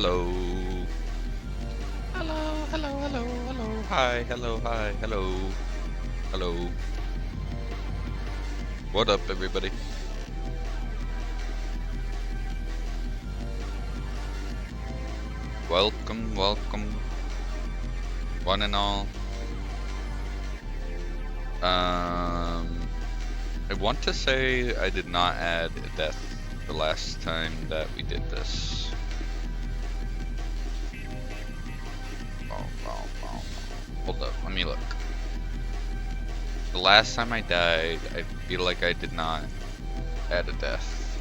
hello. Hello, hello, hello, hello. Hi, hello, hi, hello. Hello. What up, everybody? Welcome, welcome. One and all. I want to say I did not add a death the last time that we did this. Hold up, let me look. The last time I died, I feel like I did not add a death.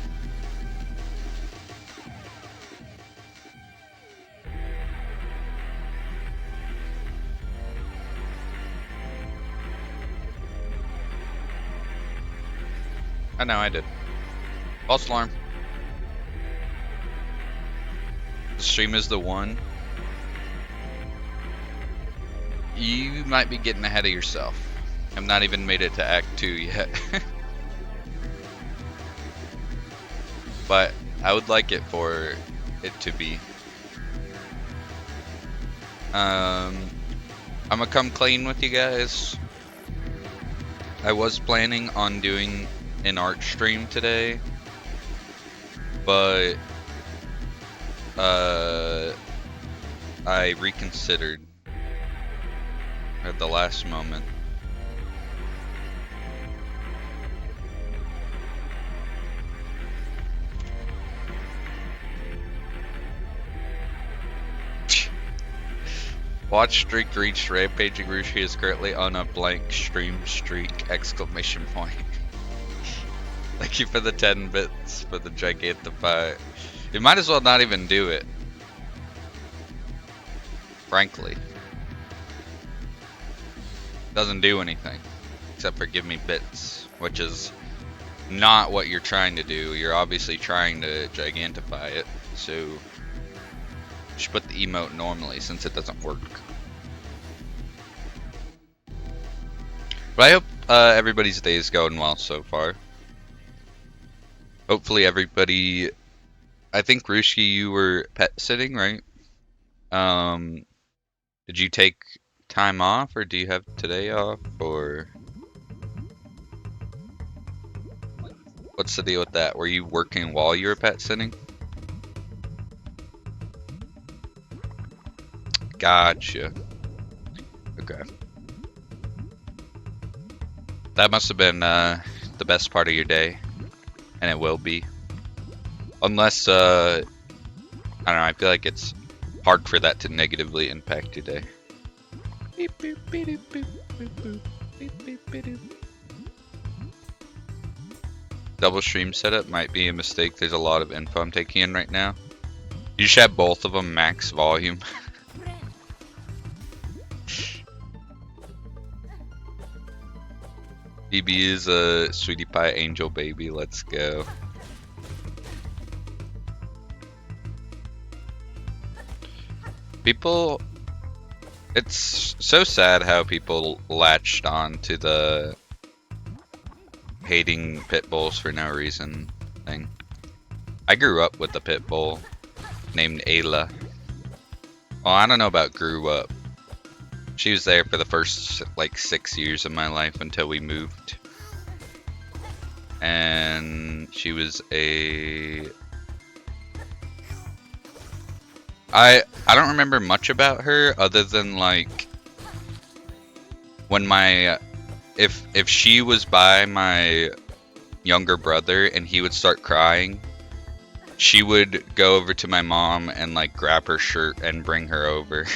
I know I did. False alarm. The stream is the one. You might be getting ahead of yourself. I've not even made it to Act 2 yet. But I would like it for it to be. I'm gonna come clean with you guys. I was planning on doing an art stream today, but I reconsidered at the last moment. Watch streak reached. Rampaging Rushi is currently on a blank stream streak! Exclamation point. Thank you for the 10 bits for the Gigantify. You might as well not even do it. Frankly. Doesn't do anything. Except for give me bits. Which is not what you're trying to do. You're obviously trying to Gigantify it. So you should put the emote normally since it doesn't work. But I hope everybody's day is going well so far. Hopefully everybody... I think, Rushi, you were pet sitting, right? Did you take time off, or do you have today off, or... What's the deal with that? Were you working while you were pet sitting? Gotcha. Okay. That must have been the best part of your day. And it will be. Unless, I don't know, I feel like it's hard for that to negatively impact your day. Double stream setup might be a mistake. There's a lot of info I'm taking in right now. You should have both of them max volume. BB is a sweetie pie angel baby. Let's go. People, it's so sad how people latched on to the hating pit bulls for no reason thing. I grew up with a pit bull named Ayla. Well, I don't know about grew up. She was there for the first like 6 years of my life until we moved. And she was a... I don't remember much about her other than like when my if she was by my younger brother and he would start crying, she would go over to my mom and like grab her shirt and bring her over.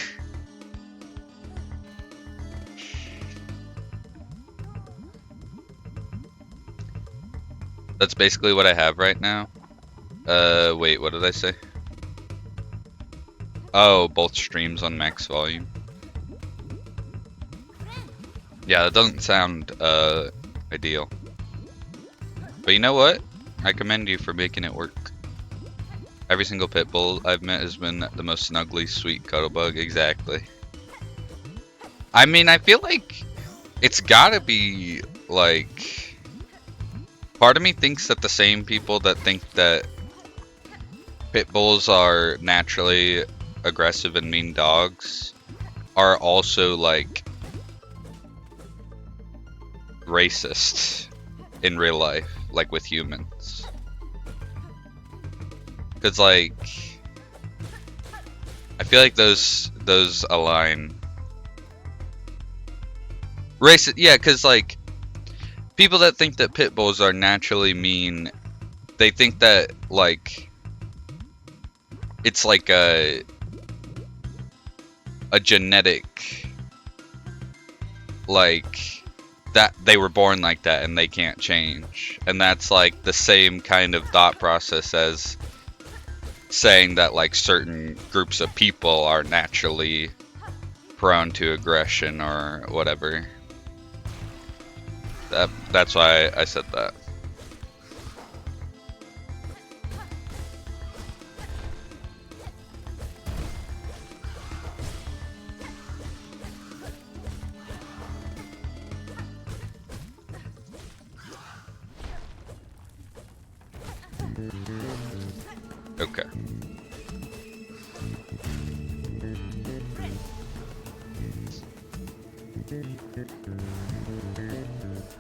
That's basically what I have right now. Wait, what did I say? Oh, both streams on max volume. Yeah, that doesn't sound ideal. But you know what? I commend you for making it work. Every single pit bull I've met has been the most snuggly, sweet cuddle bug. Exactly. I mean, I feel like it's gotta be like... Part of me thinks that the same people that think that pit bulls are naturally aggressive and mean dogs are also like racist in real life, like with humans. Cause like I feel like those align. Racist, yeah, cause like people that think that pit bulls are naturally mean, they think that like it's like a genetic, like that they were born like that and they can't change. And that's like the same kind of thought process as saying that like certain groups of people are naturally prone to aggression or whatever. That's why I said that. Okay.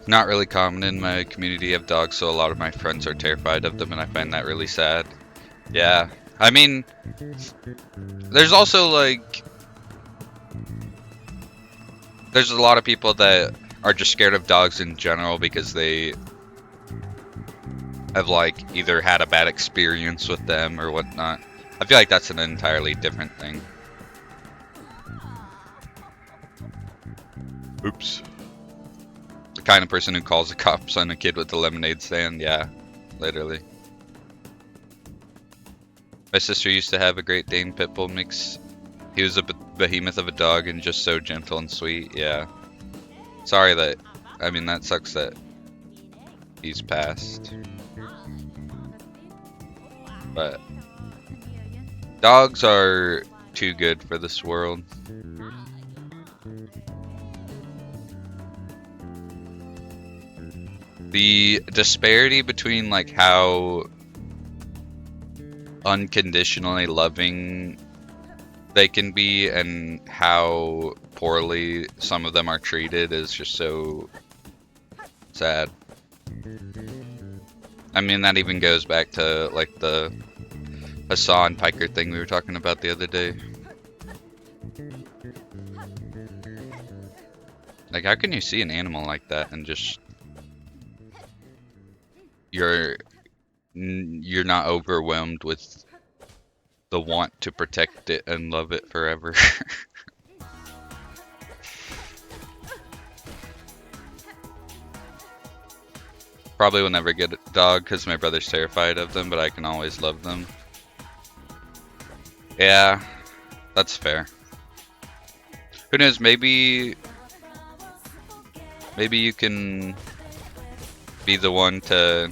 Not really common in my community of dogs, so a lot of my friends are terrified of them, and I find that really sad. Yeah. I mean, there's also like, there's a lot of people that are just scared of dogs in general because they have like either had a bad experience with them or whatnot. I feel like that's an entirely different thing. Oops. The kind of person who calls the cops on a kid with a lemonade stand, yeah, literally. My sister used to have a Great Dane pit bull mix. He was a behemoth of a dog and just so gentle and sweet, yeah. Sorry that, I mean, that sucks that he's passed. But dogs are too good for this world. The disparity between like how unconditionally loving they can be and how poorly some of them are treated is just so sad. I mean, that even goes back to like the Hassan Piker thing we were talking about the other day. Like, how can you see an animal like that and just you're not overwhelmed with the want to protect it and love it forever? Probably will never get a dog because my brother's terrified of them, but I can always love them. Yeah, that's fair. Who knows, maybe you can be the one to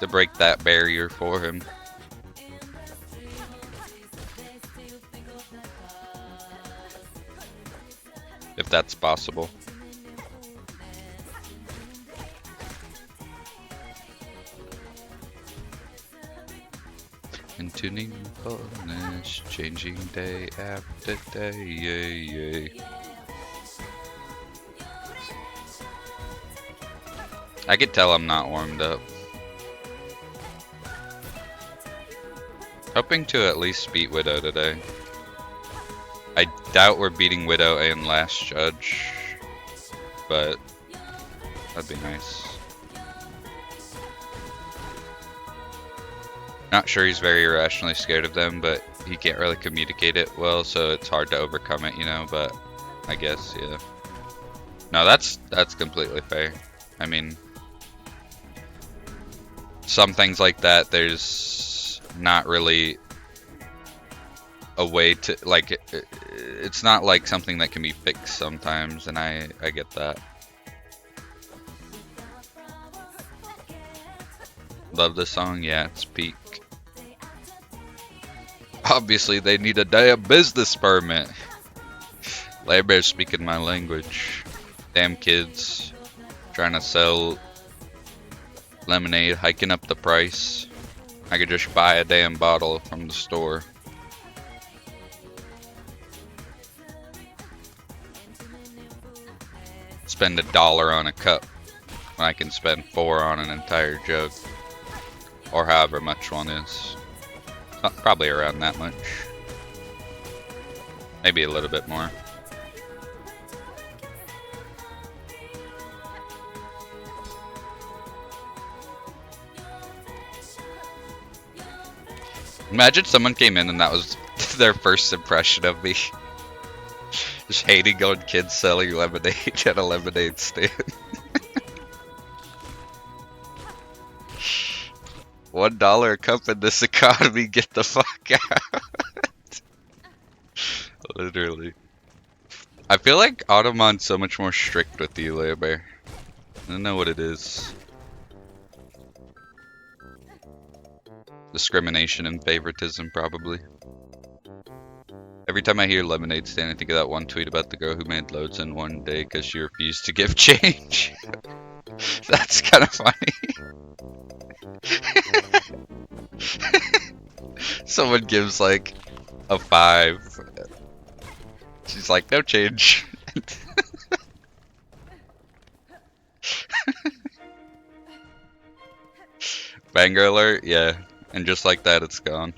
break that barrier for him. If that's possible. And tuning fullness, changing day after day, yeah. I could tell I'm not warmed up. Hoping to at least beat Widow today. I doubt we're beating Widow and Last Judge, but that'd be nice. Not sure he's very irrationally scared of them, but he can't really communicate it well, so it's hard to overcome it, you know, but I guess, yeah. No, that's completely fair. I mean, some things like that, there's not really a way to, like, it's not like something that can be fixed sometimes, and I get that. Love this song? Yeah, it's peak. Obviously, they need a damn business permit. Lairbear's speaking my language. Damn kids trying to sell Lemonade hiking up the price. I could just buy a damn bottle from the store. Spend $1 on a cup when I can spend $4 on an entire jug. Or however much one is. Probably around that much. Maybe a little bit more. Imagine someone came in and that was their first impression of me. Just hating on kids selling lemonade at a lemonade stand. $1 a cup in this economy, get the fuck out. Literally. I feel like Automon's so much more strict with you, Leia Bear. I don't know what it is. Discrimination and favoritism, probably. Every time I hear lemonade stand, I think of that one tweet about the girl who made loads in one day because she refused to give change. That's kind of funny. Someone gives like a 5. She's like, no change. Banger alert? Yeah. And just like that, it's gone.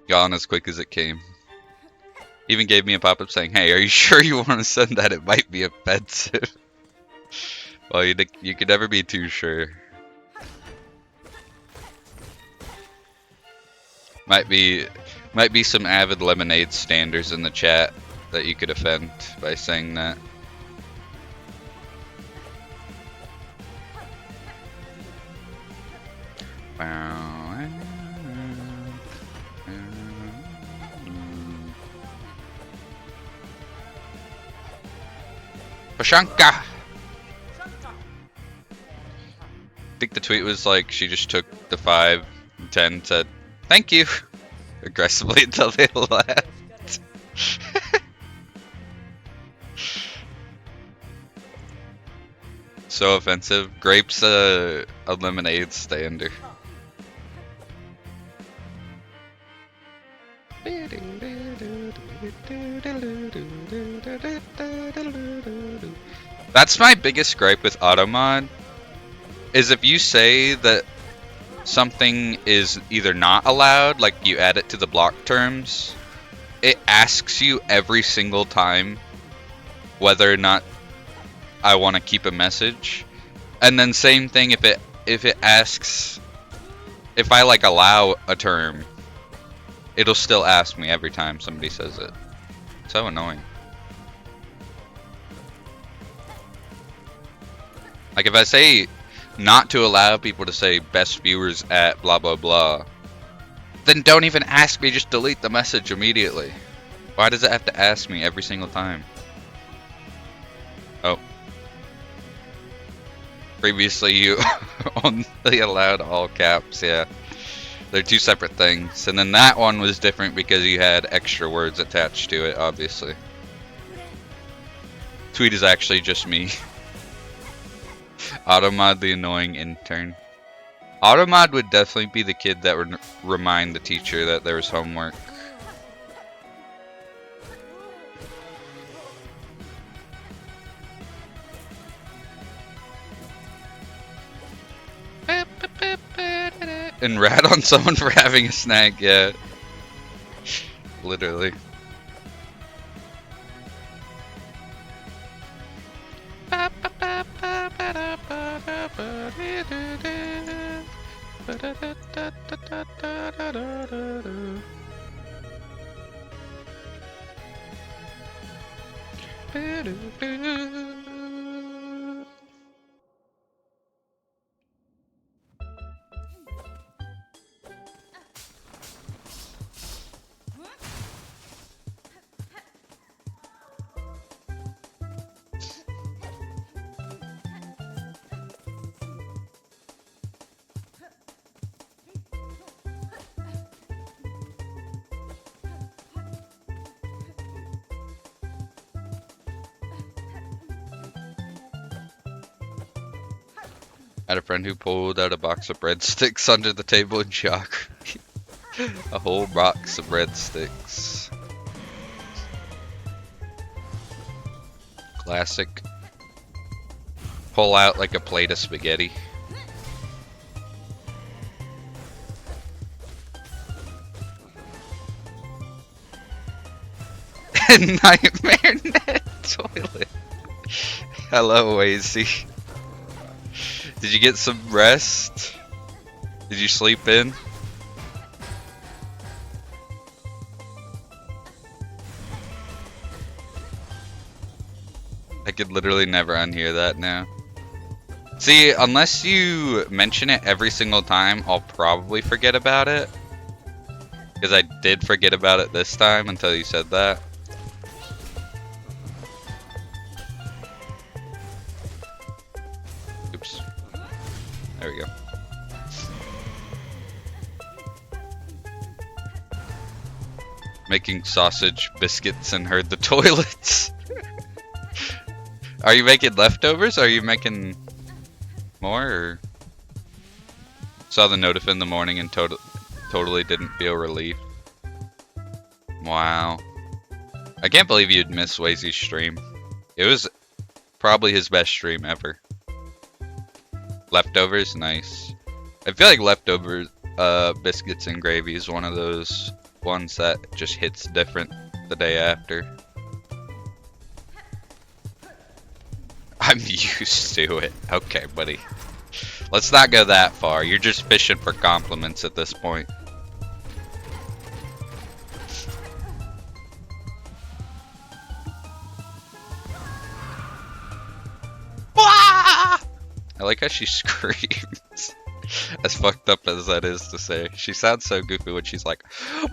Gone as quick as it came. Even gave me a pop-up saying, hey, are you sure you want to send that? It might be offensive. Well, you could never be too sure. Might be some avid lemonade standers in the chat that you could offend by saying that. Pashanka! I think the tweet was like, she just took the 5 and 10, said, thank you! Aggressively until they left. So offensive. Grape's a lemonade stander. That's my biggest gripe with Automod, is if you say that something is either not allowed, like you add it to the block terms, it asks you every single time whether or not I want to keep a message. And then same thing if it asks if I like allow a term, it'll still ask me every time somebody says it. So annoying. Like if I say not to allow people to say best viewers at blah blah blah, then don't even ask me, just delete the message immediately. Why does it have to ask me every single time? Oh. Previously you only allowed all caps, yeah. They're two separate things. And then that one was different because you had extra words attached to it, obviously. Tweet is actually just me. Automod the annoying intern. Automod would definitely be the kid that would remind the teacher that there was homework. And rat on someone for having a snack, yeah. Literally. I had a friend who pulled out a box of breadsticks under the table in shock. A whole box of breadsticks. Classic. Pull out like a plate of spaghetti. Nightmare net toilet. Hello, Wazy. Did you get some rest? Did you sleep in? I could literally never unhear that now. See, unless you mention it every single time, I'll probably forget about it. Because I did forget about it this time until you said that. Oops. There we go. Making sausage biscuits and heard the toilets. Are you making leftovers? Are you making more? Or saw the notif in the morning and totally didn't feel relief. Wow. I can't believe you'd miss Wazy's stream. It was probably his best stream ever. Leftovers, nice. I feel like leftovers, biscuits and gravy is one of those ones that just hits different the day after. I'm used to it. Okay, buddy. Let's not go that far. You're just fishing for compliments at this point. I like how she screams. As fucked up as that is to say. She sounds so goofy when she's like,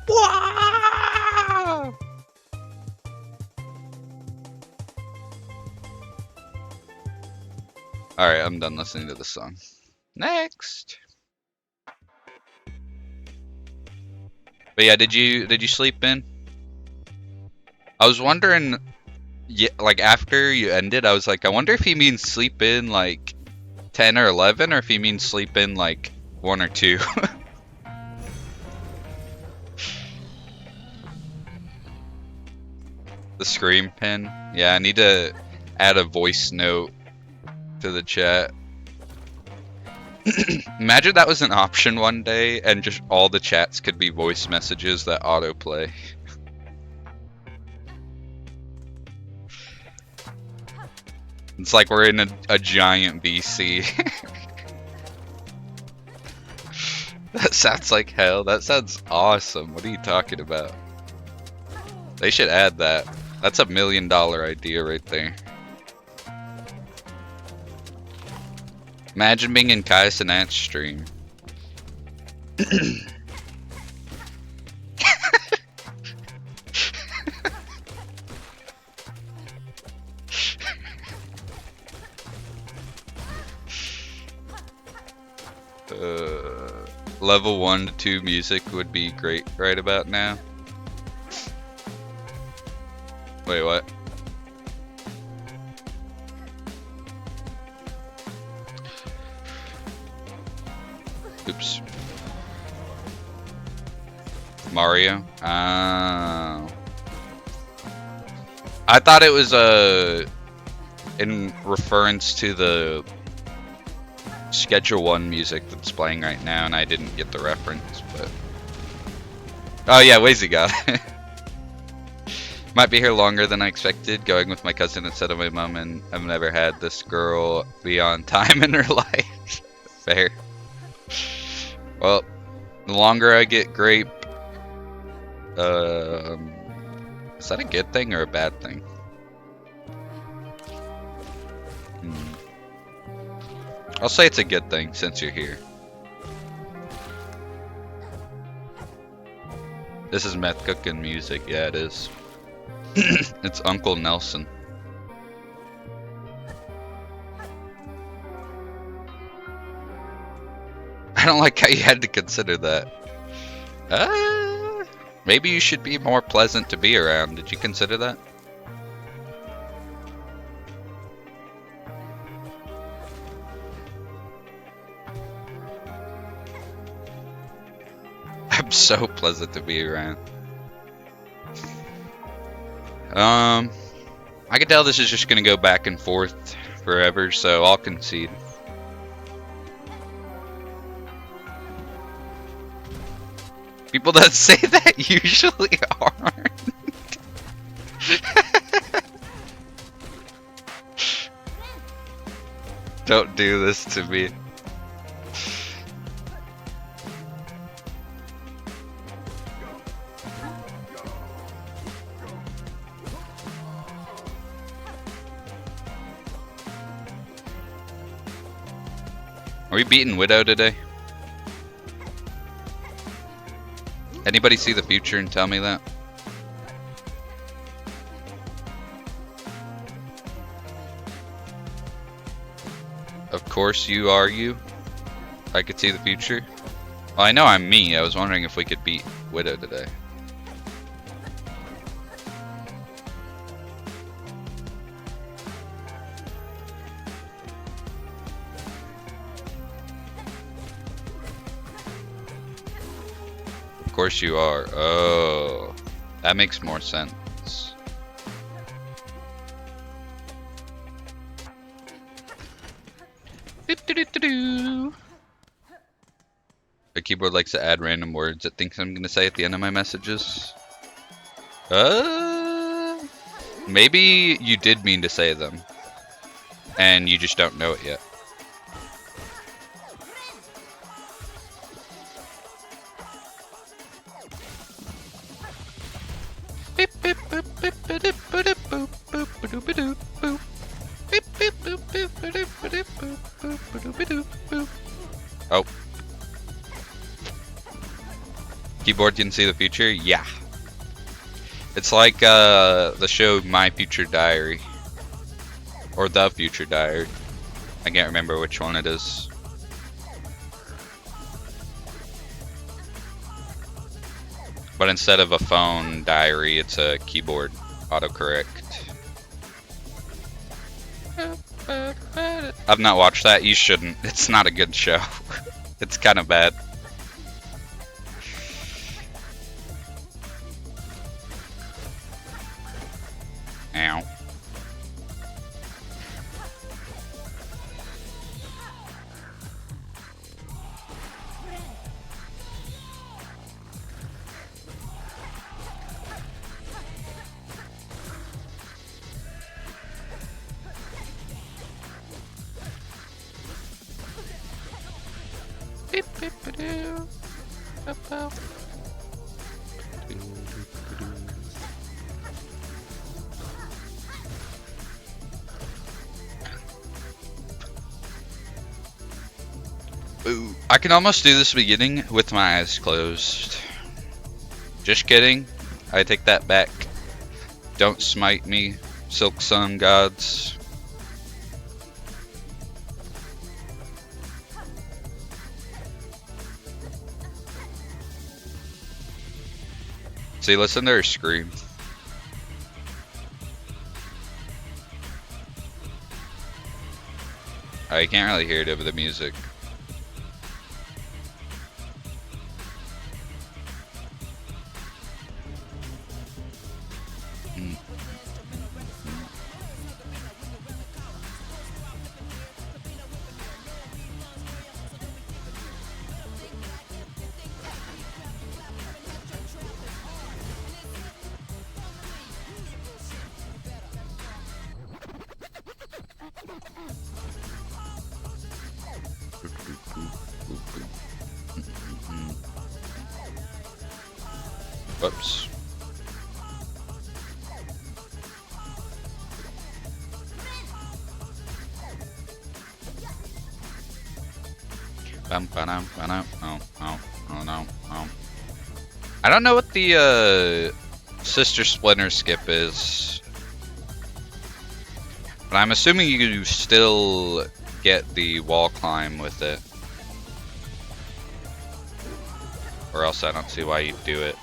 "Wah!" Alright, I'm done listening to the song. Next. But yeah, did you sleep in? I was wondering, yeah, like after you ended, I was like, I wonder if he means sleep in like 10 or 11, or if he means sleep in like 1 or 2. The scream pin. Yeah, I need to add a voice note to the chat. Imagine that was an option one day and just all the chats could be voice messages that autoplay. It's like we're in a giant VC. That sounds like hell. That sounds awesome. What are you talking about? They should add that. That's $1 million idea right there. Imagine being in Kai Cenat's stream. Level 1 to 2 music would be great right about now. Wait, what? Oops. Mario? Oh. I thought it was in reference to the Schedule 1 music that's playing right now, and I didn't get the reference, but... Oh yeah, Wazy got it. Might be here longer than I expected, going with my cousin instead of my mom, and I've never had this girl be on time in her life. Fair. Well, the longer I get grape, is that a good thing or a bad thing? I'll say it's a good thing since you're here. This is meth cooking music. Yeah, it is. It's Uncle Nelson. I don't like how you had to consider that. Maybe you should be more pleasant to be around. Did you consider that? so pleasant to be around. I can tell this is just gonna go back and forth forever, so I'll concede. People that say that usually aren't. Don't do this to me. Are we beating Widow today? Anybody see the future and tell me that? Of course you are you. I could see the future. Well, I know I'm me. I was wondering if we could beat Widow today. Of course you are. Oh, that makes more sense. The keyboard likes to add random words it thinks I'm gonna say at the end of my messages. Maybe you did mean to say them, and you just don't know it yet. Oh. Keyboard can see the future? Yeah. It's like the show My Future Diary. Or The Future Diary. I can't remember which one it is. But instead of a phone diary, it's a keyboard autocorrect. I've not watched that. You shouldn't. It's not a good show. It's kind of bad. Ow. Ooh, I can almost do this beginning with my eyes closed. Just kidding. I take that back. Don't smite me, Silksong gods. See, listen to her scream. I can't really hear it over the music. Whoops. Oh no. I don't know what the Sister Splinter skip is, but I'm assuming you still get the wall climb with it, or else I don't see why you'd do it.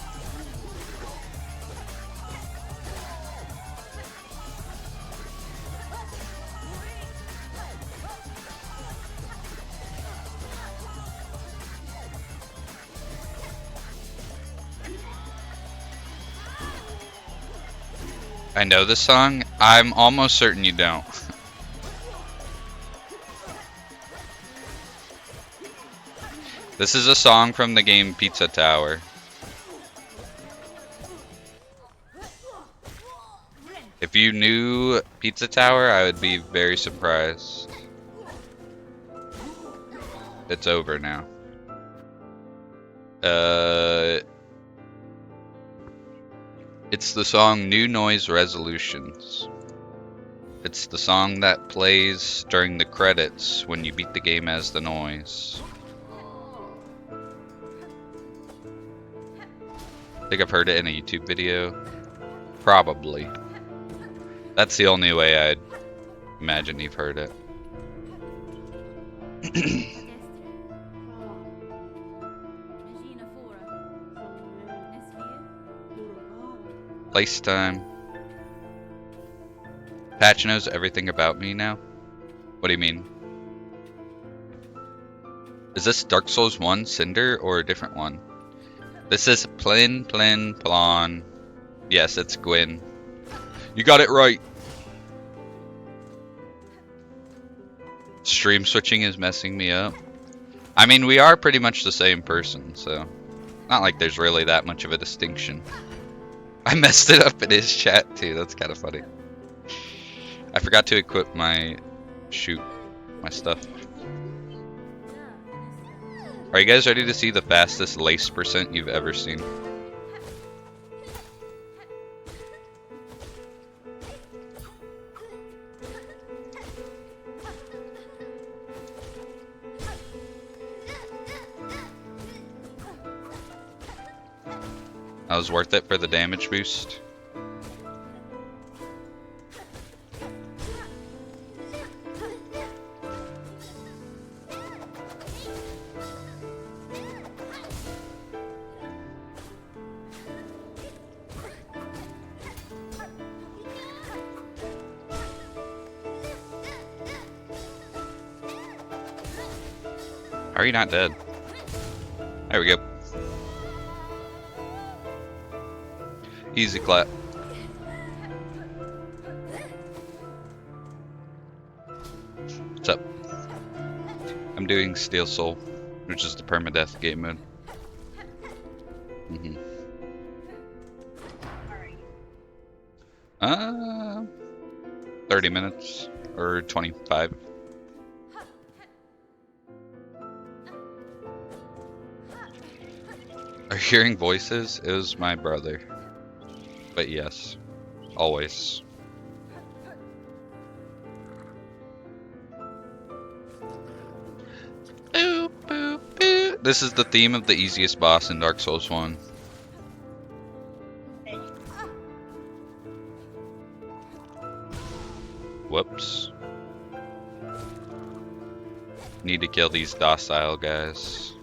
I know this song. I'm almost certain you don't. This is a song from the game Pizza Tower. If you knew Pizza Tower, I would be very surprised. It's over now. It's the song New Noise Resolutions. It's the song that plays during the credits when you beat the game as the noise. I think I've heard it in a YouTube video. Probably. That's the only way I'd imagine you've heard it. Place time. Patch knows everything about me now? What do you mean? Is this Dark Souls 1 Cinder or a different one? This is Plan. Yes, it's Gwyn. You got it right! Stream switching is messing me up. I mean, we are pretty much the same person, so not like there's really that much of a distinction. I messed it up in his chat too, that's kind of funny. I forgot to equip my stuff. Are you guys ready to see the fastest lace percent you've ever seen? That was worth it for the damage boost. How are you not dead? There we go. Easy clap. What's up? I'm doing Steel Soul, which is the permadeath game mode. 30 minutes or 25. Are you hearing voices? It was my brother. But yes, always. Boop, boop, boop. This is the theme of the easiest boss in Dark Souls 1. Whoops. Need to kill these docile guys.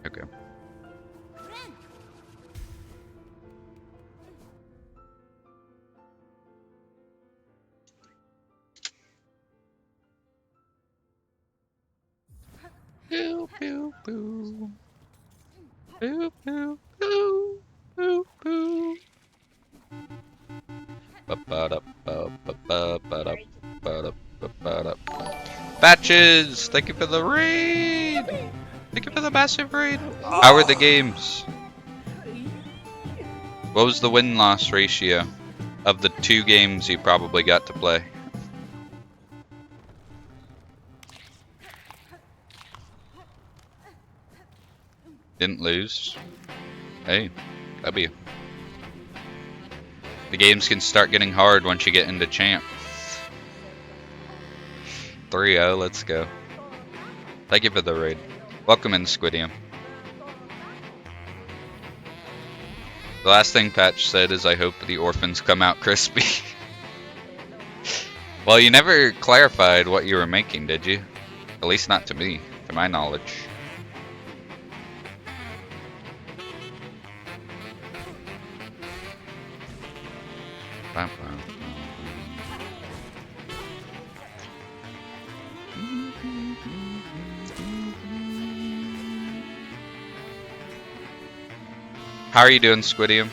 Okay. Boo, boo, boo. Boo, boo, boo. Boo, boo. Batches! Thank you for the raid! Thank you for the massive raid! How are the games? What was the win-loss ratio of the 2 games you probably got to play? Didn't lose. Hey, W. The games can start getting hard once you get into champ. 3-0, let's go. Thank you for the raid. Welcome in, Squidium. The last thing Patch said is I hope the orphans come out crispy. Well, you never clarified what you were making, did you? At least not to me, to my knowledge. How are you doing, Squidium?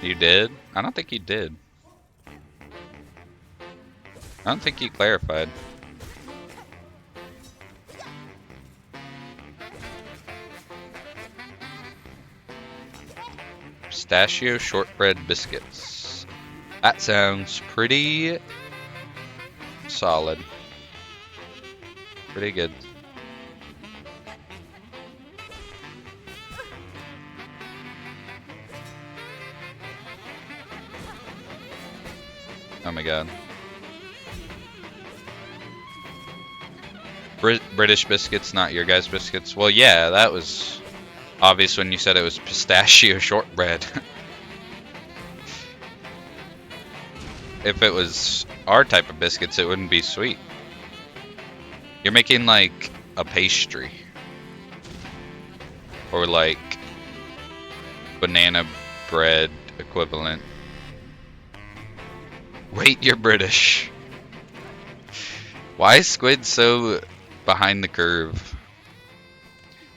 You did? I don't think you did. I don't think you clarified. Pistachio shortbread biscuits. That sounds pretty solid. Pretty good. Oh my god. British biscuits, not your guys' biscuits. Well, yeah, that was obvious when you said it was pistachio shortbread. If it was our type of biscuits, it wouldn't be sweet. You're making like a pastry. Or like banana bread equivalent. Wait, you're British. Why is Squid so behind the curve?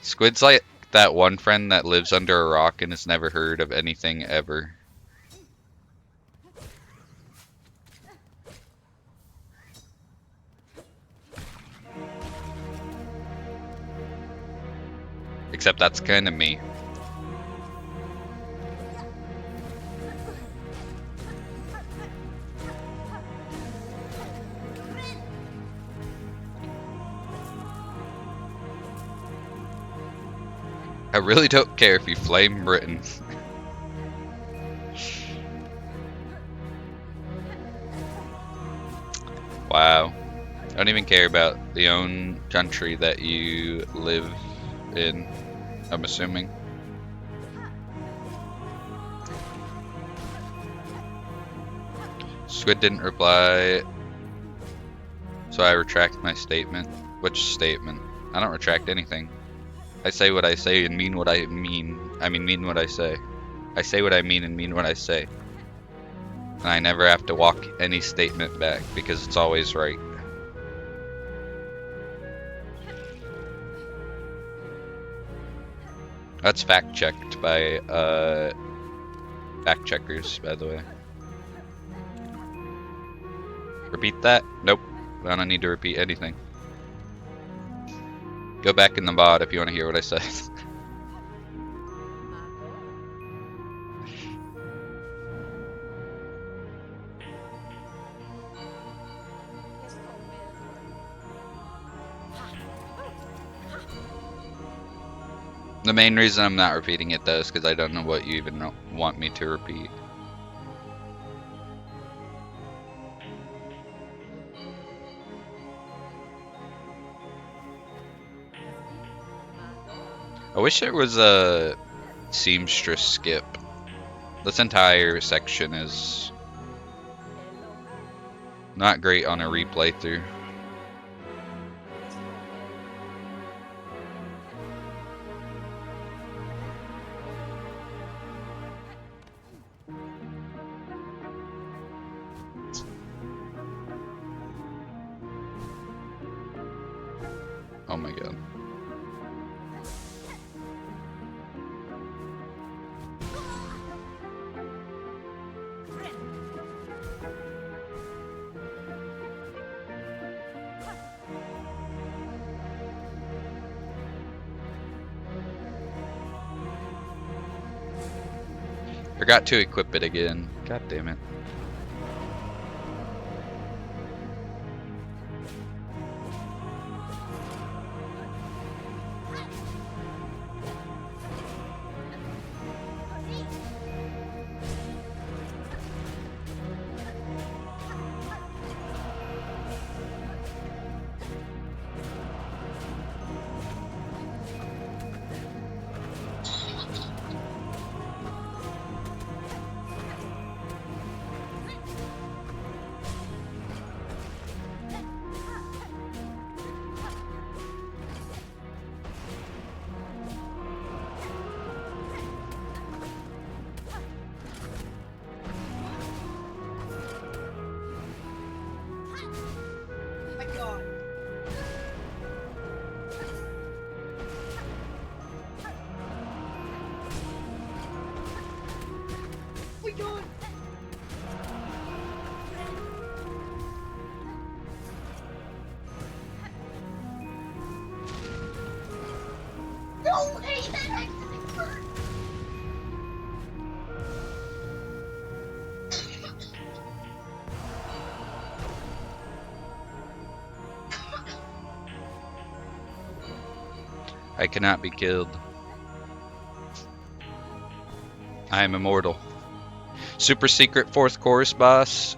Squid's like that one friend that lives under a rock and has never heard of anything ever. Except that's kind of me. I really don't care if you flame Britain. Wow. I don't even care about the own country that you live in, I'm assuming. Squid didn't reply, so I retract my statement. Which statement? I don't retract anything. I say what I say and mean what I mean. I mean what I say. I say what I mean and mean what I say. And I never have to walk any statement back because it's always right. That's fact checked by fact checkers, by the way. Repeat that? Nope. I don't need to repeat anything. Go back in the VOD if you want to hear what I said. The main reason I'm not repeating it though is because I don't know what you even want me to repeat. I wish there was a seamstress skip. This entire section is not great on a replay through. Oh my god. Forgot to equip it again. God damn it. I cannot be killed. I am immortal. Super secret fourth course boss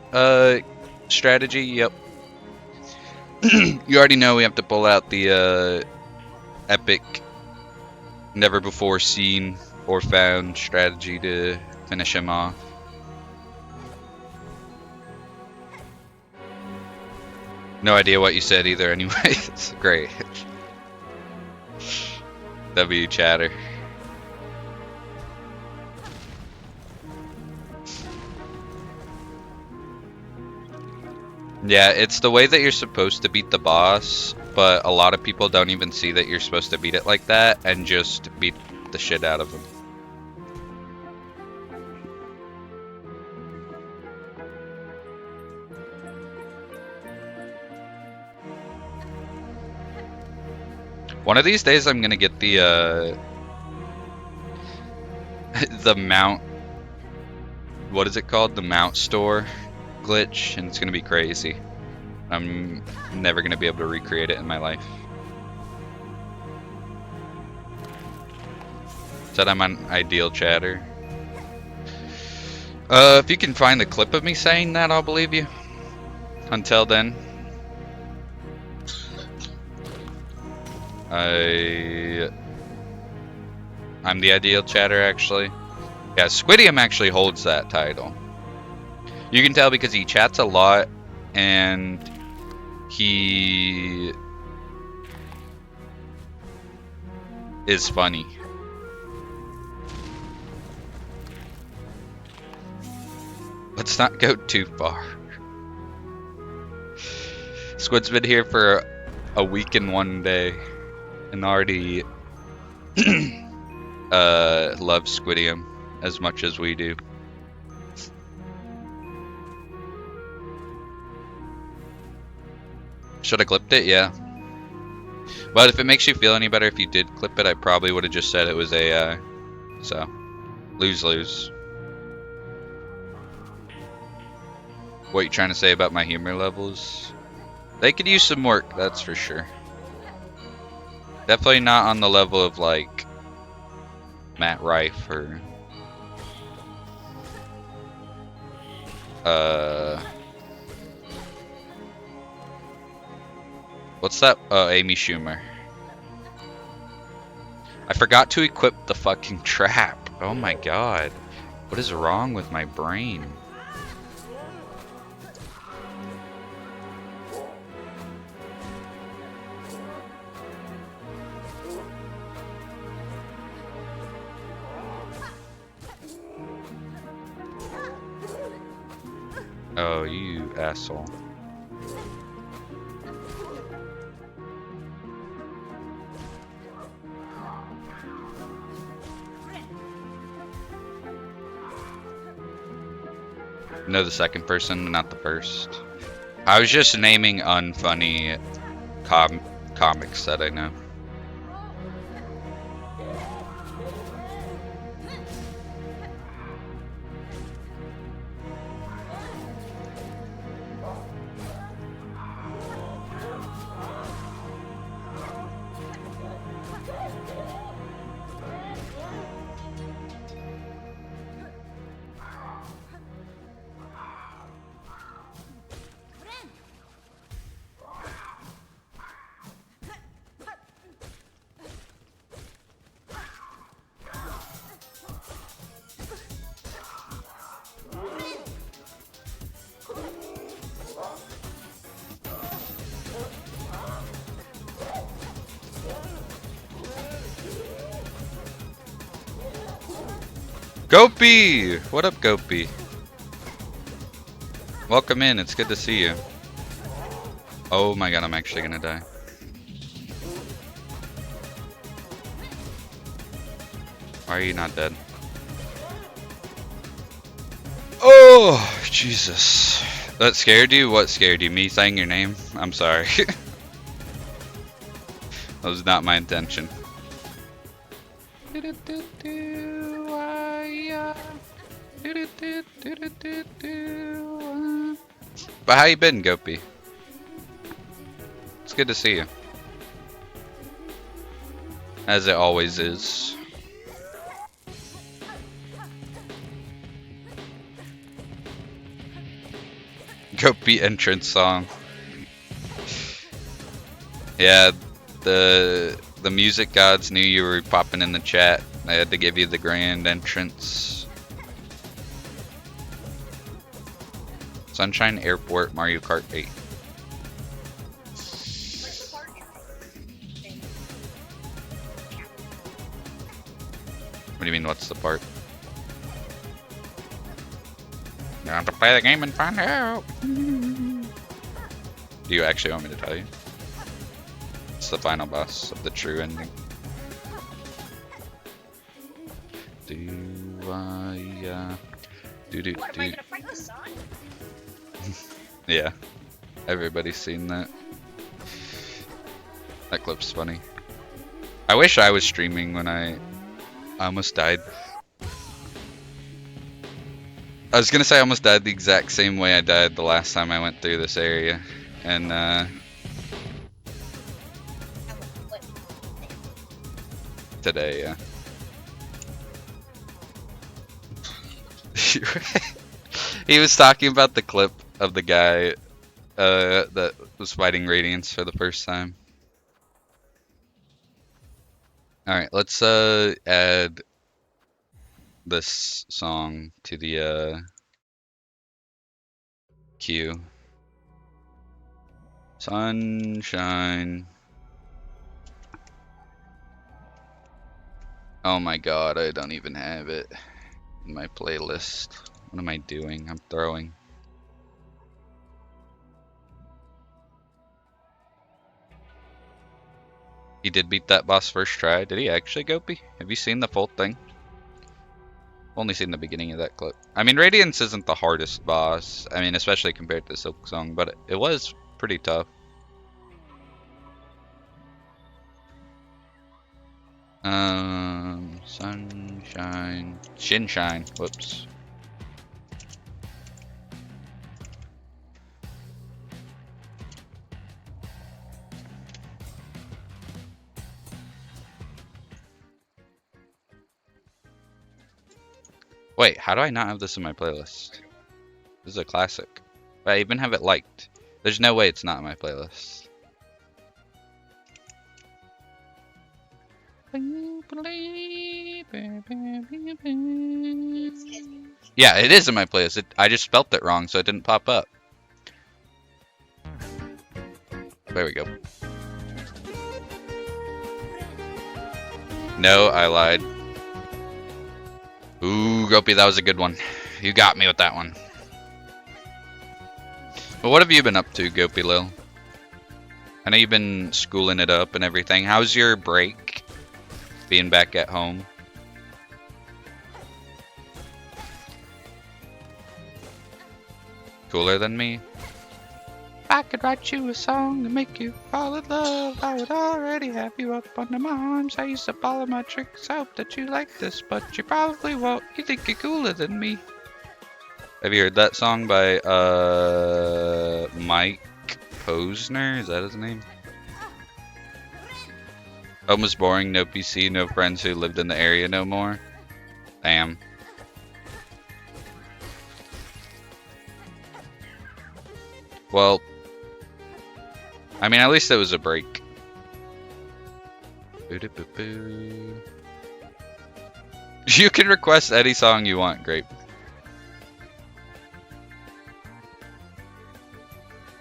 strategy, yep. You already know we have to pull out the epic, never before seen or found strategy to finish him off. No idea what you said either anyway. It's great. W chatter. Yeah, it's the way that you're supposed to beat the boss, but a lot of people don't even see that you're supposed to beat it like that and just beat the shit out of him. One of these days I'm gonna get the the mount, what is it called? The mount store glitch, and it's gonna be crazy. I'm never gonna be able to recreate it in my life. Said I'm on ideal chatter. If you can find the clip of me saying that, I'll believe you. Until then, I'm the ideal chatter, actually. Yeah, Squidium actually holds that title. You can tell because he chats a lot and he is funny. Let's not go too far. Squid's been here for a week and 1 day and already loves Squidium as much as we do. Should have clipped it? Yeah. But if it makes you feel any better if you did clip it, I probably would have just said it was AI. So, lose-lose. What you trying to say about my humor levels? They could use some work, that's for sure. Definitely not on the level of like Matt Rife or what's that? Amy Schumer. I forgot to equip the fucking trap. Oh my god. What is wrong with my brain? Oh, you asshole. No, the second person, not the first. I was just naming unfunny comics that I know. Gopi! What up, Gopi? Welcome in, it's good to see you. Oh my god, I'm actually gonna die. Why are you not dead? Oh, Jesus. That scared you? What scared you? Me saying your name? I'm sorry. That was not my intention. But how you been, Gopi? It's good to see you. As it always is. Gopi entrance song. Yeah, the music gods knew you were popping in the chat. I had to give you the grand entrance. Sunshine Airport, Mario Kart 8. What do you mean, what's the part? You have to play the game and find out. Do you actually want me to tell you? It's the final boss of the true ending. Yeah, everybody's seen that. That clip's funny. I wish I was streaming when I almost died. I was gonna say I almost died the exact same way I died the last time I went through this area, and today, yeah. He was talking about the clip of the guy that was fighting Radiance for the first time. Alright, let's add this song to the queue. Sunshine. Oh my god, I don't even have it in my playlist. What am I doing? I'm throwing. He did beat that boss first try. Did he actually, Gopi? Have you seen the full thing? Only seen the beginning of that clip. I mean, Radiance isn't the hardest boss. I mean, especially compared to Silksong, but it was pretty tough. Sunshine. Shinshine. Whoops. Wait, how do I not have this in my playlist? This is a classic. I even have it liked. There's no way it's not in my playlist. Yeah, it is in my playlist. I just spelt it wrong, so it didn't pop up. There we go. No, I lied. Ooh, Gopi, that was a good one. You got me with that one. But what have you been up to, Gopi Lil? I know you've been schooling it up and everything. How's your break? Being back at home? Cooler than me? If I could write you a song to make you fall in love, I would already have you up under my arms. I used to follow my tricks, hope that you like this, but you probably won't. You think you're cooler than me. Have you heard that song by Mike Posner? Is that his name? Home was boring, no PC, no friends who lived in the area no more. Damn. Well, I mean, at least it was a break. You can request any song you want, Grape.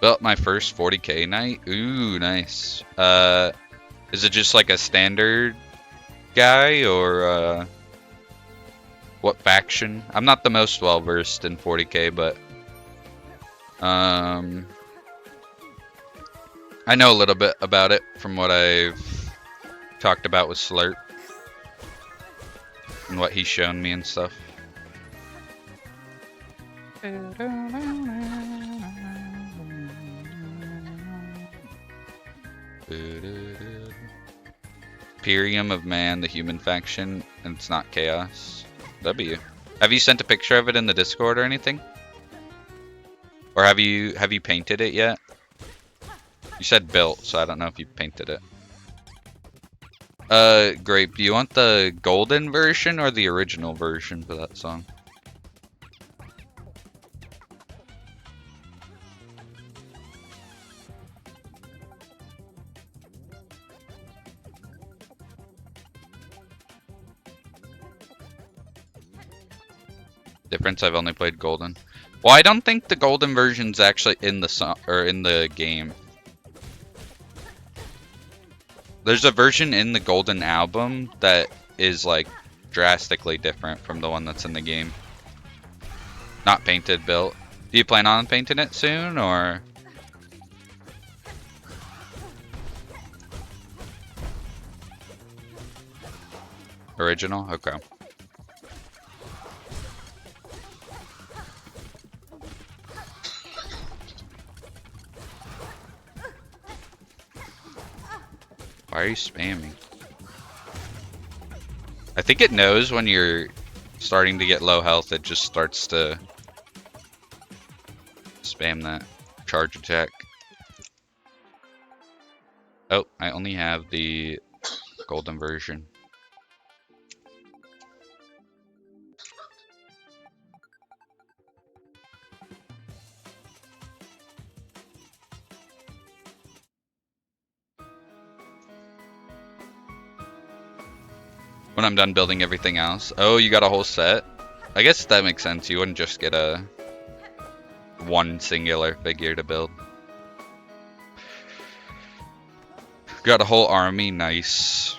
Built my first 40k night. Ooh, nice. Is it just like a standard guy or what faction? I'm not the most well versed in 40k, but I know a little bit about it from what I've talked about with Slurp and what he's shown me and stuff. Imperium of Man, the human faction, and it's not Chaos. That'd be you. Have you sent a picture of it in the Discord or anything? Or have you painted it yet? You said built, so I don't know if you painted it. Grape, do you want the golden version or the original version for that song? Difference, I've only played golden. Well, I don't think the golden version's actually in the song or in the game. There's a version in the golden album that is like drastically different from the one that's in the game. Not painted, built. Do you plan on painting it soon, or? Original? Okay. Why are you spamming? I think it knows when you're starting to get low health, it just starts to spam that charge attack. Oh, I only have the golden version. When I'm done building everything else. Oh, you got a whole set? I guess that makes sense. You wouldn't just get a one singular figure to build. Got a whole army, nice.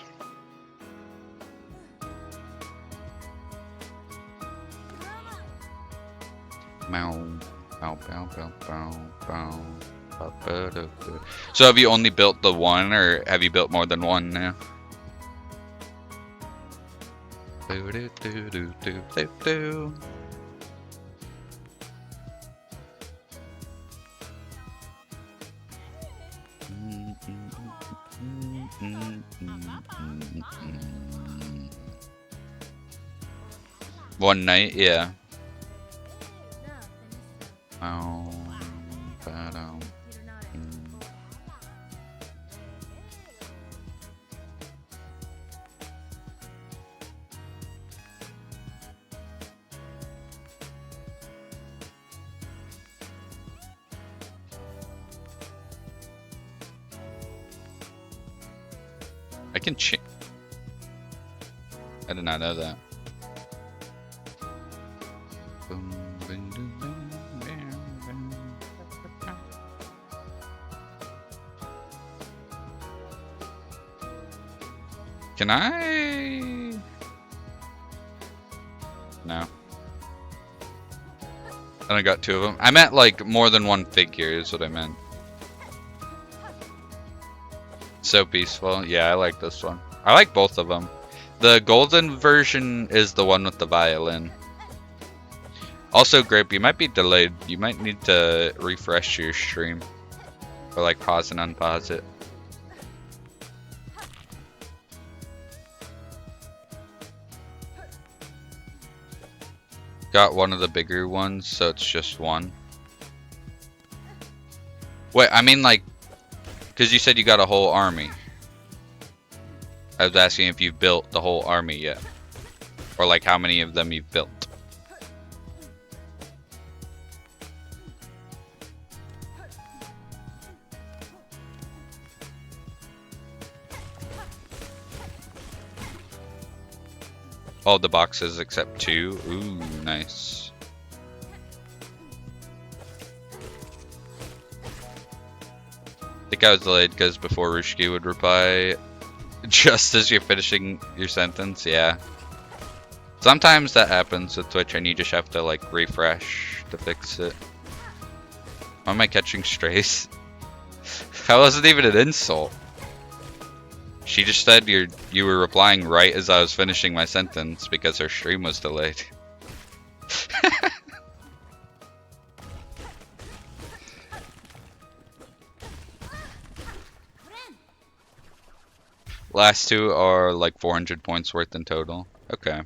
So have you only built the one, or have you built more than one now? One night, yeah. I can change. I did not know that. Can I? No. I only got two of them. I meant like more than one figure is what I meant. So peaceful. Yeah, I like this one. I like both of them. The golden version is the one with the violin. Also, Grape, you might be delayed. You might need to refresh your stream. Or like pause and unpause it. Got one of the bigger ones, so it's just one. Wait, I mean like, because you said you got a whole army. I was asking if you've built the whole army yet. Or like how many of them you've built. All the boxes except two. Ooh, nice. I think I was delayed because before Rushki would reply just as you're finishing your sentence. Yeah. Sometimes that happens with Twitch and you just have to like refresh to fix it. Why am I catching strays? That wasn't even an insult. She just said you were replying right as I was finishing my sentence because her stream was delayed. Last two are like 400 points worth in total. Okay.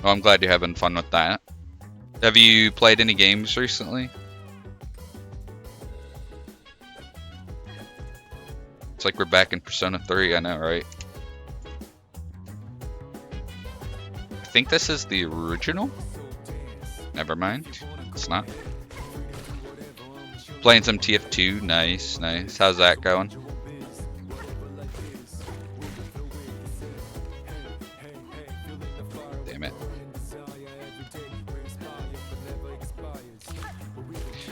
Well, I'm glad you're having fun with that. Have you played any games recently? It's like we're back in Persona 3, I know, right? I think this is the original? Never mind. It's not. Playing some TF2. Nice, nice. How's that going? Damn it.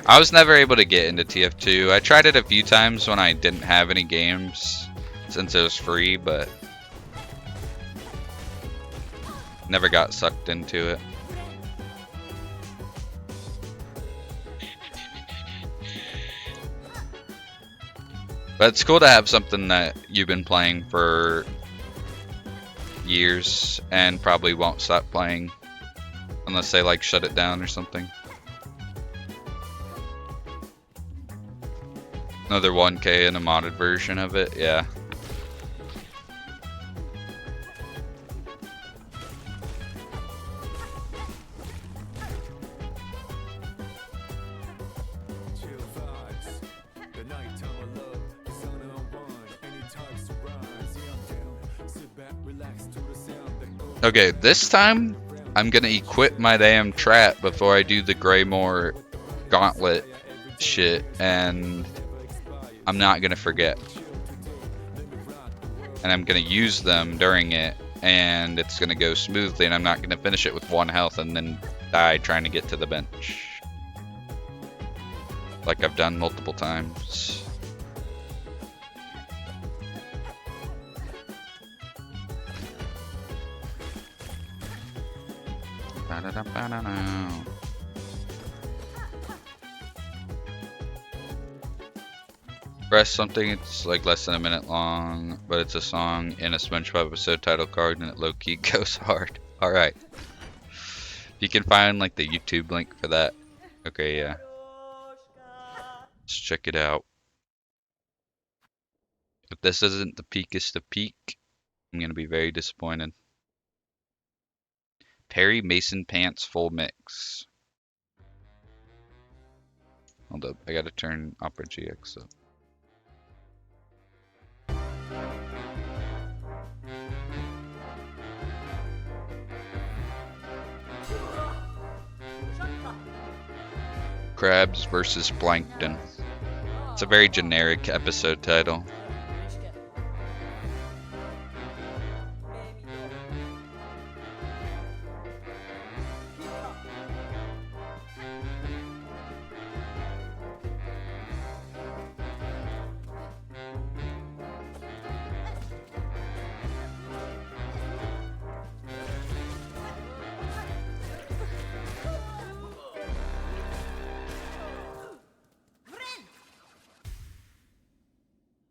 I was never able to get into TF2. I tried it a few times when I didn't have any games, since it was free, but never got sucked into it. But it's cool to have something that you've been playing for years and probably won't stop playing unless they like shut it down or something. Another 1K and a modded version of it, yeah. Okay, this time I'm gonna equip my damn trap before I do the Greymore gauntlet shit, and I'm not gonna forget. And I'm gonna use them during it, and it's gonna go smoothly, and I'm not gonna finish it with 1 health and then die trying to get to the bench. Like I've done multiple times. Press something, it's like less than a minute long, but it's a song in a SpongeBob episode title card and it low-key goes hard. Alright. You can find like the YouTube link for that. Okay, yeah. Let's check it out. If this isn't the peakest of peak, I'm gonna be very disappointed. Perry Mason Pants full mix. Hold up, I gotta turn Opera GX up. Crabs versus Plankton. It's a very generic episode title.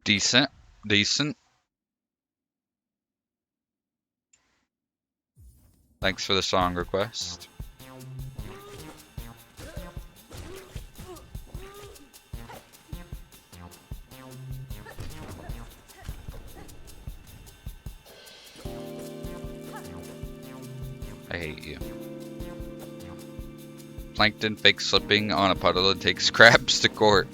Decent. Decent. Thanks for the song request. I hate you. Plankton fake slipping on a puddle and takes crabs to court.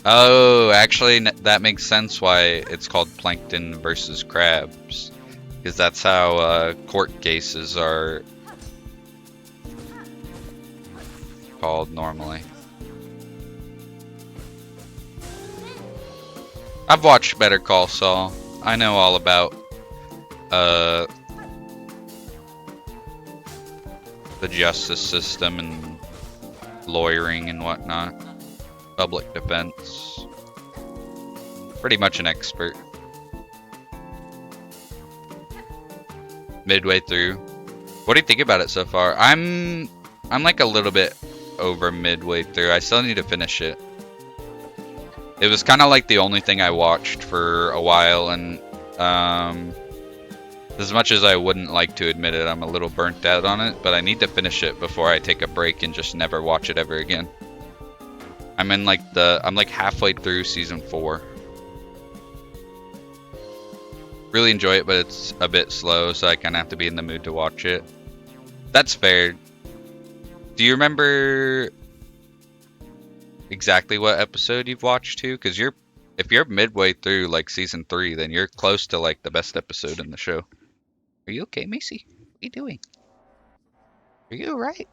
Oh, actually, that makes sense why it's called Plankton versus Crabs. Because that's how court cases are called normally. I've watched Better Call Saul. I know all about the justice system and lawyering and whatnot. Public defense. Pretty much an expert. Midway through. What do you think about it so far? I'm like a little bit over midway through. I still need to finish it. It was kind of like the only thing I watched for a while, and As much as I wouldn't like to admit it, I'm a little burnt out on it, but I need to finish it before I take a break and just never watch it ever again. I'm like halfway through season 4. Really enjoy it, but it's a bit slow, so I kind of have to be in the mood to watch it. That's fair. Do you remember exactly what episode you've watched too? Because if you're midway through like season 3, then you're close to like the best episode in the show. Are you okay, Macy? What are you doing? Are you alright?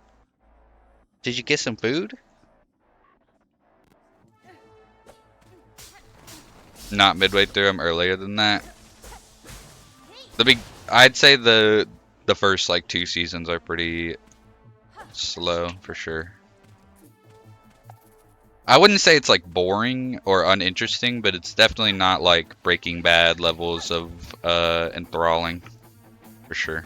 Did you get some food? Not midway through, I'm earlier than that. I'd say the first like 2 seasons are pretty slow for sure. I wouldn't say it's like boring or uninteresting, but it's definitely not like Breaking Bad levels of enthralling for sure.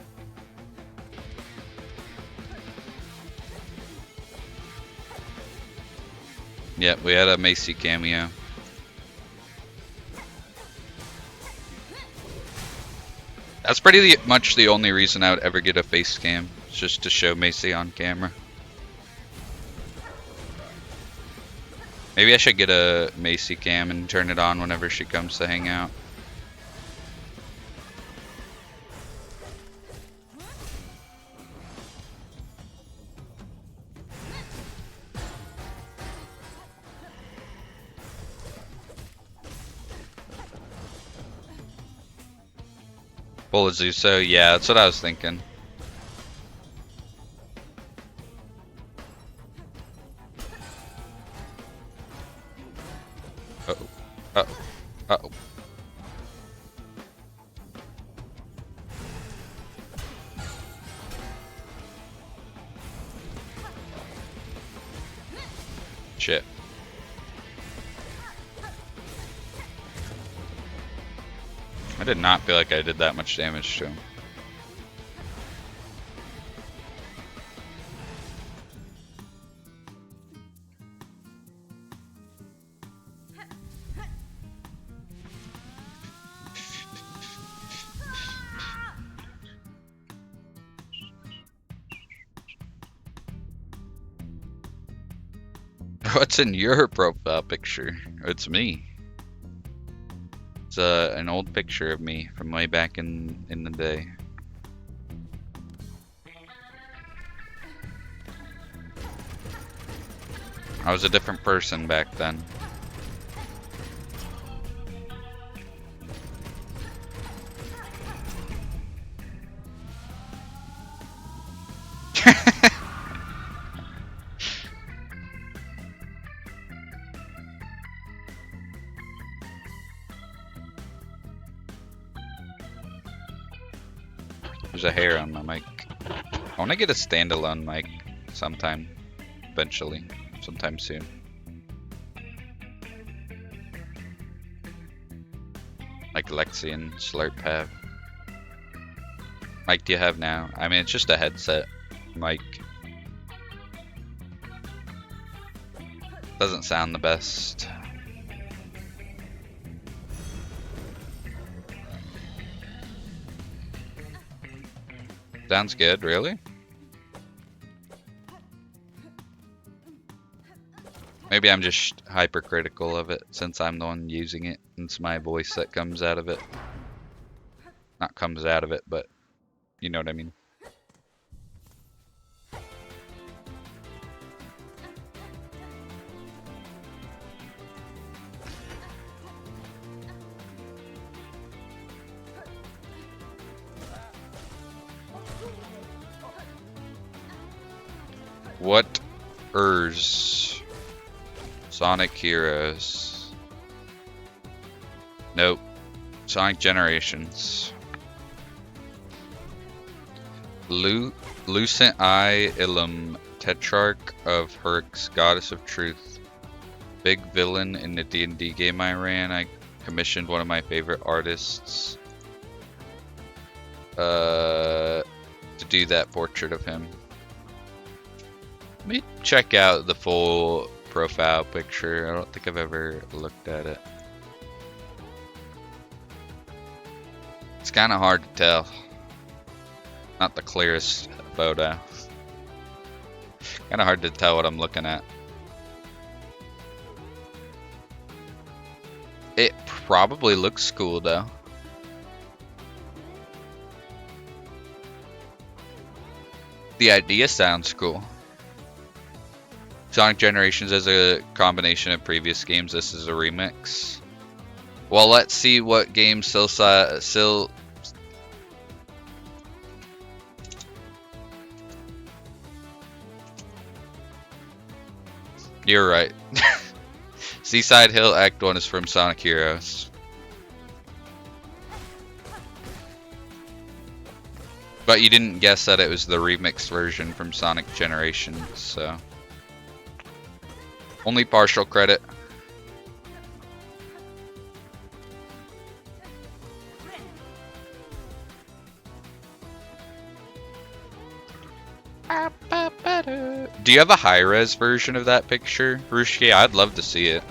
Yep, we had a Macy cameo. That's pretty much the only reason I would ever get a face cam. It's just to show Macy on camera. Maybe I should get a Macy cam and turn it on whenever she comes to hang out. Bullazuso, yeah, that's what I was thinking. Uh-oh. Uh-oh. Uh-oh. Shit. I did not feel like I did that much damage to him. What's in your profile picture? It's me. It's an old picture of me from way back in the day. I was a different person back then. There's a hair on my mic. I want to get a standalone mic sometime, eventually, sometime soon. Like Lexi and Slurp have. Mic do you have now? I mean, it's just a headset mic. Doesn't sound the best. Sounds good, really? Maybe I'm just hypercritical of it since I'm the one using it. It's my voice that comes out of it. Not comes out of it, but you know what I mean. What ers? Sonic Heroes. Nope. Sonic Generations. Lucent Eye Ilum, Tetrarch of Herx, Goddess of Truth. Big villain in the D&D game I ran. I commissioned one of my favorite artists to do that portrait of him. Let me check out the full profile picture. I don't think I've ever looked at it. It's kind of hard to tell. Not the clearest photo. Kind of hard to tell what I'm looking at. It probably looks cool though. The idea sounds cool. Sonic Generations is a combination of previous games. This is a remix. Well, let's see what game You're right. Seaside Hill Act 1 is from Sonic Heroes. But you didn't guess that it was the remixed version from Sonic Generations, so... Only partial credit. Do you have a high-res version of that picture, Rushki? I'd love to see it.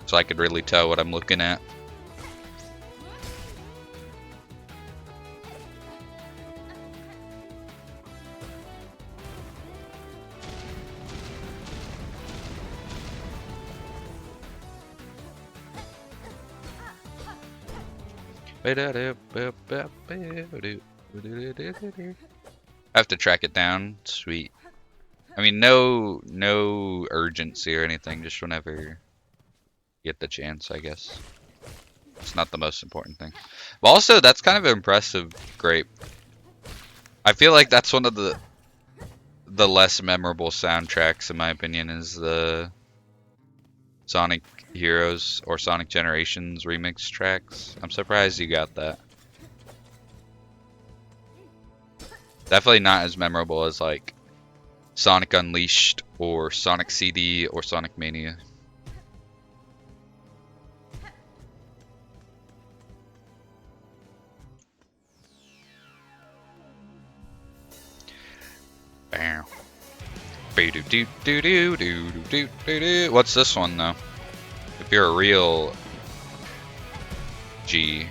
So I could really tell what I'm looking at. I have to track it down. Sweet. I mean, no urgency or anything. Just whenever you get the chance, I guess. It's not the most important thing. But also, that's kind of impressive. Grape. I feel like that's one of the less memorable soundtracks, in my opinion, is the Sonic Heroes or Sonic Generations remix tracks. I'm surprised you got that. Definitely not as memorable as like Sonic Unleashed or Sonic CD or Sonic Mania. Bam. What's this one though? If you're a real G.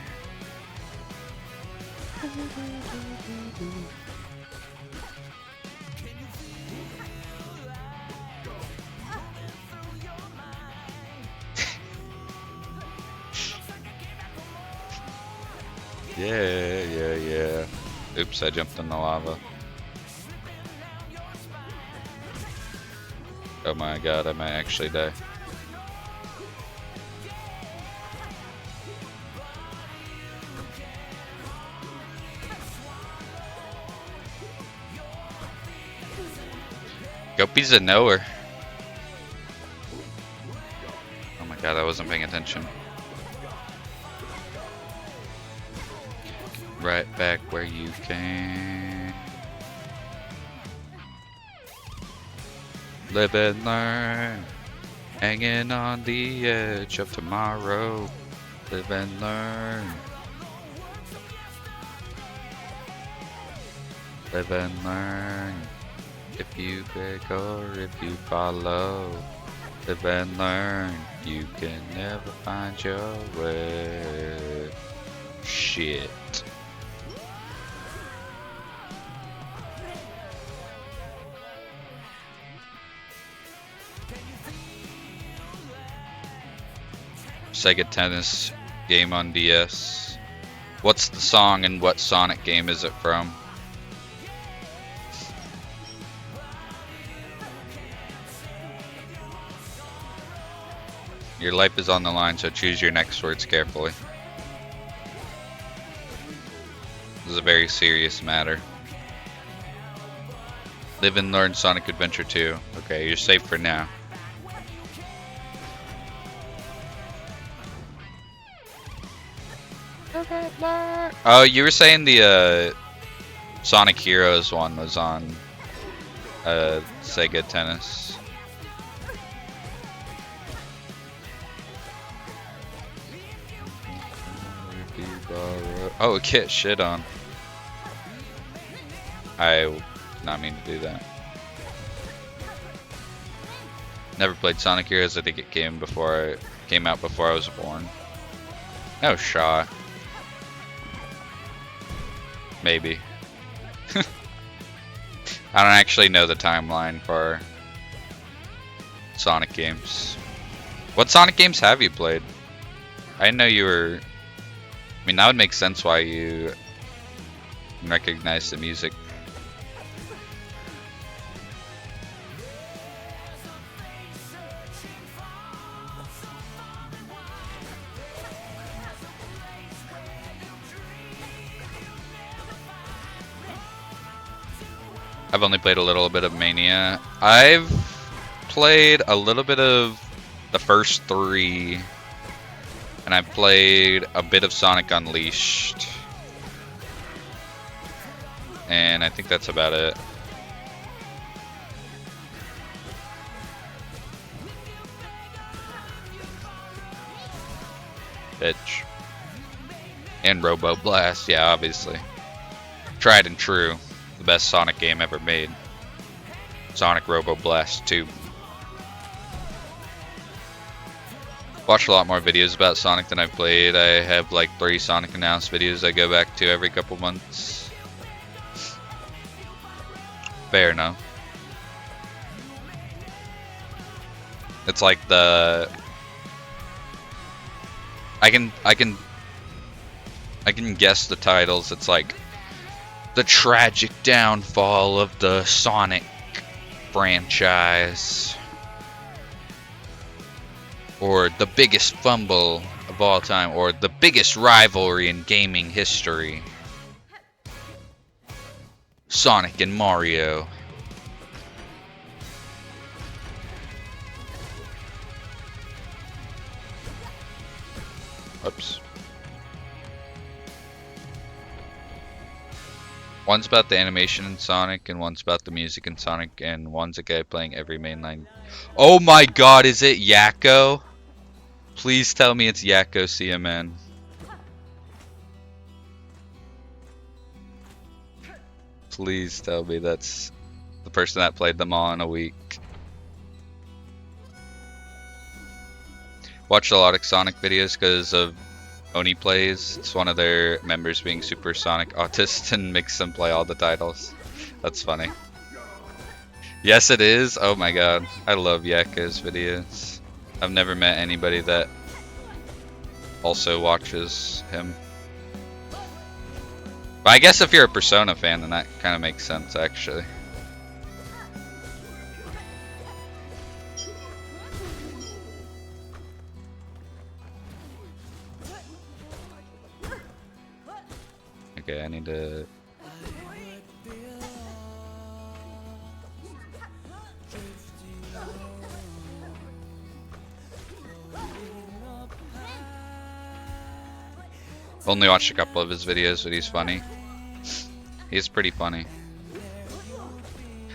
Yeah. Oops, I jumped in the lava. Oh my god, I might actually die. Gopi's a knower. Oh my god, I wasn't paying attention. Right back where you came. Live and learn. Hanging on the edge of tomorrow. Live and learn. Live and learn. If you beg or if you follow. Live and learn. You can never find your way. Shit. Sega Tennis game on DS. What's the song and what Sonic game is it from? Your life is on the line, so choose your next words carefully. This is a very serious matter. Live and learn Sonic Adventure 2. Okay, you're safe for now. Oh, you were saying the Sonic Heroes one was on Sega Tennis. Oh, get shit on. I did not mean to do that. Never played Sonic Heroes. I think it came out before I was born. No shot. Maybe. I don't actually know the timeline for Sonic games. What Sonic games have you played? I didn't know you were... I mean, that would make sense why you recognize the music. I've only played a little bit of Mania. I've played a little bit of the first 3, and I've played a bit of Sonic Unleashed. And I think that's about it. Bitch. And Robo Blast, yeah, obviously. Tried and true. The best Sonic game ever made. Sonic Robo Blast 2. Watch a lot more videos about Sonic than I've played. I have like 3 Sonic announced videos I go back to every couple months. Fair enough. It's like the... I can guess the titles. It's like the tragic downfall of the Sonic franchise, or the biggest fumble of all time, or the biggest rivalry in gaming history. Sonic and Mario. Oops. One's about the animation in Sonic, and one's about the music in Sonic, and one's a guy playing every mainline. Oh my god, is it Yakko? Please tell me it's Yakko CMN. Please tell me that's the person that played them all in a week. Watched a lot of Sonic videos because of Oni Plays. It's one of their members being super Sonic autist and makes them play all the titles. That's funny. Yes, it is. Oh my god. I love Yakko's videos. I've never met anybody that also watches him. But I guess if you're a Persona fan, then that kind of makes sense, actually. Okay, I need to... Only watched a couple of his videos, but he's funny. He's pretty funny.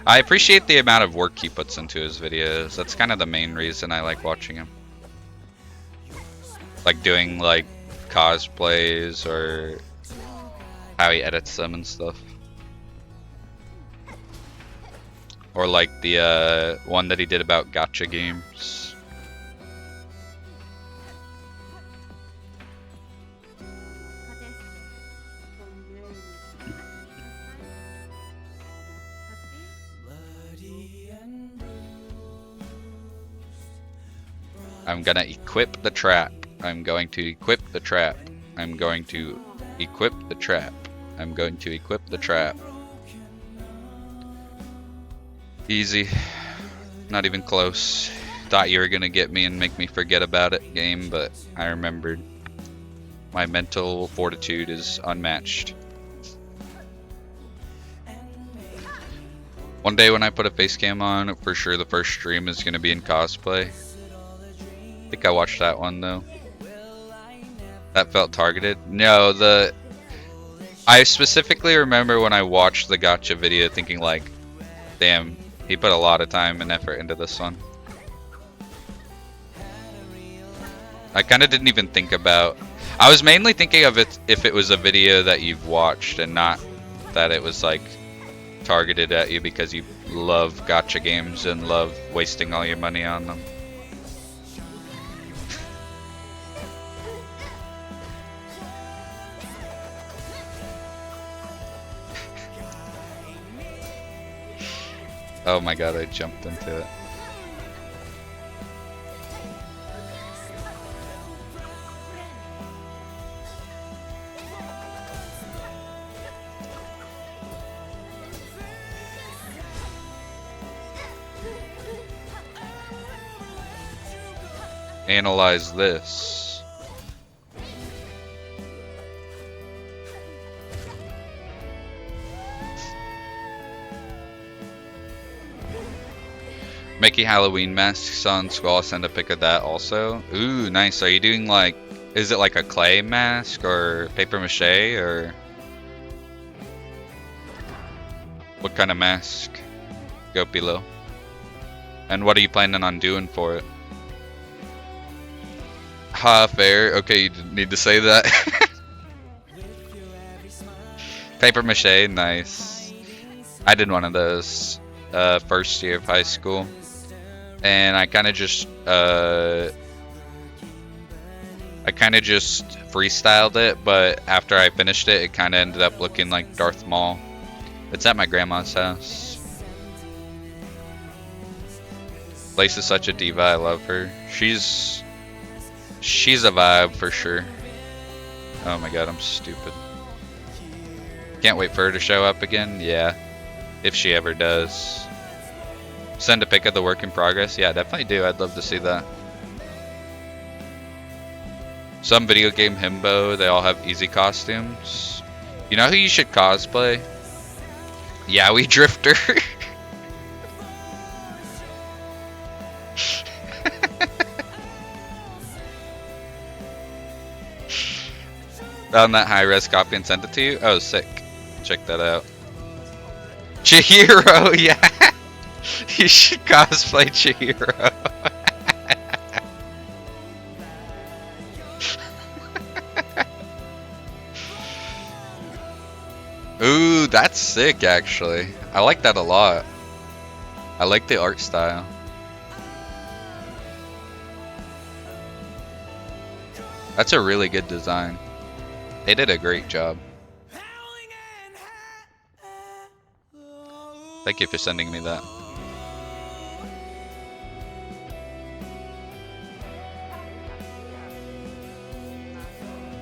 I appreciate the amount of work he puts into his videos. That's kind of the main reason I like watching him. Like doing like cosplays or how he edits them and stuff. Or like the one that he did about gacha games. I'm gonna equip the trap. I'm going to equip the trap. I'm going to equip the trap. I'm going to equip the trap. Easy. Not even close. Thought you were gonna get me and make me forget about it, game, but I remembered. My mental fortitude is unmatched. One day when I put a face cam on, for sure the first stream is gonna be in cosplay. I think I watched that one though. That felt targeted. No, I specifically remember when I watched the gacha video thinking like, damn, he put a lot of time and effort into this one. I kind of didn't even think about... I was mainly thinking of it if it was a video that you've watched and not that it was like targeted at you because you love gacha games and love wasting all your money on them. Oh my god, I jumped into it. Analyze this. Making Halloween masks on Skull. I'll send a pic of that also. Ooh, nice. Are you doing like, is it like a clay mask or paper mache or what kind of mask? Go below. And what are you planning on doing for it? Ha, fair. Okay, you didn't need to say that. Paper mache, nice. I did one of those first year of high school. And I kind of just freestyled it, but after I finished it, it kind of ended up looking like Darth Maul. It's at my grandma's house. Lace is such a diva. I love her. She's a vibe for sure. Oh my god, I'm stupid. Can't wait for her to show up again. Yeah, if she ever does. Send a pic of the work in progress. Yeah, definitely do. I'd love to see that. Some video game himbo, they all have easy costumes. You know who you should cosplay? Yowie Drifter. Found that high-res copy and sent it to you? Oh, sick. Check that out. Chihiro, yeah! You should cosplay Chihiro. Ooh, that's sick, actually. I like that a lot. I like the art style. That's a really good design. They did a great job. Thank you for sending me that.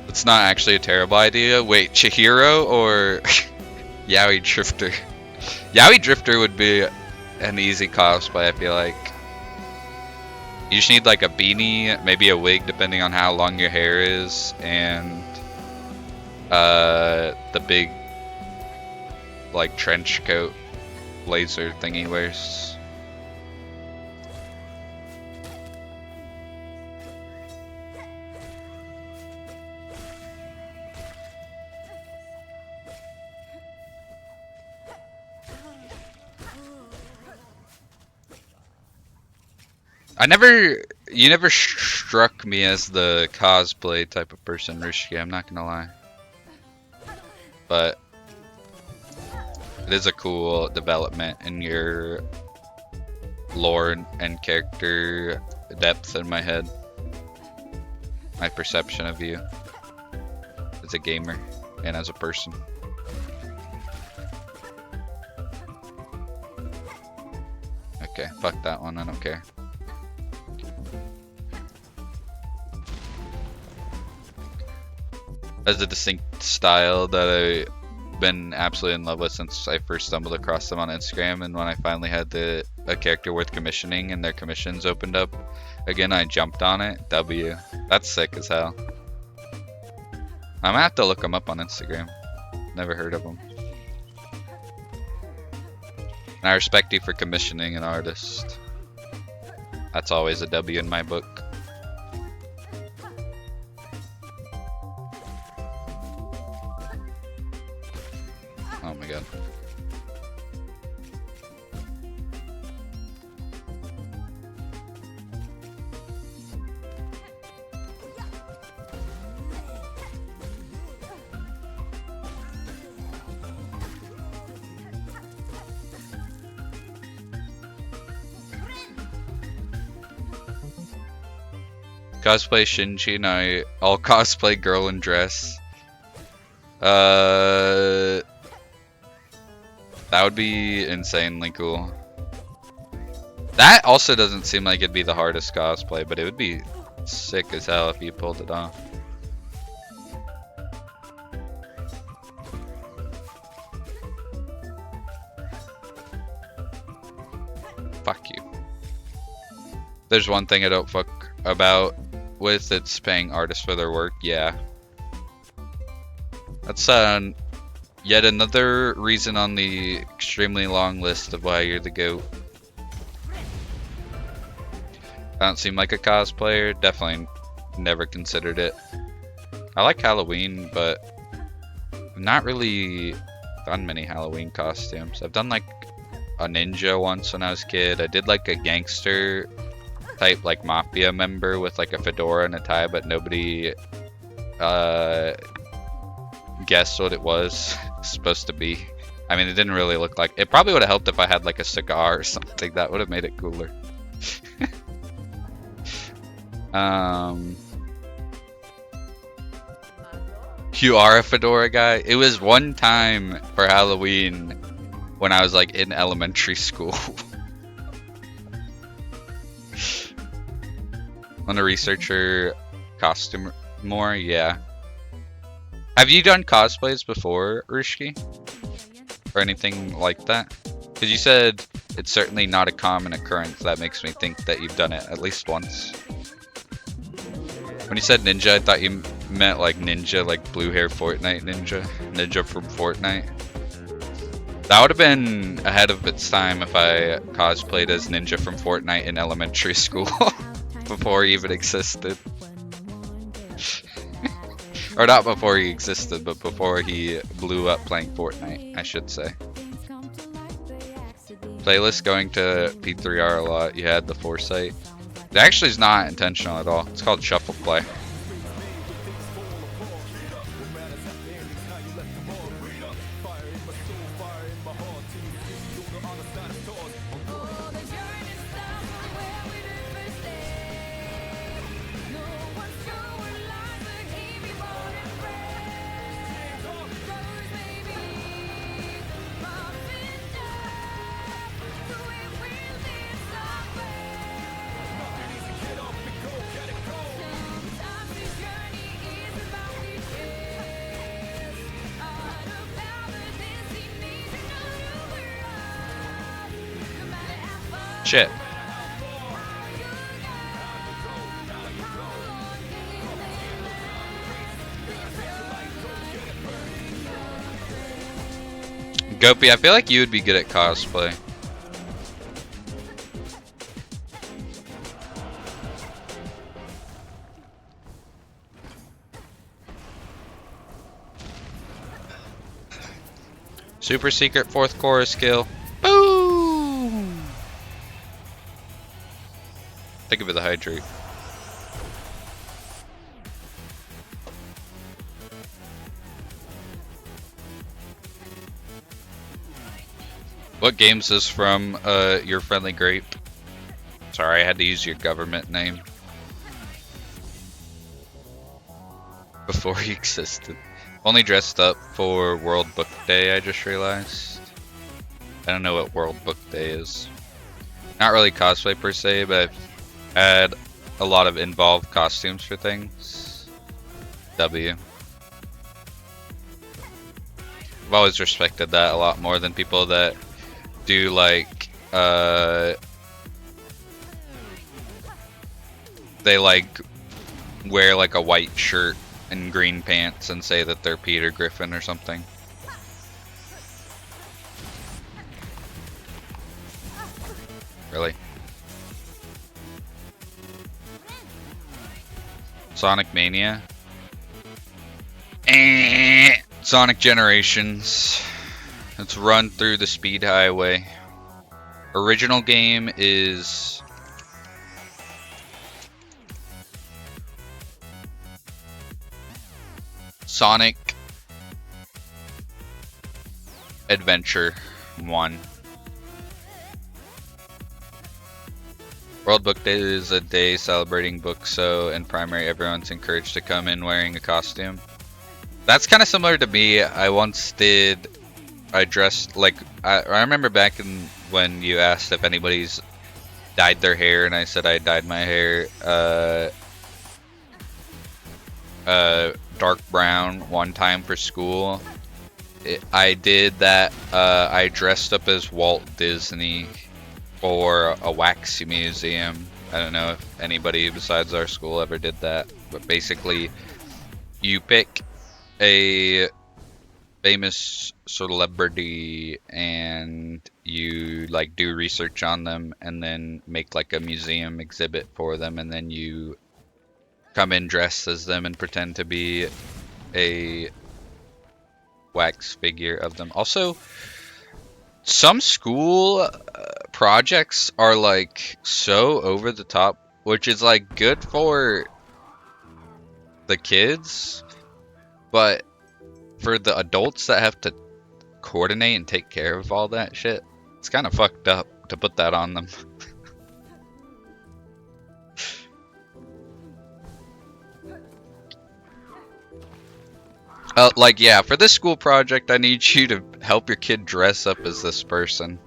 It's not actually a terrible idea. Wait, Chihiro or Yowie Drifter? Yowie Drifter would be an easy cosplay, I feel like. You just need like a beanie, maybe a wig depending on how long your hair is, and the big like trench coat blazer thing he wears. You never struck me as the cosplay type of person, Rishki, I'm not gonna lie. But it is a cool development in your lore and character depth in my head. My perception of you as a gamer and as a person. Okay, fuck that one, I don't care. As a distinct style that I've been absolutely in love with since I first stumbled across them on Instagram, and when I finally had a character worth commissioning and their commissions opened up again, I jumped on it. W. That's sick as hell. I'm gonna have to look them up on Instagram. Never heard of them. And I respect you for commissioning an artist. That's always a W in my book. Oh my god. Cosplay Shinji and I'll cosplay girl in dress. That would be insanely cool. That also doesn't seem like it'd be the hardest cosplay, but it would be sick as hell if you pulled it off. Fuck you. There's one thing I don't fuck about with, it's paying artists for their work. Yeah. That's yet another reason on the extremely long list of why you're the GOAT. I don't seem like a cosplayer. Definitely never considered it. I like Halloween, but I've not really done many Halloween costumes. I've done like a ninja once when I was a kid. I did like a gangster type like mafia member with like a fedora and a tie, but nobody guessed what it was supposed to be. I mean, it didn't really look like it. Probably would have helped if I had like a cigar or something. That would have made it cooler. You are a fedora guy? It was one time for Halloween when I was like in elementary school. On a researcher costume more, yeah. Have you done cosplays before, Rishki? Or anything like that? Because you said it's certainly not a common occurrence. That makes me think that you've done it at least once. When you said ninja, I thought you meant like ninja, like blue hair Fortnite ninja. Ninja from Fortnite. That would have been ahead of its time if I cosplayed as Ninja from Fortnite in elementary school. Before he even existed. Or not before he existed, but before he blew up playing Fortnite, I should say. Playlist going to P3R a lot. You had the foresight. It actually is not intentional at all. It's called shuffle play. Shit. Gopi, I feel like you would be good at cosplay. Super secret fourth chorus skill. Boom! Think of it, the hydrate. What game's this from, Your Friendly Grape? Sorry, I had to use your government name. Before he existed. Only dressed up for World Book Day, I just realized. I don't know what World Book Day is. Not really cosplay per se, but I've had a lot of involved costumes for things. W. I've always respected that a lot more than people that do like they like wear like a white shirt and green pants and say that they're Peter Griffin or something. Really? Sonic Mania? Sonic Generations. Let's run through the speed highway. Original game is Sonic Adventure 1. World Book Day is a day celebrating books, so in primary everyone's encouraged to come in wearing a costume. That's kind of similar to me. I dressed like I remember back in when you asked if anybody's dyed their hair, and I said I dyed my hair dark brown one time for school. I did that. I dressed up as Walt Disney for a wax museum. I don't know if anybody besides our school ever did that, but basically you pick a famous celebrity and you like do research on them and then make like a museum exhibit for them, and then you come in dressed as them and pretend to be a wax figure of them. Also, some school projects are like so over the top, which is like good for the kids, but for the adults that have to coordinate and take care of all that shit, it's kind of fucked up to put that on them. Like, yeah, for this school project, I need you to help your kid dress up as this person.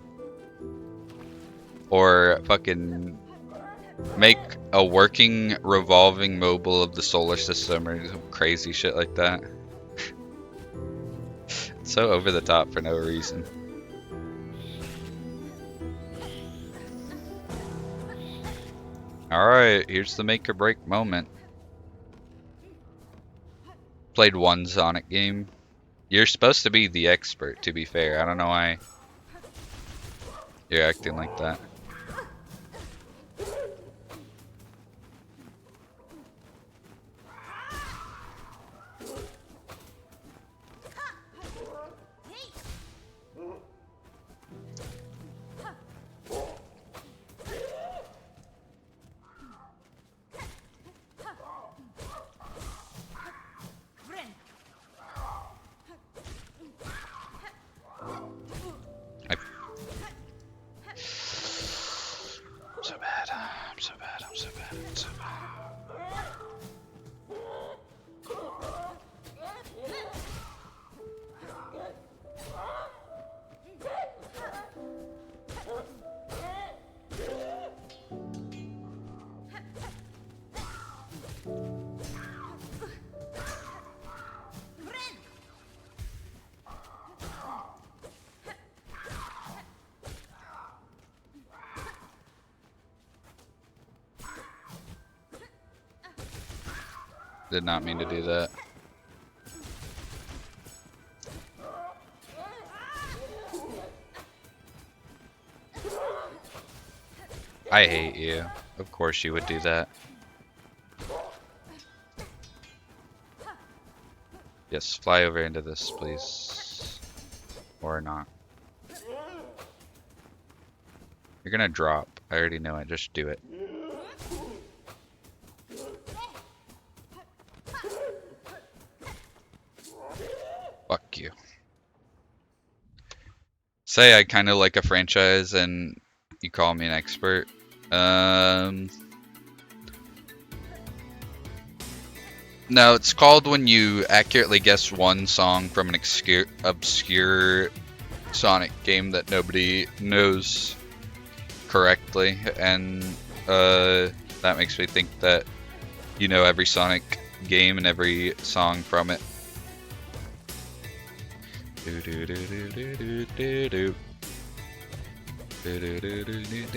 Or fucking make a working revolving mobile of the solar system or some crazy shit like that. It's so over the top for no reason. Alright, here's the make or break moment. Played one Sonic game. You're supposed to be the expert, to be fair. I don't know why you're acting like that. Did not mean to do that. I hate you. Of course you would do that. Yes, fly over into this, please. Or not. You're gonna drop. I already know it. Just do it. Fuck you. Say I kind of like a franchise and you call me an expert. No, it's called when you accurately guess one song from an obscure Sonic game that nobody knows correctly, and that makes me think that you know every Sonic game and every song from it. Do do do do do do do do. Do do do do do do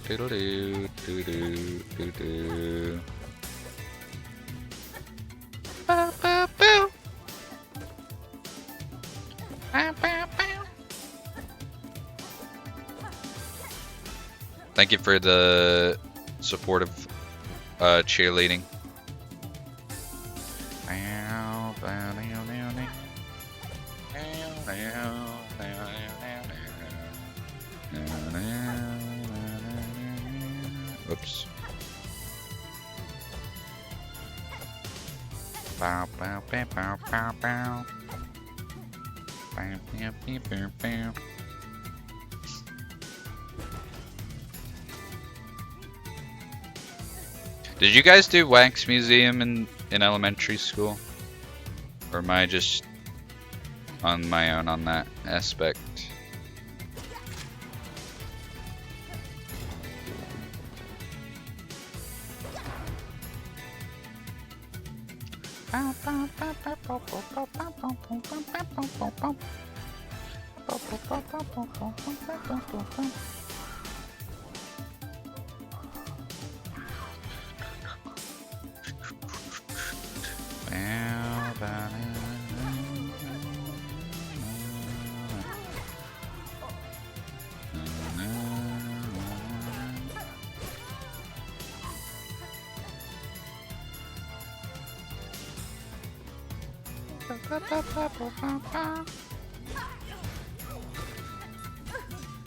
do do do do do. Bow, bow, bow. Bow, bow, bow. Thank you for the supportive cheerleading. Oops. Bow, bow, bow, bow, bow, bow. Bow, bow, bow, bow, bow. Did you guys do Wax Museum in elementary school? Or am I just on my own on that aspect?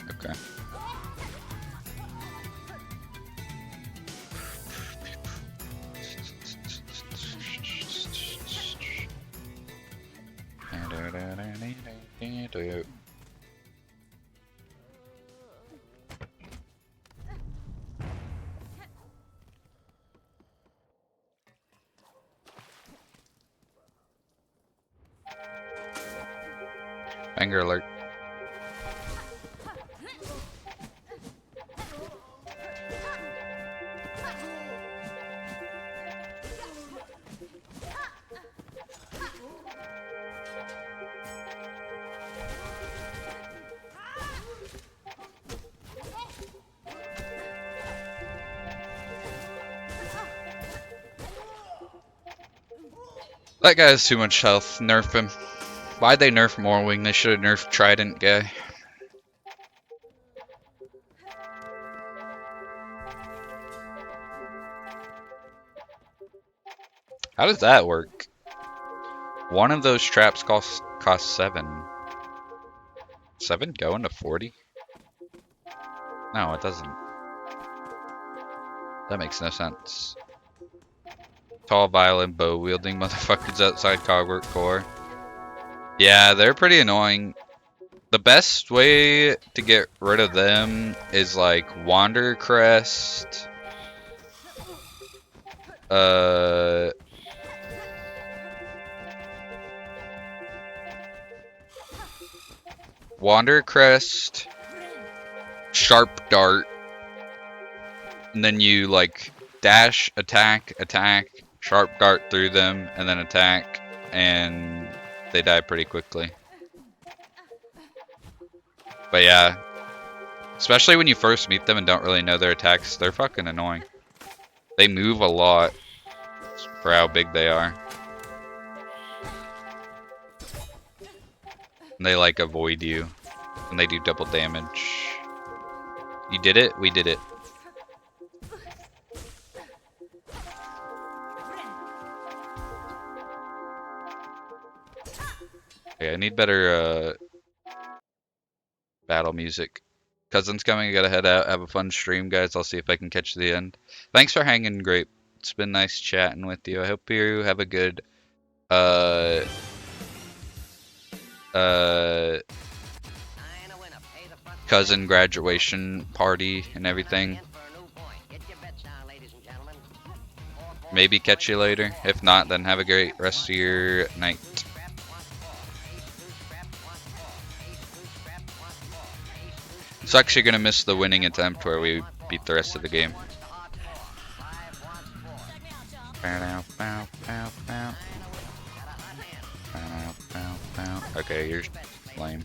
Okay. Anger alert. That guy has too much health. Nerf him. Why'd they nerf Morwing? They should have nerfed Trident guy. How does that work? One of those traps cost 7. 7 going to 40? No, it doesn't. That makes no sense. Tall, violent, bow wielding motherfuckers outside Cogwork Core. Yeah, they're pretty annoying. The best way to get rid of them is like Wander Crest. Wander Crest, Sharp Dart, and then you like dash, attack, attack, Sharp Dart through them, and then attack, and they die pretty quickly. But yeah, especially when you first meet them and don't really know their attacks, they're fucking annoying. They move a lot for how big they are. And they like avoid you, and they do double damage. You did it? We did it. Okay, I need better battle music. Cousin's coming, I gotta head out. Have a fun stream, guys. I'll see if I can catch the end. Thanks for hanging, Grape. It's been nice chatting with you. I hope you have a good cousin graduation party and everything. Maybe catch you later. If not, then have a great rest of your night. It's actually gonna miss the winning attempt where we beat the rest of the game. Okay, you're lame.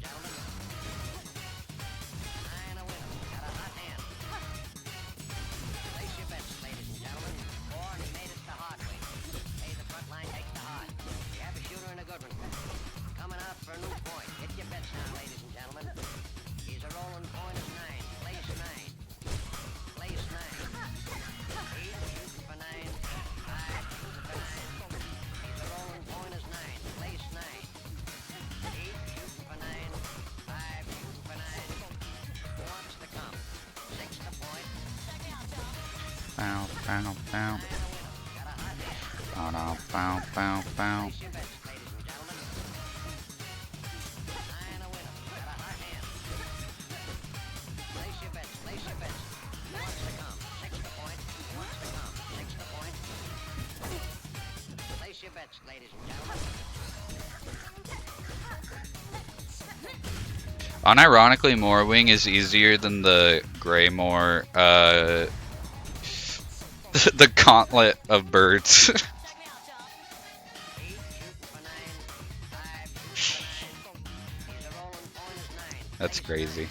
Bow, bow, bow. Bow, bow, bow, bow. Unironically, Morwing is easier than the Greymore, the gauntlet of birds. That's crazy.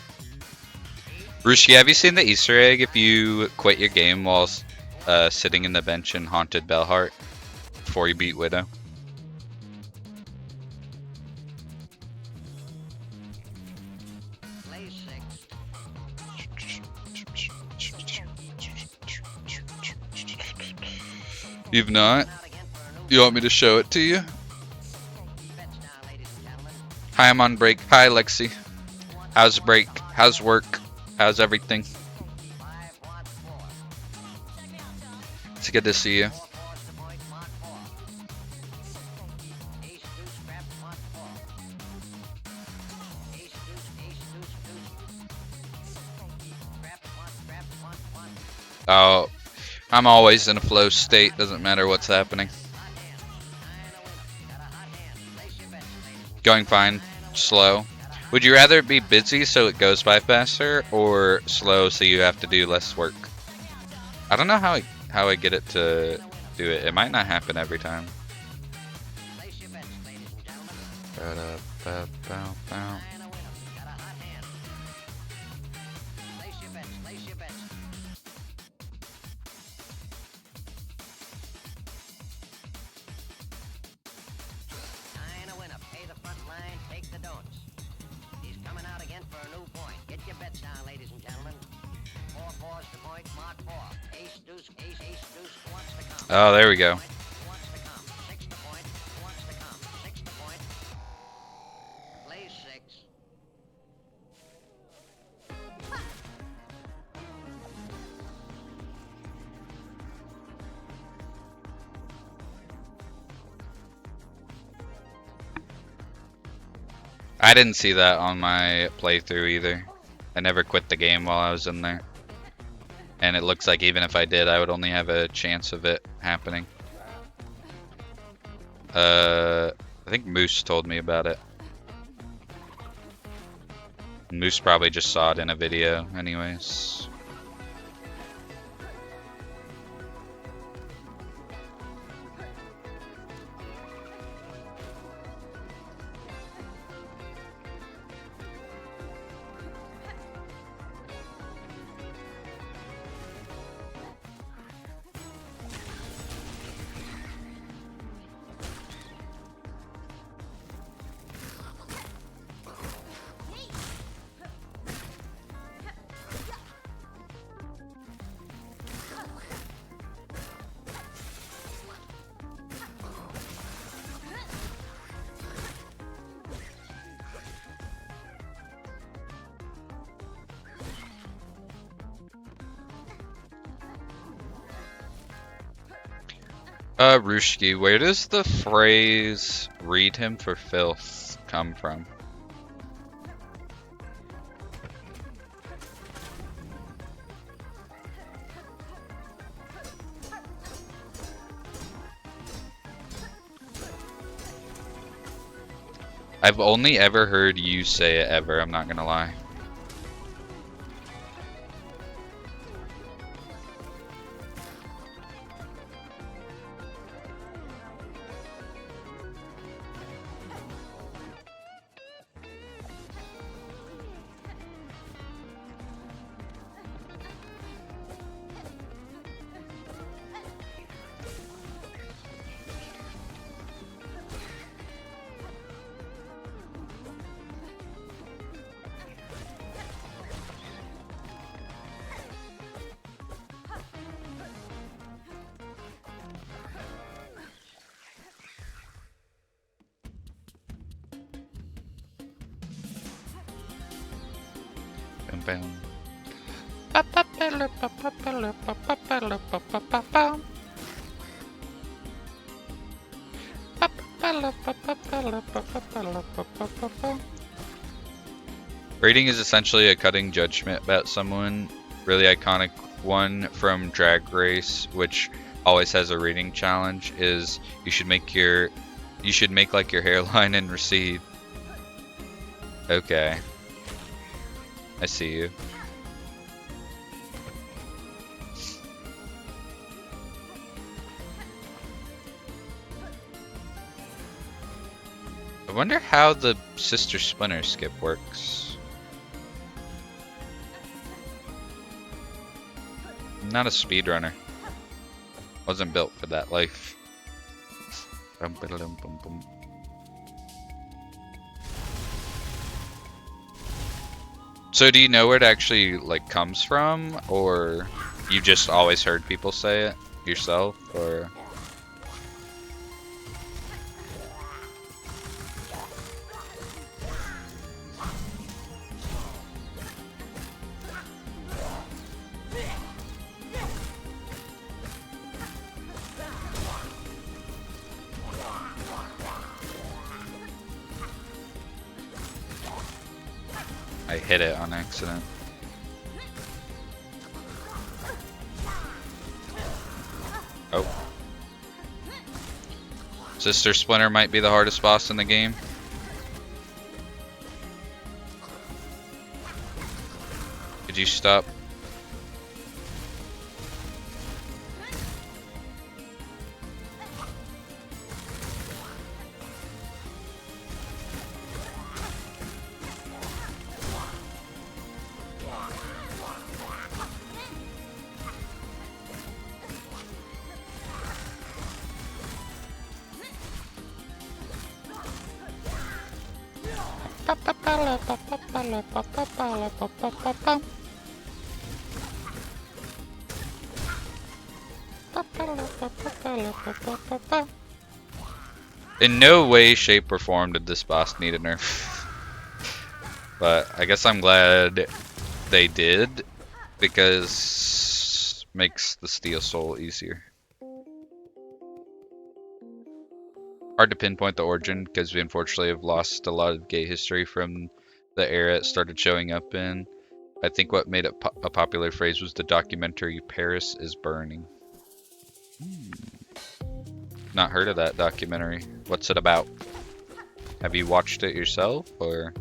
Rushki, have you seen the Easter egg if you quit your game while sitting in the bench in Haunted Bellheart before you beat Widow? You've not? You want me to show it to you? Hi, I'm on break. Hi, Lexi. How's break? How's work? How's everything? It's good to see you. Oh, I'm always in a flow state. Doesn't matter what's happening. Going fine. Slow. Would you rather it be busy so it goes by faster, or slow so you have to do less work? I don't know how I get it to do it. It might not happen every time. Oh, there we go. I didn't see that on my playthrough either. I never quit the game while I was in there. And it looks like even if I did, I would only have a chance of it happening. I think Moose told me about it. Moose probably just saw it in a video anyways. Rushki, where does the phrase "read him for filth" come from? I've only ever heard you say it ever, I'm not gonna lie. Rating is essentially a cutting judgment about someone. Really iconic one from Drag Race, which always has a rating challenge, is you should make like your hairline and recede. Okay. I see you. I wonder how the Sister Splinter skip works. not a speedrunner. Wasn't built for that life. So do you know where it actually like comes from, or you just always heard people say it yourself, or? I hit it on accident. Oh. Sister Splinter might be the hardest boss in the game. Could you stop? In no way, shape, or form did this boss need a nerf. But I guess I'm glad they did, because makes the Steel Soul easier. Hard to pinpoint the origin, because we unfortunately have lost a lot of gay history from the era it started showing up in. I think what made it a popular phrase was the documentary Paris is Burning. Not heard of that documentary. What's it about? Have you watched it yourself, or?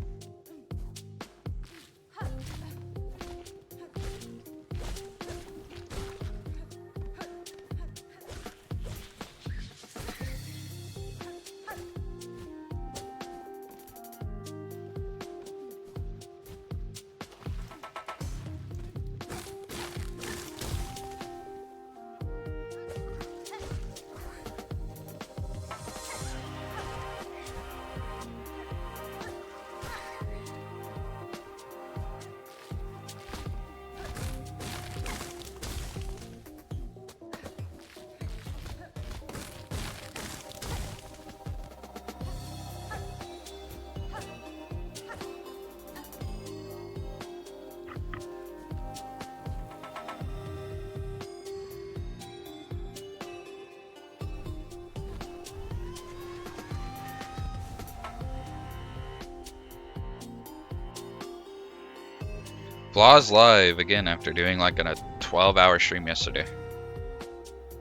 Flaws live again after doing like a 12-hour stream yesterday.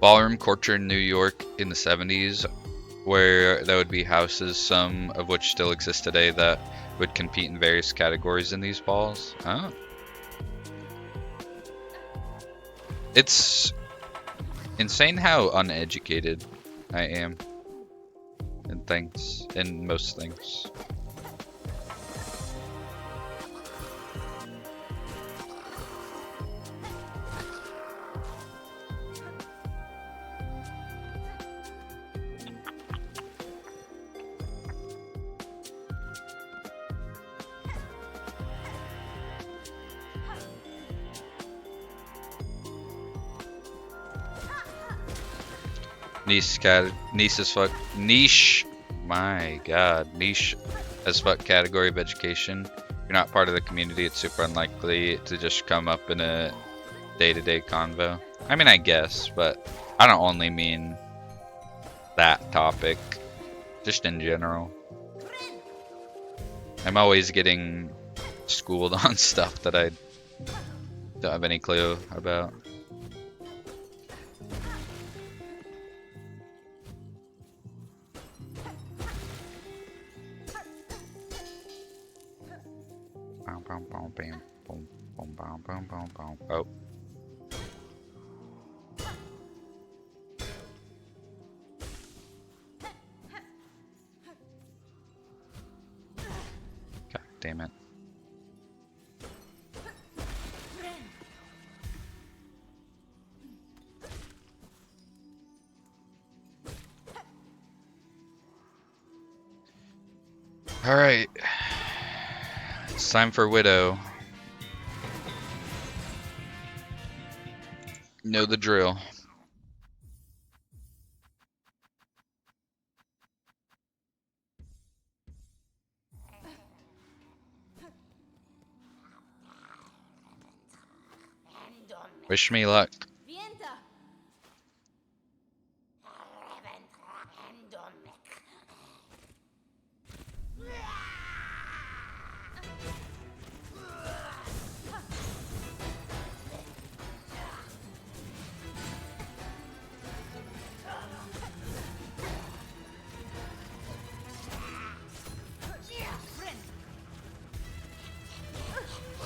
Ballroom culture in New York in the 70s, where there would be houses, some of which still exist today, that would compete in various categories in these balls. Oh. It's insane how uneducated I am in most things. Niche as fuck. Niche. My god. Niche as fuck category of education. You're not part of the community, it's super unlikely to just come up in a day-to-day convo. I mean, I guess, but I don't only mean that topic. Just in general. I'm always getting schooled on stuff that I don't have any clue about. Oh. God damn it. Alright. It's time for Widow. Know the drill. Wish me luck.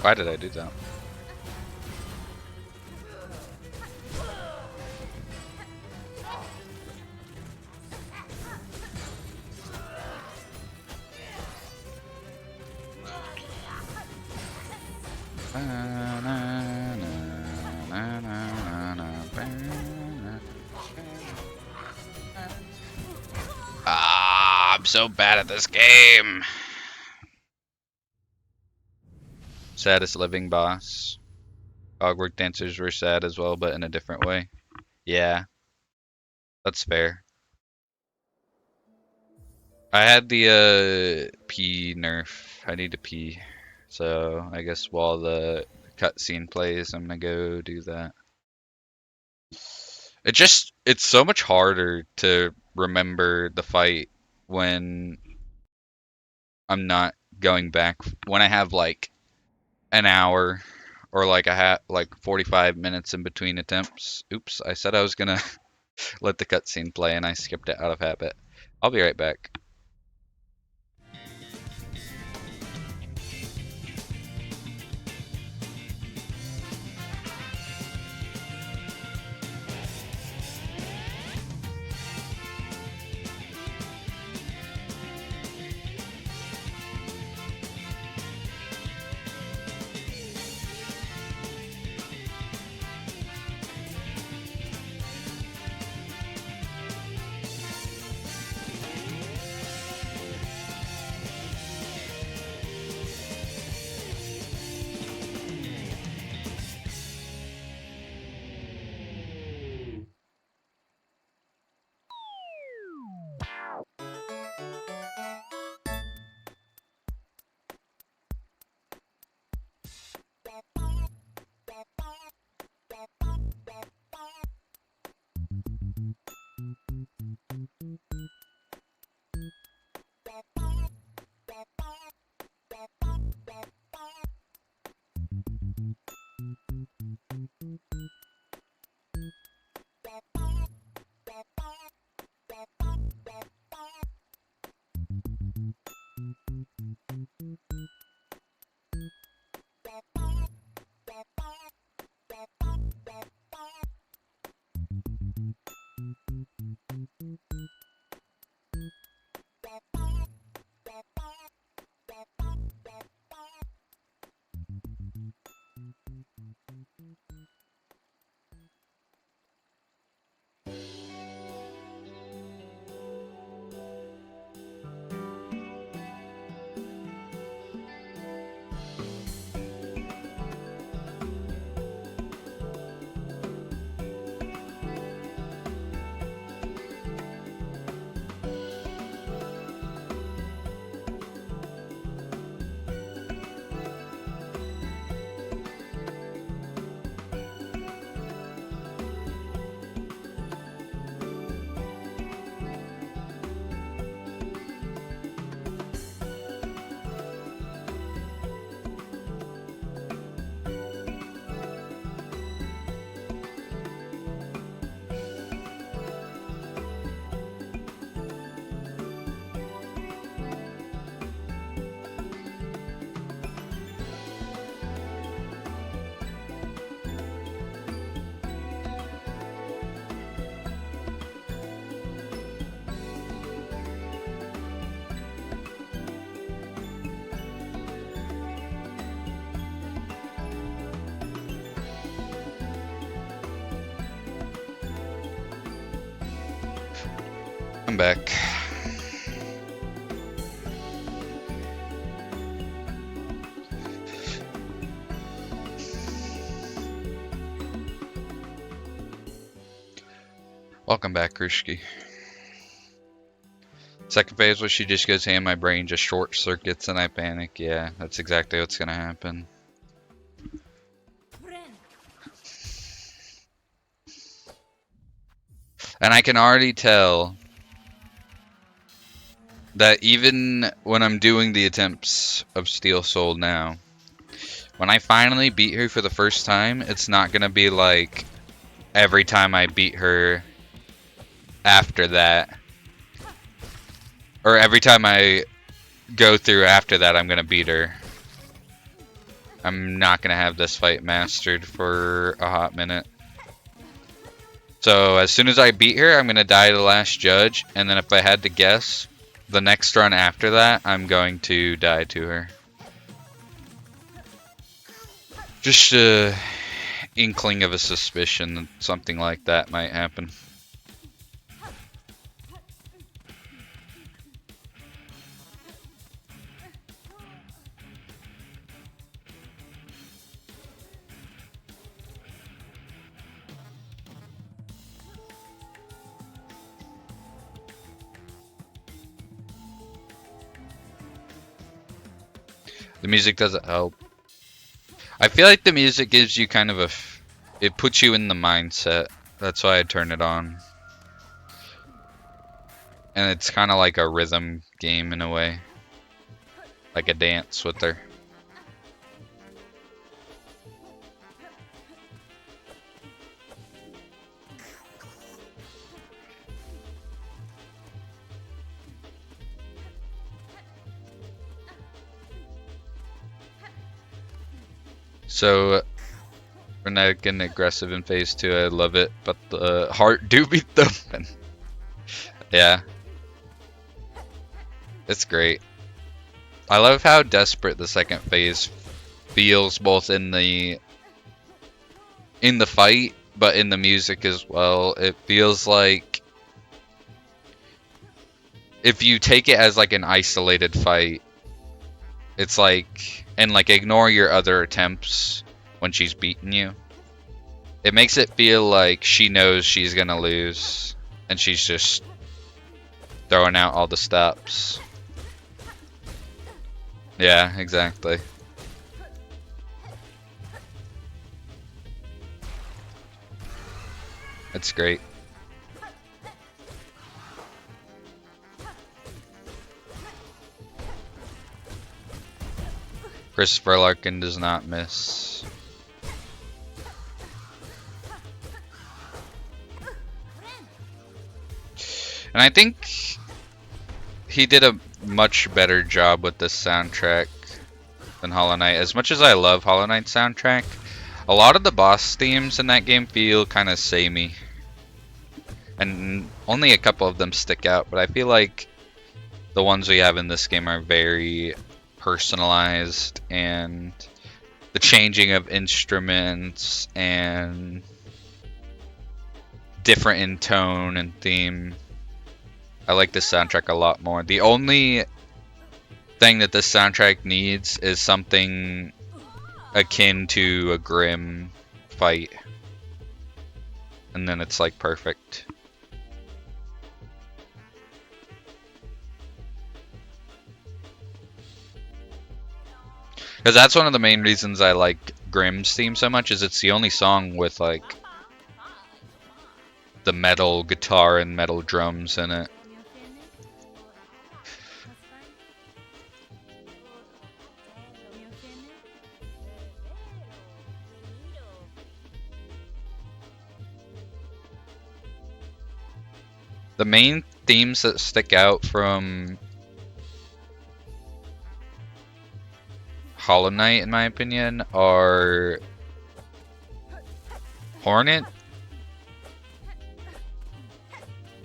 Why did I do that? Ah, I'm so bad at this game. Saddest living boss. Cogwork dancers were sad as well, but in a different way. Yeah, that's fair. I had the pee nerf. I need to pee. So I guess while the cutscene plays, I'm gonna go do that. It's so much harder to remember the fight when I'm not going back. When I have like an hour or like I have like 45 minutes in between attempts. Oops, I said I was gonna let the cutscene play and I skipped it out of habit. I'll be right back. I'm back. Welcome back, Krishki. Second phase where she just goes ham, my brain just short circuits and I panic. Yeah, that's exactly what's gonna happen. And I can already tell that even when I'm doing the attempts of Steel Soul now, when I finally beat her for the first time, it's not gonna be like every time I beat her after that. Or every time I go through after that, I'm gonna beat her. I'm not gonna have this fight mastered for a hot minute. So as soon as I beat her, I'm gonna die to the last judge, and then if I had to guess, the next run after that, I'm going to die to her. Just a inkling of a suspicion that something like that might happen. The music doesn't help. I feel like the music gives you kind of it puts you in the mindset. That's why I turn it on. And it's kind of like a rhythm game in a way. Like a dance with her. So, we're not getting aggressive in phase 2. I love it, but the heart do be thumping. Yeah. It's great. I love how desperate the second phase feels, both in the fight, but in the music as well. It feels like if you take it as like an isolated fight, it's like, and like ignore your other attempts when she's beating you. It makes it feel like she knows she's gonna lose, and she's just throwing out all the stops. Yeah, exactly. It's great. Christopher Larkin does not miss. And I think he did a much better job with this soundtrack than Hollow Knight. As much as I love Hollow Knight's soundtrack, a lot of the boss themes in that game feel kind of samey. And only a couple of them stick out, but I feel like the ones we have in this game are very personalized, and the changing of instruments and different in tone and theme. I like this soundtrack a lot more. The only thing that this soundtrack needs is something akin to a Grim fight, and then it's like perfect. Because that's one of the main reasons I like Grimm's theme so much, is it's the only song with like the metal guitar and metal drums in it. The main themes that stick out from Hollow Knight, in my opinion, are Hornet,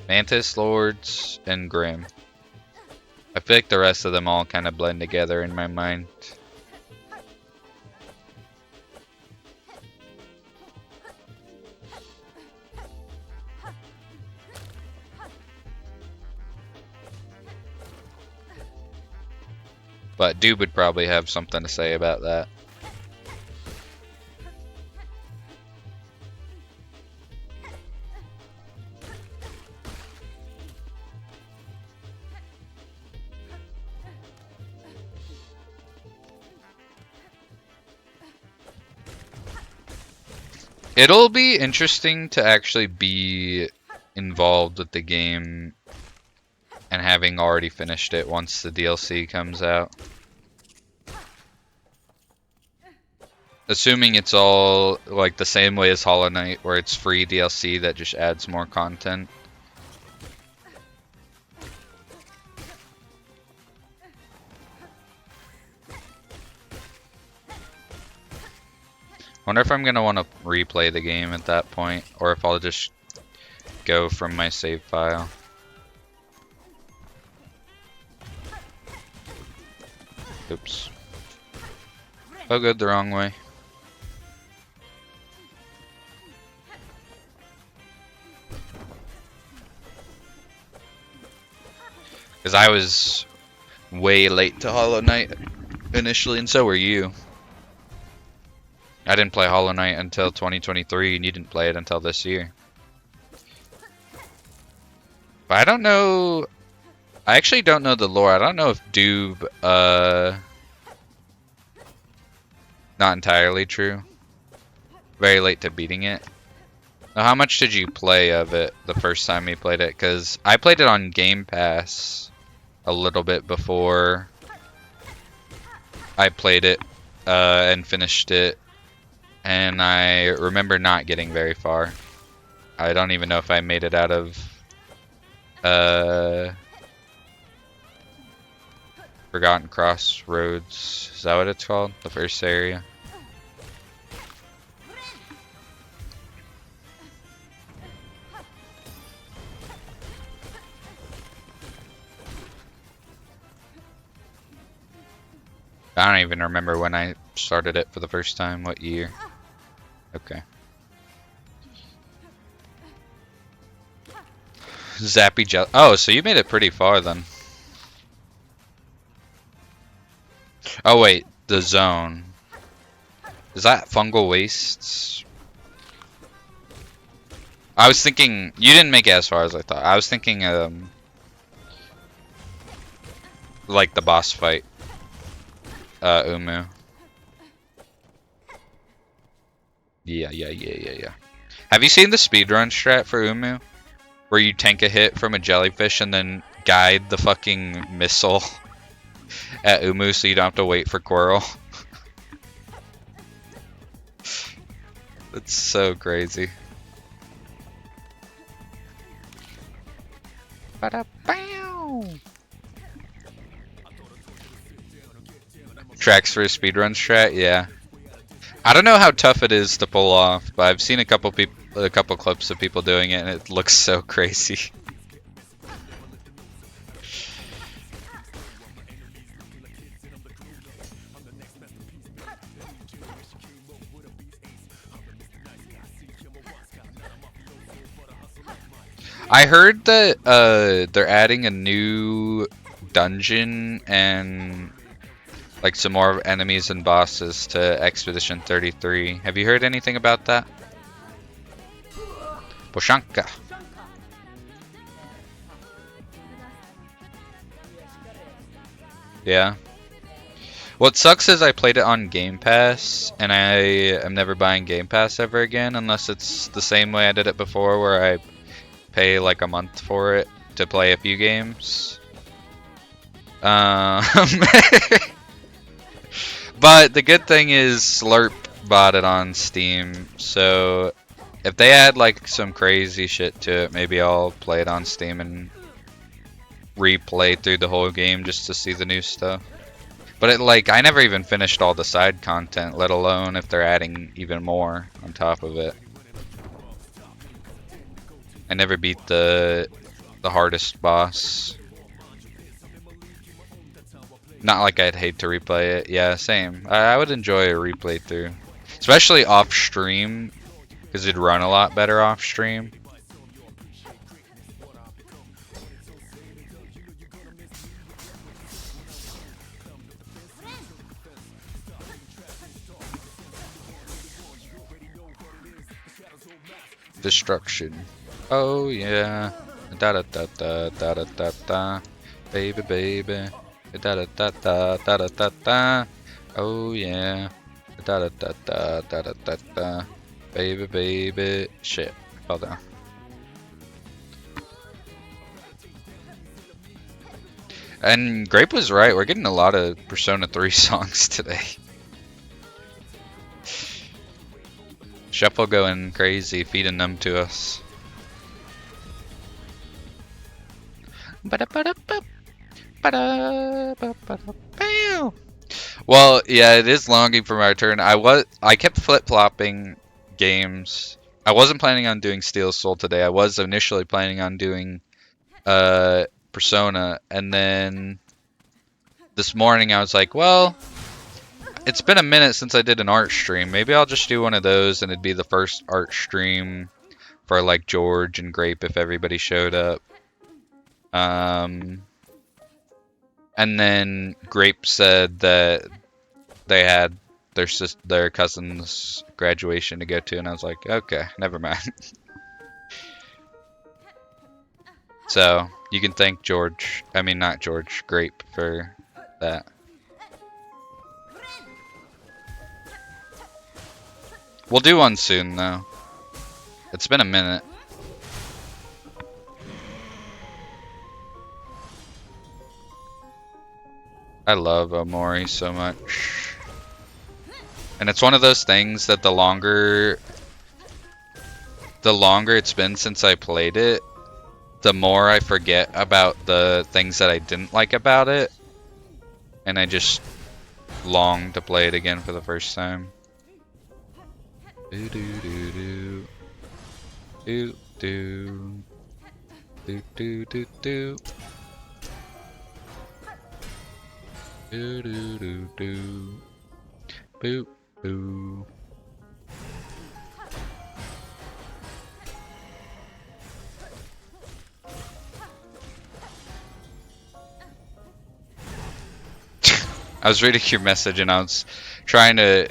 Mantis Lords, and Grim. I feel like the rest of them all kind of blend together in my mind. But Doob would probably have something to say about that. It'll be interesting to actually be involved with the game and having already finished it once the DLC comes out. Assuming it's all like the same way as Hollow Knight, where it's free DLC that just adds more content. Wonder if I'm gonna want to replay the game at that point, or if I'll just go from my save file. Oops. Oh good, the wrong way. Because I was way late to Hollow Knight initially, and so were you. I didn't play Hollow Knight until 2023, and you didn't play it until this year. But I don't know... I actually don't know the lore. I don't know if Doob, not entirely true. Very late to beating it. Now, how much did you play of it the first time you played it? Because I played it on Game Pass a little bit before I played it and finished it. And I remember not getting very far. I don't even know if I made it out of Forgotten Crossroads. Is that what it's called? The first area? I don't even remember when I started it for the first time. What year? Okay. Zappy Gel. Oh, so you made it pretty far then. Oh wait, the zone. Is that fungal wastes? I was thinking you didn't make it as far as I thought. I was thinking like the boss fight. Umu. Yeah. Have you seen the speedrun strat for Umu? Where you tank a hit from a jellyfish and then guide the fucking missile at Umu so you don't have to wait for Quirrell? That's so crazy. Ba-da-bow! Tracks for a speedrun strat, yeah. I don't know how tough it is to pull off, but I've seen a couple clips of people doing it, and it looks so crazy. I heard that they're adding a new dungeon and like some more enemies and bosses to Expedition 33. Have you heard anything about that? Boshanka. Yeah. What sucks is I played it on Game Pass, and I am never buying Game Pass ever again unless it's the same way I did it before, where I pay like a month for it to play a few games. But the good thing is Slurp bought it on Steam, so if they add like some crazy shit to it, maybe I'll play it on Steam and replay through the whole game just to see the new stuff. But it like I never even finished all the side content, let alone if they're adding even more on top of it. I never beat the hardest boss. Not like I'd hate to replay it. Yeah, same. I would enjoy a replay through. Especially off stream, because it'd run a lot better off stream. Destruction. Oh yeah. Da da da da da da da da. Baby baby. Da da da da da da da da. Oh yeah. Da da da da da da da da. Baby, baby. Shit. Fell down. And Grape was right. We're getting a lot of Persona 3 songs today. Shuffle going crazy, feeding them to us. Well, yeah, it is longing for my turn. I kept flip-flopping games. I wasn't planning on doing Steel Soul today. I was initially planning on doing Persona, and then this morning I was like, well, it's been a minute since I did an art stream. Maybe I'll just do one of those, and it'd be the first art stream for like George and Grape if everybody showed up. And then Grape said that they had their cousin's graduation to go to, and I was like, okay, never mind. So you can thank George. I mean, not George. Grape for that. We'll do one soon, though. It's been a minute. I love Omori so much. And it's one of those things that the longer it's been since I played it, the more I forget about the things that I didn't like about it. And I just long to play it again for the first time. Do do do do. Do do. Do do do do. Do do do do. Boop boo. I was reading your message and I was trying to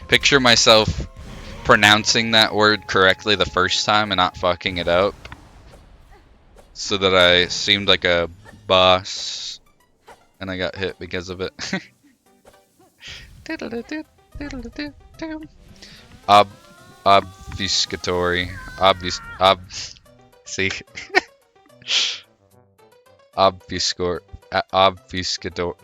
picture myself pronouncing that word correctly the first time and not fucking it up, so that I seemed like a boss, and I got hit because of it. Obfuscatory. See? Obfuscator. Obfuscatory.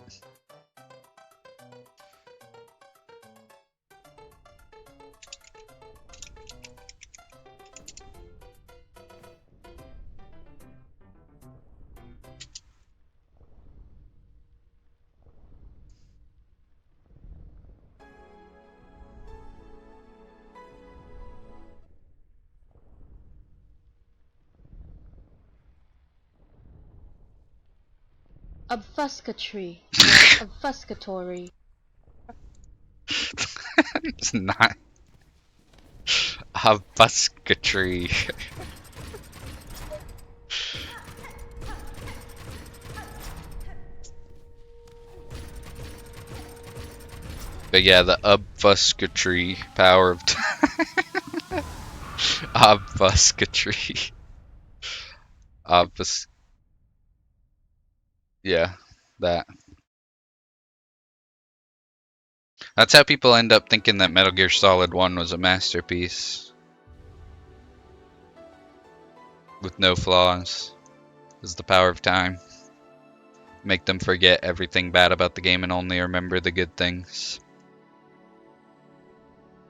Or obfuscatory. It's not obfuscatory. But yeah, the obfuscatory power of time. Obfuscatory. Yeah, that. That's how people end up thinking that Metal Gear Solid 1 was a masterpiece. With no flaws. Is the power of time. Make them forget everything bad about the game and only remember the good things.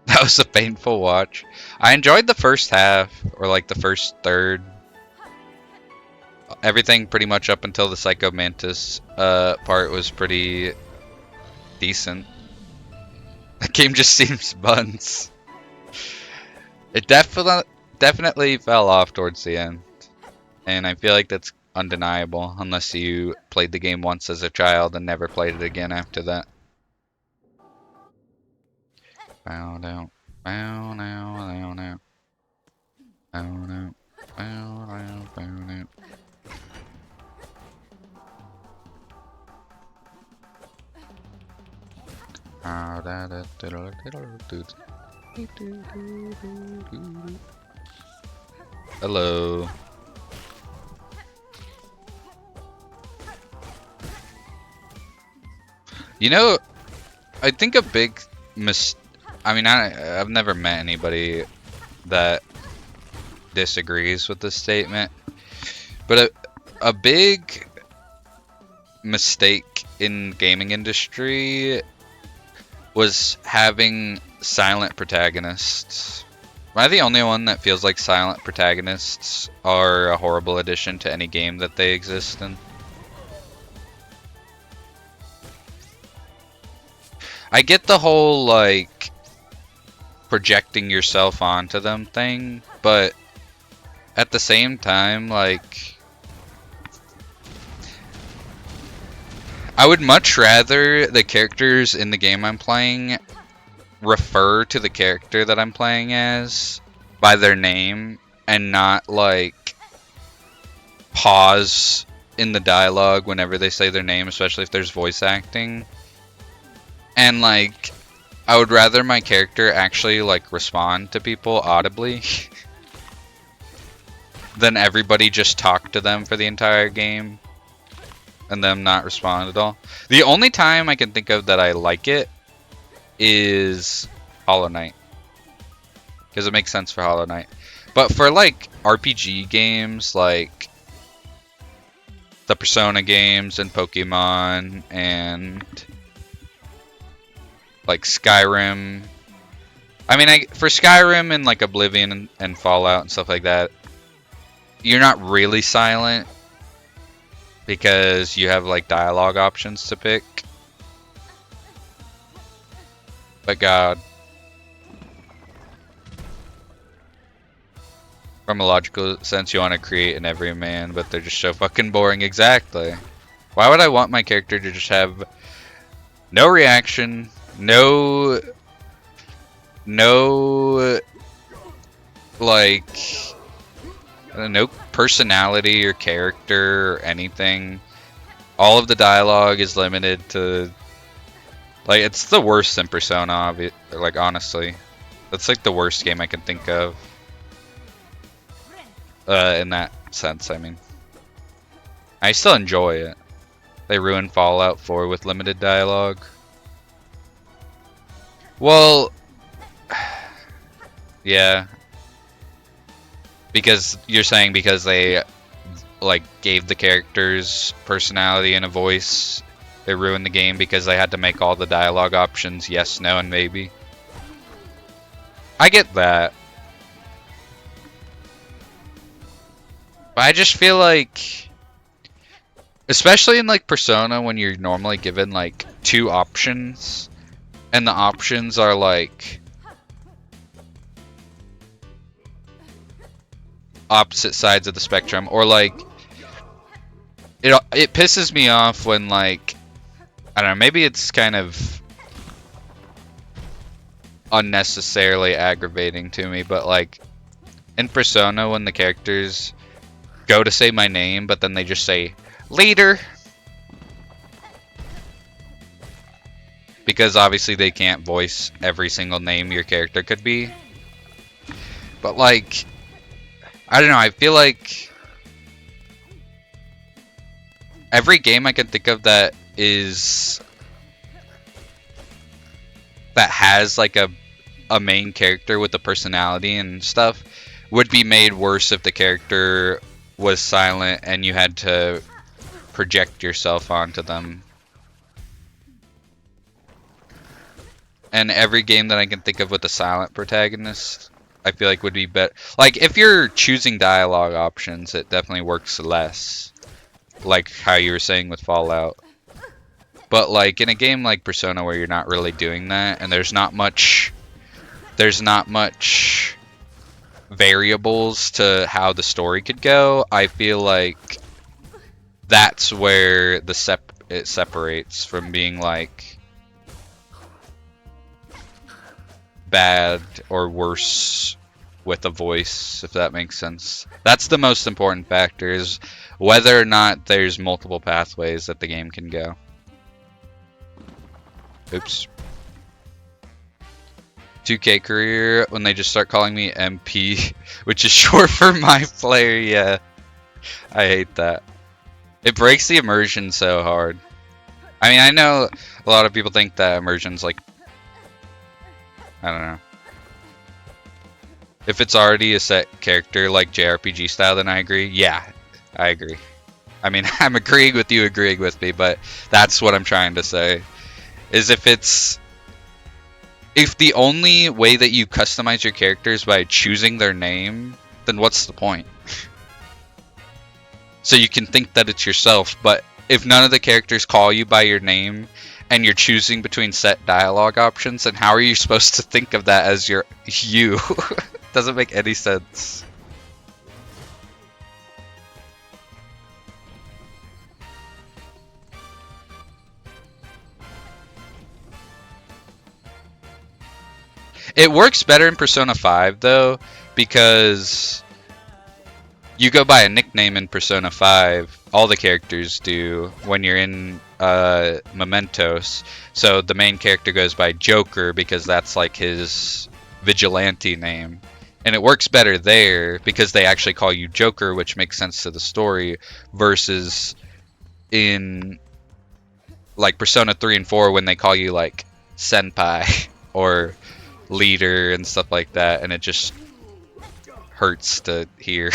That was a painful watch. I enjoyed the first half, or like the first third. Everything pretty much up until the Psycho Mantis part was pretty decent. The game just seems buns. It definitely fell off towards the end. And I feel like that's undeniable, unless you played the game once as a child and never played it again after that. Bow down, bow now, bow now, bow now, bow now, bow now. Hello. You know, I think a big I mean, I've never met anybody that disagrees with this statement, but a big mistake in gaming industry was having silent protagonists. Am I the only one that feels like silent protagonists are a horrible addition to any game that they exist in? I get the whole, like, projecting yourself onto them thing, but at the same time, like, I would much rather the characters in the game I'm playing refer to the character that I'm playing as by their name and not, like, pause in the dialogue whenever they say their name, especially if there's voice acting. And, like, I would rather my character actually, like, respond to people audibly than everybody just talk to them for the entire game and them not respond at all. The only time I can think of that I like it is Hollow Knight, because it makes sense for Hollow Knight. But for, like, RPG games like the Persona games and Pokemon and like Skyrim, I mean, for Skyrim and like Oblivion and Fallout and stuff like that, you're not really silent because you have like dialogue options to pick. But God, from a logical sense, you want to create an everyman, but they're just so fucking boring. Exactly. Why would I want my character to just have no reaction, no, like, no personality or character or anything? All of the dialogue is limited to, like, it's the worst in Persona, like, honestly. That's, like, the worst game I can think of. In that sense, I mean. I still enjoy it. They ruined Fallout 4 with limited dialogue. Well, yeah. Because you're saying because they, like, gave the characters personality and a voice, they ruined the game because they had to make all the dialogue options yes, no, and maybe. I get that. But I just feel like, especially in like Persona, when you're normally given like 2 options, and the options are like opposite sides of the spectrum, or like it pisses me off when, like, I don't know, maybe it's kind of unnecessarily aggravating to me, but like in Persona, when the characters go to say my name, but then they just say leader, because obviously they can't voice every single name your character could be. But like, I don't know, I feel like every game I can think of that has like a main character with a personality and stuff would be made worse if the character was silent and you had to project yourself onto them. And every game that I can think of with a silent protagonist, I feel like would be better. Like, if you're choosing dialogue options, it definitely works less. Like how you were saying with Fallout. But like in a game like Persona where you're not really doing that, and there's not much variables to how the story could go, I feel like that's where it separates from being like bad or worse with a voice, if that makes sense. That's the most important factor, is whether or not there's multiple pathways that the game can go. Oops. 2K career, when they just start calling me MP, which is short for my player, yeah. I hate that. It breaks the immersion so hard. I mean, I know a lot of people think that immersion's like I don't know. If it's already a set character like JRPG style, then I agree. Yeah, I agree. I mean, I'm agreeing with you agreeing with me, but that's what I'm trying to say. Is if the only way that you customize your characters by choosing their name, then what's the point? So you can think that it's yourself, but if none of the characters call you by your name and you're choosing between set dialogue options, then how are you supposed to think of that as you? Doesn't make any sense. It works better in Persona 5 though, because you go by a nickname in Persona 5. All the characters do when you're in Mementos. So the main character goes by Joker because that's like his vigilante name. And it works better there because they actually call you Joker, which makes sense to the story, versus in like Persona 3 and 4 when they call you like Senpai or leader and stuff like that, and it just hurts to hear.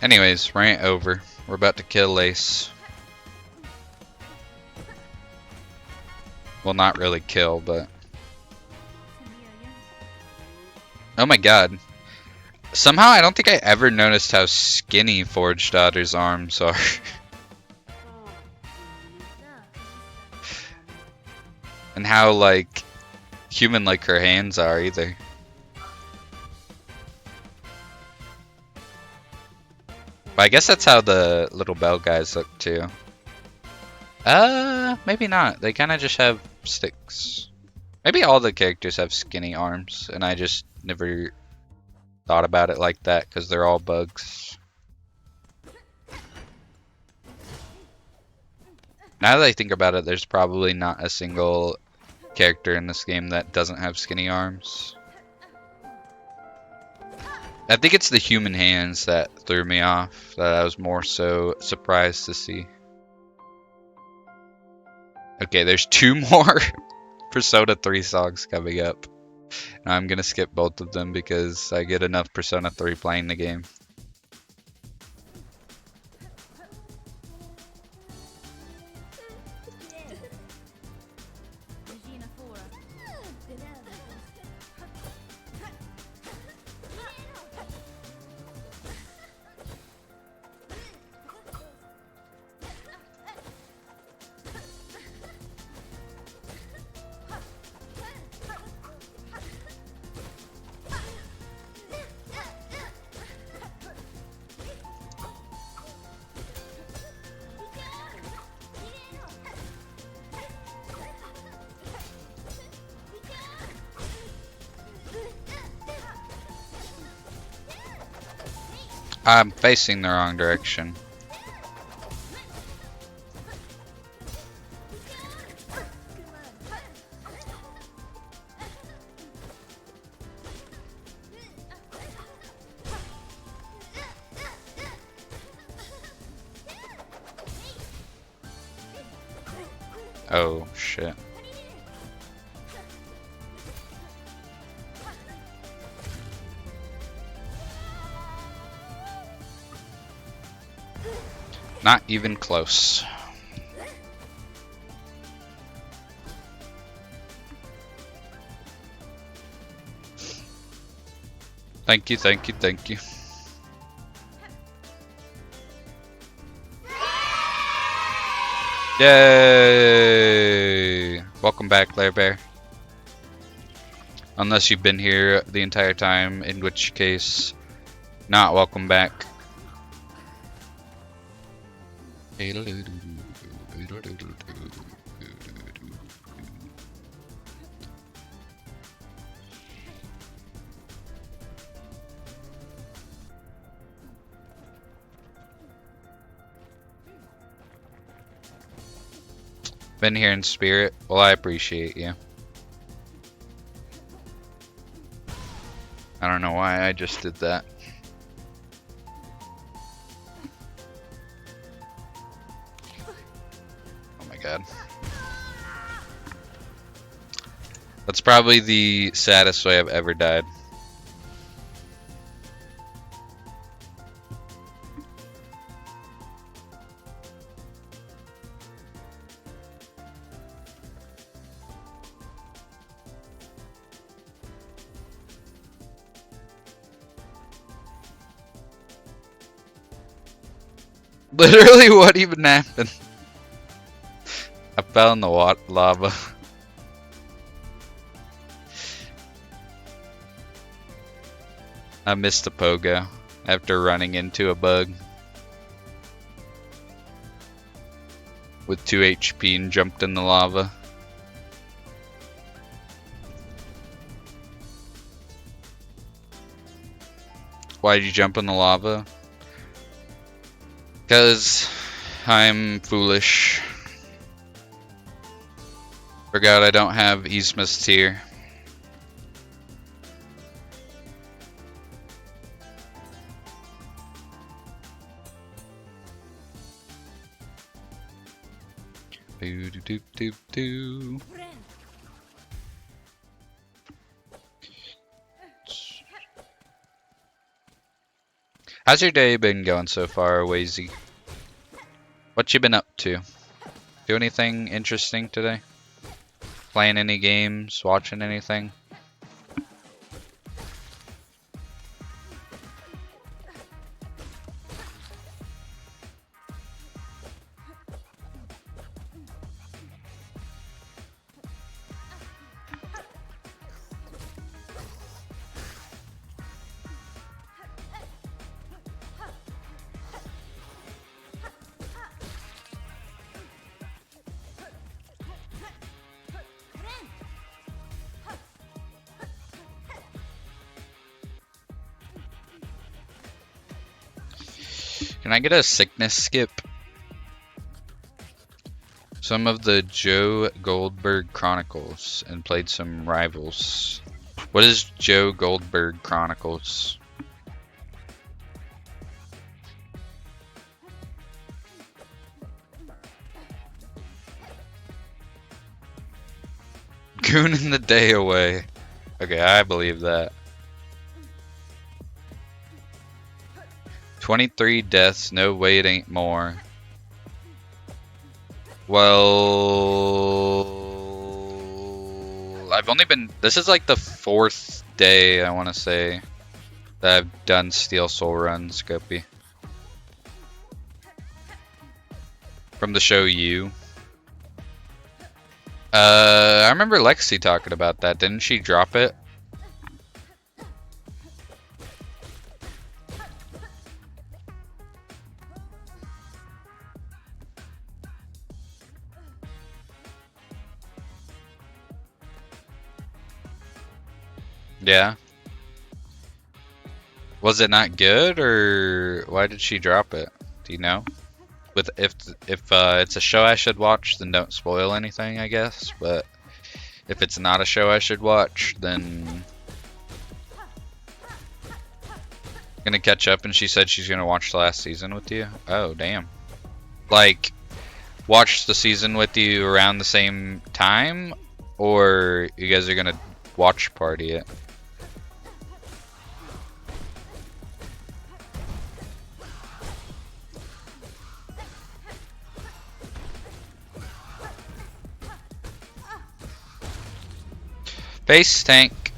Anyways, rant over. We're about to kill Ace. Well, not really kill, but... Oh my god. Somehow I don't think I ever noticed how skinny Forge Daughter's arms are. And how, like, human-like her hands are either. But I guess that's how the little bell guys look too. Maybe not. They kind of just have sticks. Maybe all the characters have skinny arms, and I just never thought about it like that because they're all bugs. Now that I think about it, there's probably not a single character in this game that doesn't have skinny arms. I think it's the human hands that threw me off, that I was more so surprised to see. Okay, there's 2 more Persona 3 songs coming up. And I'm gonna skip both of them because I get enough Persona 3 playing the game. I'm facing the wrong direction. Oh, shit. Not even close. Thank you, thank you, thank you. Yay! Welcome back, Lair Bear. Unless you've been here the entire time, in which case, not welcome back. Been here in spirit. Well, I appreciate you. I don't know why I just did that. Oh my god. That's probably the saddest way I've ever died. Literally, what even happened? I fell in the lava. I missed a pogo after running into a bug with 2 HP and jumped in the lava. Why'd you jump in the lava? Because I'm foolish. Forgot I don't have Yzma's tier. Do do do do do. How's your day been going so far, Wazy? What you been up to? Do anything interesting today? Playing any games? Watching anything? Can I get a sickness skip? Some of the Joe Goldberg Chronicles and played some Rivals. What is Joe Goldberg Chronicles? Gooning the day away. Okay, I believe that. 23 deaths, no way it ain't more. Well, I've only been, this is like the 4th day, I want to say, that I've done Steel Soul runs, Guppy. From the show You. I remember Lexi talking about that, didn't she drop it? Yeah. Was it not good, or why did she drop it? Do you know? With if it's a show I should watch, then don't spoil anything, I guess. But if it's not a show I should watch, then gonna catch up. And she said she's gonna watch the last season with you. Oh damn! Like, watch the season with you around the same time, or you guys are gonna watch party it? Base tank.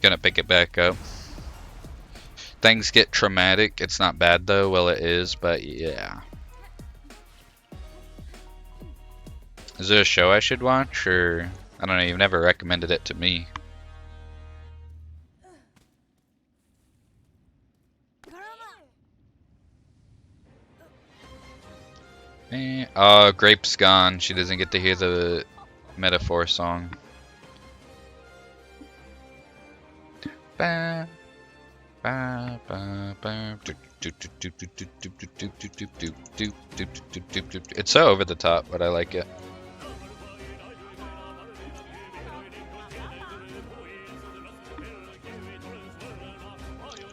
Gonna pick it back up. Things get traumatic. It's not bad though. Well, it is, but yeah. Is it a show I should watch, or I don't know? You've never recommended it to me. Oh, Grape's gone. She doesn't get to hear the metaphor song. Ba, ba, ba, ba, It's so over the top, but I like it.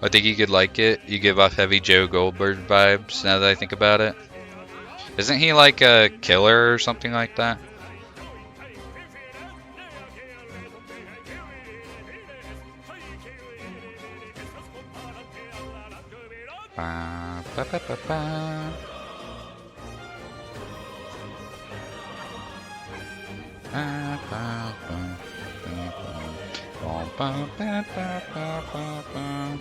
I think you could like it. You give off heavy Joe Goldberg vibes now that I think about it. Isn't he like a killer or something like that? Ba, ba, ba, ba, ba. Ba, ba, ba, ba, ba. Ba, ba, ba, ba, ba, ba.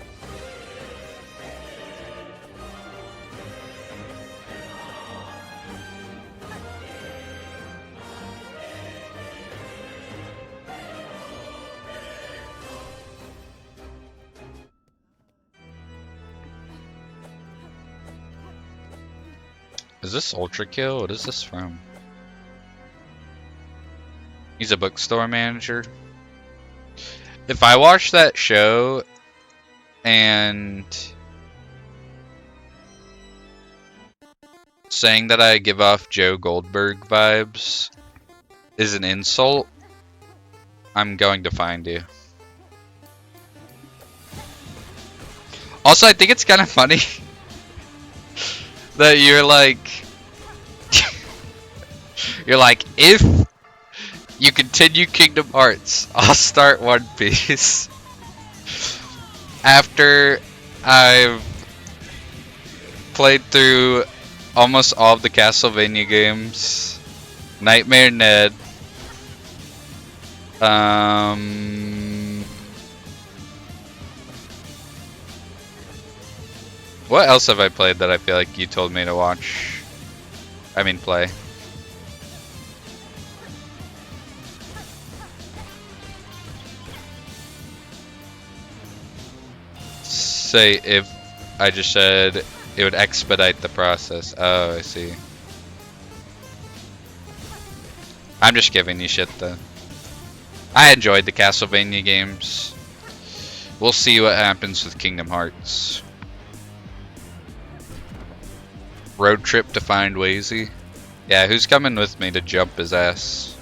Is this Ultra Kill? What is this from? He's a bookstore manager. If I watch that show and saying that I give off Joe Goldberg vibes is an insult, I'm going to find you. Also, I think it's kind of funny that you're like, if you continue Kingdom Hearts, I'll start One Piece. After I've played through almost all of the Castlevania games, Nightmare Ned, what else have I played that I feel like you told me to watch? I mean play. Say if I just said it would expedite the process. Oh, I see. I'm just giving you shit though. I enjoyed the Castlevania games. We'll see what happens with Kingdom Hearts. Road trip to find Wazy. Yeah, who's coming with me to jump his ass?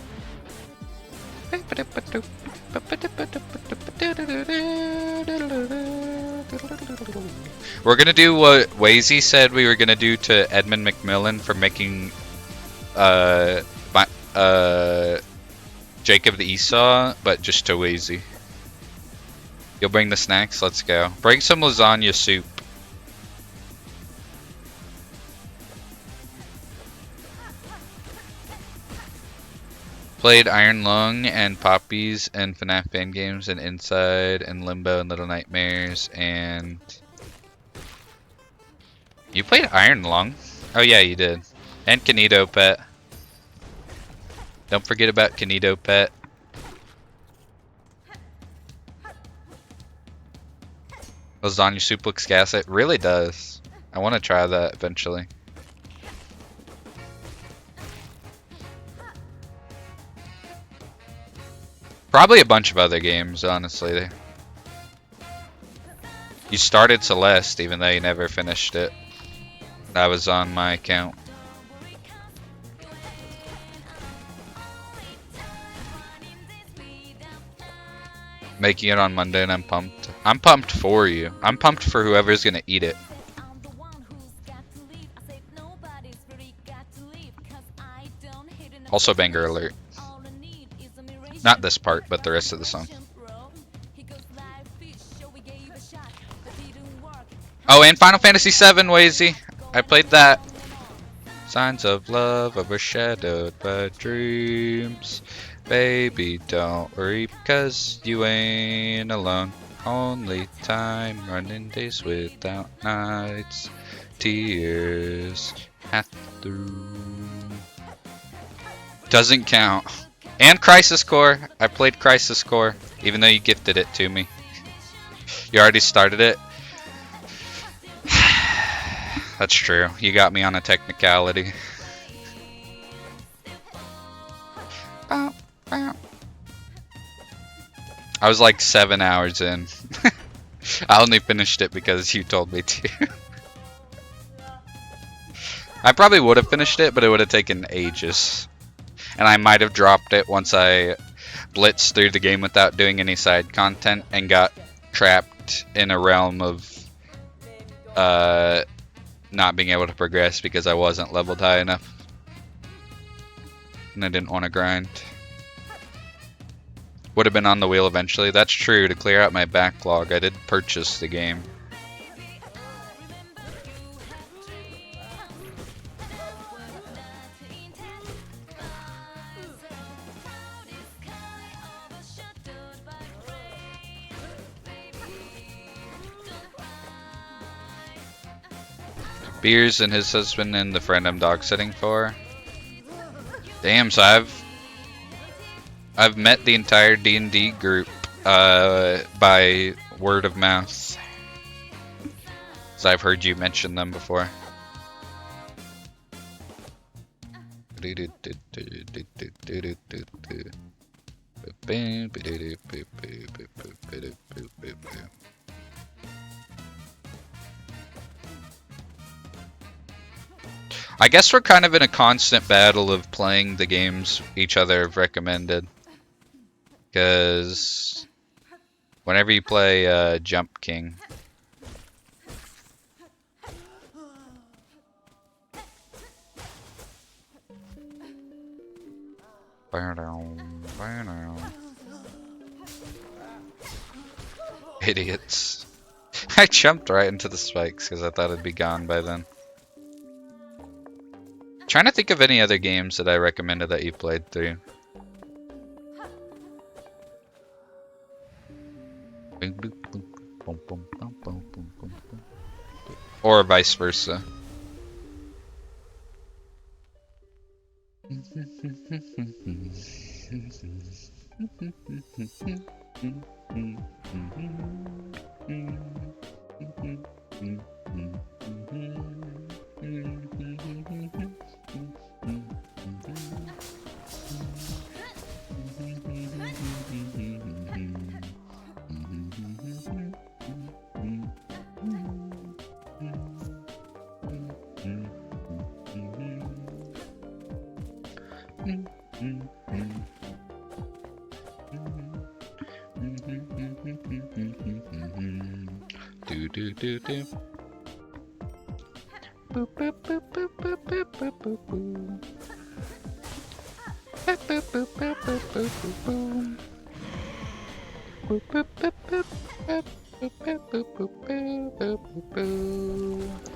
We're gonna do what Wazy said we were gonna do to Edmund McMillan for making Jacob the Esau, but just to Wazy. You'll bring the snacks? Let's go. Bring some lasagna soup. Played Iron Lung and Poppies and FNAF fan games and Inside and Limbo and Little Nightmares and... You played Iron Lung? Oh yeah, you did. And Kanito Pet. Don't forget about Kanito Pet. Lasagna soup looks gas. It really does. I want to try that eventually. Probably a bunch of other games, honestly. You started Celeste, even though you never finished it. That was on my account. Making it on Monday and I'm pumped. I'm pumped for you. I'm pumped for whoever's gonna eat it. Also banger alert. Not this part, but the rest of the song. Oh, and Final Fantasy VII, Wazy. I played that. Signs of love overshadowed by dreams. Baby, don't worry, because you ain't alone. Only time running days without nights. Tears half through. Doesn't count. And Crisis Core. I played Crisis Core, even though you gifted it to me. You already started it? That's true. You got me on a technicality. I was like 7 hours in. I only finished it because you told me to. I probably would have finished it, but it would have taken ages. And I might have dropped it once I blitzed through the game without doing any side content and got trapped in a realm of not being able to progress because I wasn't leveled high enough. And I didn't want to grind. Would have been on the wheel eventually. That's true. To clear out my backlog, I did purchase the game. Beers and his husband and the friend I'm dog sitting for. Damn, so I've met the entire D&D group by word of mouth. So I've heard you mention them before. I guess we're kind of in a constant battle of playing the games each other have recommended. Because whenever you play Jump King, idiots. I jumped right into the spikes because I thought it'd be gone by then. Trying to think of any other games that I recommended that you played through. Or vice versa. Do. Boop boop boop boop boop boop boop boop boop. Boop boop boop boop boop boop boop boop. Boop boop boop boop boop boop boop boop boop boop boop boop.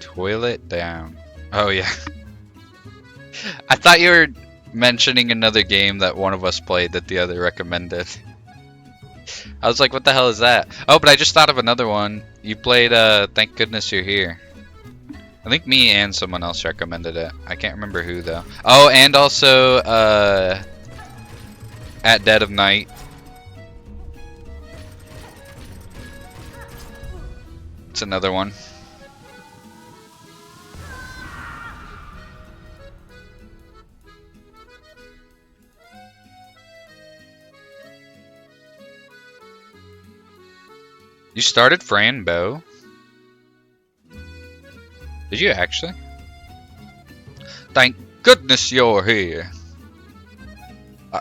Toilet down. Oh yeah. I thought you were mentioning another game that one of us played that the other recommended. I was like, what the hell is that? Oh, but I just thought of another one. You played Thank Goodness You're Here. I think me and someone else recommended it. I can't remember who though. Oh, and also At Dead of Night. It's another one. You started Franbo? Did you actually? Thank goodness you're here.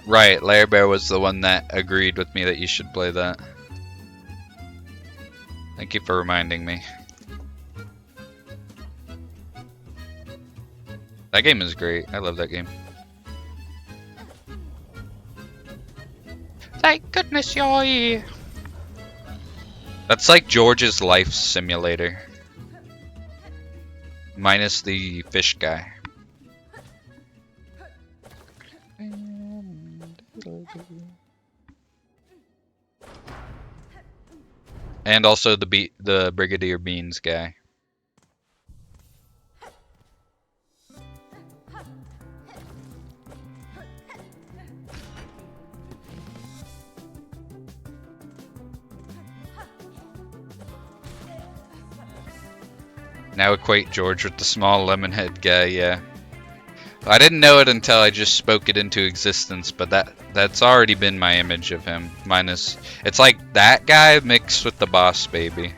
Right, Lair Bear was the one that agreed with me that you should play that. Thank you for reminding me. That game is great. I love that game. Thank goodness you're here. That's like George's life simulator. Minus the fish guy. And also the Brigadier Beans guy. Now equate George with the small lemon head guy, yeah. I didn't know it until I just spoke it into existence, but that's already been my image of him. Minus, it's like that guy mixed with the boss baby.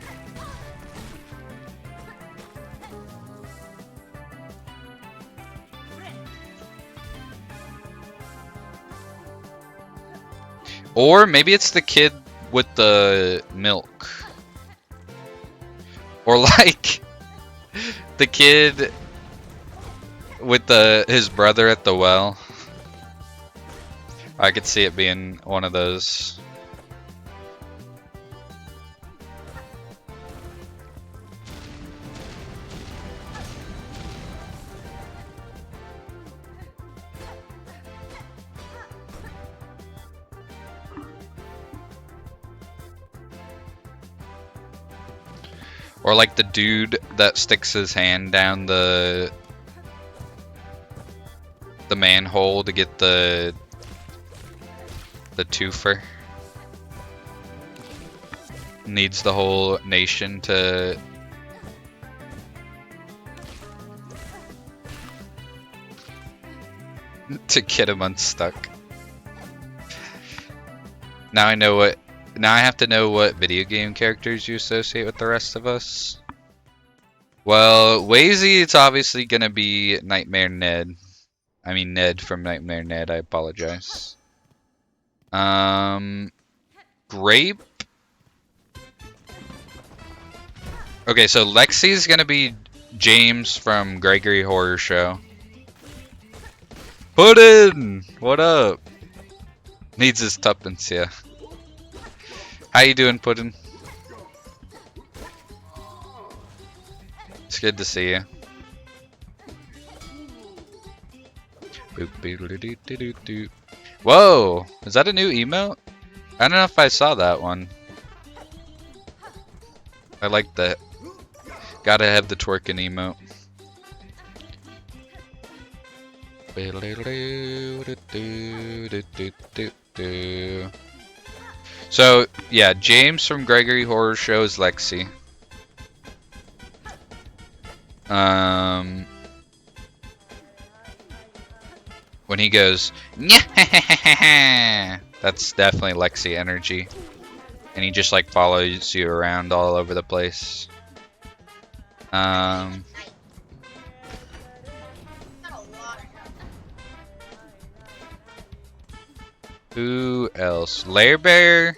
Or maybe it's the kid with the milk. Or like the kid with his brother at the well. I could see it being one of those. Or like the dude that sticks his hand down the manhole to get the twofer. Needs the whole nation to get him unstuck. Now I know what. Now I have to know what video game characters you associate with the rest of us. Well, Wazy, it's obviously gonna be Nightmare Ned. I mean Ned from Nightmare Ned. I apologize. Grape. Okay, so Lexi's gonna be James from Gregory Horror Show. Puddin'! What up? Needs his tuppence, yeah. How you doing, Puddin'? It's good to see you. Whoa! Is that a new emote? I don't know if I saw that one. I like that. Gotta have the twerking emote. So, yeah, James from Gregory Horror Show is Lexi. When he goes, that's definitely Lexi energy. And he just like follows you around all over the place. Who else? Lair Bear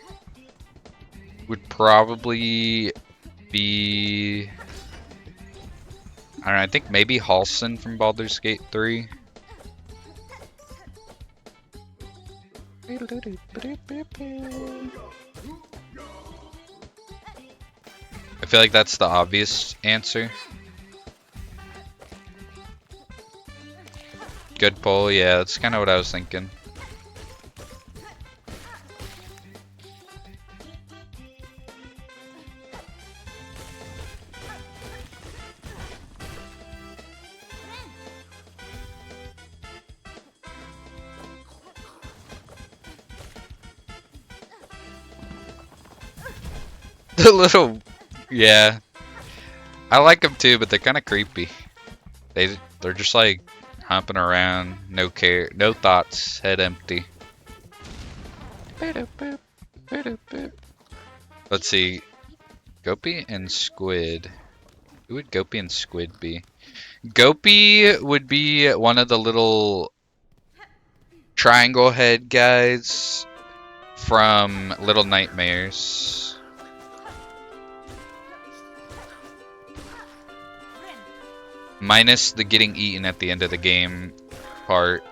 would probably be... I don't know, I think maybe Halson from Baldur's Gate 3. I feel like that's the obvious answer. Good pull, yeah, that's kind of what I was thinking. The little, yeah, I like them too, but they're kind of creepy. They're just like humping around, no care, no thoughts, head empty. Let's see. Gopi and Squid. Who would Gopi and Squid be? Gopi would be one of the little triangle head guys from Little Nightmares. Minus the getting eaten at the end of the game part.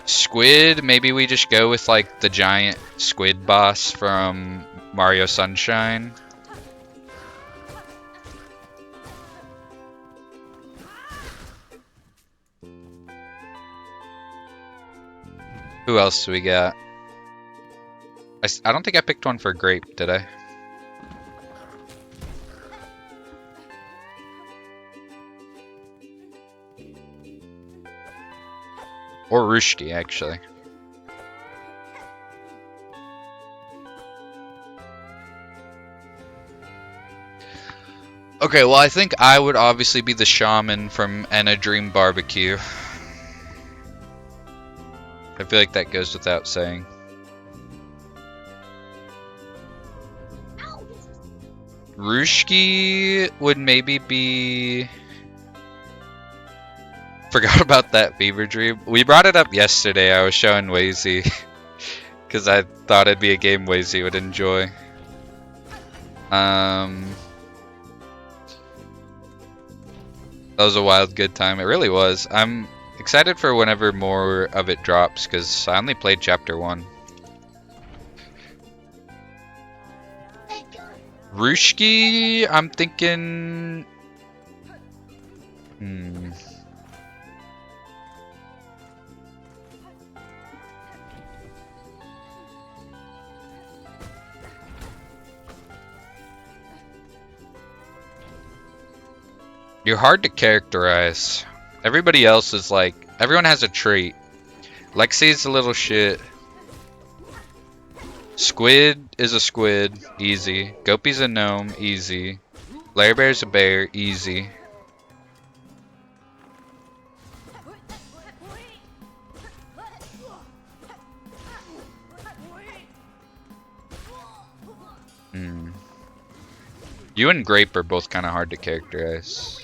Squid, maybe we just go with like the giant squid boss from Mario Sunshine. Who else do we got? I don't think I picked one for Grape, did I? Or Rushki, actually. Okay, well, I think I would obviously be the shaman from Enna Dream Barbecue. I feel like that goes without saying. Rushki would maybe be... Forgot about that fever dream. We brought it up yesterday. I was showing Wazy because I thought it'd be a game Wazy would enjoy. That was a wild good time. It really was. I'm excited for whenever more of it drops because I only played chapter 1. Rushki, I'm thinking... You're hard to characterize. Everybody else is like... Everyone has a trait. Lexi's a little shit. Squid is a squid. Easy. Gopi's a gnome. Easy. Larry Bear's a bear. Easy. You and Grape are both kind of hard to characterize.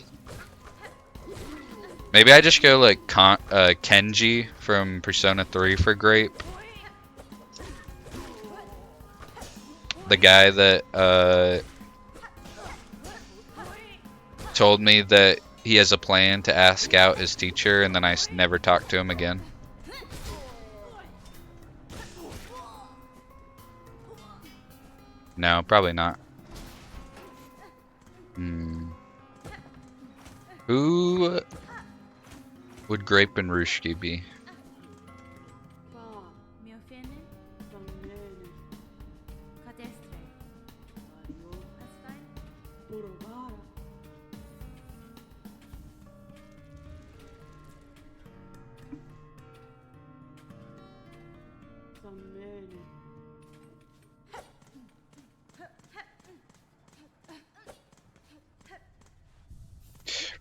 Maybe I just go like Kenji from Persona 3 for Grape. The guy that told me that he has a plan to ask out his teacher and then I never talked to him again. No, probably not. Who would Grape and Rushki be?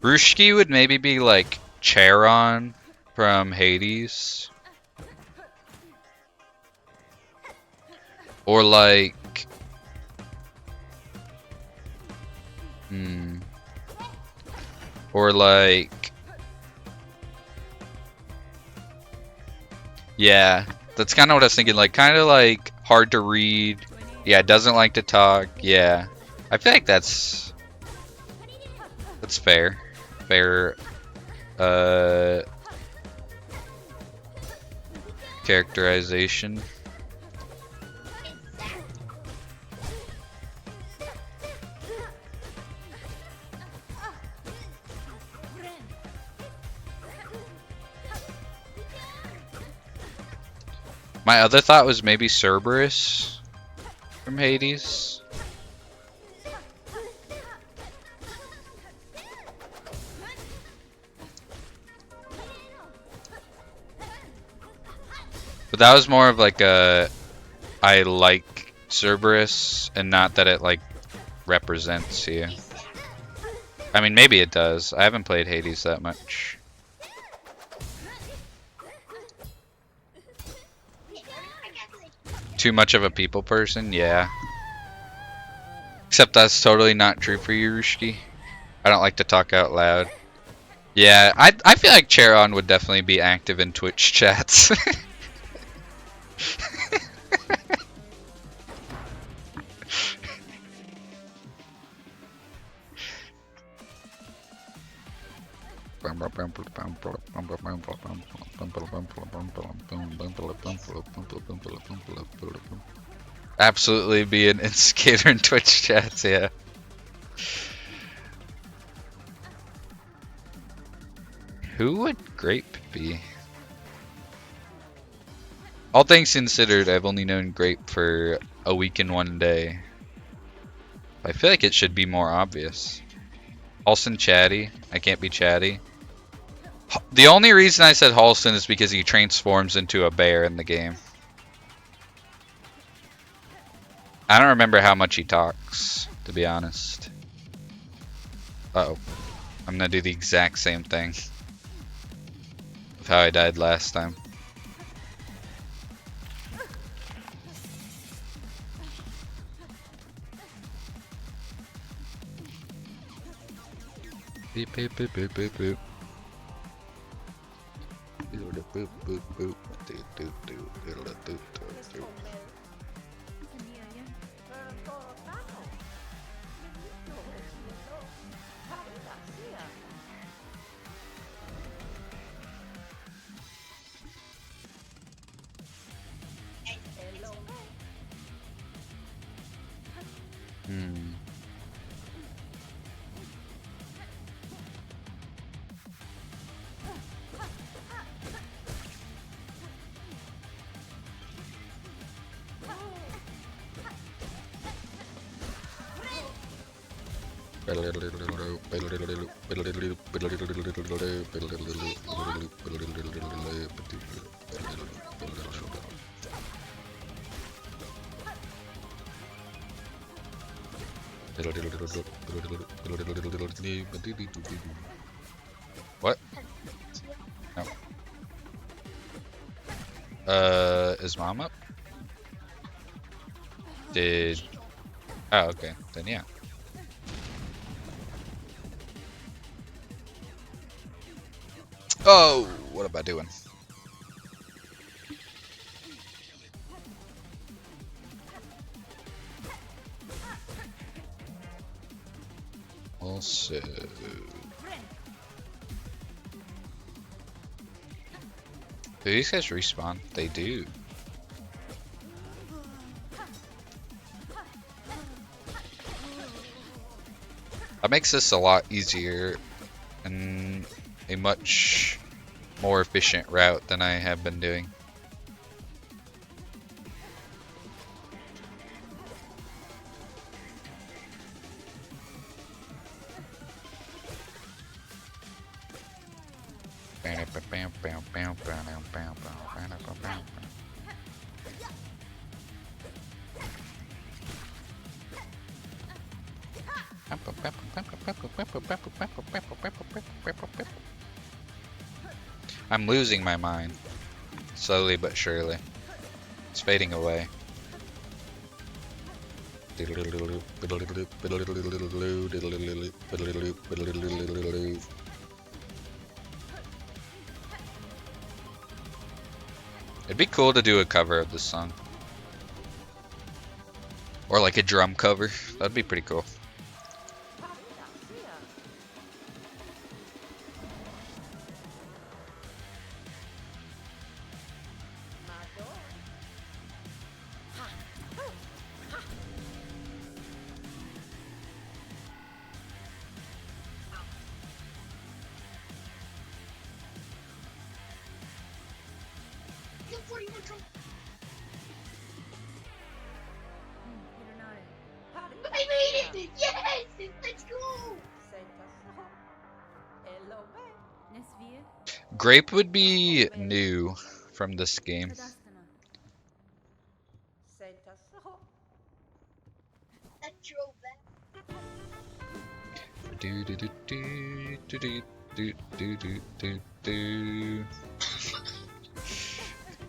Rushki would maybe be like Charon from Hades. Or like... Or like... Yeah, that's kind of what I was thinking. Like, kind of like hard to read. Yeah, doesn't like to talk. Yeah. I feel like that's fair. Fair characterization. My other thought was maybe Cerberus from Hades. But that was more of like a, I like Cerberus, and not that it like represents you. I mean, maybe it does. I haven't played Hades that much. Too much of a people person? Yeah. Except that's totally not true for you, Rushki. I don't like to talk out loud. Yeah, I feel like Charon would definitely be active in Twitch chats. Absolutely be an instigator in Twitch chats, yeah. Who would Grape be? All things considered, I've only known Grape for a week and 1 day. I feel like it should be more obvious. Halston chatty. I can't be chatty. The only reason I said Halston is because he transforms into a bear in the game. I don't remember how much he talks, to be honest. Uh-oh. I'm gonna do the exact same thing of how I died last time. Beep beep beep beep beep boop. Boop boop boop boop. Do do do do do do do. Hmm. What? No. Is mom up? Did... Oh, okay. Then yeah. Oh, what am I doing? Also... Do these guys respawn? They do. That makes this a lot easier and a much more efficient route than I have been doing. I'm losing my mind, slowly but surely. It's fading away. It'd be cool to do a cover of this song. Or like a drum cover. That'd be pretty cool. I made it! Yes! Let's go! Grape would be new from this game. Do do do do do do do do do do.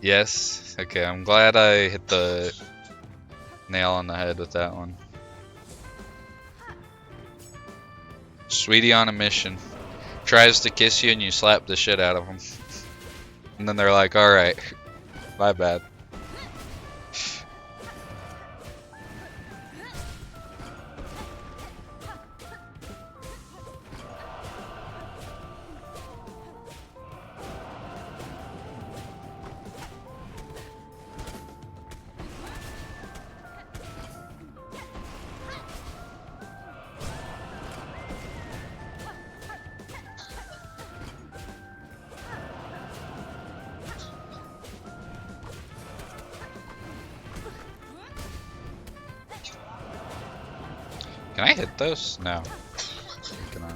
Yes, Okay, I'm glad I hit the nail on the head with that one. Sweetie on a mission. Tries to kiss you and you slap the shit out of them. And then they're like, alright, my bad. Can I hit those? No. I cannot.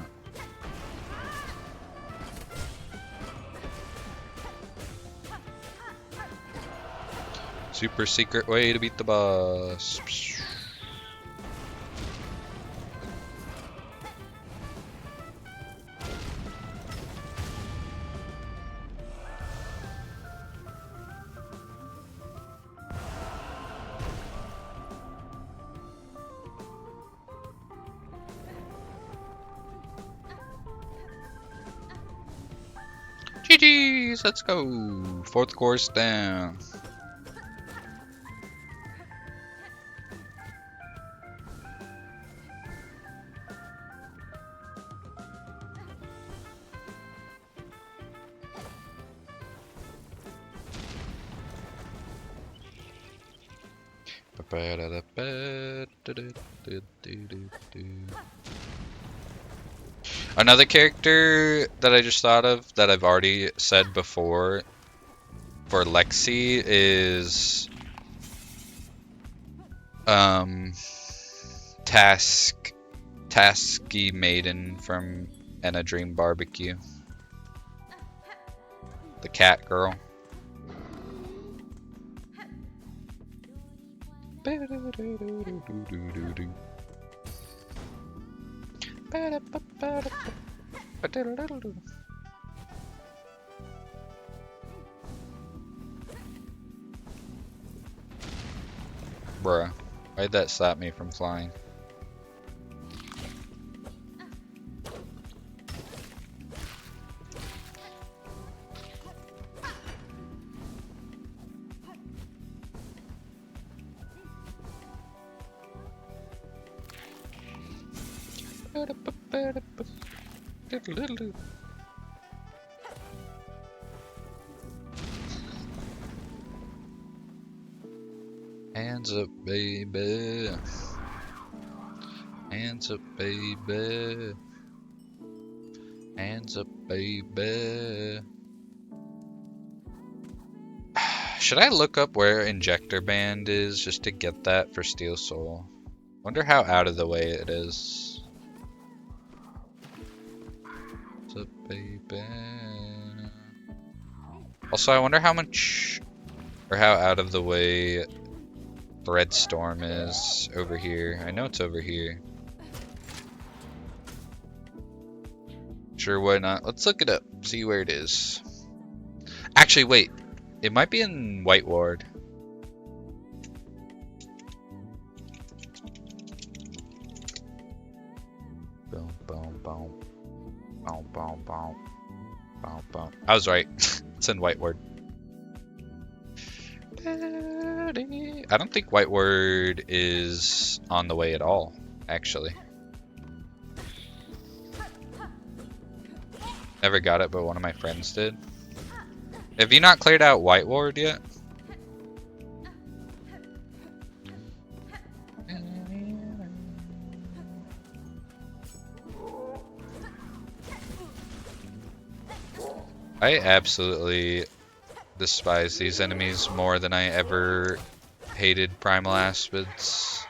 Super secret way to beat the boss. GG's, let's go. Fourth course down. Another character that I just thought of that I've already said before for Lexi is Tasky Maiden from And a Dream Barbecue. The cat girl. Bruh, why'd that stop me from flying? Hands up, baby. Hands up, baby. Hands up, baby. Should I look up where Injector Band is just to get that for Steel Soul? Wonder how out of the way it is. Hands up, baby. Also, I wonder how much or how out of the way Threadstorm is over here. I know it's over here. Sure, why not? Let's look it up, see where it is. Actually, wait. It might be in White Ward. Boom, boom, boom. Boom, boom, boom. Boom, boom. I was right. It's in White Ward. I don't think White Word is on the way at all, actually. Never got it, but one of my friends did. Have you not cleared out White Ward yet? I absolutely despise these enemies more than I ever hated Primal Aspids.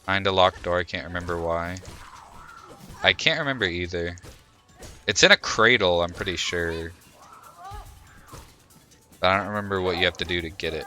Find a locked door, I can't remember why. I can't remember either. It's in a cradle, I'm pretty sure. But I don't remember what you have to do to get it.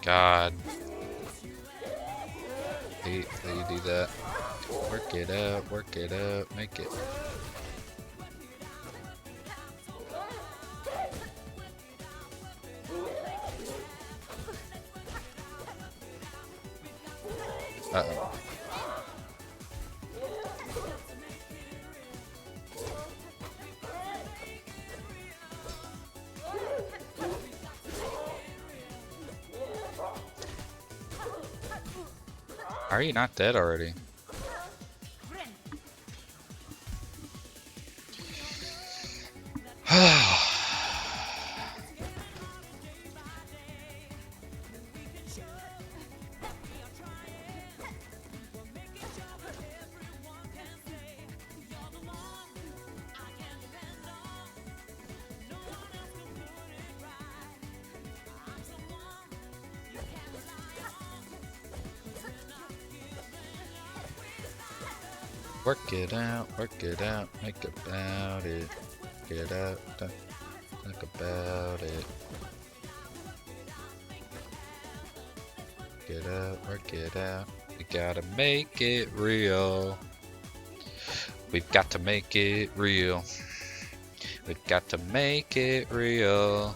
God. Hate that you do that. Work it out, make it. Uh-oh. Are you not dead already? Work it out, make about it. Get it out, think about it. Get out, work it out. We gotta make it real. We've got to make it real. We've got to make it real.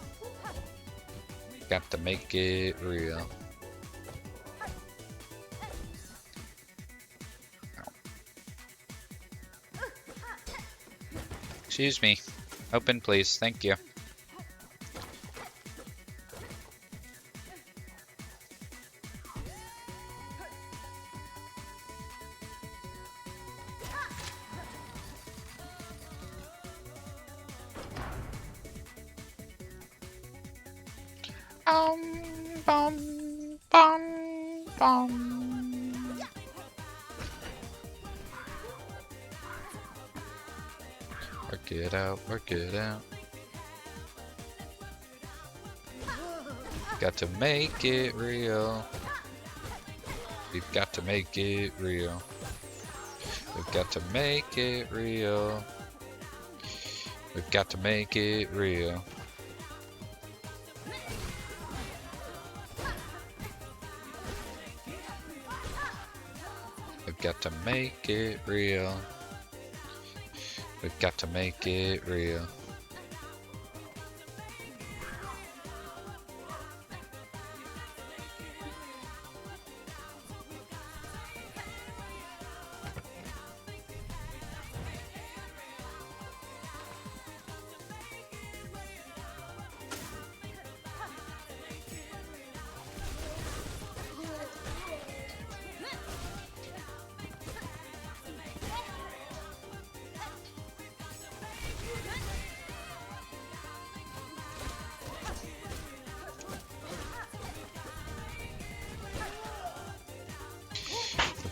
Got to make it real. Excuse me. Open, please. Thank you. Bum, bum, bum. Work it out, work it out. Got to make it real. We've got to make it real. We've got to make it real. We've got to make it real. We've got to make it real. We've got to make it real.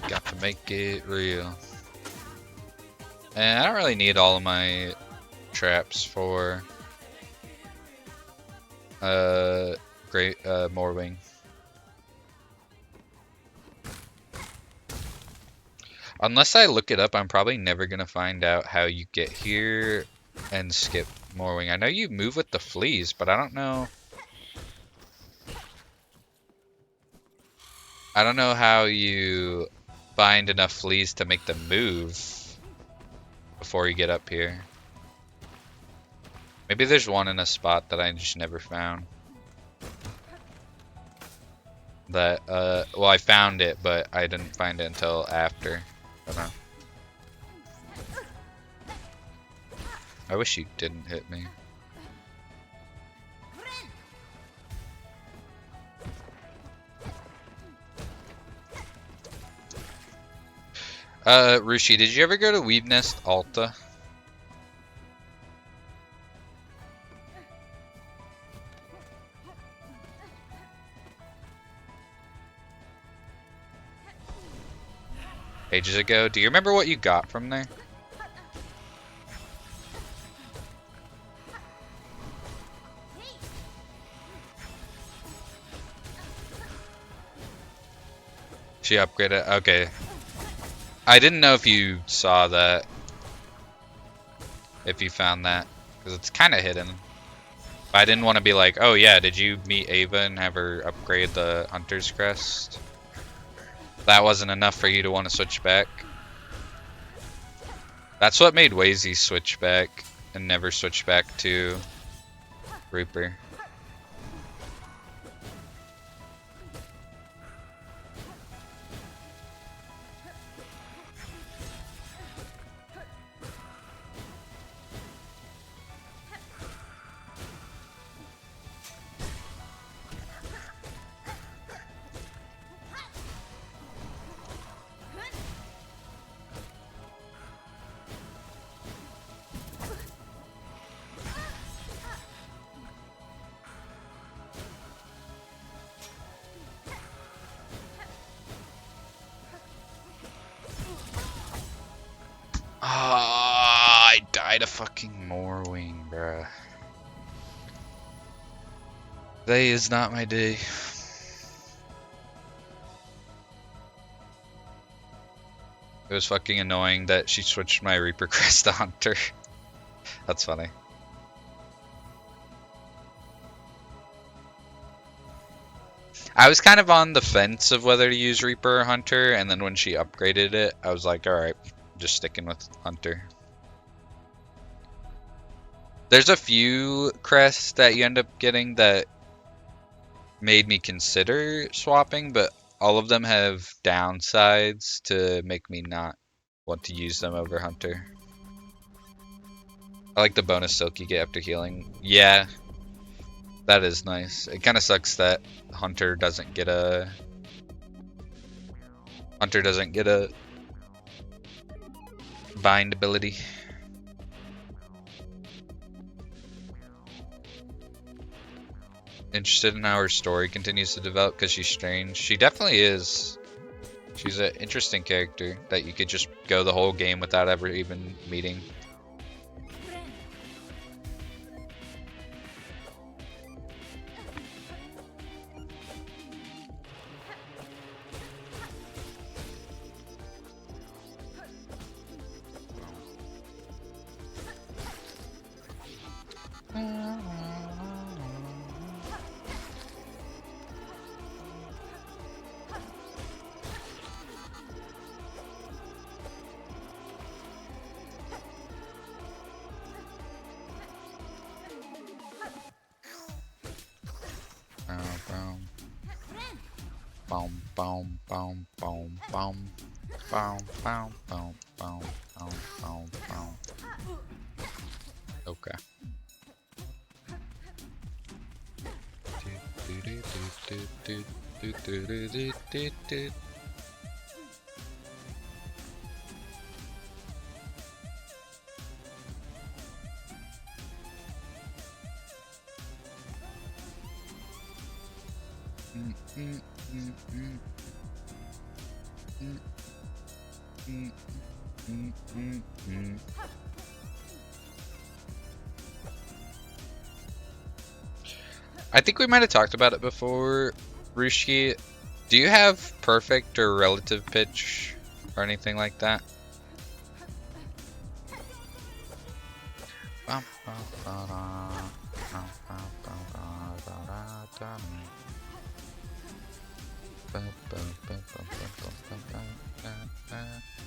Got to make it real. And I don't really need all of my traps for great Morwing. Unless I look it up, I'm probably never gonna find out how you get here and skip Morwing. I know you move with the fleas, but I don't know. I don't know how you find enough fleas to make them move before you get up here. Maybe there's one in a spot that I just never found. That, well, I found it, but I didn't find it until after. I don't know. I wish you didn't hit me. Rushi, did you ever go to Weave Nest Alta? Ages ago? Do you remember what you got from there? She upgraded? Okay. I didn't know if you saw that. If you found that. Because it's kind of hidden. I didn't want to be like, oh yeah, did you meet Ava and have her upgrade the Hunter's Crest? That wasn't enough for you to want to switch back. That's what made Wazy switch back and never switch back to Reaper. Ah, I died a fucking Morwing, bruh. Today is not my day. It was fucking annoying that she switched my Reaper Crest to Hunter. That's funny. I was kind of on the fence of whether to use Reaper or Hunter, and then when she upgraded it, I was like, alright, just sticking with Hunter. There's a few crests that you end up getting that made me consider swapping, but all of them have downsides to make me not want to use them over Hunter. I like the bonus silk you get after healing. Yeah, that is nice. It kind of sucks that Hunter doesn't get a bind ability. Interested in how her story continues to develop because she's strange. She definitely is. She's an interesting character that you could just go the whole game without ever even meeting. Boom, boom, boom, boom, boom, boom, boom, boom, boom, boom, boom, boom. Okay. I think we might have talked about it before, Rushki. Do you have perfect or relative pitch or anything like that?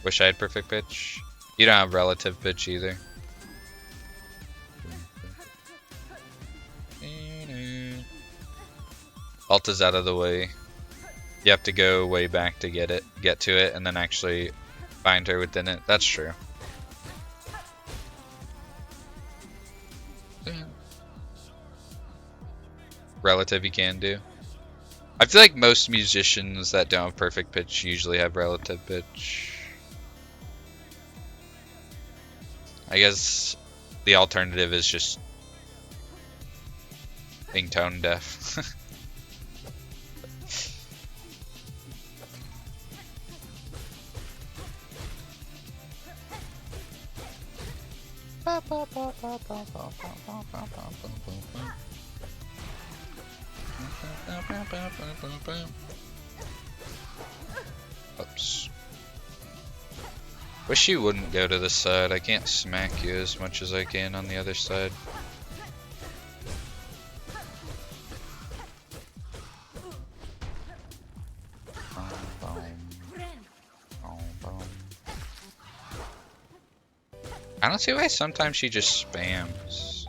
Wish I had perfect pitch. You don't have relative pitch either. Alt is out of the way. You have to go way back to get to it, and then actually find her within it. That's true. Relative you can do. I feel like most musicians that don't have perfect pitch usually have relative pitch. I guess the alternative is just being tone deaf. Oops. Wish you wouldn't go to the side. I can't smack you as much as I can on the other side. I don't see why sometimes she just spams.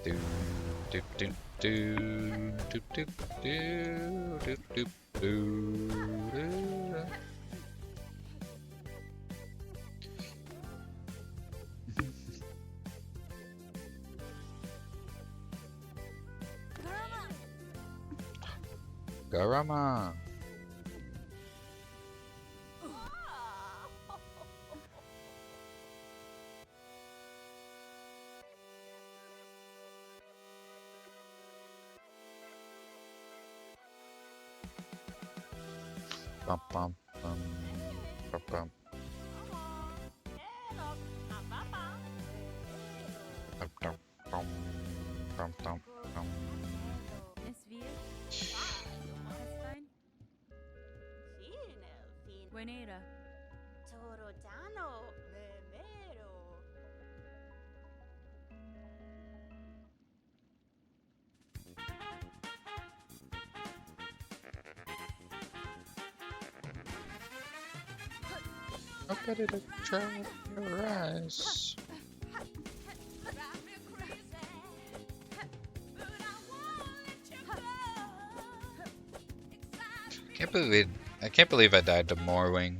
Do do do do do do do do do. Garama. Bum bum bum bum bum. Bum bum bum bum bum bum. Buenera. Look at it, try your eyes. I can't believe I died to Morwing.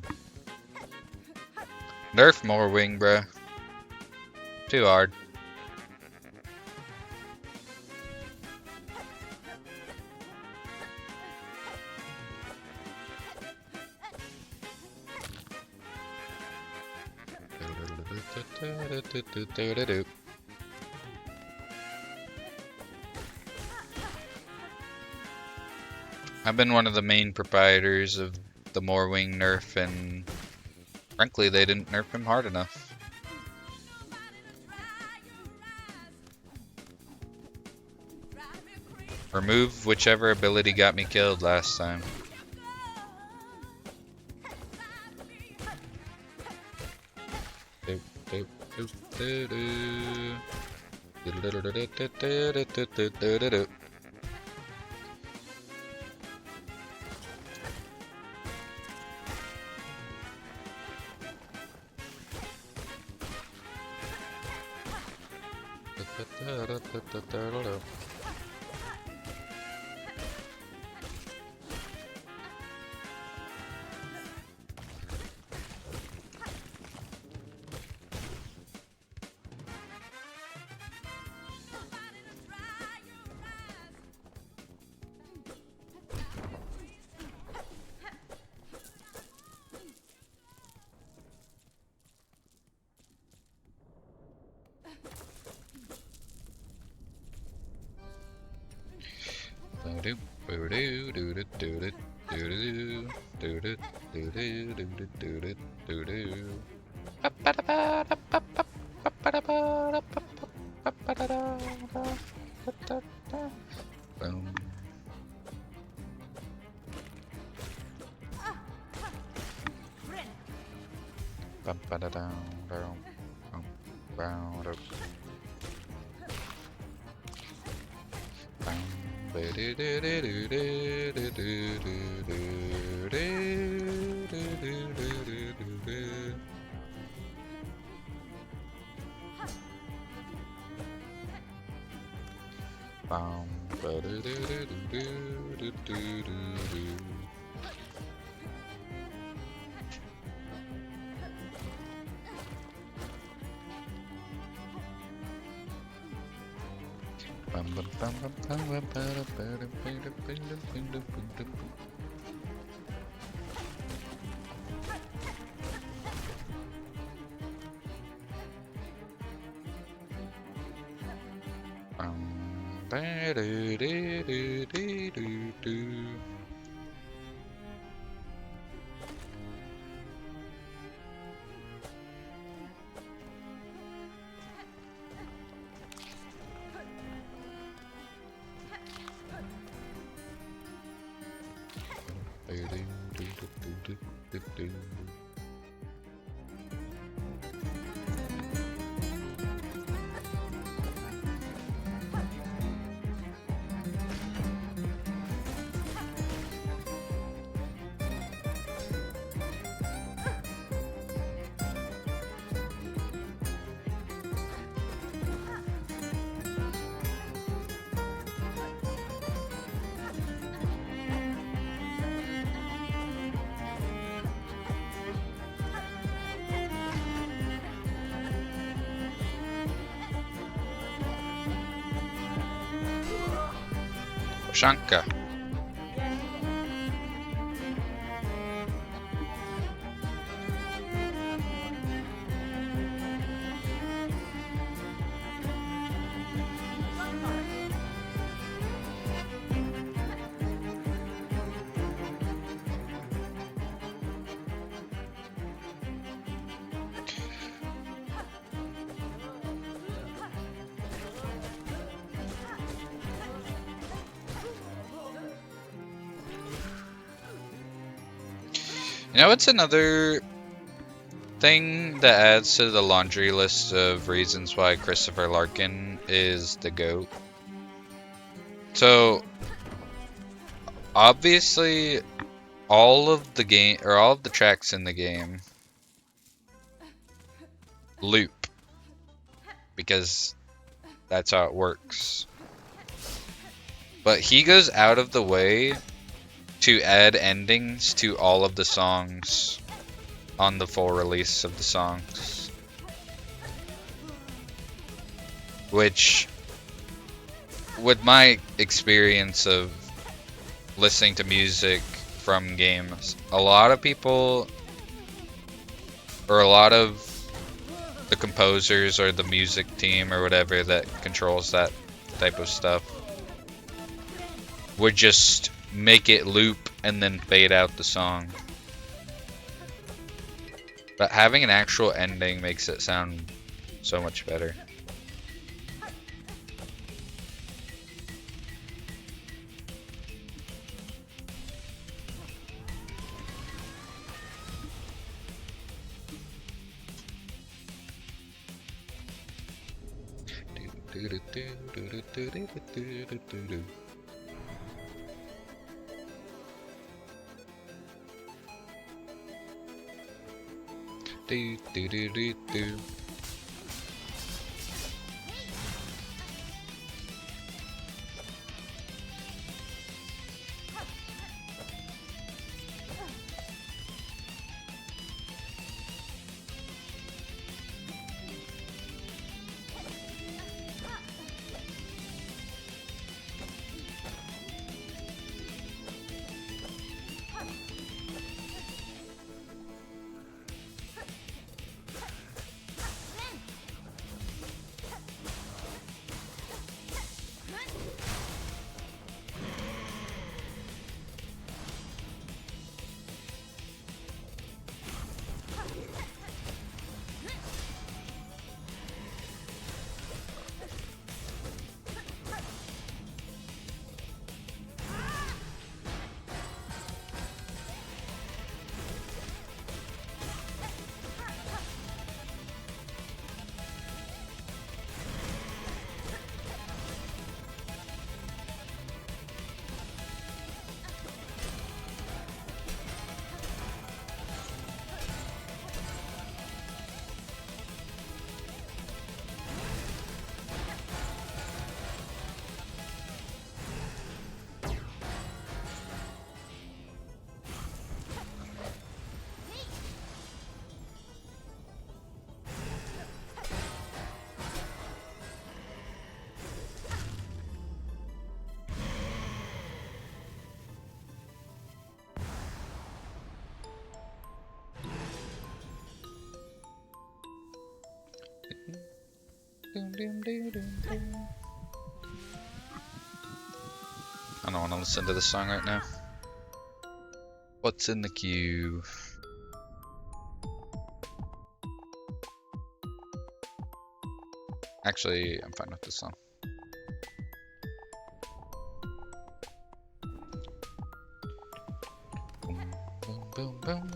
Nerf Morwing, bruh. Too hard. I've been one of the main proprietors of the Morwing nerf, and frankly, they didn't nerf him hard enough. Remove whichever ability got me killed last time. Boom. Bum ba da down down bum bound up. Bum ba do do do do do do do do do do do do do. Bum ba do do do do do do do do. Bum bum bum bum bum bum ba da ba da ba da ba da ba da ba da ba. Bum ba do do do do do do. Do do do do do do do. Shanka. You know what's another thing that adds to the laundry list of reasons why Christopher Larkin is the GOAT? So, obviously, all of the tracks in the game loop because that's how it works. But he goes out of the way to add endings to all of the songs on the full release of the songs. Which, with my experience of listening to music from games, a lot of people, or a lot of the composers or the music team or whatever that controls that type of stuff, would just make it loop and then fade out the song. But having an actual ending makes it sound so much better. I don't want to listen to this song right now. What's in the queue? Actually, I'm fine with this song. Boom, boom, boom, boom.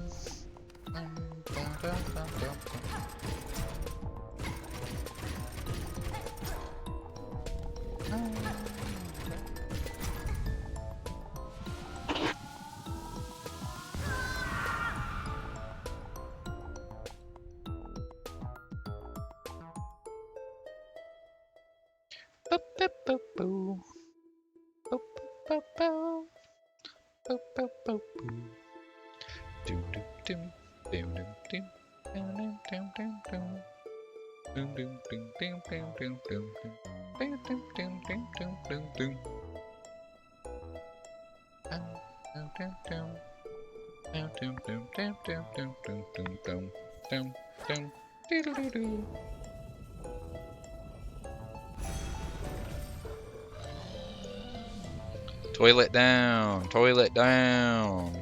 Toilet down, toilet down.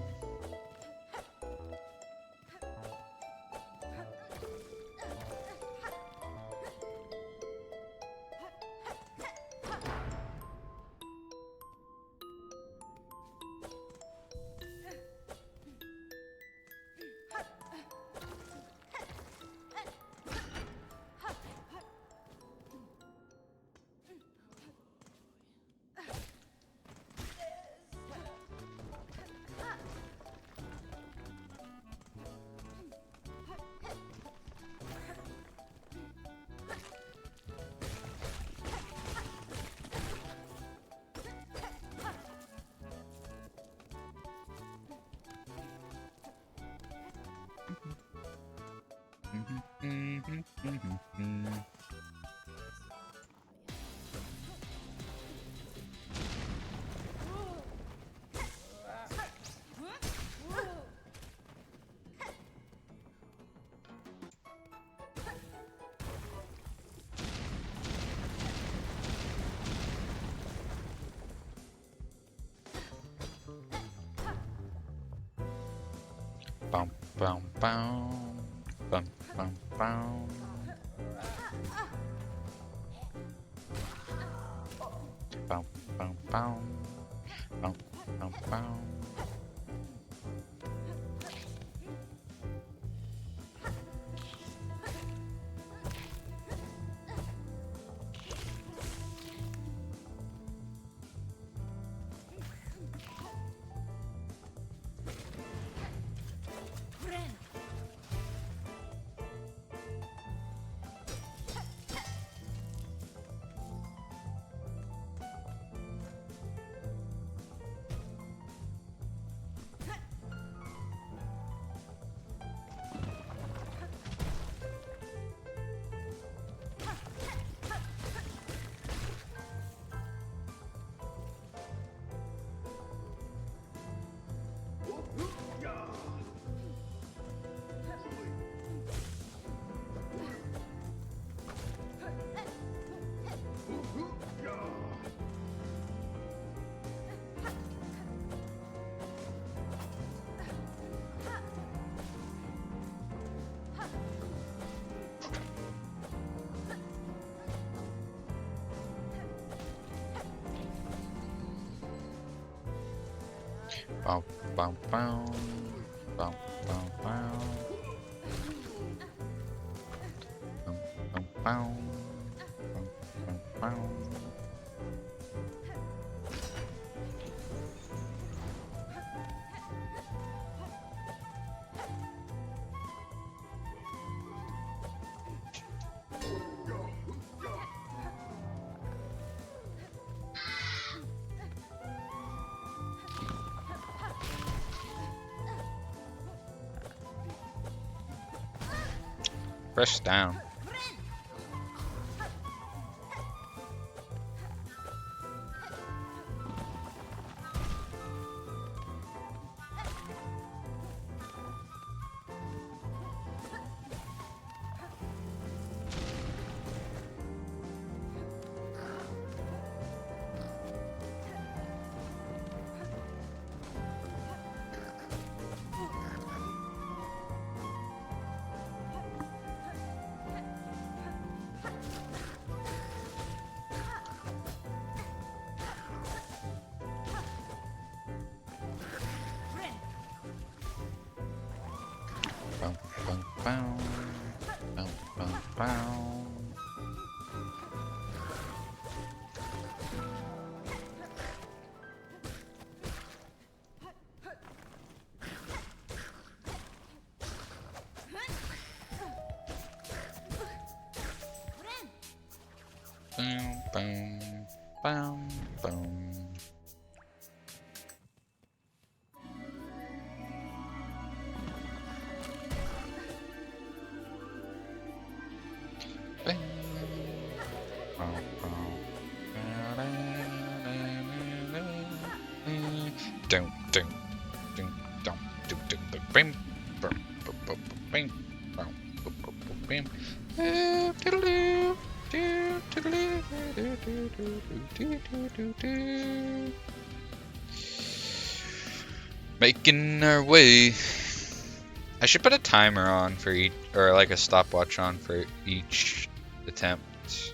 Bum bum bum bum bum bum. Bum bum bum bum bum bum. Bum bum bum bum bum bum bum bum bum bum bum. Press down. Bum bum bum bum bum bum. Boom, boom, boom, boom. Bing. Boom, boom. Dum, dum. Making our way. I should put a timer on for each, or like a stopwatch on for each attempt.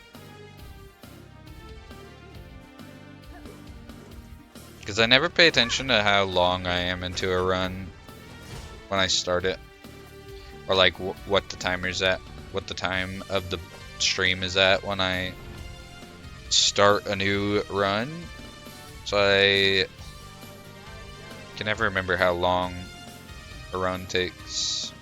Because I never pay attention to how long I am into a run when I start it. Or like what the timer's at, what the time of the stream is at when I start a new run. So I can never remember how long a run takes.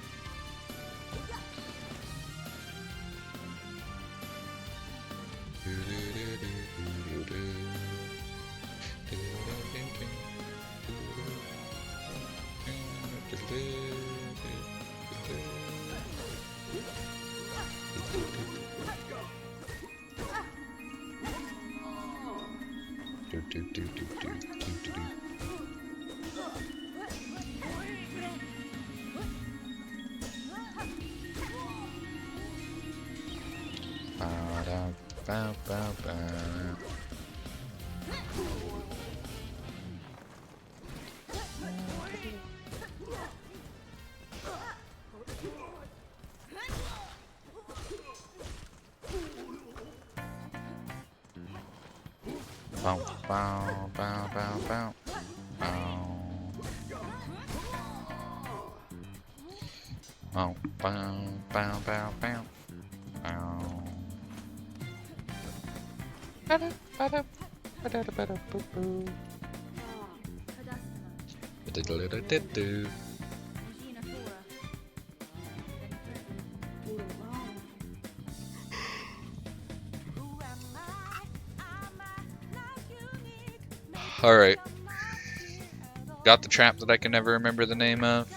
Bow, bow, bow, bow, bow, bow. Bow, bow, bow, bow, bow, bow. Ba-da, ba-da, ba-da, ba-da, boo-boo. Ba-da-da-da-da-do. Alright. Got the trap that I can never remember the name of.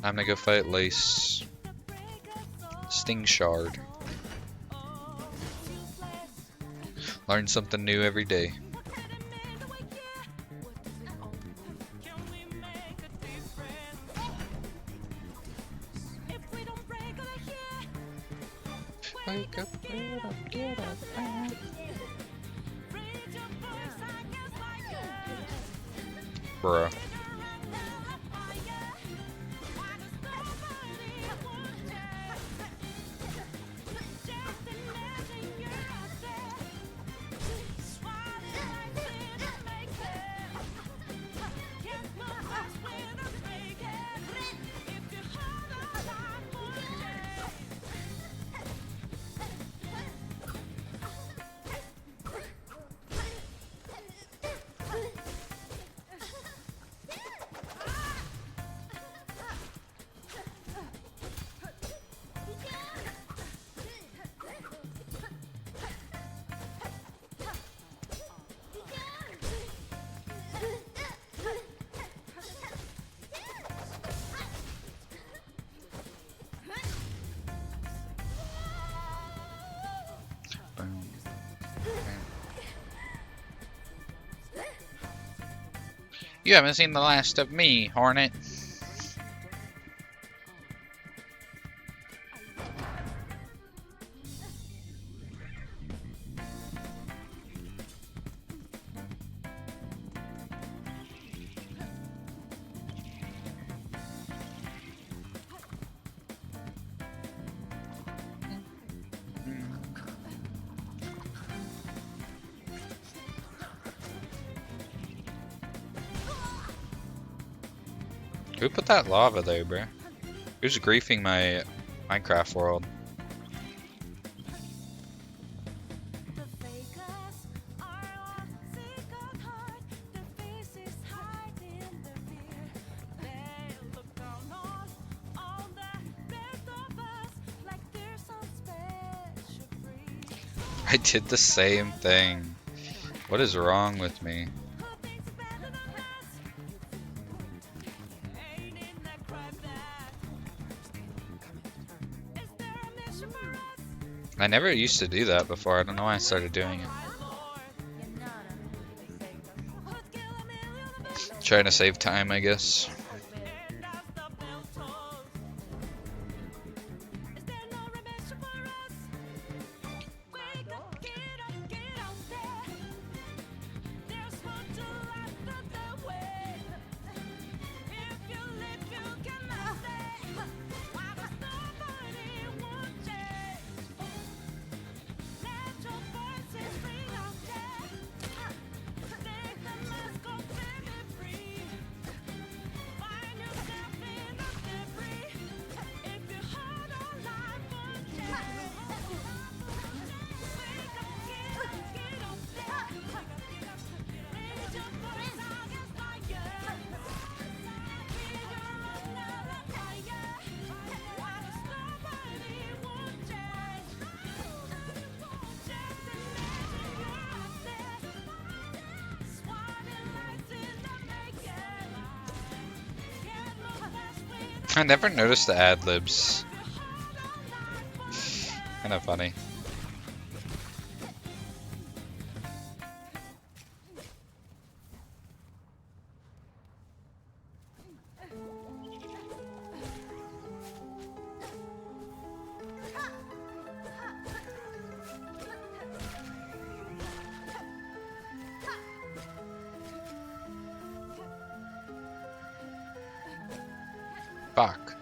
I'm gonna go fight Lace. Sting Shard. Learn something new every day. Wake up, get up, get up. Bruh. You haven't seen the last of me, Hornet. Who put that lava there, bro? Who's griefing my Minecraft world? I did the same thing. What is wrong with me? I never used to do that before. I don't know why I started doing it. Trying to save time, I guess. I never noticed the ad libs. Kind of funny. Fuck.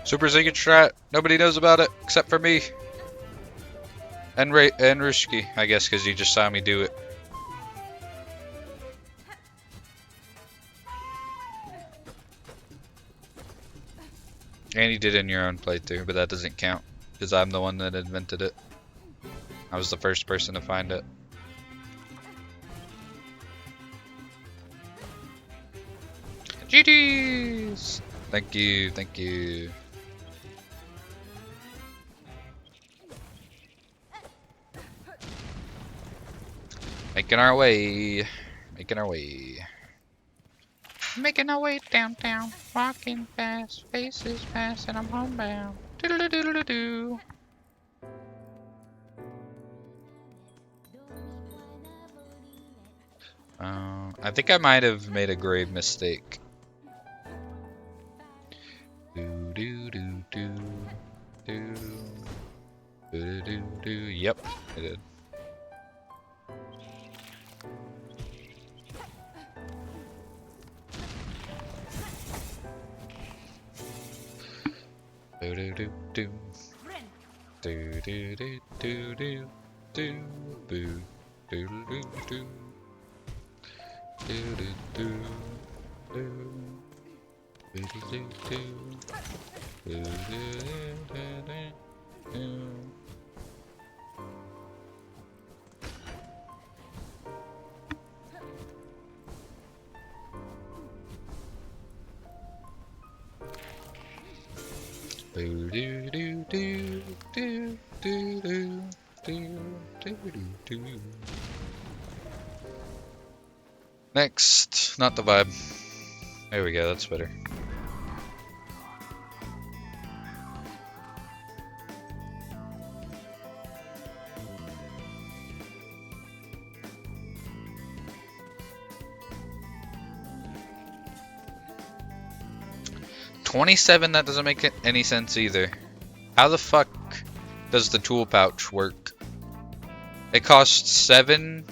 Super Ziggin strat. Nobody knows about it except for me. And Rushki, I guess, because you just saw me do it. And you did it in your own playthrough, but that doesn't count. Because I'm the one that invented it. I was the first person to find it. GG's! Thank you, thank you. Making our way. Making our way. Making our way downtown. Walking fast. Faces fast and I'm homebound. Doodle-doo-doo-doo-doo. I think I might have made a grave mistake. Do do do do do do do do. Yep, I did. Do do do do do do do do do do boo do do do do do do do do do do do. Next, not the vibe. There we go, that's better. $27, that doesn't make any sense either. How the fuck does the tool pouch work? It costs 7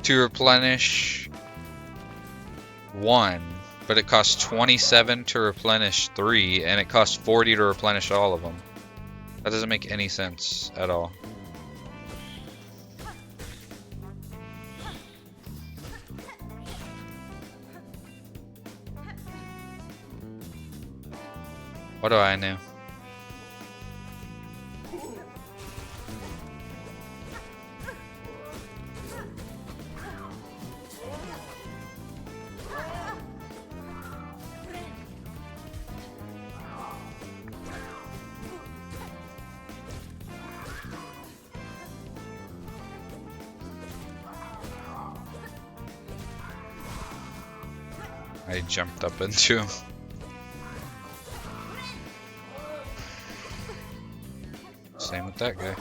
to replenish 1, but it costs 27 to replenish 3, and it costs 40 to replenish all of them. That doesn't make any sense at all. What do I know? I jumped up into him. Same with that guy.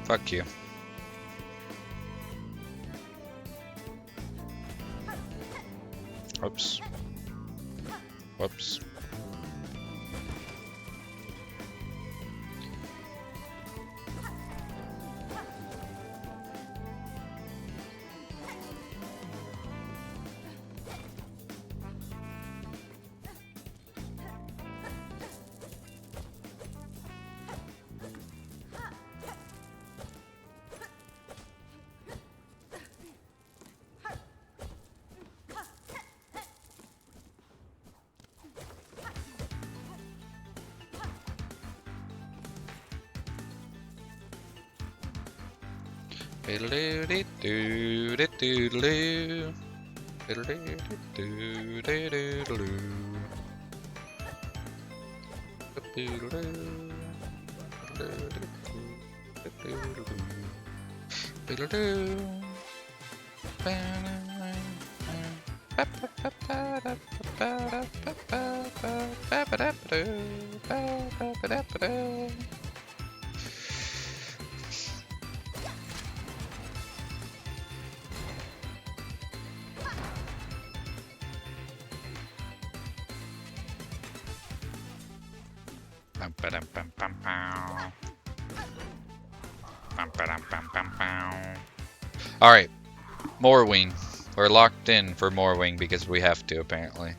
Fuck you. Whoops. Whoops. Alright, more wing. We're locked in for more wing because we have to, apparently.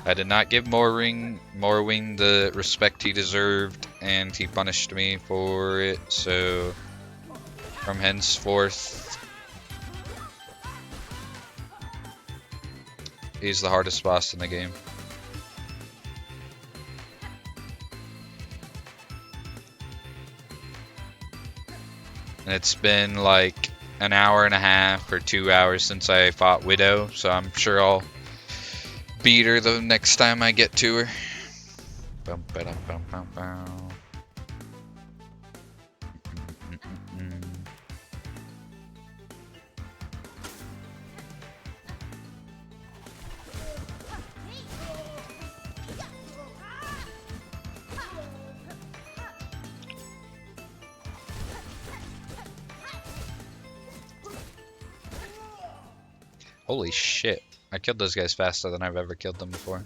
I did not give Morwing the respect he deserved, and he punished me for it, so from henceforth, he's the hardest boss in the game. And it's been like an hour and a half or 2 hours since I fought Widow, so I'm sure I'll beat her the next time I get to her. Bum, ba-dum, bum, bum, bum. Holy shit. I killed those guys faster than I've ever killed them before.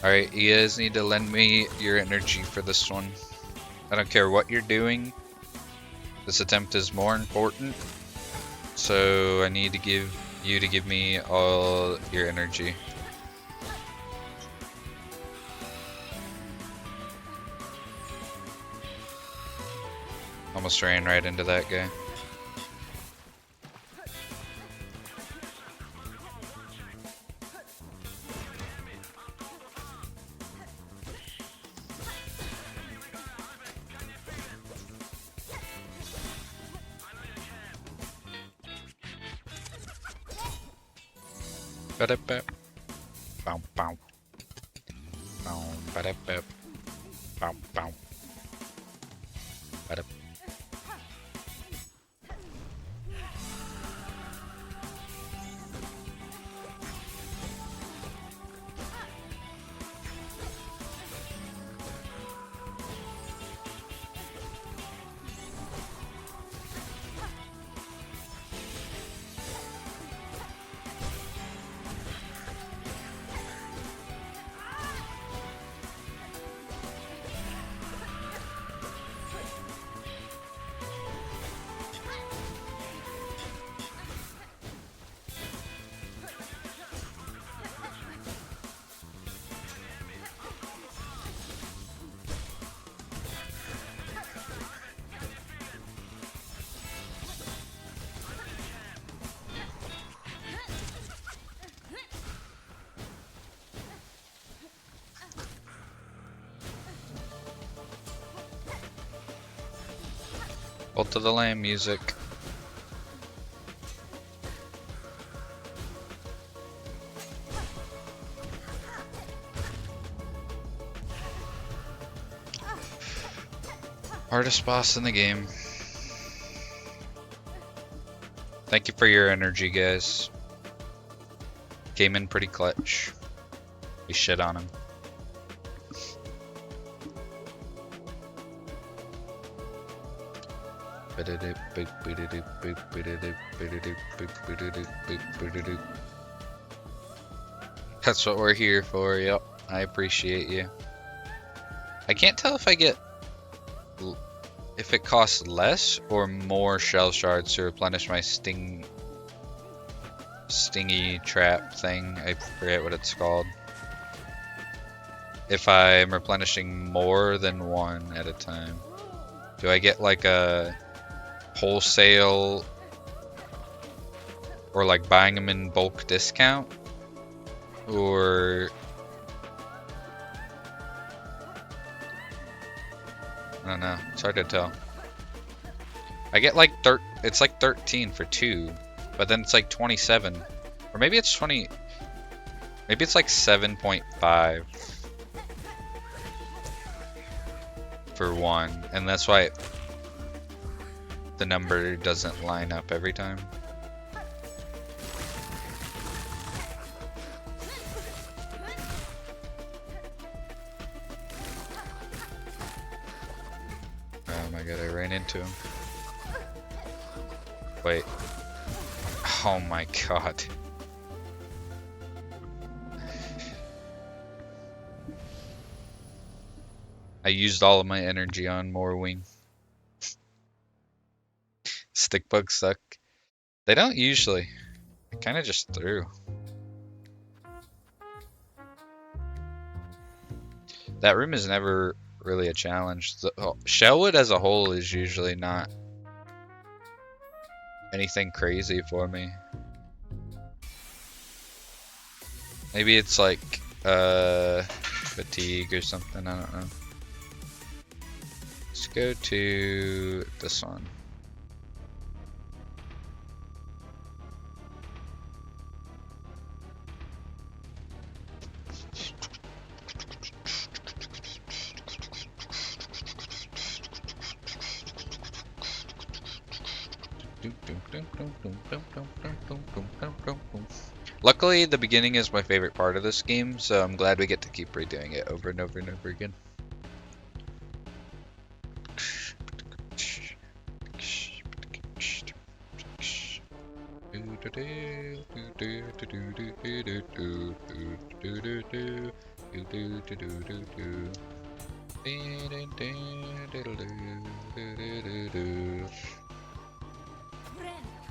Alright, you guys need to lend me your energy for this one. I don't care what you're doing. This attempt is more important. So I need to give you to give me all your energy. Almost ran right into that guy. Ba-da-ba. Bow, bow. Bow, ba-da-ba. Bow, bow. Ba-da. Ult to the lane music. Hardest boss in the game. Thank you for your energy, guys. Came in pretty clutch. We shit on him. That's what we're here for, yep. I appreciate you. I can't tell if I get... if it costs less or more shell shards to replenish my stingy trap thing. I forget what it's called. If I'm replenishing more than one at a time. Do I get like a wholesale or like buying them in bulk discount? Or I don't know. It's hard to tell. I get like it's like 13 for 2, but then it's like 27, or maybe it's 20. Maybe it's like 7.5 for 1, and that's why the number doesn't line up every time. Oh my god, I ran into him. Wait. Oh my god. I used all of my energy on more wing. Stick bugs suck. They don't usually. I kind of just threw. That room is never really a challenge. Shellwood as a whole is usually not anything crazy for me. Maybe it's like fatigue or something, I don't know. Let's go to this one. Luckily, the beginning is my favorite part of this game, so I'm glad we get to keep redoing it over and over and over again.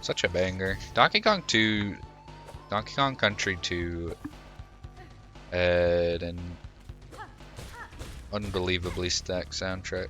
Such a banger. Donkey Kong 2, Donkey Kong Country 2 had an unbelievably stacked soundtrack.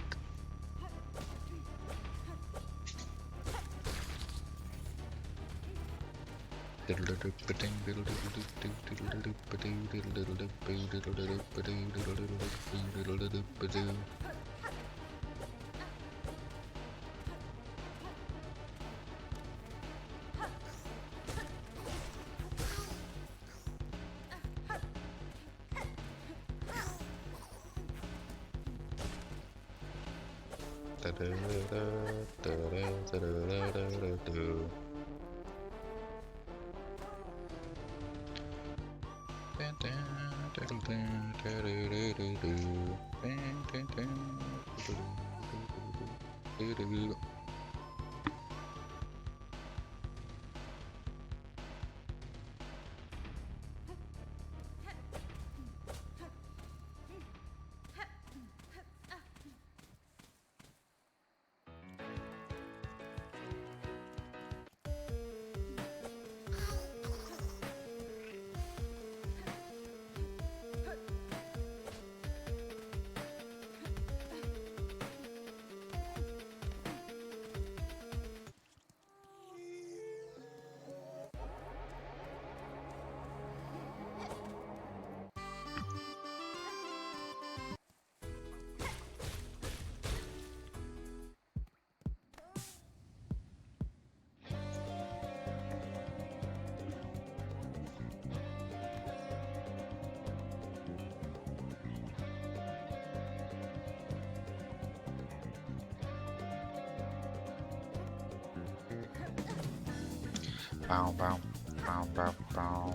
Bow bow bow bow bow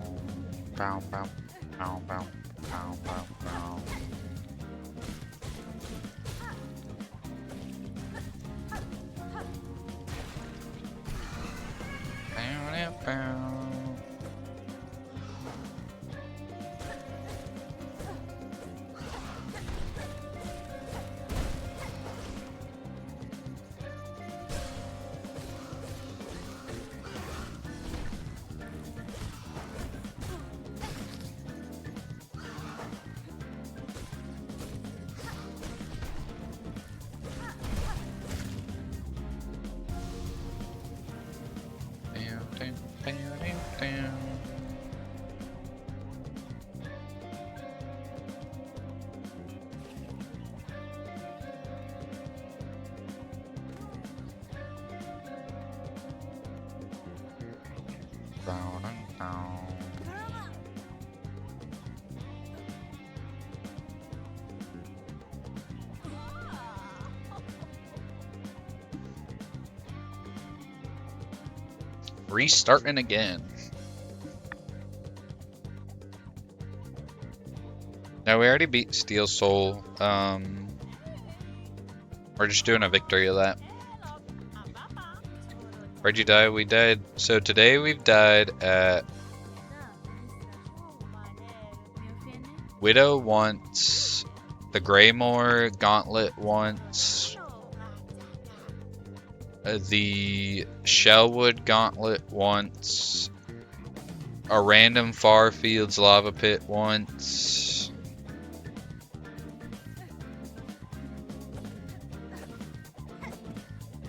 bow bow bow bow bow bow bow. Bow bow. Restarting again. Now we already beat Steel Soul. We're just doing a victory of that. Where'd you die? We died. So today we've died at Widow once, the Greymore Gauntlet once, the Shellwood Gauntlet once, a random Farfields Lava Pit once,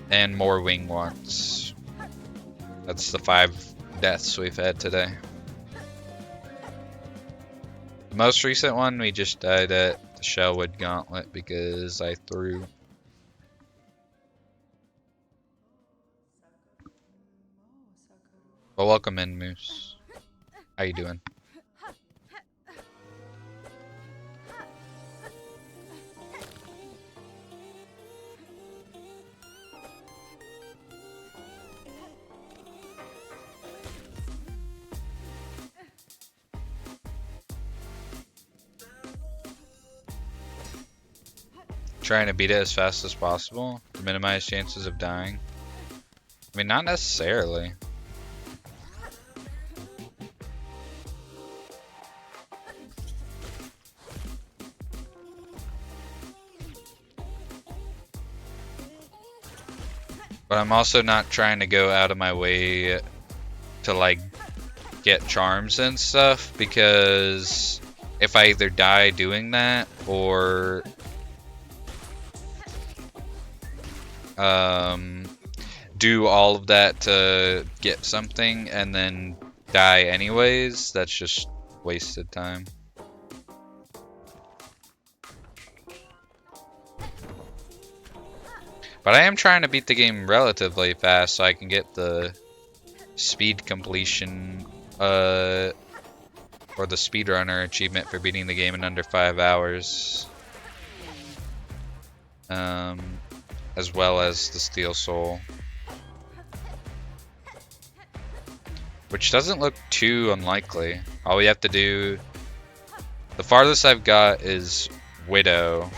and more Wing once. That's the 5 deaths we've had today. The most recent one we just died at the Shellwood Gauntlet because I threw. Well, welcome in, Moose. How you doing? trying to beat it as fast as possible to minimize chances of dying. I mean, not necessarily. But I'm also not trying to go out of my way to like get charms and stuff, because if I either die doing that or do all of that to get something and then die anyways, that's just wasted time. But I am trying to beat the game relatively fast so I can get the speed completion, or the speedrunner achievement for beating the game in under 5 hours. As well as the Steel Soul. Which doesn't look too unlikely. All we have to do... The farthest I've got is Widow.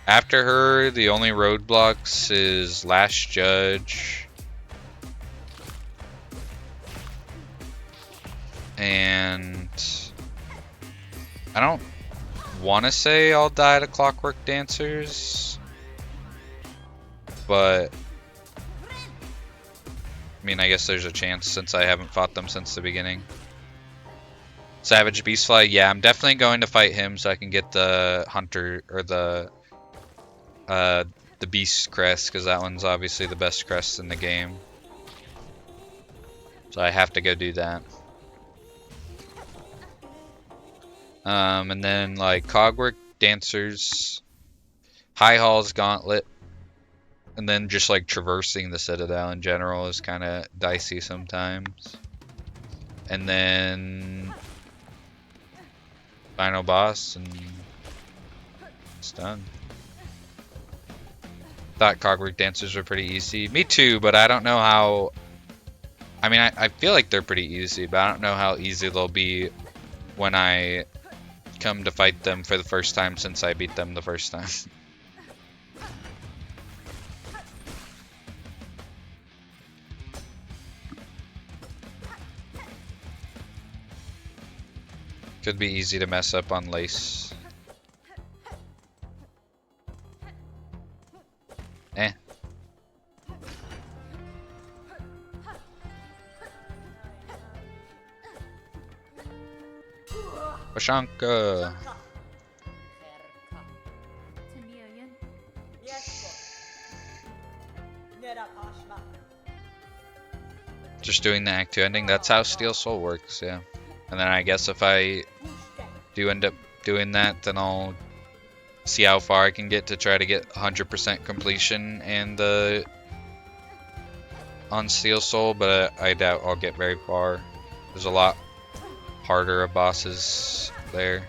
After her, the only roadblocks is Last Judge. And... I don't want to say I'll die to Clockwork Dancers. But... I mean, I guess there's a chance since I haven't fought them since the beginning. Savage Beastfly, yeah, I'm definitely going to fight him so I can get the Hunter, or the Beast crest, because that one's obviously the best crest in the game. So I have to go do that. And then like Cogwork Dancers, High Hall's Gauntlet, and then just like traversing the Citadel in general is kind of dicey sometimes. And then final boss, and it's done. Thought Cogwork Dancers were pretty easy. Me too, but I don't know how... I mean, I feel like they're pretty easy, but I don't know how easy they'll be when I come to fight them for the first time since I beat them the first time. Could be easy to mess up on Lace. Eh. Pashanka. Just doing the Act 2 ending, that's how Steel Soul works, yeah. And then I guess if I do end up doing that, then I'll see how far I can get to try to get 100% completion and on Steel Soul, but I doubt I'll get very far. There's a lot harder of bosses there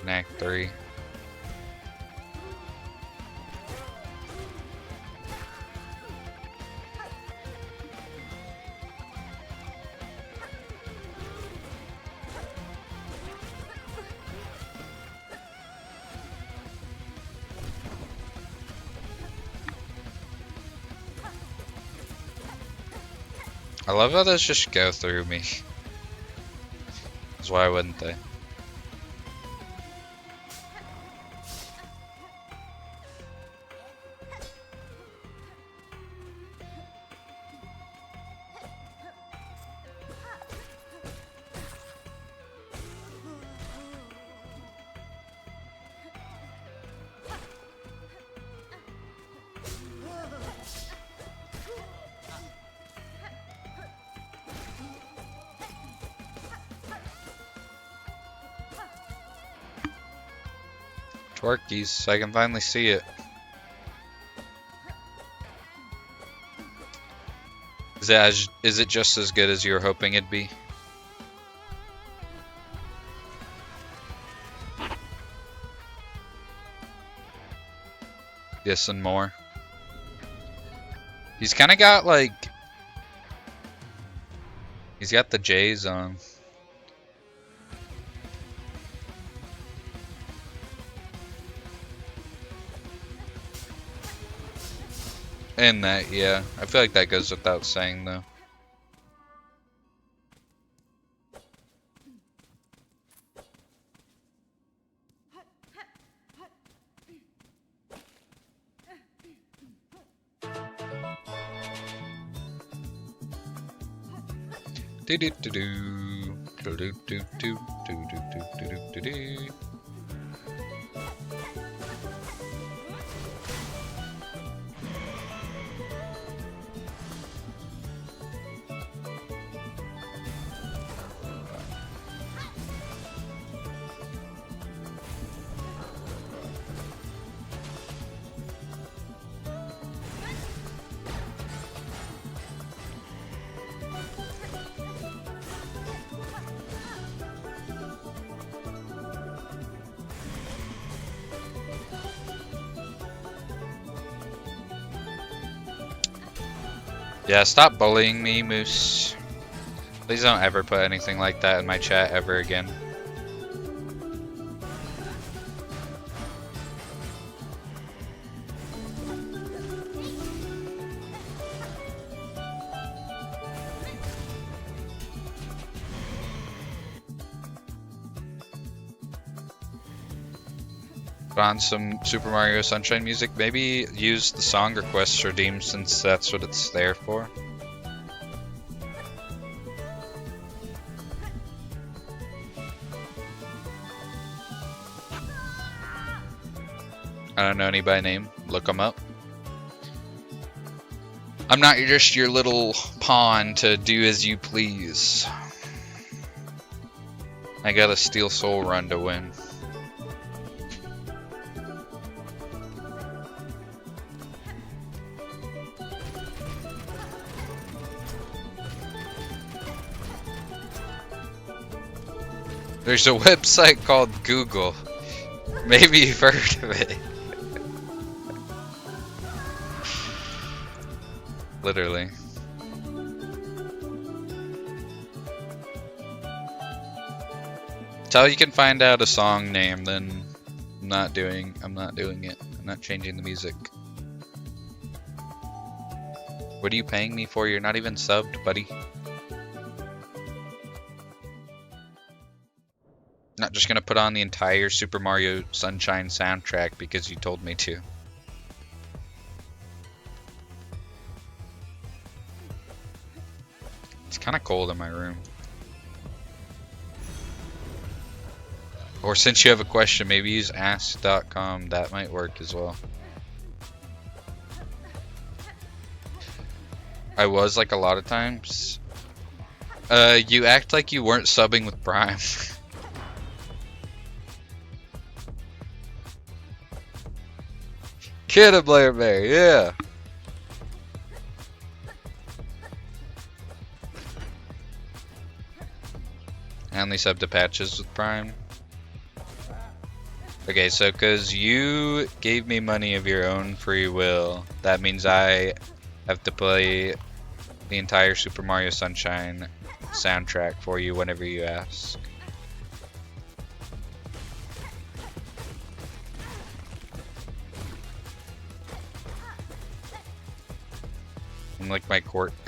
in Act 3. I love how those just go through me. That's why wouldn't they? Twerkies, I can finally see it. Is it just as good as you were hoping it'd be? Yes, and more. He's kind of got like... He's got the J's on. And that, yeah. I feel like that goes without saying, though. Do do do do do do do do do do do do do. Yeah, stop bullying me, Moose. Please don't ever put anything like that in my chat ever again. Put on some Super Mario Sunshine music. Maybe use the song request redeem since that's what it's there for. I don't know any by name. Look them up. I'm not just your little pawn to do as you please. I got a Steel Soul run to win. There's a website called Google. Maybe you've heard of it. Literally. Till you can find out a song name, then I'm not doing it. I'm not changing the music. What are you paying me for? You're not even subbed, buddy. Not just gonna put on the entire Super Mario Sunshine soundtrack because you told me to. It's kind of cold in my room. Or since you have a question, maybe use ask.com. That might work as well. I was like a lot of times. You act like you weren't subbing with Prime. Kid a Blair Bear, yeah. I only sub to patches with Prime. Okay, so because you gave me money of your own free will, that means I have to play the entire Super Mario Sunshine soundtrack for you whenever you ask.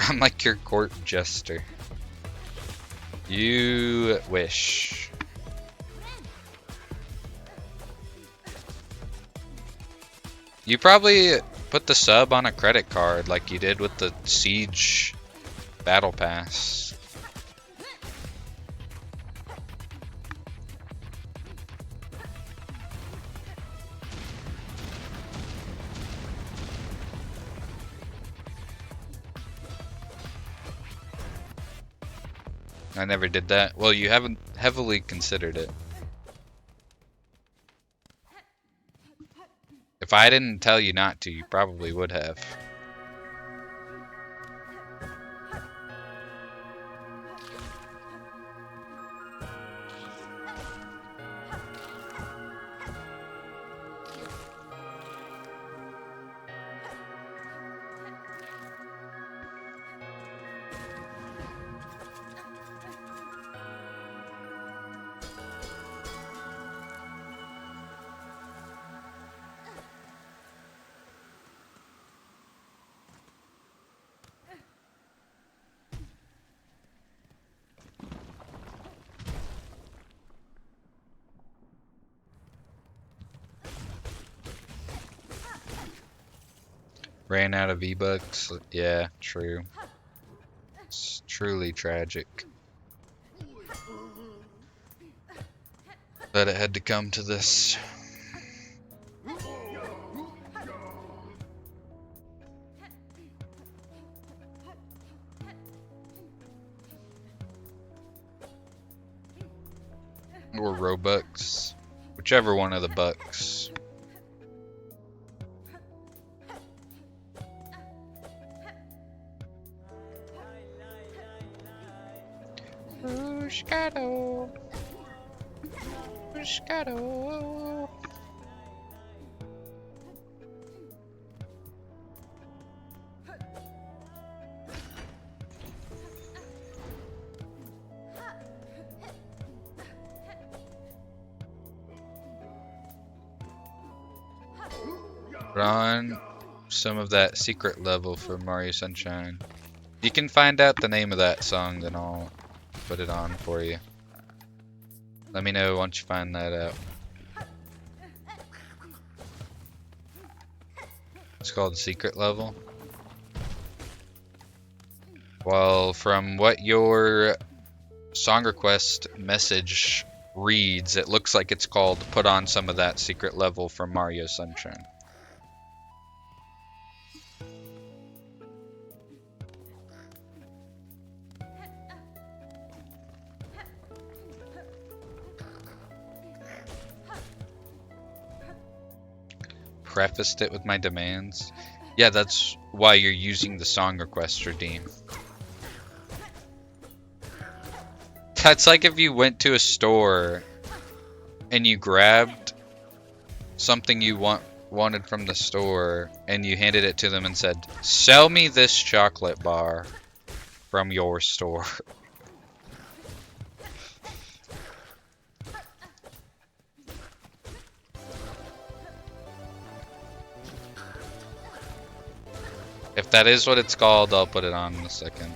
I'm like your court jester. You wish. You probably put the sub on a credit card like you did with the Siege Battle Pass. I never did that. Well, you haven't heavily considered it. If I didn't tell you not to, you probably would have. Ran out of V-Bucks. Yeah, true. It's truly tragic that it had to come to this. Or Robux. Whichever one of the bucks. Shadow. Shadow. Put on some of that secret level for Mario Sunshine. You can find out the name of that song, then I'll put it on for you. Let me know once you find that out. It's called Secret Level. Well, from what your song request message reads, it looks like it's called Put on Some of That Secret Level from Mario Sunshine. Prefaced it with my demands. Yeah, that's why you're using the song request redeem. That's like if you went to a store and you grabbed something you wanted from the store and you handed it to them and said, "Sell me this chocolate bar from your store." If that is what it's called, I'll put it on in a second.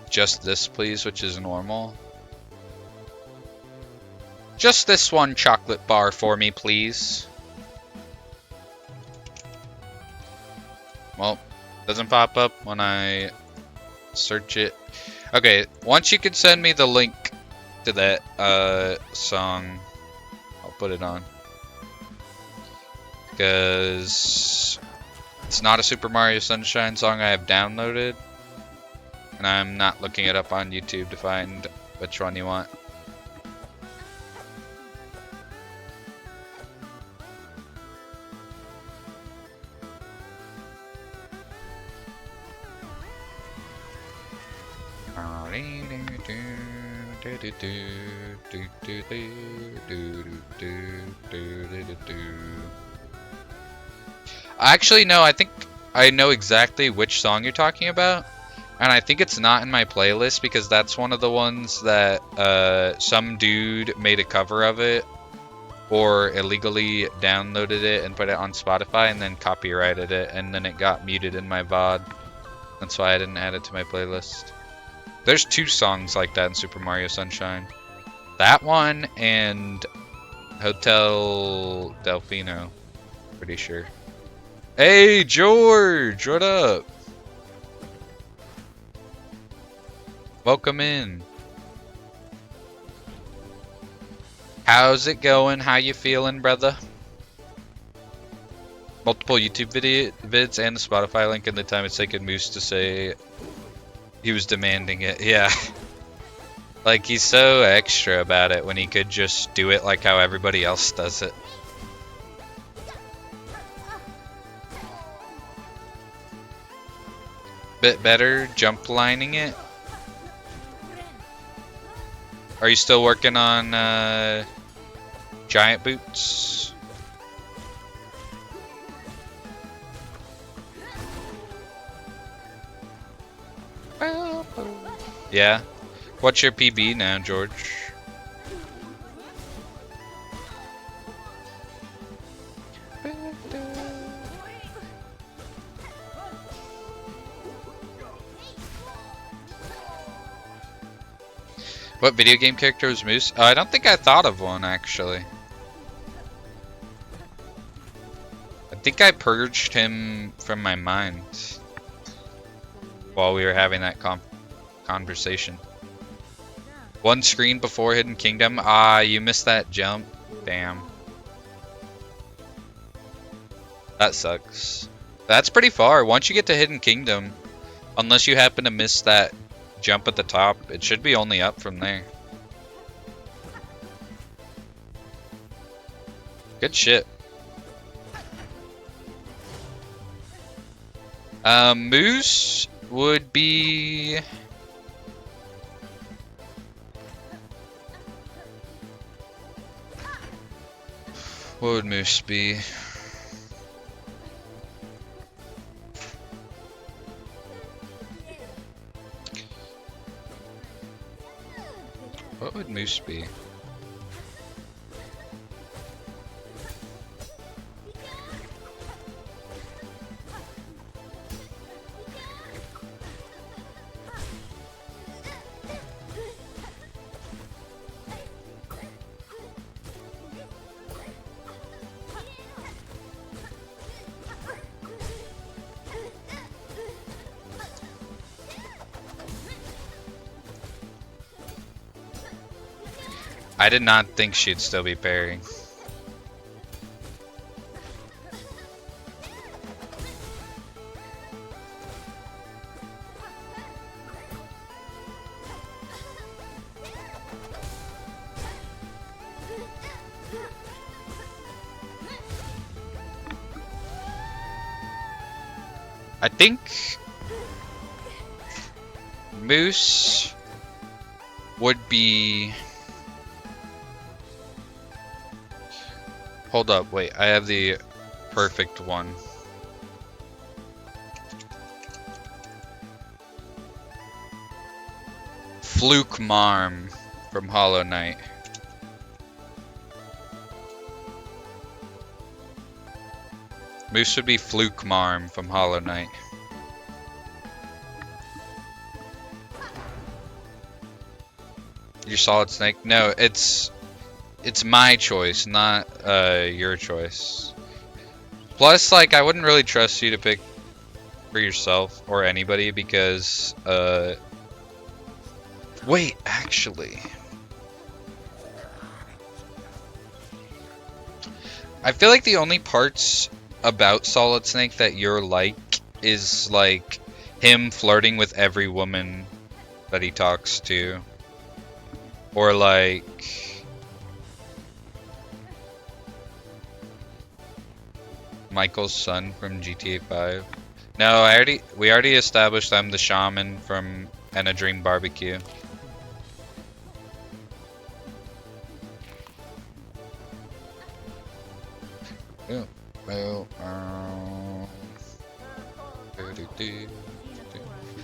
Just this, please, which is normal. Just this one chocolate bar for me, please. Well, doesn't pop up when I search it. Okay, once you could send me the link to that song, I'll put it on. Because it's not a Super Mario Sunshine song I have downloaded. And I'm not looking it up on YouTube to find which one you want. Actually, no, I think I know exactly which song you're talking about. And I think it's not in my playlist because that's one of the ones that some dude made a cover of it or illegally downloaded it and put it on Spotify and then copyrighted it, and then it got muted in my VOD. That's why I didn't add it to my playlist. There's 2 songs like that in Super Mario Sunshine. That one and Hotel Delfino, pretty sure. Hey George, what up? Welcome in. How's it going? How you feeling, brother? Multiple YouTube vids and the Spotify link, and the time it's taken Moose to say he was demanding it. Yeah. Like, he's so extra about it when he could just do it like how everybody else does it. Bit better jump lining it. Are you still working on giant boots? Yeah. What's your PB now, George? What video game character was Moose? I don't think I thought of one, actually. think I purged him from my mind while we were having that conversation. One screen before Hidden Kingdom. Ah, you missed that jump. Damn. That sucks. That's pretty far. Once you get to Hidden Kingdom, unless you happen to miss that jump at the top, it should be only up from there. Good shit. Moose would be... What would Moose be? What would Moose be? I did not think she'd still be parrying. I think Moose would be... Hold up, wait, I have the perfect one. Fluke Marm from Hollow Knight. Moose would be Fluke Marm from Hollow Knight. Your Solid Snake? No, it's my choice, not your choice. Plus, like, I wouldn't really trust you to pick for yourself or anybody because wait, actually, I feel like the only parts about Solid Snake that you're like is like him flirting with every woman that he talks to, or like Michael's son from GTA 5. No, we already established I'm the shaman from And a Dream Barbecue.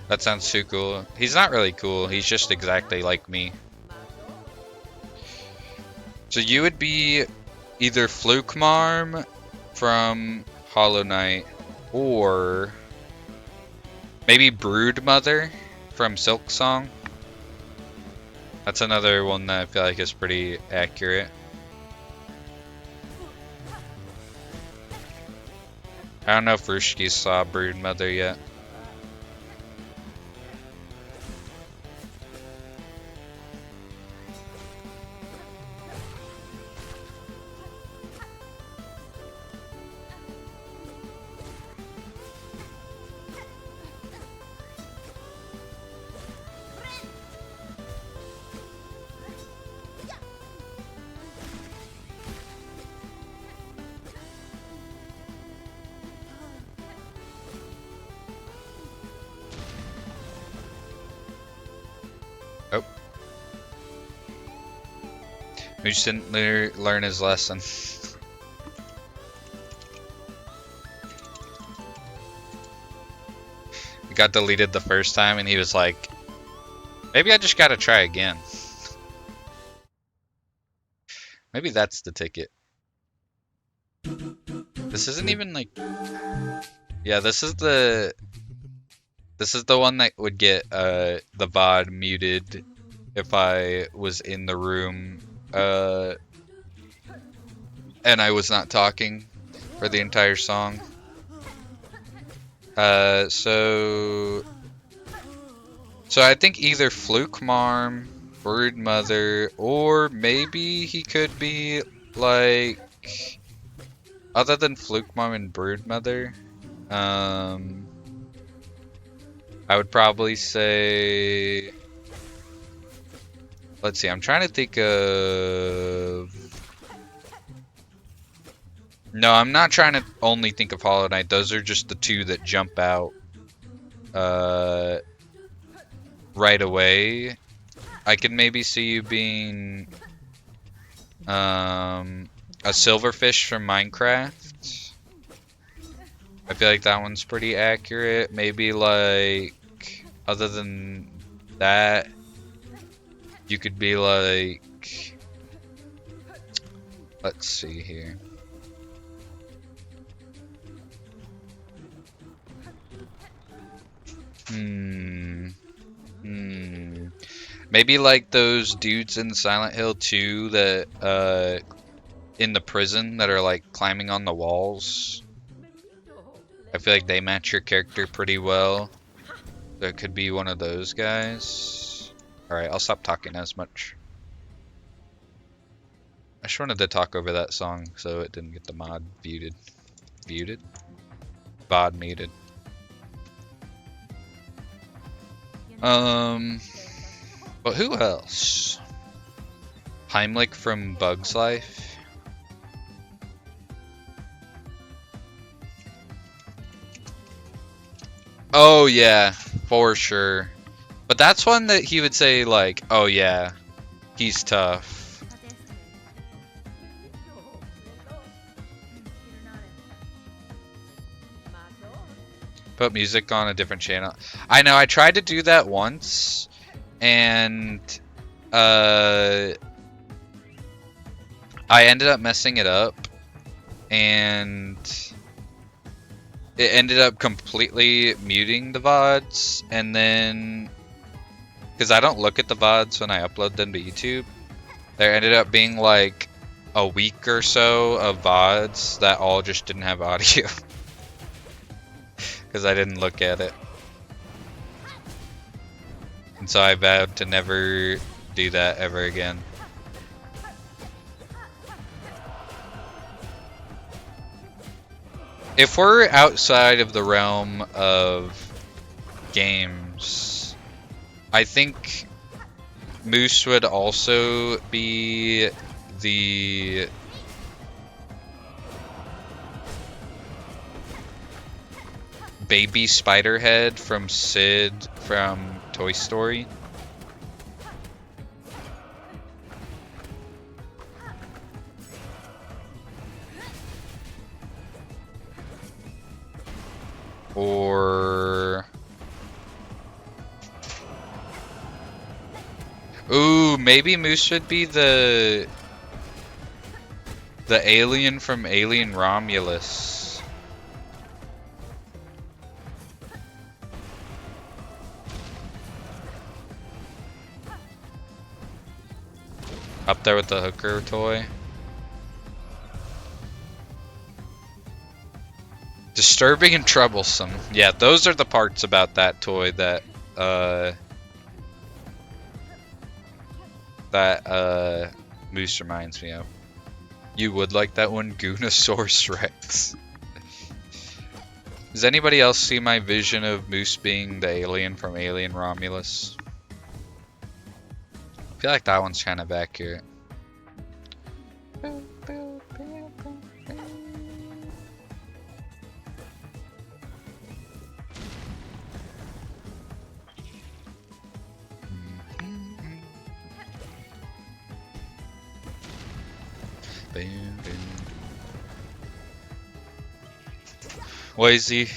That sounds too cool. He's not really cool. He's just exactly like me. So you would be either Fluke Marm from Hollow Knight, or maybe Brood Mother from Silksong. That's another one that I feel like is pretty accurate. I don't know if Rushki saw Brood Mother yet. Oh. We just didn't learn his lesson. It got deleted the first time and he was like, maybe I just gotta try again. Maybe that's the ticket. This isn't even like... Yeah, this is the one that would get the VOD muted if I was in the room and I was not talking for the entire song. So I think either Fluke Marm, Brood Mother, or maybe he could be like, other than Fluke Marm and Brood Mother, I would probably say, let's see, I'm trying to think of, no, I'm not trying to only think of Hollow Knight, those are just the two that jump out right away. I could maybe see you being a silverfish from Minecraft. I feel like that one's pretty accurate. Maybe like, other than that, you could be like, let's see here. Maybe like those dudes in Silent Hill 2 that, in the prison that are like climbing on the walls. I feel like they match your character pretty well. That could be one of those guys. Alright, I'll stop talking as much. I just wanted to talk over that song so it didn't get the mod muted. Muted? VOD muted. But who else? Heimlich from Bug's Life. Oh yeah, for sure. But that's one that he would say like, oh yeah, he's tough. Put music on a different channel. I know, I tried to do that once, and I ended up messing it up, and it ended up completely muting the VODs, and then, because I don't look at the VODs when I upload them to YouTube, there ended up being like a week or so of VODs that all just didn't have audio. Because I didn't look at it. And so I vowed to never do that ever again. If we're outside of the realm of games, I think Moose would also be the baby Spiderhead from Sid from Toy Story. Or ooh, maybe Moose should be the alien from Alien Romulus. Up there with the hooker toy. Disturbing and troublesome. Yeah, those are the parts about that toy that Moose reminds me of. You would like that one, Goonosaurus Rex. Does anybody else see my vision of Moose being the alien from Alien Romulus? I feel like that one's kind of accurate. Wazy,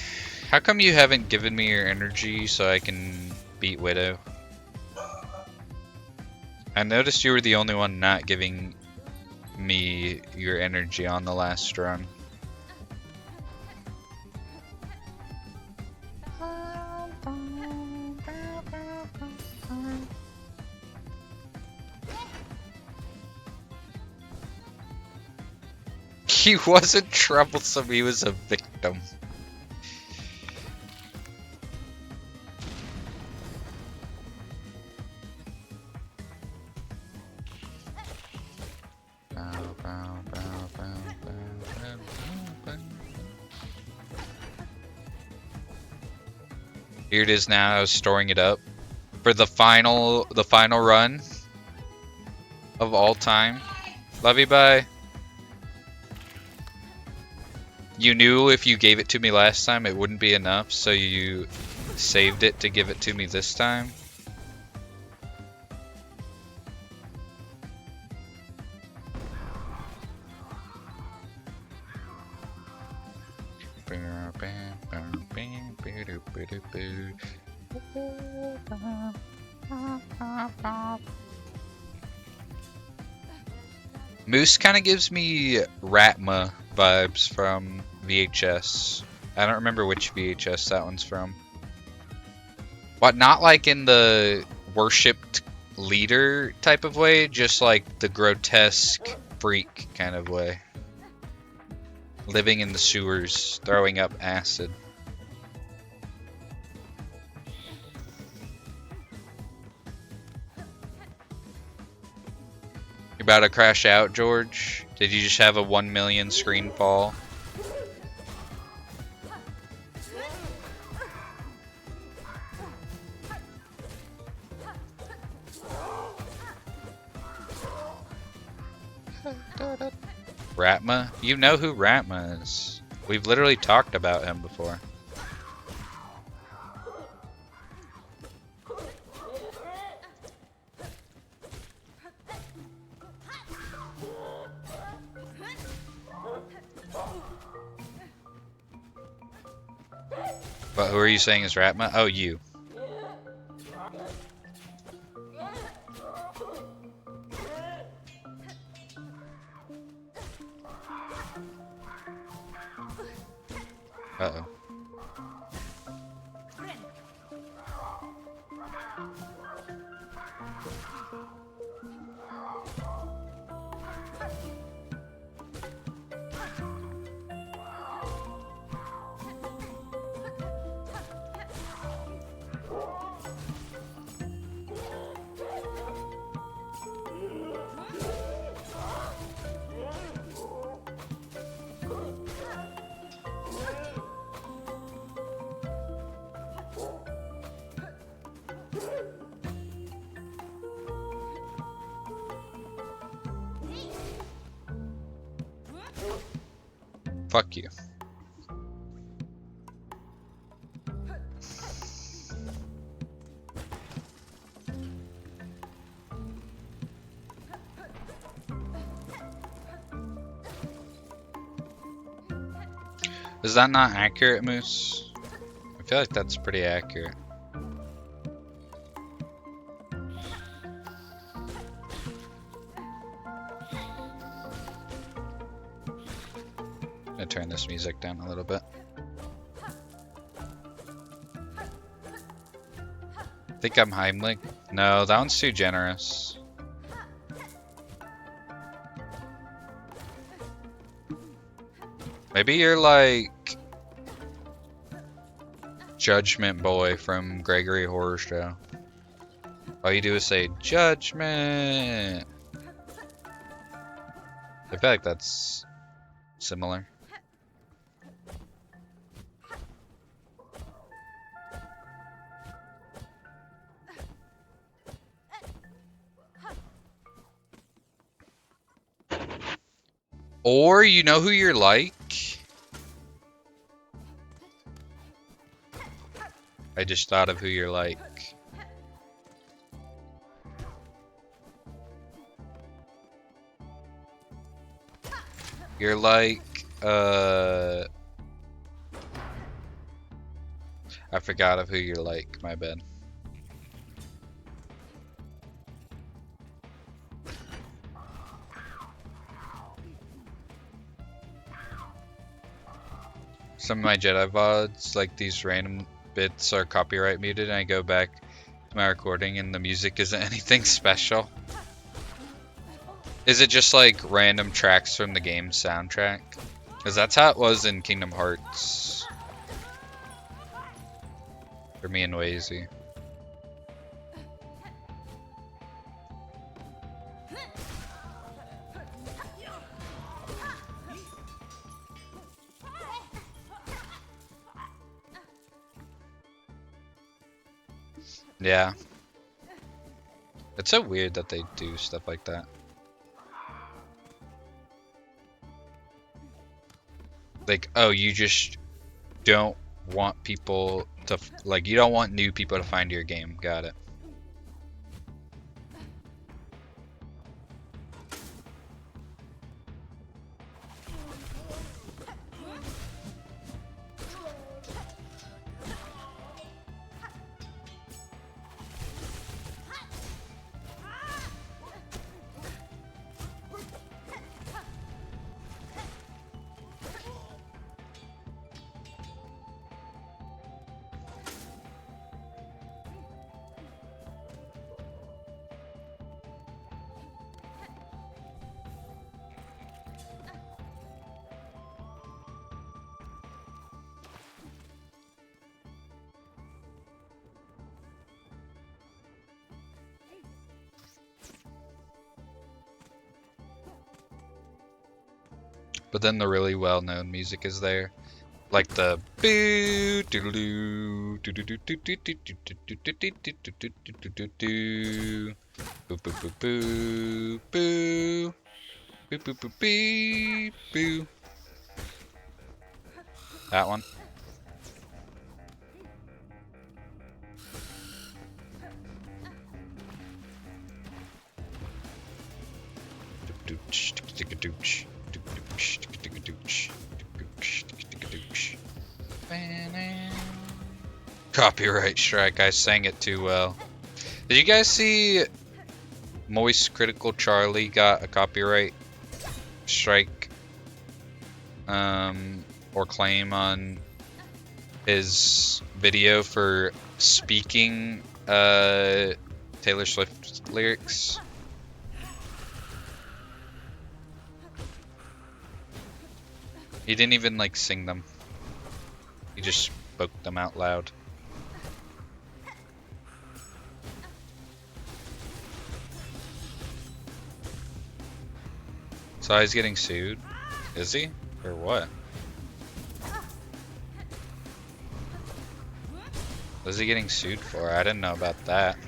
how come you haven't given me your energy so I can beat Widow? I noticed you were the only one not giving me your energy on the last run. He wasn't troublesome, he was a victim. Here it is now, I was storing it up for the final run of all time. Love you, bye. You knew if you gave it to me last time it wouldn't be enough, so you saved it to give it to me this time. Moose kind of gives me Ratma vibes from VHS. I don't remember which VHS that one's from. But not like in the worshipped leader type of way, just like the grotesque freak kind of way. Living in the sewers, throwing up acid. You about to crash out, George? Did you just have a 1 million screen fall? Ratma? You know who Ratma is. We've literally talked about him before. But who are you saying is Ratma? Oh, you. Uh-oh. Fuck you. Is that not accurate, Moose? I feel like that's pretty accurate. I'm gonna turn this music down a little bit. Think I'm Heimlich? No, that one's too generous. Maybe you're like Judgment Boy from Gregory Horror Show. All you do is say judgment. I feel like that's similar. Or you know who you're like? I just thought of who you're like. You're like, I forgot of who you're like, my bad. Some of my Jedi VODs, like these random bits, are copyright muted, and I go back to my recording and the music isn't anything special. Is it just like random tracks from the game's soundtrack? Because that's how it was in Kingdom Hearts. For me and Wazy. Yeah. It's so weird that they do stuff like that. Like, oh, you just don't want people to, like, you don't want new people to find your game. Got it. But then the really well-known music is there, like the boo doodaloo boo boo boo boo boo boo boo boo boo boo. That one. Copyright strike, I sang it too well. Did you guys see Moist Critical Charlie got a copyright strike or claim on his video for speaking Taylor Swift lyrics? He didn't even like sing them. He just spoke them out loud. So he's getting sued? Is he? For what? What is he getting sued for? I didn't know about that.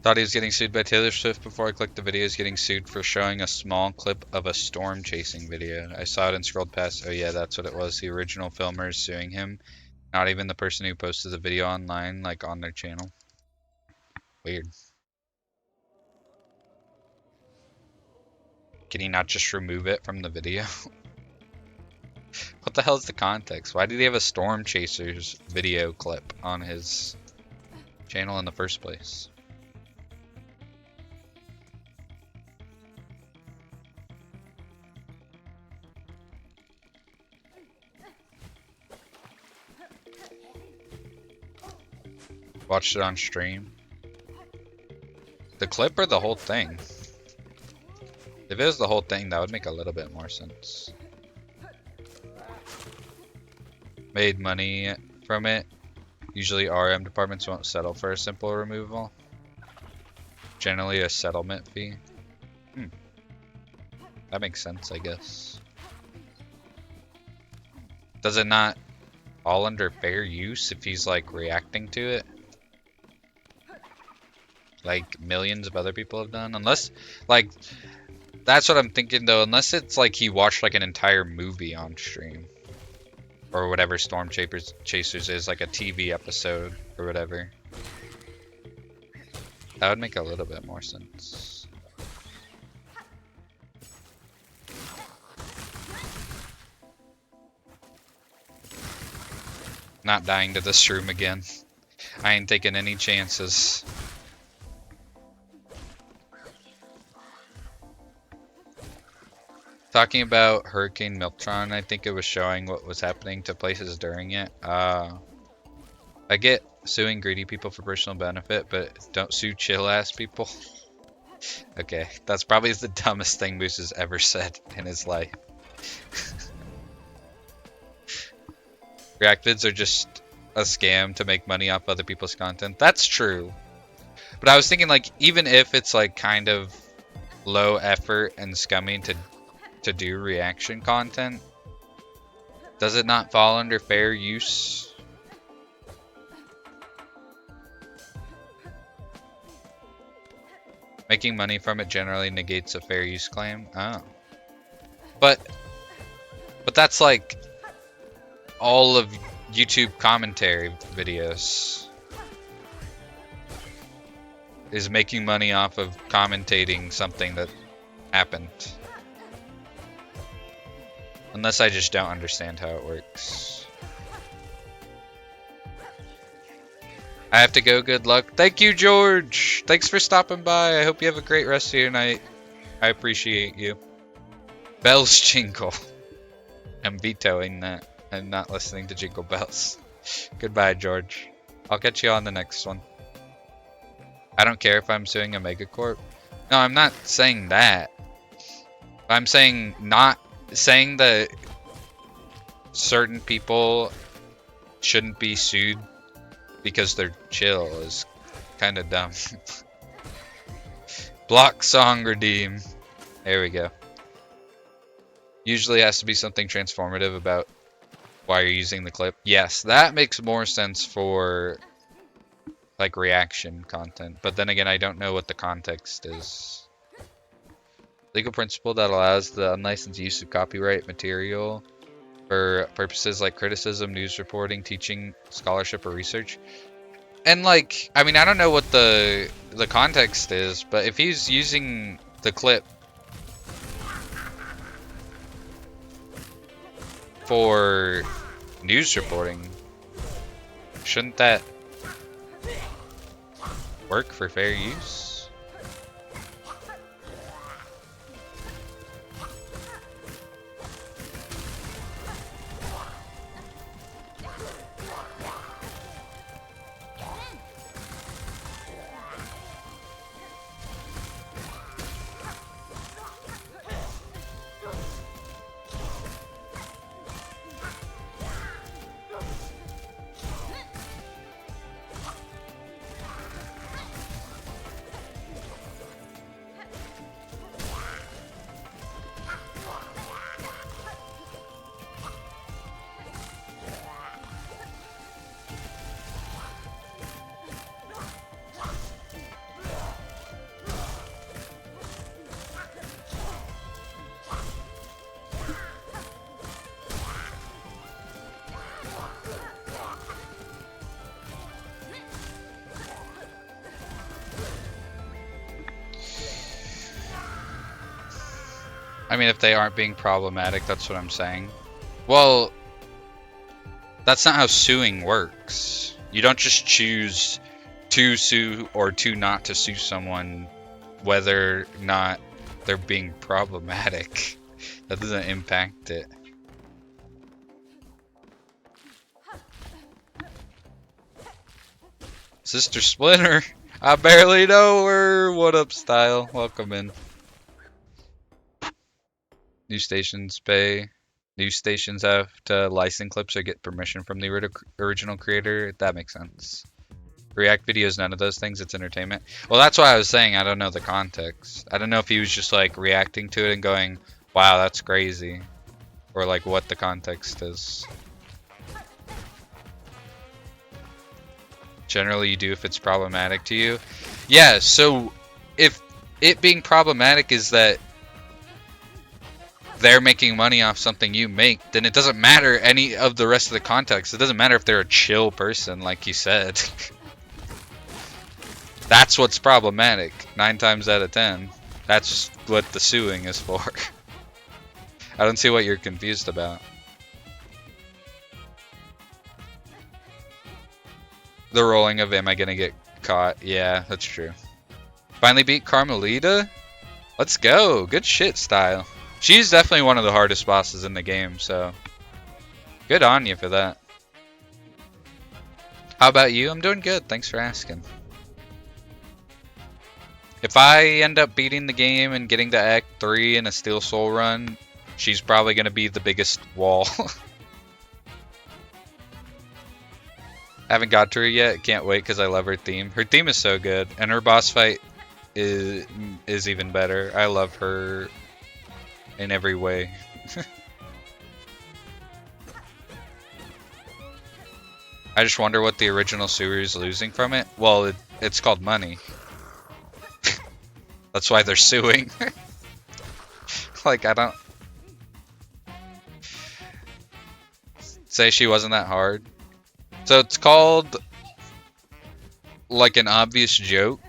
Thought he was getting sued by Taylor Swift before I clicked the video. He's getting sued for showing a small clip of a storm chasing video. I saw it and scrolled past. Oh yeah, that's what it was. The original filmer is suing him. Not even the person who posted the video online, like on their channel. Weird. Can he not just remove it from the video? What the hell is the context? Why did he have a storm chasers video clip on his channel in the first place? Watched it on stream. The clip or the whole thing? If it was the whole thing, that would make a little bit more sense. Made money from it. Usually RM departments won't settle for a simple removal. Generally a settlement fee. That makes sense, I guess. Does it not fall under fair use if he's like reacting to it? Like millions of other people have done? Unless, like, that's what I'm thinking though. Unless it's like he watched like an entire movie on stream. Or whatever Storm Chasers is, like a TV episode or whatever. That would make a little bit more sense. Not dying to this room again. I ain't taking any chances. Talking about Hurricane Miltron, I think it was showing what was happening to places during it. I get suing greedy people for personal benefit, but don't sue chill ass people. Okay, that's probably the dumbest thing Moose has ever said in his life. React vids are just a scam to make money off other people's content. That's true. But I was thinking, like, even if it's like kind of low effort and scummy to do reaction content, does it not fall under fair use? Making money from it generally negates a fair use claim. Oh. But that's like all of YouTube commentary videos is making money off of commentating something that happened. Unless I just don't understand how it works. I have to go, good luck. Thank you, George! Thanks for stopping by. I hope you have a great rest of your night. I appreciate you. Bells jingle. I'm vetoing that. I'm not listening to jingle bells. Goodbye, George. I'll catch you on the next one. I don't care if I'm suing a megacorp. No, I'm not saying that. I'm saying not saying that certain people shouldn't be sued because they're chill is kind of dumb. Block song redeem. There we go. Usually has to be something transformative about why you're using the clip. Yes, that makes more sense for like reaction content. But then again, I don't know what the context is. Legal principle that allows the unlicensed use of copyright material for purposes like criticism, news reporting, teaching, scholarship, or research. And like, I mean, I don't know what the context is, but if he's using the clip for news reporting, shouldn't that work for fair use? I mean, if they aren't being problematic, that's what I'm saying. Well, that's not how suing works. You don't just choose to sue or to not to sue someone whether or not they're being problematic. That doesn't impact it. Sister Splinter, I barely know her. What up, Style? Welcome in. News stations pay. News stations have to license clips or get permission from the original creator. That makes sense. React videos, none of those things. It's entertainment. Well, that's why I was saying I don't know the context. I don't know if he was just like reacting to it and going, wow, that's crazy. Or like what the context is. Generally, you do if it's problematic to you. Yeah, so if it being problematic is that they're making money off something you make, then it doesn't matter any of the rest of the context. It doesn't matter if they're a chill person, like you said. That's what's problematic, 9 times out of 10. That's what the suing is for. I don't see what you're confused about. The rolling of am I gonna get caught? Yeah, that's true. Finally beat Carmelita? Let's go. Good shit, Style. She's definitely one of the hardest bosses in the game, so good on you for that. How about you? I'm doing good. Thanks for asking. If I end up beating the game and getting to Act 3 in a Steel Soul run, she's probably going to be the biggest wall. Haven't got to her yet. Can't wait because I love her theme. Her theme is so good, and her boss fight is even better. I love her in every way. I just wonder what the original sewer is losing from it. Well, it's called money. That's why they're suing. Like, I don't... Say she wasn't that hard. So it's called like an obvious joke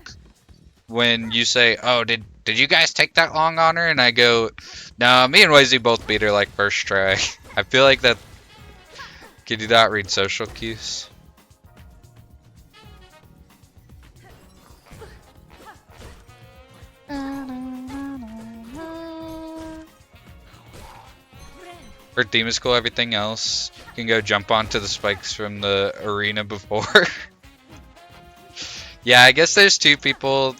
when you say, oh, did you guys take that long on her? And I go, no, me and Wazy both beat her like first try. I feel like that... Could you not read social cues? Her theme is cool, everything else. You can go jump onto the spikes from the arena before. Yeah, I guess there's two people.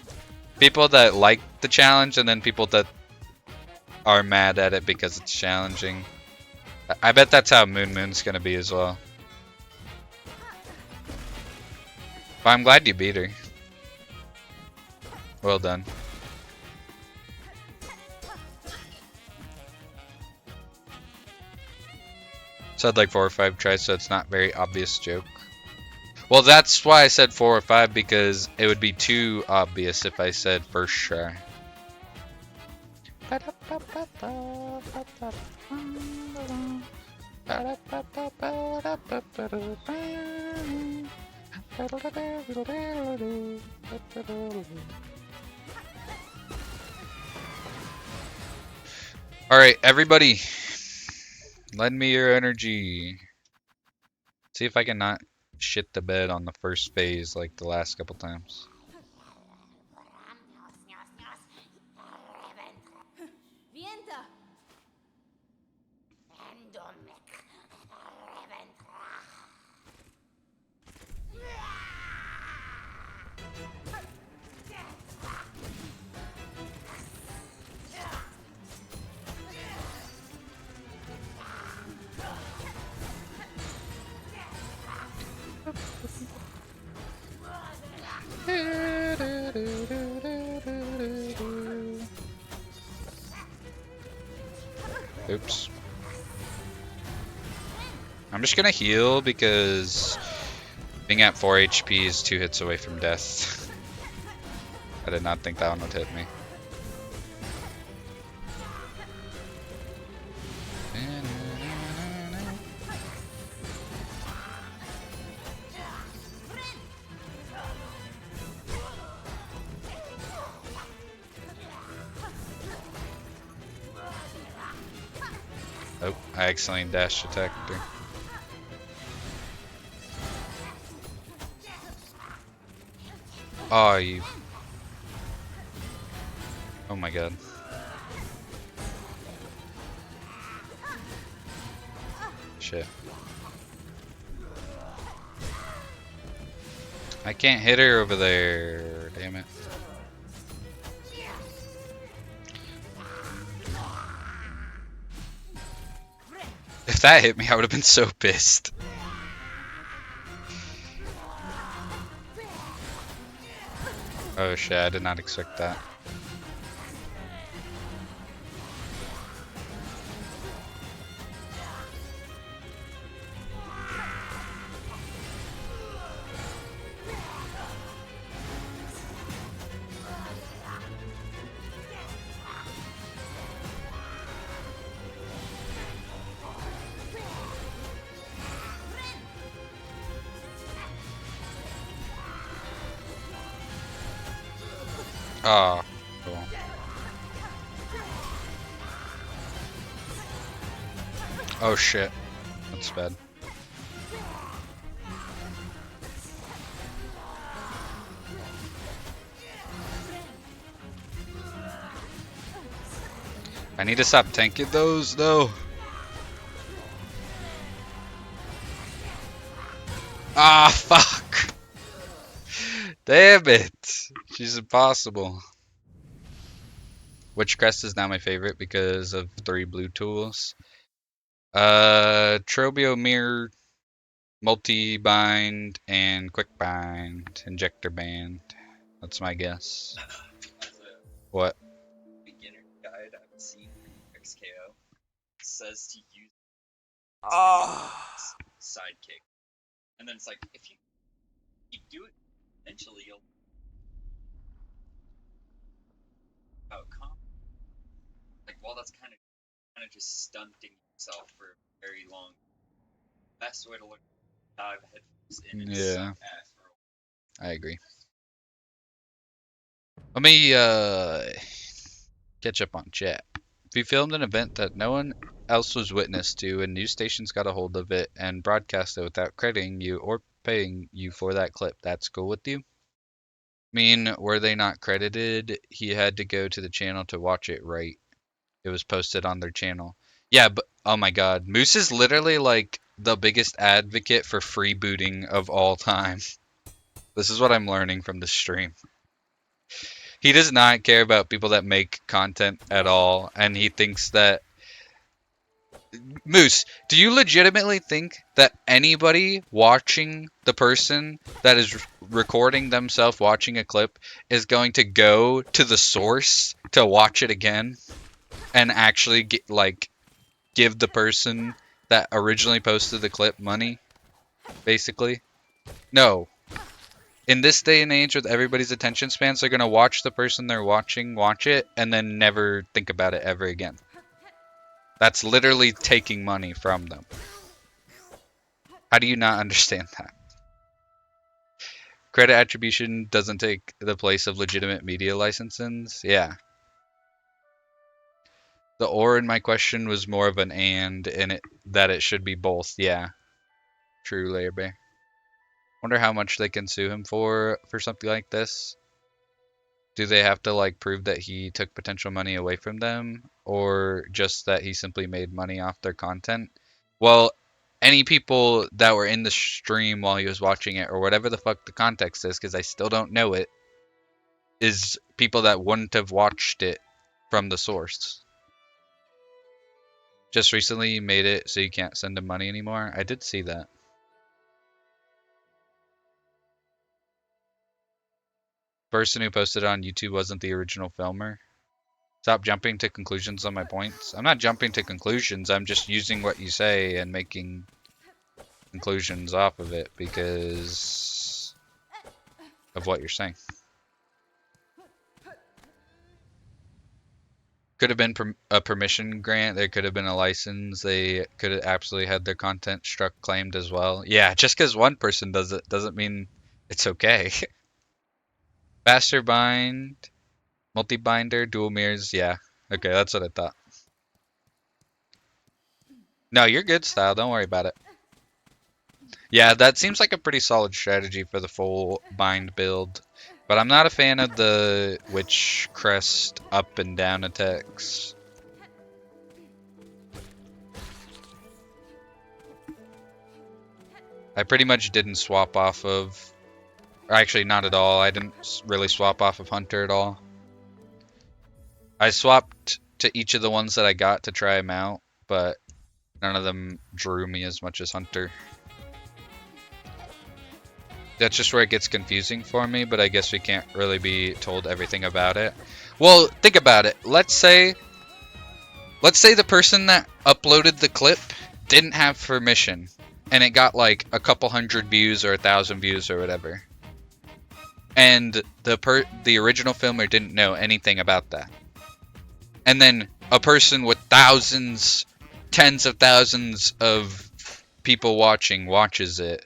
People that like the challenge and then people that are mad at it because it's challenging. I bet that's how Moon Moon's gonna be as well. But I'm glad you beat her. Well done. Said like 4 or 5 tries, so it's not very obvious joke. Well, that's why I said 4 or 5, because it would be too obvious if I said first try. Alright, everybody. Lend me your energy. See if I can not shit the bed on the first phase like the last couple times. Oops. I'm just gonna heal because being at 4 HP is 2 hits away from death. I did not think that one would hit me. Oh, I accidentally dash attacked her. Oh, you... Oh my god. Shit. I can't hit her over there. Damn it. If that hit me, I would have been so pissed. Oh shit, I did not expect that. Oh, cool. Oh shit. That's bad. I need to stop tanking those though. Ah, fuck. Damn it. She's impossible. Which crest is now my favorite because of 3 blue tools? Trobio Mirror, Multi-Bind, and Quick Bind. Injector Band. That's my guess. What? Beginner guide I've seen for XKO says to use sidekick. And then it's like, if you keep doing it, eventually you'll outcome. Like, while that's kind of just stunting yourself for a very long, best way to look, dive headfirst in and Yeah. suck ass for a while. I agree. Let me catch up on chat. If you filmed an event that no one else was witness to and news stations got a hold of it and broadcast it without crediting you or paying you for that clip, that's cool with you? I mean, were they not credited? He had to go to the channel to watch it, right? It was posted on their channel. Yeah, but oh my god, Moose is literally like the biggest advocate for freebooting of all time. This is what I'm learning from the stream. He does not care about people that make content at all, and he thinks that... Moose, do you legitimately think that anybody watching the person that is recording themselves watching a clip is going to go to the source to watch it again and actually get, like, give the person that originally posted the clip money, basically? No. In this day and age with everybody's attention spans, they're going to watch the person they're watching watch it and then never think about it ever again. That's literally taking money from them. How do you not understand that? Credit attribution doesn't take the place of legitimate media licenses? Yeah. The or in my question was more of an and that it should be both. Yeah. True, Layer Bear. Wonder how much they can sue him for something like this. Do they have to like prove that he took potential money away from them or just that he simply made money off their content? Well, any people that were in the stream while he was watching it or whatever the fuck the context is, because I still don't know it, is people that wouldn't have watched it from the source. Just recently you made it so you can't send him money anymore. I did see that. Person who posted on YouTube wasn't the original filmer. Stop jumping to conclusions on my points. I'm not jumping to conclusions. I'm just using what you say and making conclusions off of it because of what you're saying. Could have been a permission grant. There could have been a license. They could have absolutely had their content struck claimed as well. Yeah, just because one person does it doesn't mean it's okay. Faster bind, multi-binder, dual mirrors. Yeah, okay, that's what I thought. No, you're good, Style. Don't worry about it. Yeah, that seems like a pretty solid strategy for the full bind build. But I'm not a fan of the Witch Crest up and down attacks. I pretty much didn't swap off of... Or actually, not at all. I didn't really swap off of Hunter at all. I swapped to each of the ones that I got to try them out, but none of them drew me as much as Hunter. That's just where it gets confusing for me, but I guess we can't really be told everything about it. Well, think about it. Let's say the person that uploaded the clip didn't have permission, and it got like a couple hundred views or 1,000 views or whatever. And the original filmer didn't know anything about that. And then a person with thousands, tens of thousands of people watching watches it.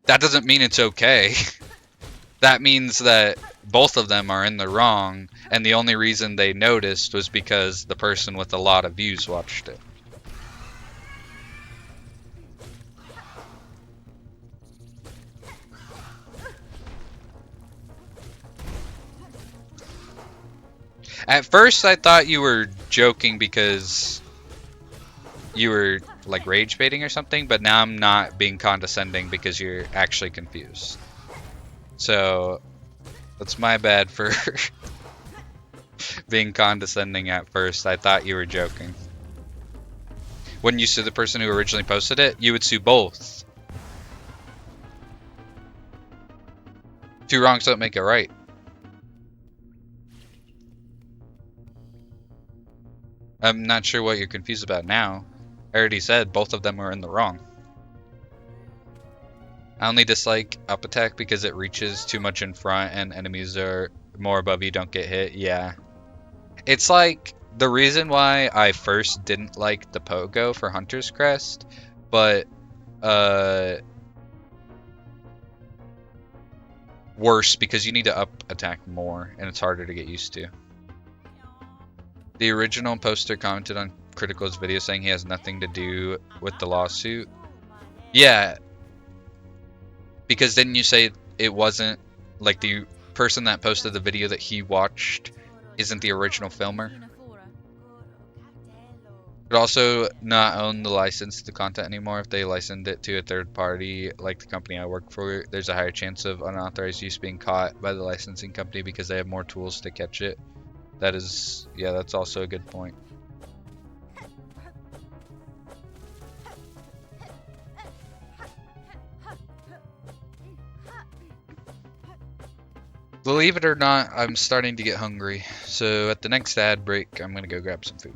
That doesn't mean it's okay. that means that both of them are in the wrong, and the only reason they noticed was because the person with a lot of views watched it. At first, I thought you were joking because you were like rage baiting or something, but now I'm not being condescending because you're actually confused. So that's my bad for being condescending at first. I thought you were joking. When you sue the person who originally posted it, you would sue both. Two wrongs don't make it right. I'm not sure what you're confused about now. I already said both of them are in the wrong. I only dislike up attack because it reaches too much in front and enemies are more above you don't get hit. Yeah. It's like the reason why I first didn't like the pogo for Hunter's Crest, but worse because you need to up attack more and it's harder to get used to. The original poster commented on Critical's video saying he has nothing to do with the lawsuit. Yeah, because then you say it wasn't, like the person that posted the video that he watched isn't the original filmer. Could also not own the license to the content anymore. If they licensed it to a third party, like the company I work for, there's a higher chance of unauthorized use being caught by the licensing company because they have more tools to catch it. That is, yeah, that's also a good point. Believe it or not, I'm starting to get hungry. So at the next ad break, I'm gonna go grab some food.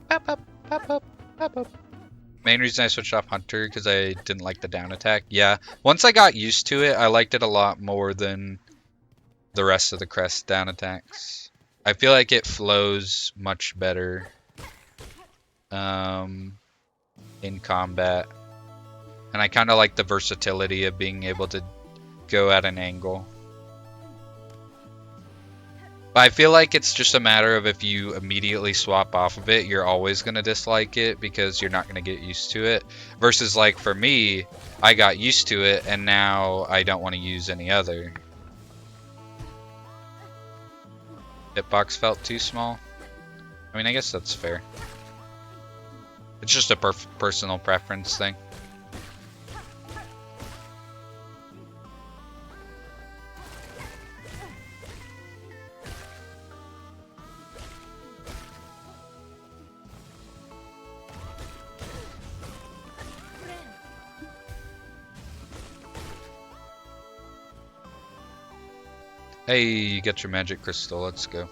Pop up, pop up, pop up. Main reason I switched off Hunter because I didn't like the down attack. Yeah, once I got used to it, I liked it a lot more than the rest of the crest down attacks. I feel like it flows much better in combat. And I kind of like the versatility of being able to go at an angle. But I feel like it's just a matter of if you immediately swap off of it, you're always going to dislike it because you're not going to get used to it. Versus like for me, I got used to it and now I don't want to use any other. Hitbox felt too small. I mean, I guess that's fair. It's just a personal preference thing. Hey, you got your magic crystal, let's go.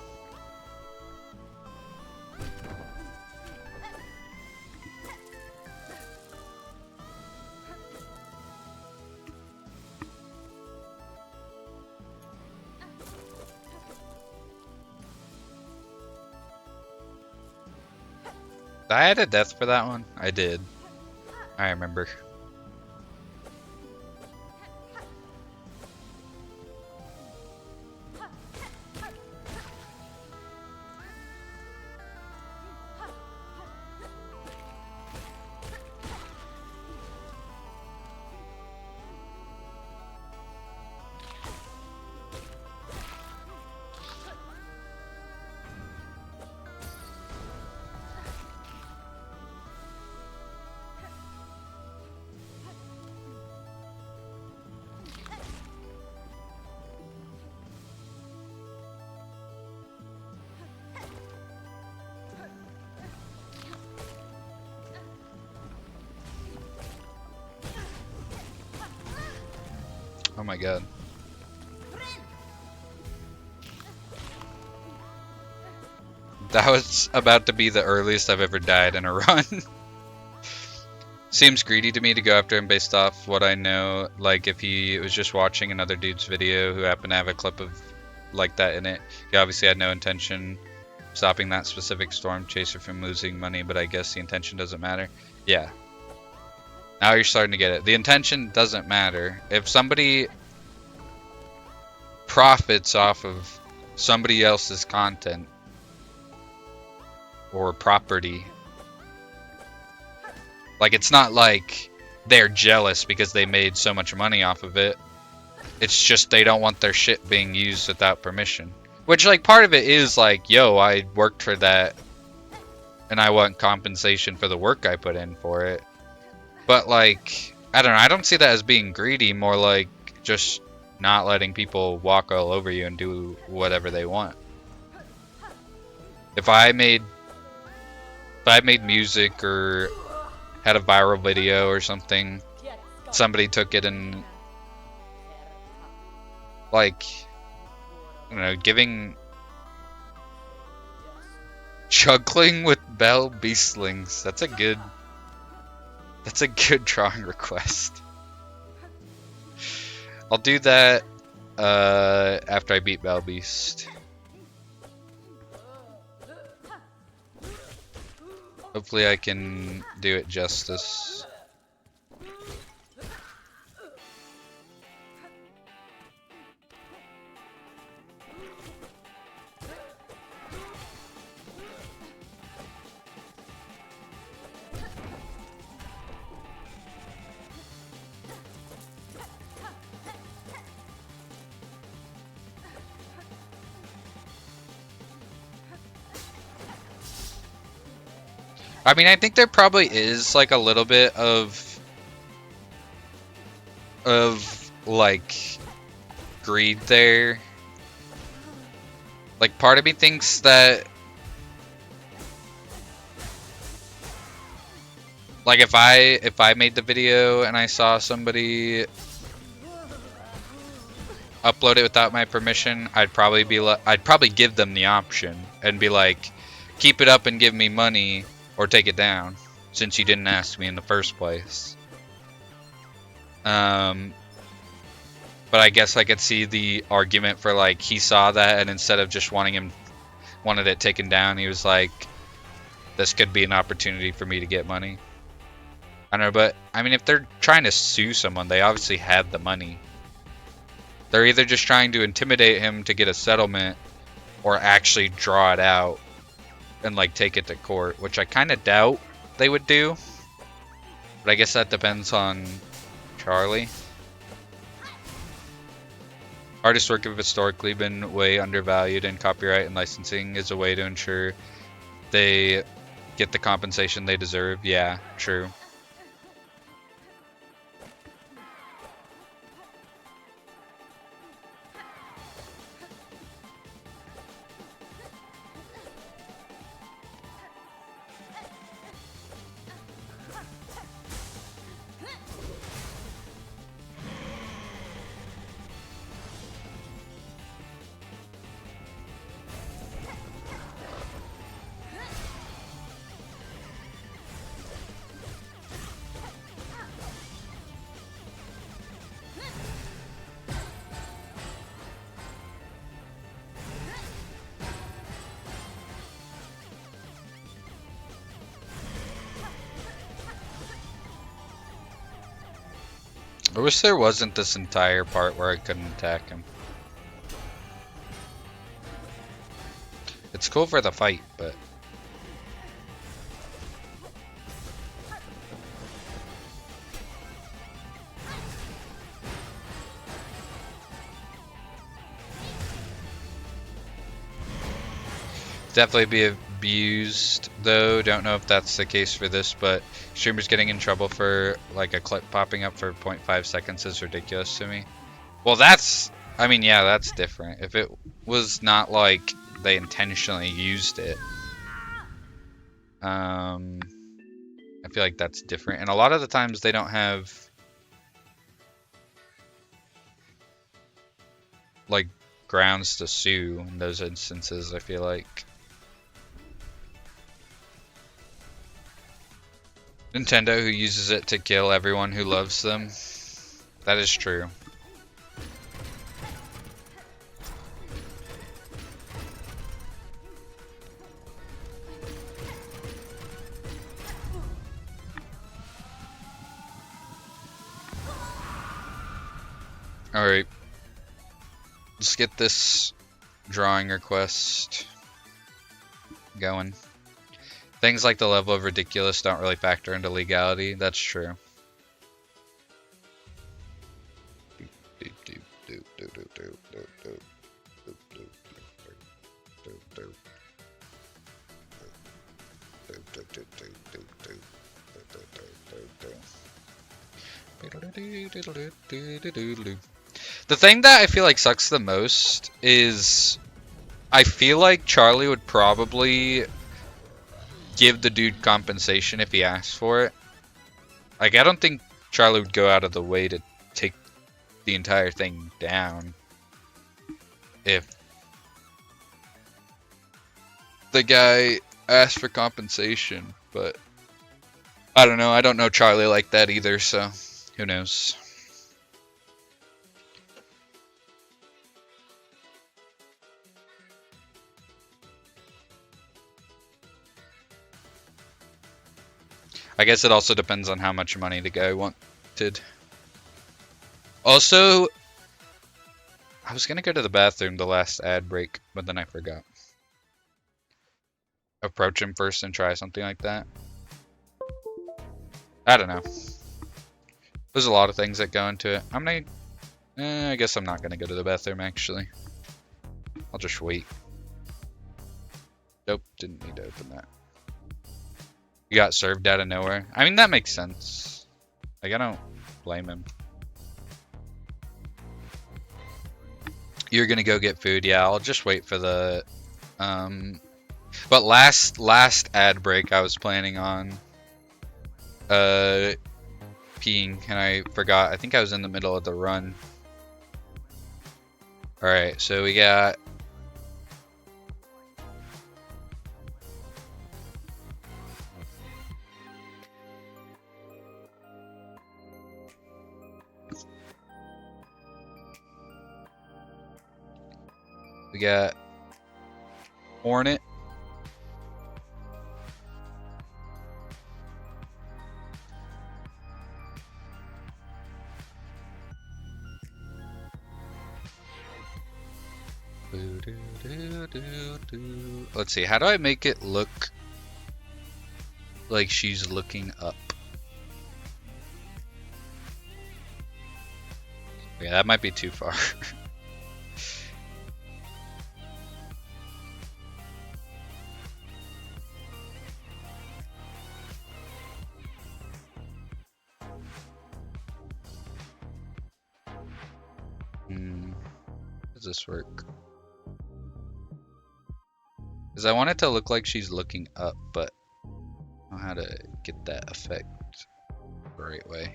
I had a death for that one? I did. I remember. Oh my god. That was about to be the earliest I've ever died in a run. Seems greedy to me to go after him based off what I know. Like if he was just watching another dude's video who happened to have a clip of like that in it. He obviously had no intention stopping that specific storm chaser from losing money, but I guess the intention doesn't matter. Yeah. Now you're starting to get it. The intention doesn't matter. If somebody profits off of somebody else's content or property, like, it's not like they're jealous because they made so much money off of it. It's just they don't want their shit being used without permission. Which, like, part of it is like, yo, I worked for that and I want compensation for the work I put in for it. But, like, I don't know, I don't see that as being greedy, more like just not letting people walk all over you and do whatever they want. If I made music or had a viral video or something, somebody took it and, like, I don't know, giving juggling with bell beastlings. That's a good drawing request. I'll do that after I beat Bell Beast. Hopefully I can do it justice. I mean, I think there probably is like a little bit of like greed there. Like, part of me thinks that, like, if I made the video and I saw somebody upload it without my permission, I'd probably give them the option and be like, keep it up and give me money, or take it down, since you didn't ask me in the first place. But I guess I could see the argument for, like, he saw that and instead of just wanted it taken down, he was like, this could be an opportunity for me to get money. I don't know, but I mean, if they're trying to sue someone, they obviously have the money. They're either just trying to intimidate him to get a settlement or actually draw it out and, like, take it to court, which I kind of doubt they would do. But I guess that depends on Charlie. Artist work have historically been way undervalued, and copyright and licensing is a way to ensure they get the compensation they deserve. Yeah, true. I wish there wasn't this entire part where I couldn't attack him. It's cool for the fight, but... definitely be abused, though. Don't know if that's the case for this, but streamers getting in trouble for, like, a clip popping up for 0.5 seconds is ridiculous to me. Well, that's... I mean, yeah, that's different. If it was not like they intentionally used it, I feel like that's different. And a lot of the times they don't have, like, grounds to sue in those instances, I feel like. Nintendo, who uses it to kill everyone who loves them. That is true. Alright. Let's get this drawing request going. Things like the level of ridiculous don't really factor into legality. That's true. The thing that I feel like sucks the most is I feel like Charlie would probably give the dude compensation if he asked for it. Like, I don't think Charlie would go out of the way to take the entire thing down if the guy asked for compensation, but I don't know. I don't know Charlie like that either, so who knows. I guess it also depends on how much money the guy wanted. Also, I was gonna go to the bathroom the last ad break, but then I forgot. Approach him first and try something like that. I don't know. There's a lot of things that go into it. I guess I'm not gonna go to the bathroom actually. I'll just wait. Nope, didn't need to open that. You got served out of nowhere. I mean, that makes sense. Like, I don't blame him. You're gonna go get food. Yeah, I'll just wait for the but last ad break I was planning on peeing and I forgot. I think I was in the middle of the run. Alright, so we got Hornet. Let's see, how do I make it look like she's looking up? Yeah, that might be too far. Does this work? Because I want it to look like she's looking up, but I don't know how to get that effect the right way.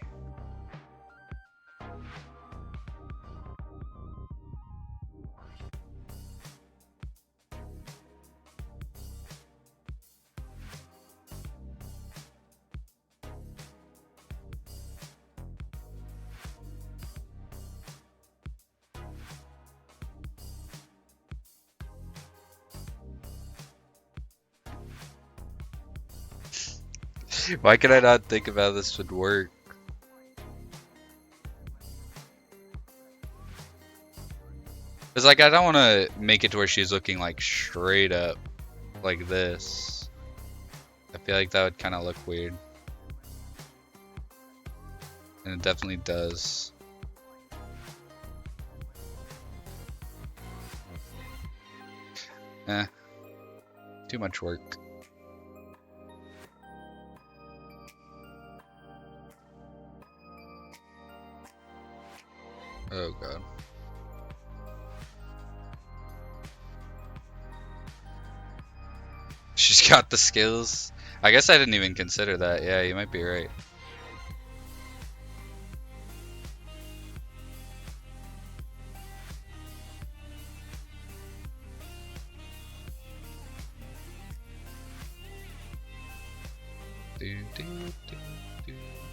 Why could I not think of how this would work? It's like, I don't want to make it to where she's looking like straight up like this. I feel like that would kind of look weird. And it definitely does. Too much work. Oh god. She's got the skills. I guess I didn't even consider that. Yeah, you might be right.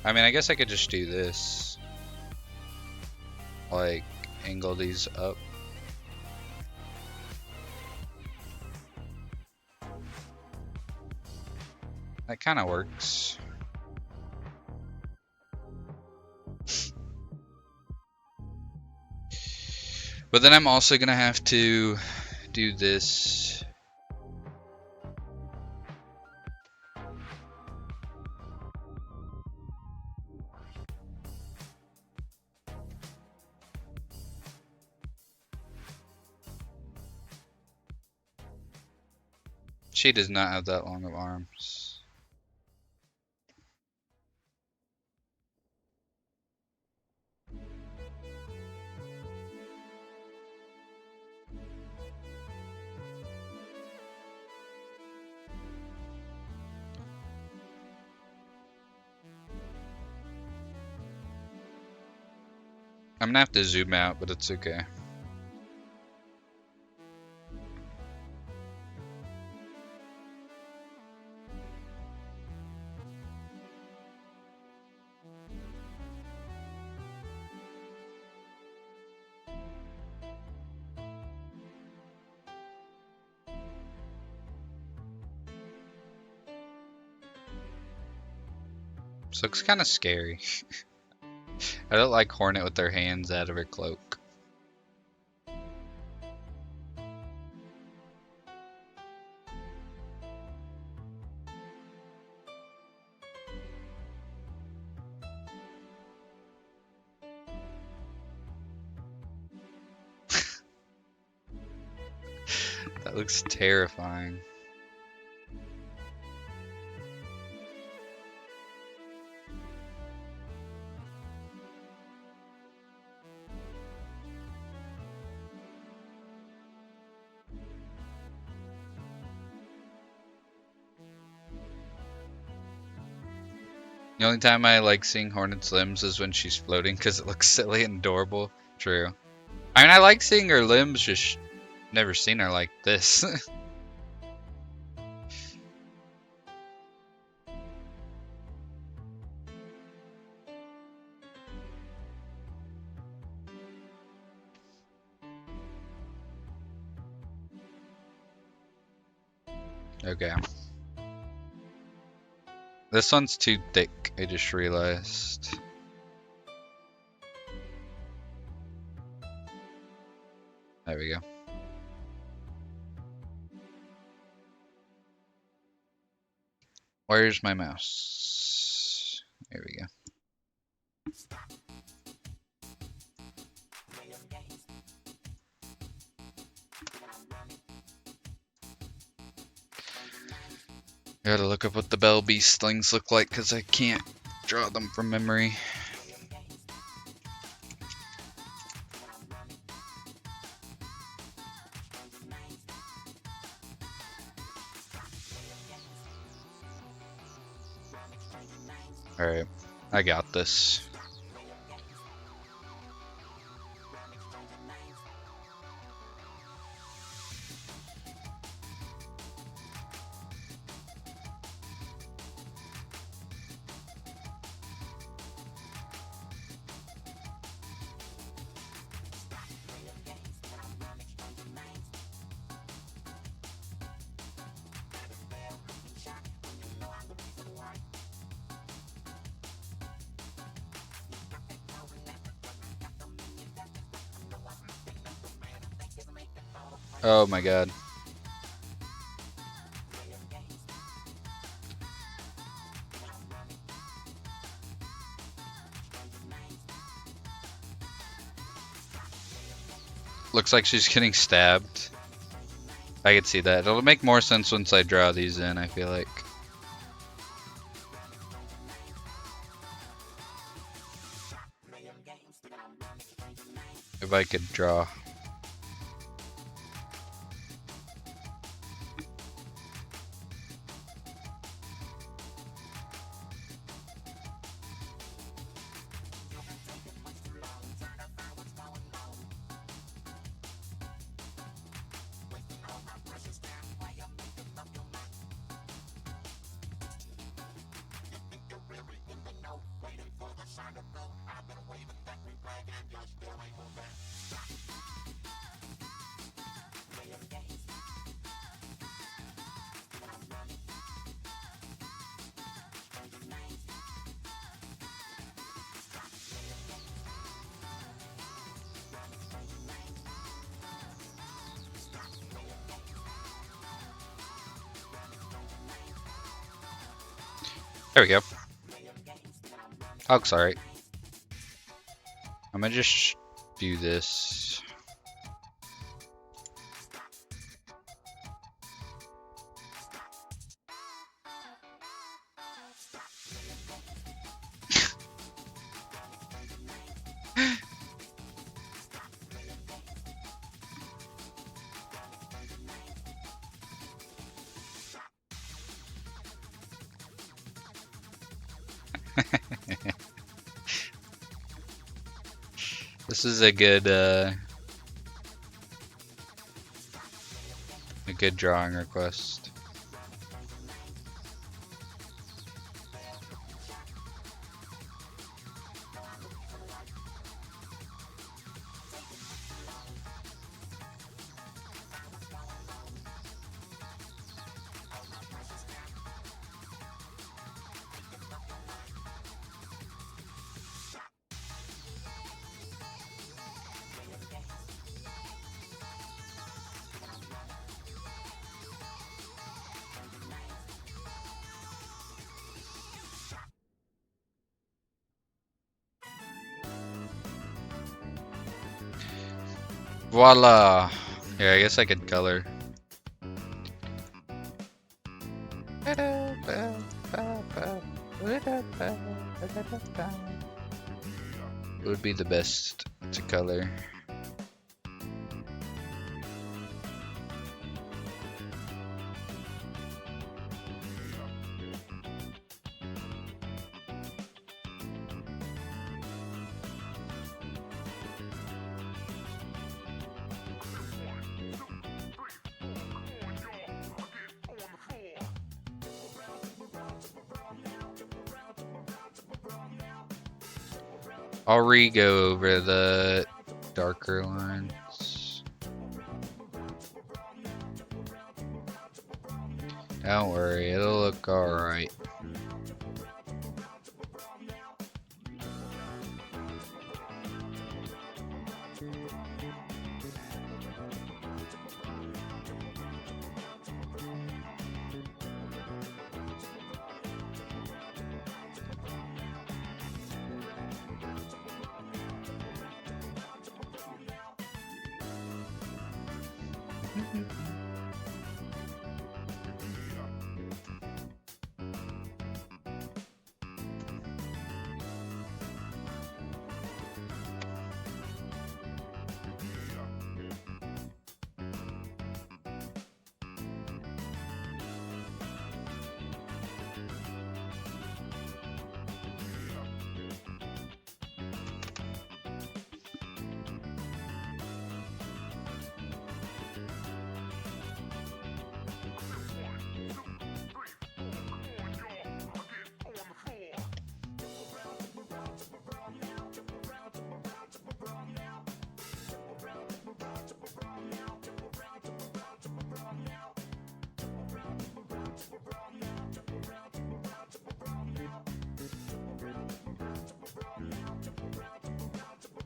I mean, I guess I could just do this. Like, angle these up. That kind of works. But then I'm also gonna have to do this. She does not have that long of arms. I'm gonna have to zoom out, but it's okay. This looks kind of scary. I don't like Hornet with their hands out of her cloak. That looks terrifying. The only time I like seeing Hornet's limbs is when she's floating because it looks silly and adorable. True. I mean, I like seeing her limbs, just never seen her like this. Okay. This one's too thick, I just realized. There we go. Where's my mouse? There we go. I gotta look up what the Bell Beast things look like because I can't draw them from memory. Alright, I got this. Oh my god. Looks like she's getting stabbed. I could see that. It'll make more sense once I draw these in, I feel like. If I could draw. There we go. That looks alright. I'm gonna just do this. This is a good drawing request. Voila! Yeah, I guess I could color. It would be the best to color. I'll re-go over the darker lines. Don't worry, it'll look alright.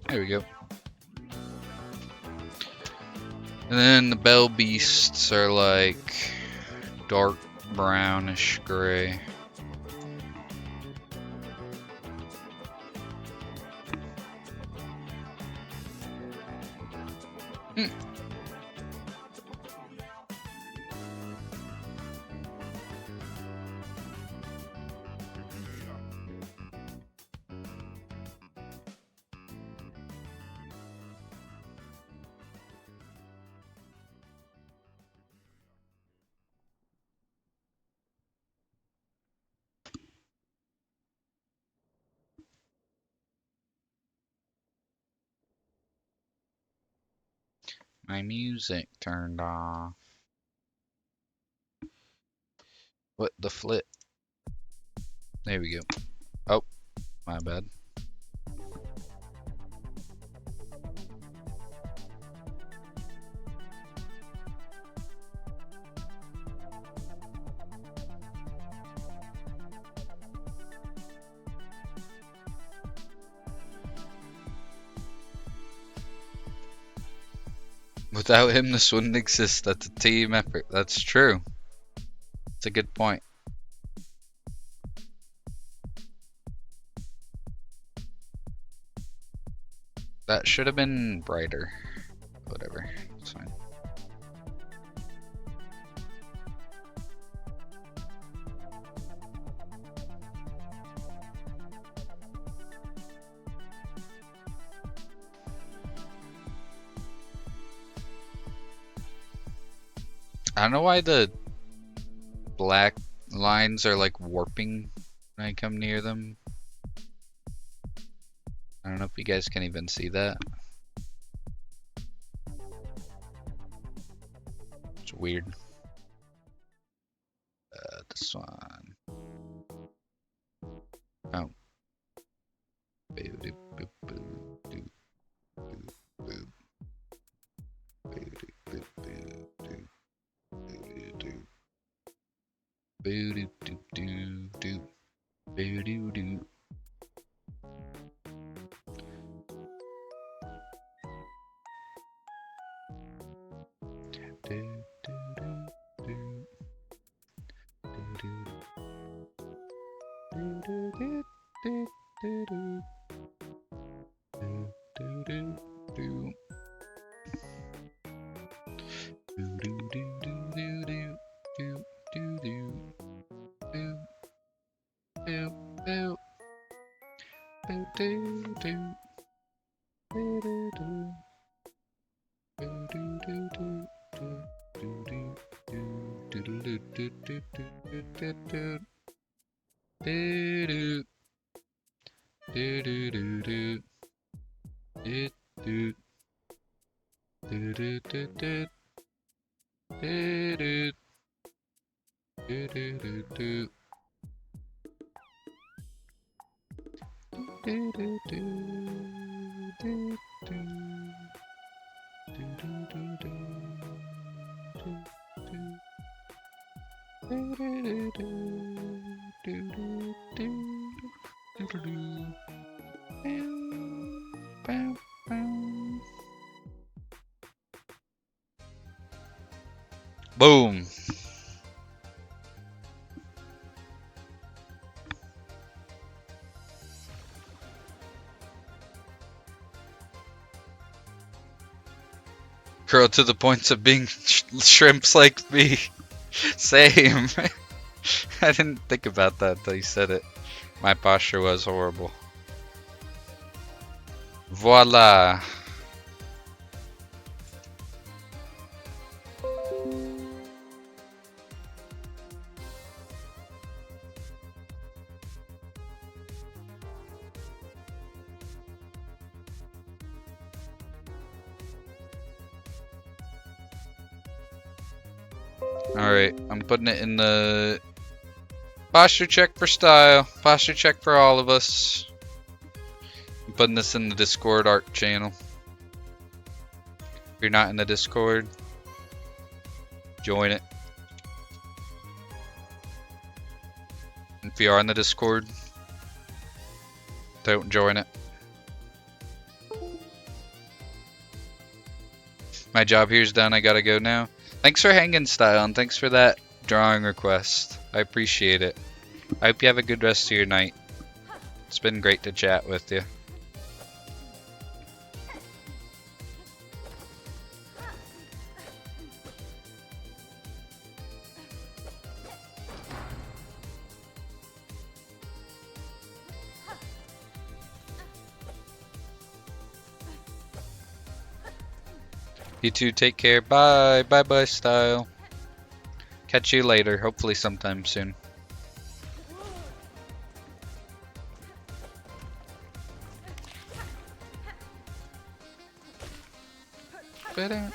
There we go. And then the bell beasts are like dark brownish gray. My music turned off. What the flip? There we go. Oh, my bad. Without him, this wouldn't exist. That's a team effort. That's true. It's a good point. That should have been brighter. Whatever, it's fine. I don't know why the black lines are like warping when I come near them. I don't know if you guys can even see that. It's weird. This one. Oh. Boom. Curl to the points of being shrimps like me. Same. I didn't think about that until you said it. My posture was horrible. Voila. Alright, I'm putting it in the posture check for style, posture check for all of us. I'm putting this in the Discord art channel. If you're not in the Discord, join it. If you are in the Discord, don't join it. My job here's done, I gotta go now. Thanks for hanging, Style, and thanks for that drawing request. I appreciate it. I hope you have a good rest of your night. It's been great to chat with you. You too, take care. Bye. Bye, Style. Catch you later, hopefully sometime soon. Better.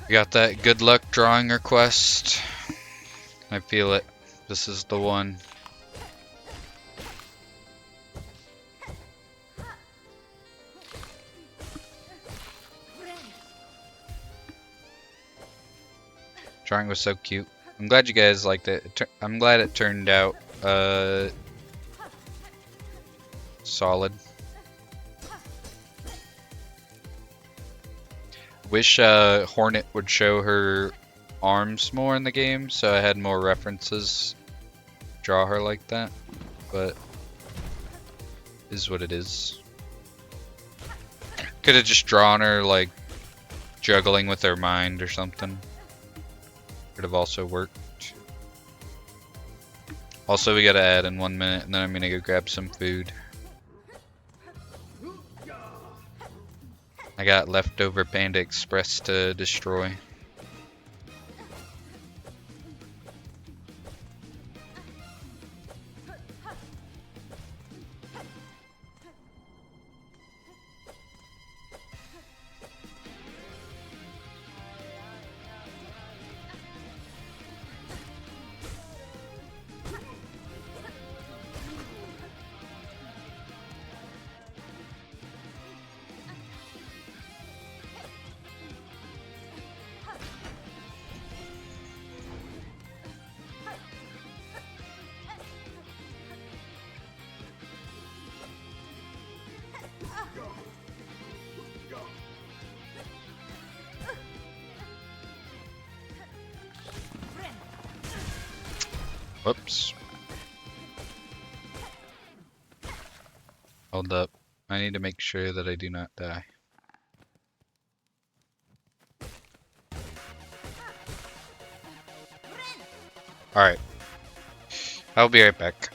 You got that good luck drawing request. I feel it. This is the one. Drawing was so cute. I'm glad you guys liked it. I'm glad it turned out solid. Wish Hornet would show her arms more in the game, so I had more references. Draw her like that, but is what it is. Could have just drawn her like juggling with her mind or something. Could have also worked. Also, we gotta add in 1 minute, and then I'm gonna go grab some food. I got leftover Panda Express to destroy. Whoops. Hold up. I need to make sure that I do not die. Alright. I'll be right back.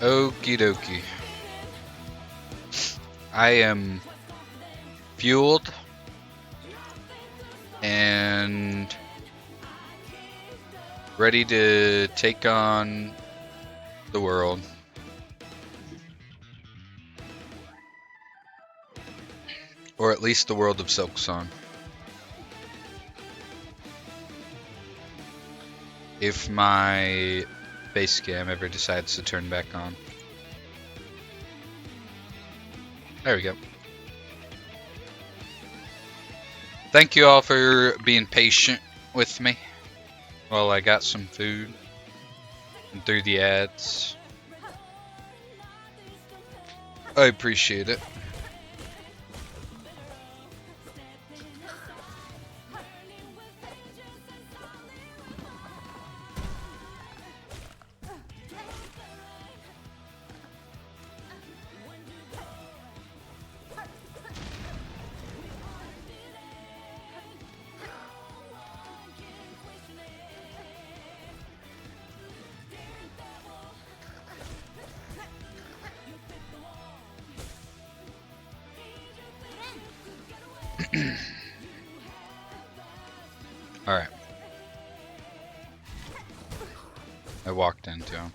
Okie dokie. I am fueled and ready to take on the world. Or at least the world of Silksong. If my base cam ever decides to turn back on. There we go. Thank you all for being patient with me while I got some food and through the ads. I appreciate it. Alright. I walked into him.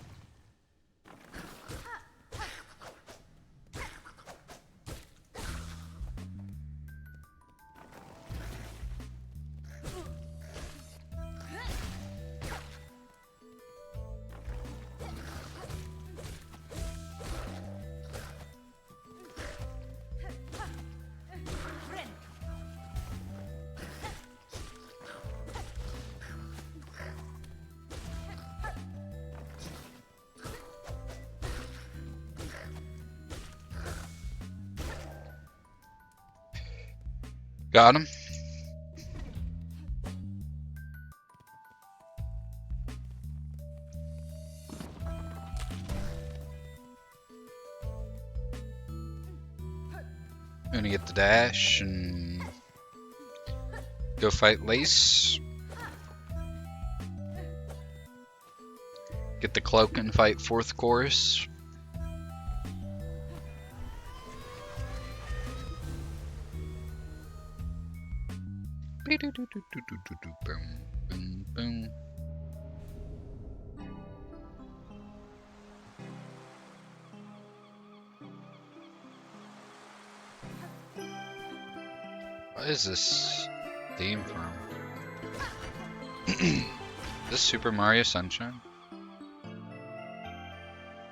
Got him. Gonna get the dash and go fight Lace. Get the cloak and fight fourth chorus. Boom, boom, boom. What is this theme from? Is this Super Mario Sunshine?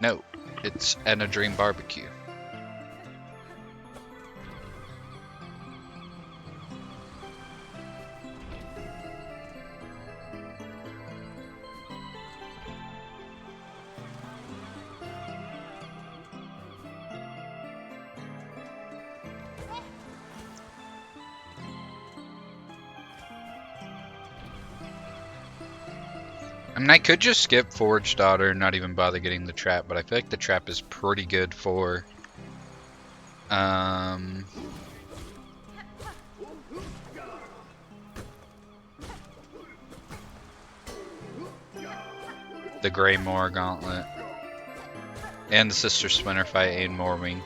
No, it's And a Dream Barbecue. I mean, I could just skip Forge Daughter and not even bother getting the trap, but I feel like the trap is pretty good for the Greymoor Gauntlet and the Sister Splinter fight and Morwing.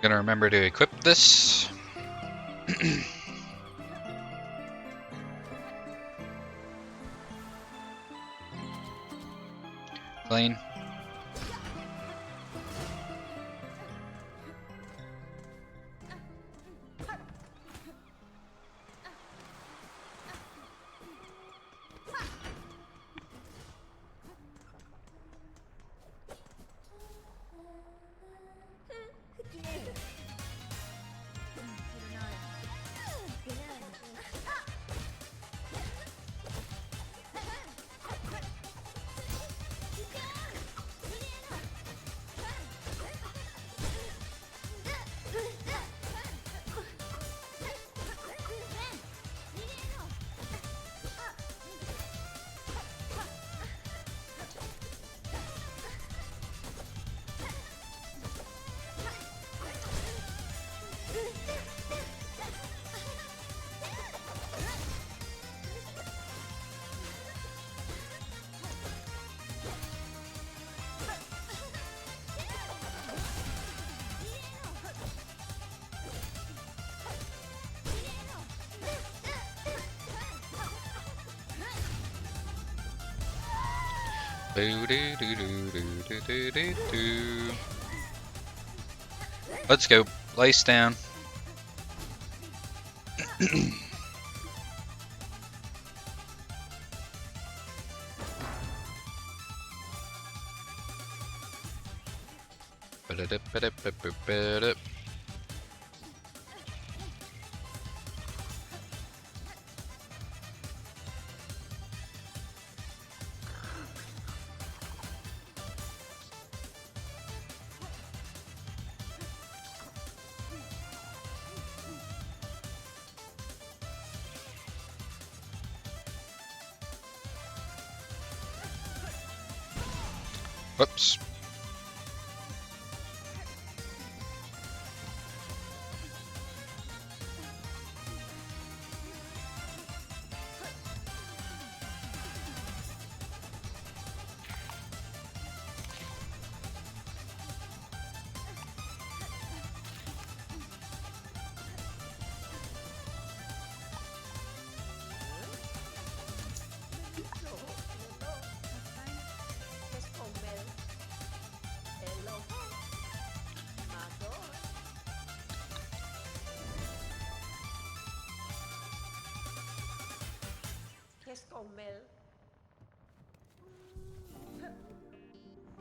Gonna remember to equip this. Clean. Boo-doo-doo-doo-doo-doo-doo-doo. Let's go. Lace down. Ba-da-da-ba-da-ba-ba-ba-da. Whoops.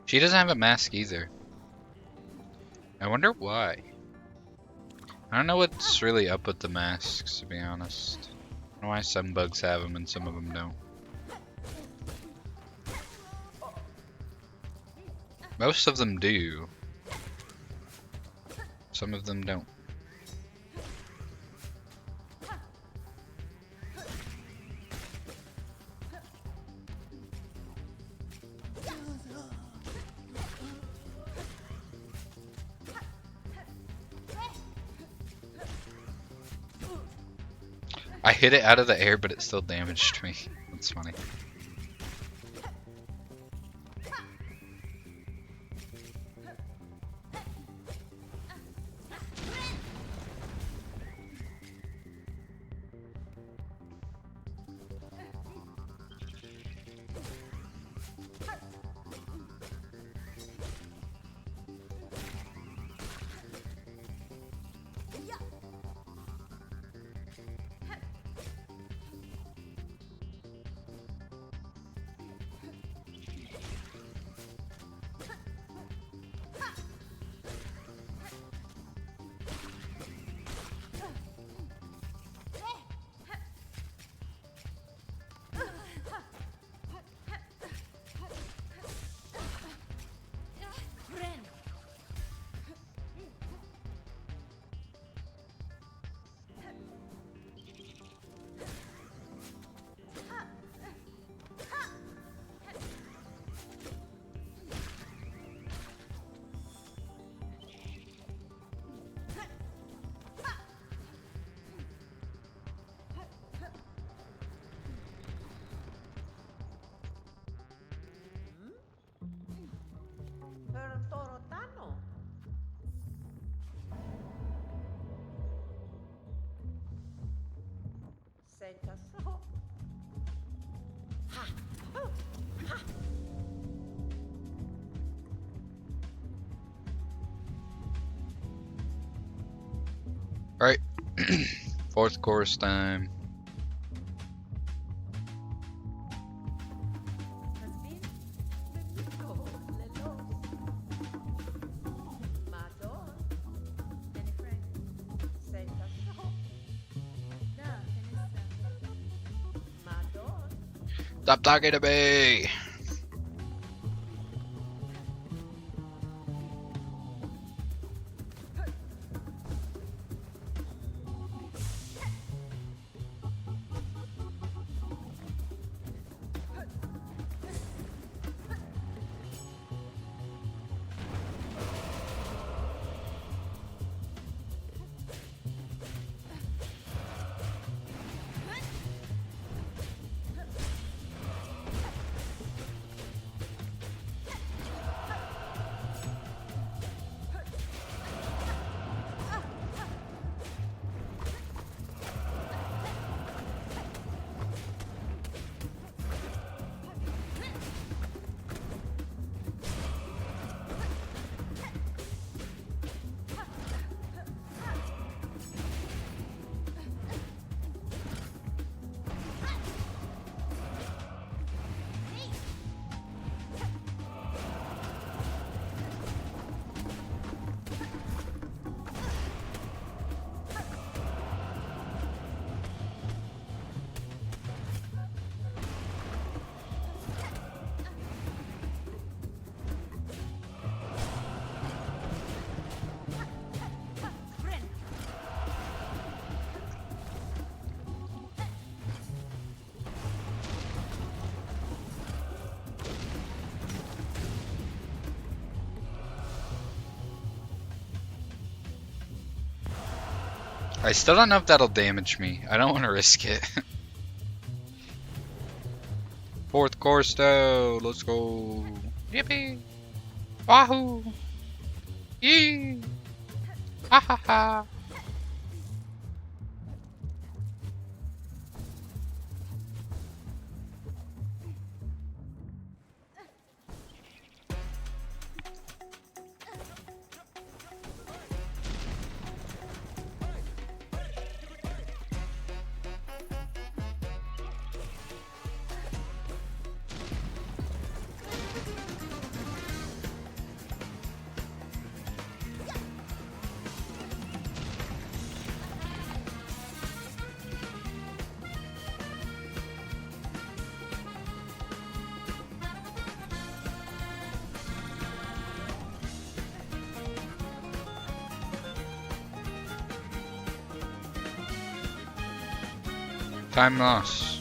She doesn't have a mask either. I wonder why. I don't know what's really up with the masks, to be honest. I don't know why some bugs have them and some of them don't. Most of them do. Some of them don't. I hit it out of the air, but it still damaged me. That's funny. Alright. Fourth course time. Stop talking to me! I still don't know if that'll damage me. I don't want to risk it. Fourth course though. Let's go. Yippee! Wahoo! Yee! Ha ha ha! Time loss.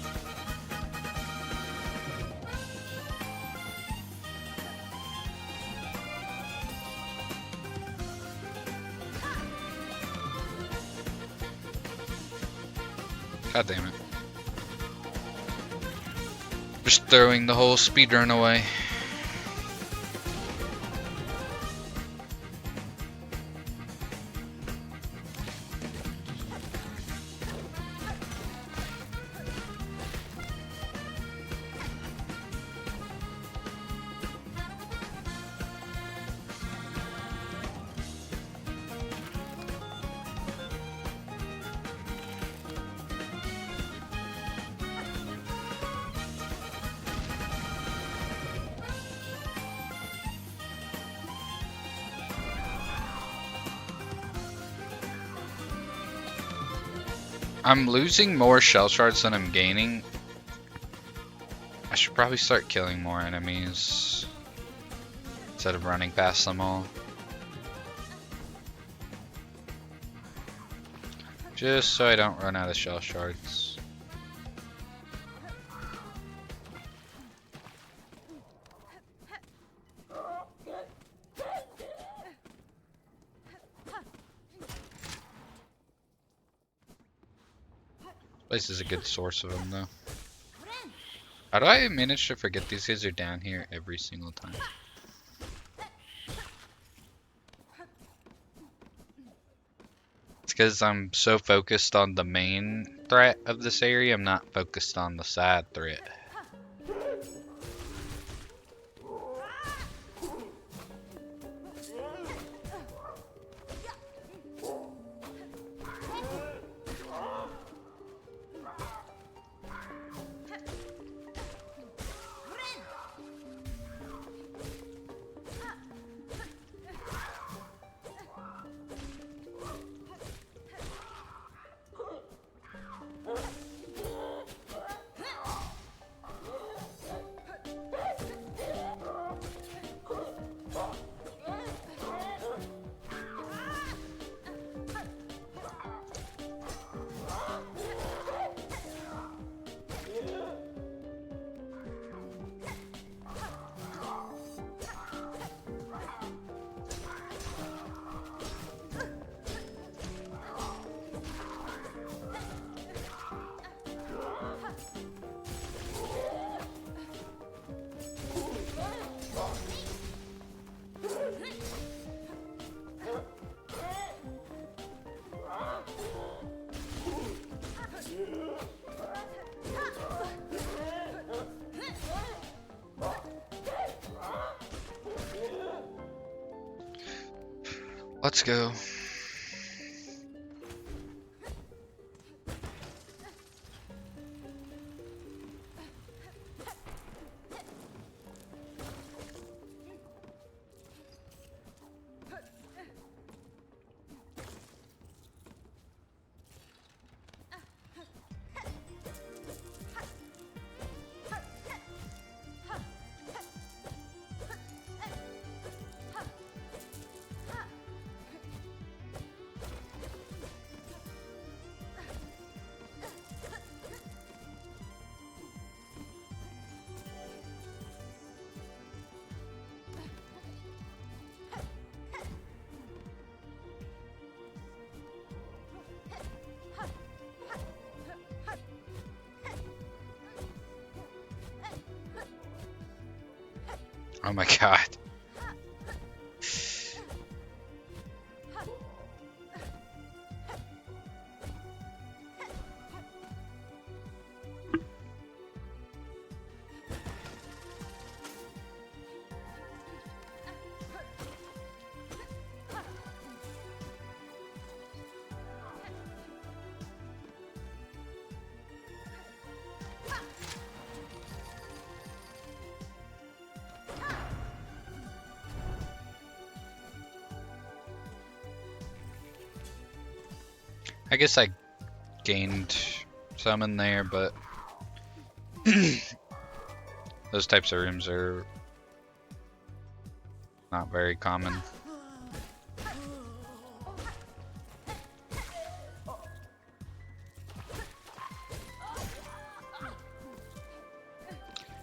God damn it. Just throwing the whole speedrun away. I'm losing more shell shards than I'm gaining. I should probably start killing more enemies instead of running past them all. Just so I don't run out of shell shards. This is a good source of them though. How do I manage to forget these guys are down here every single time? It's because I'm so focused on the main threat of this area, I'm not focused on the side threat. Let's go. Oh my god. I guess I gained some in there, but those types of rooms are not very common.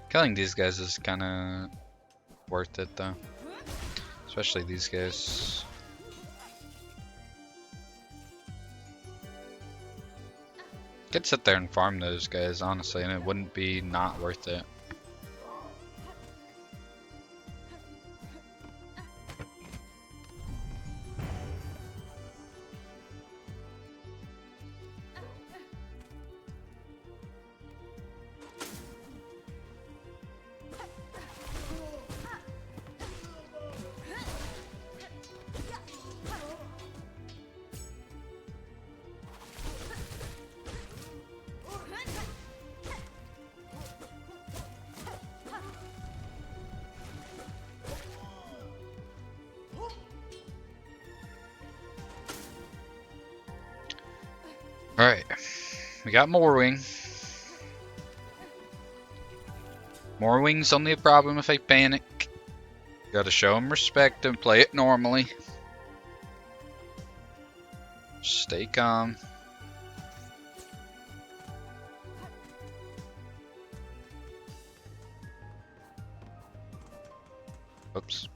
Killing these guys is kind of worth it though, especially these guys. Could sit there and farm those guys, honestly, and it wouldn't be not worth it. Alright, we got Morwing. Morwing's only a problem if I panic. Gotta show him respect and play it normally. Stay calm. Oops.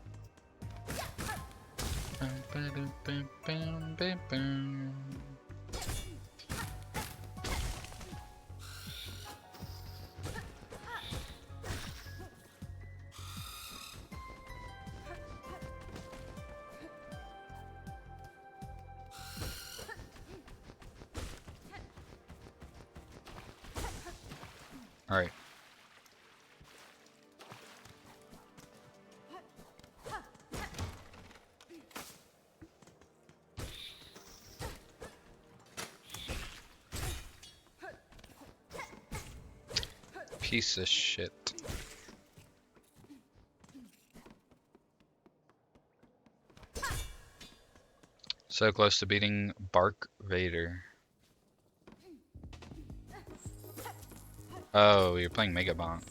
Alright. Piece of shit. So close to beating Bark Vader. Oh, you're playing Mega Bonk.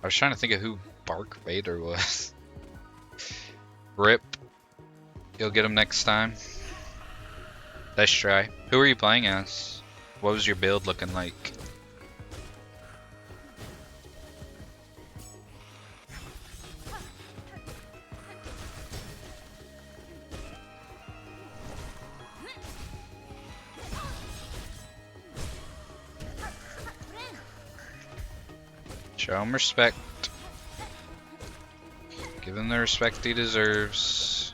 I was trying to think of who Bark Vader was. Rip. You'll get him next time. Nice try. Who are you playing as? What was your build looking like? Show him respect. Give him the respect he deserves.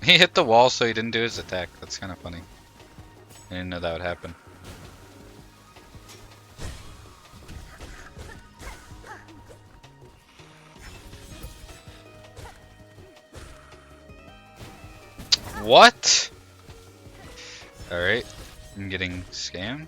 He hit the wall, so he didn't do his attack. That's kind of funny. I didn't know that would happen. What? Alright, I'm getting scammed.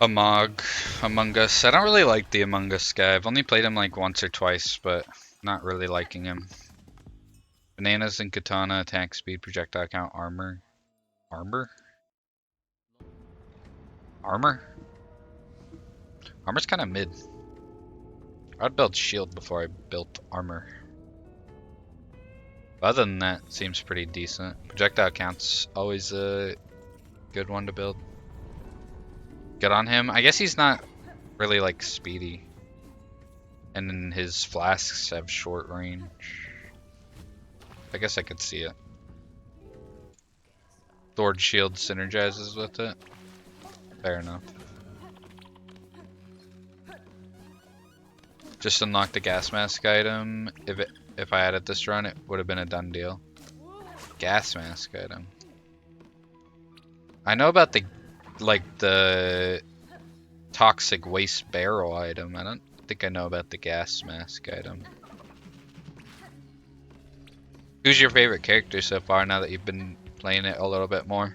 Among Us. I don't really like the Among Us guy. I've only played him like once or twice, but not really liking him. Bananas and katana, attack speed, projectile count, armor. Armor? Armor? Armor's kind of mid. I'd build shield before I built armor. Other than that, seems pretty decent. Projectile count's always a good one to build. Get on him. I guess he's not really like speedy. And then his flasks have short range. I guess I could see it. Sword shield synergizes with it. Fair enough. Just unlock the gas mask item. If I had it this run, it would have been a done deal. Gas mask item. I know about the toxic waste barrel item. I don't think I know about the gas mask item. Who's your favorite character so far now that you've been playing it a little bit more?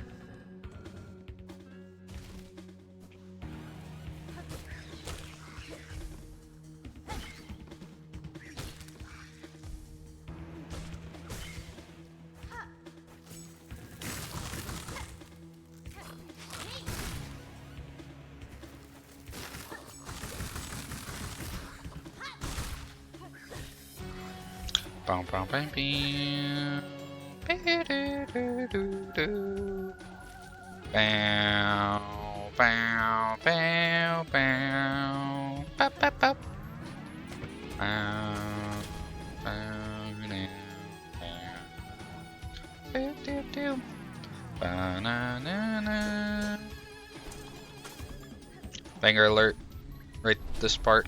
Bow, bow, bow, bow. Bow, bow, bow, bow. Bow, bow, bow. Bow, bow, bow. Do, do, do. Ba-na-na-na. Banger alert. Right this part.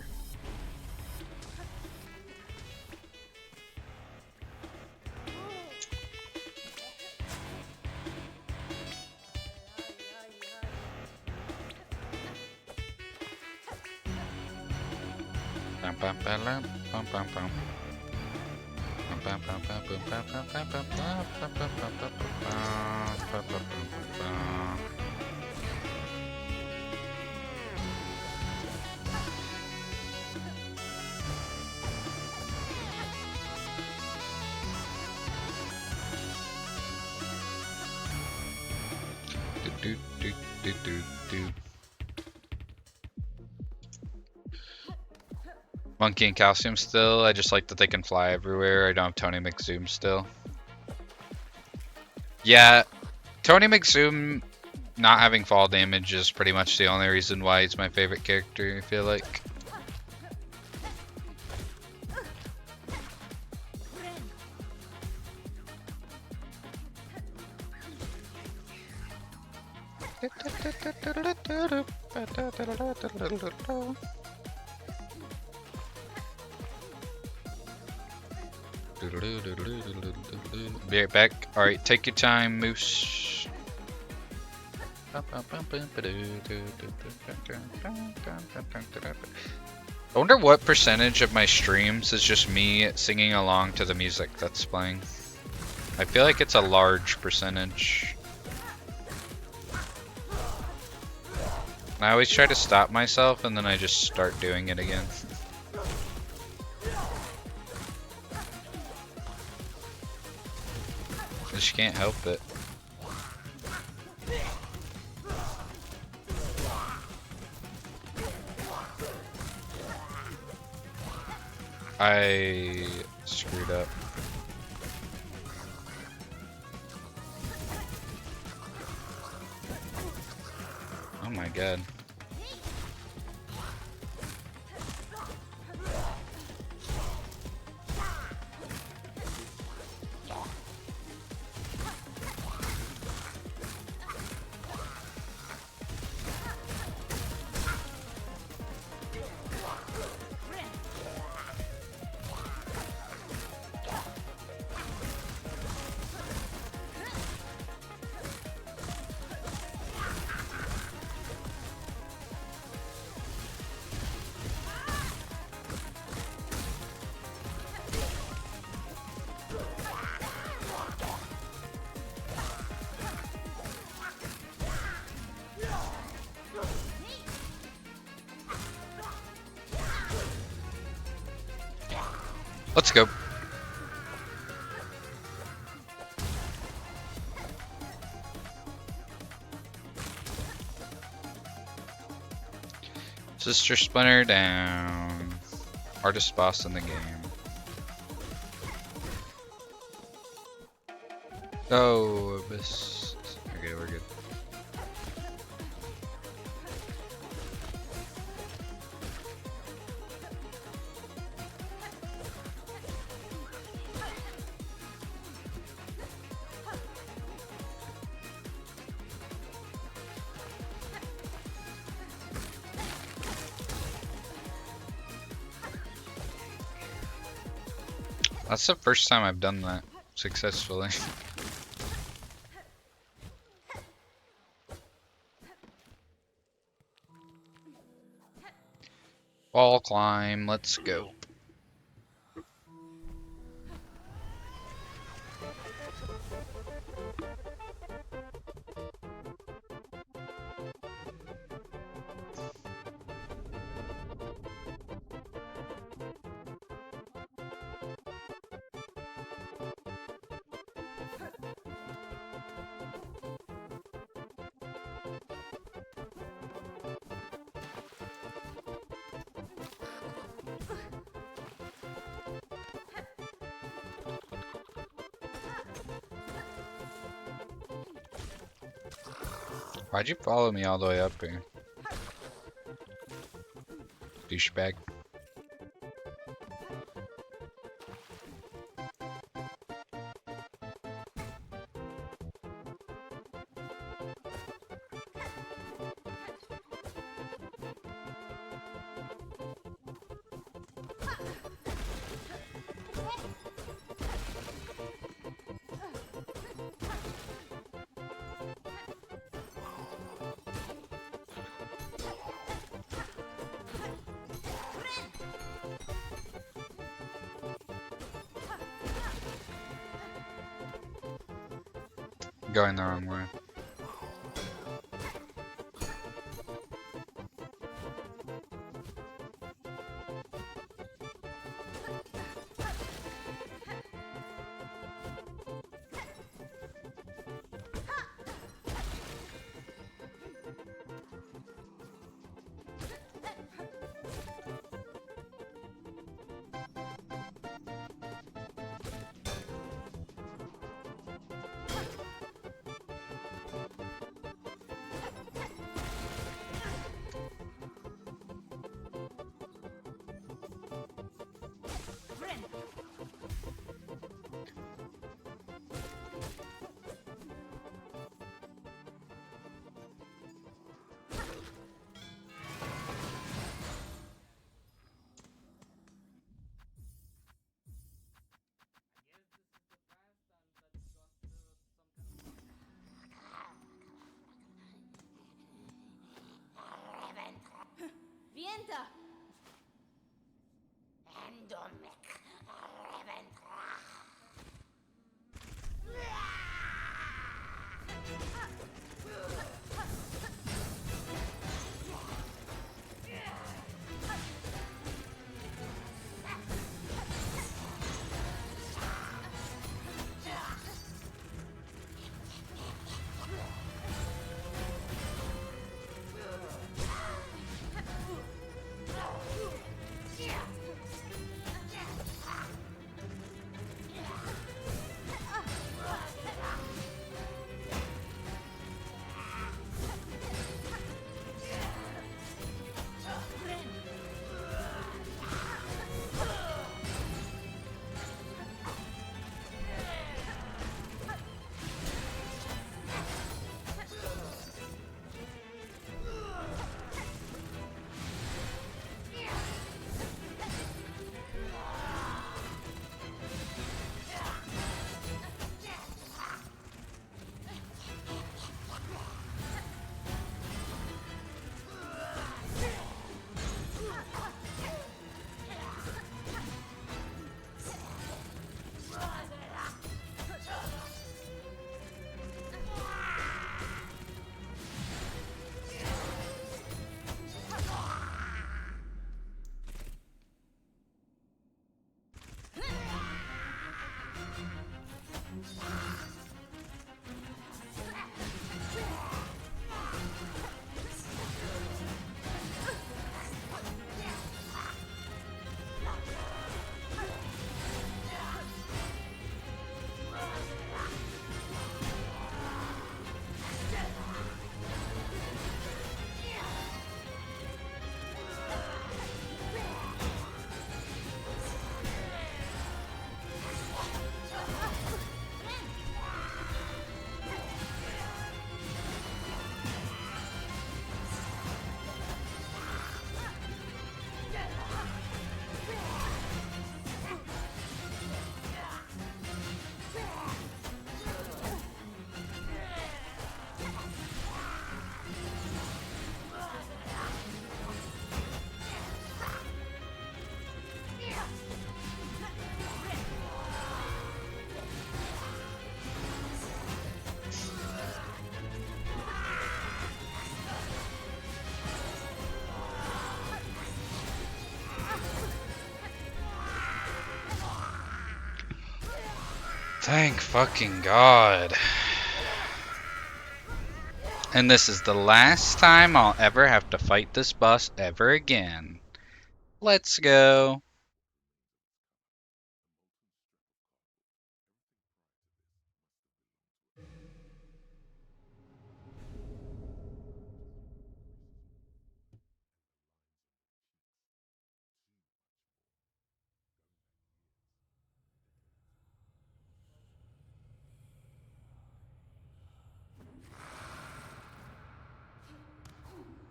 Monkey and Calcium still. I just like that they can fly everywhere. I don't have Tony McZoom still. Yeah, Tony McZoom not having fall damage is pretty much the only reason why he's my favorite character, I feel like. Be right back. Alright, take your time, Moose. I wonder what percentage of my streams is just me singing along to the music that's playing. I feel like it's a large percentage. I always try to stop myself and then I just start doing it again. I just can't help it. I screwed up. Oh my god. Let's go. Sister Splinter down. Hardest boss in the game. Oh, Abyss. Okay, we're good. That's the first time I've done that successfully. Wall climb, let's go. Why'd you follow me all the way up here? Douchebag. Going the wrong way. Vienta! Thank fucking God. And this is the last time I'll ever have to fight this boss ever again. Let's go.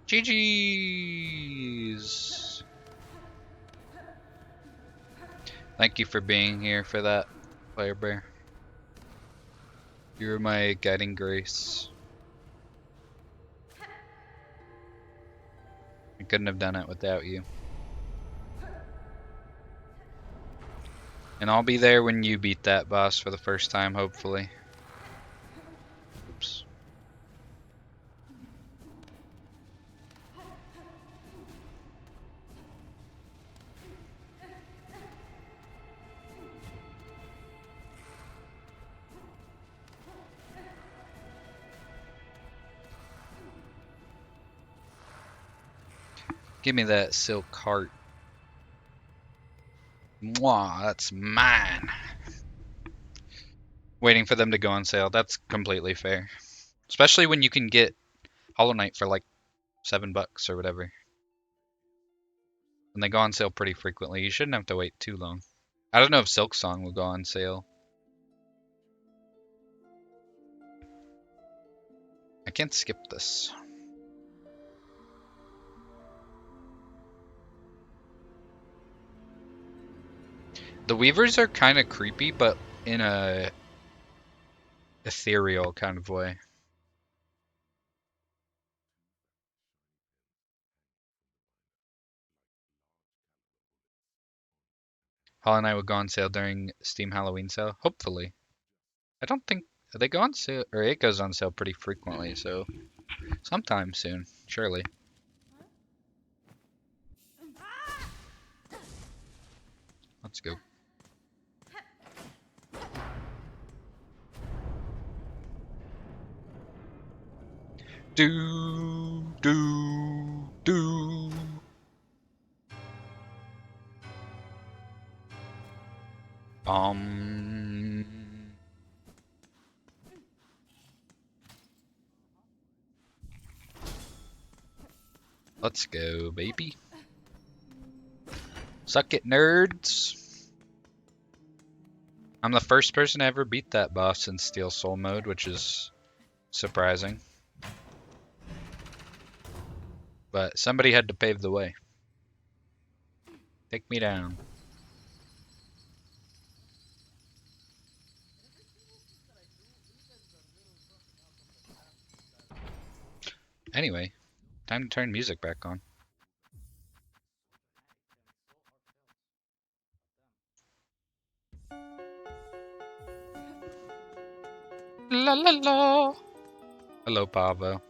GG's. Thank you for being here for that, Player Bear. You were my guiding grace. I couldn't have done it without you. And I'll be there when you beat that boss for the first time, hopefully. Oops. Give me that silk heart. Mwah, that's mine. Waiting for them to go on sale. That's completely fair. Especially when you can get Hollow Knight for like $7 or whatever. And they go on sale pretty frequently. You shouldn't have to wait too long. I don't know if Silksong will go on sale. I can't skip this. The Weavers are kind of creepy, but in a ethereal kind of way. Hollow Knight will go on sale during Steam Halloween sale. Hopefully. I don't think they go on sale, or it goes on sale pretty frequently, so sometime soon, surely. Let's go. Do. Um. Let's go, baby. Suck it, nerds. I'm the first person to ever beat that boss in Steel Soul mode, which is surprising. But somebody had to pave the way. Take me down. Anyway, time to turn music back on. La la la. Hello, Pavo.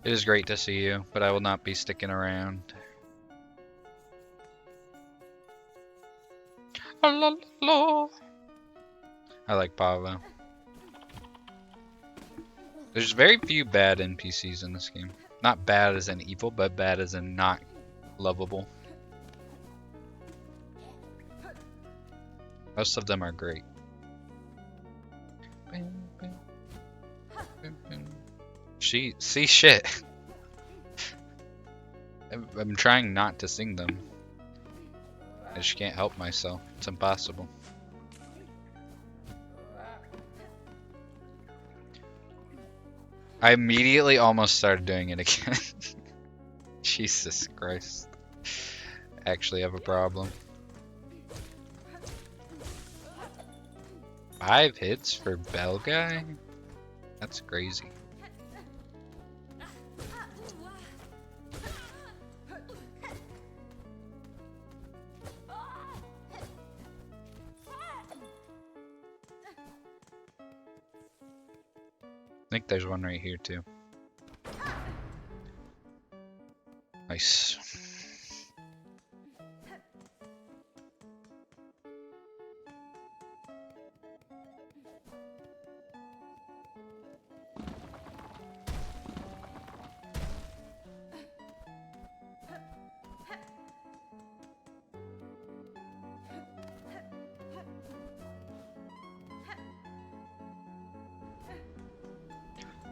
It is great to see you, but I will not be sticking around. La la la. I like Pavo. There's very few bad NPCs in this game. Not bad as in evil, but bad as in not lovable. Most of them are great. See shit. I'm trying not to sing them. I just can't help myself. It's impossible. I immediately almost started doing it again. Jesus Christ. I actually have a problem. 5 hits for Bell Guy? That's crazy. I think there's one right here too. Nice.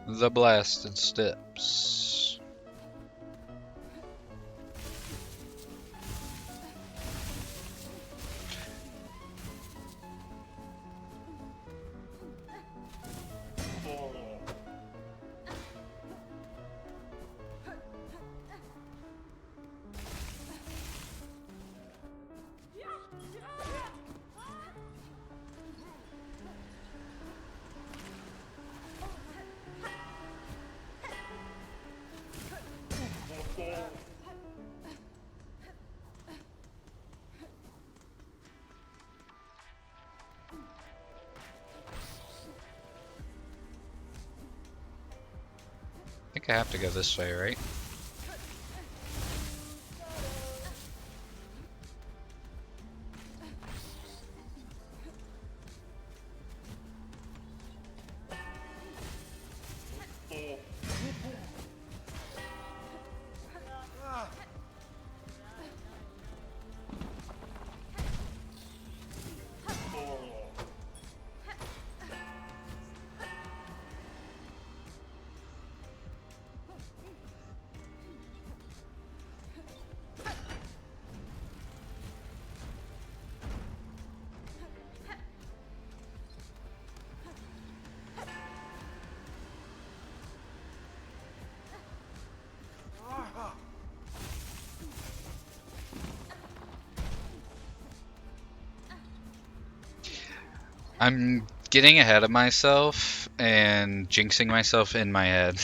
The blasted steps. I think I have to go this way, right? I'm getting ahead of myself and jinxing myself in my head.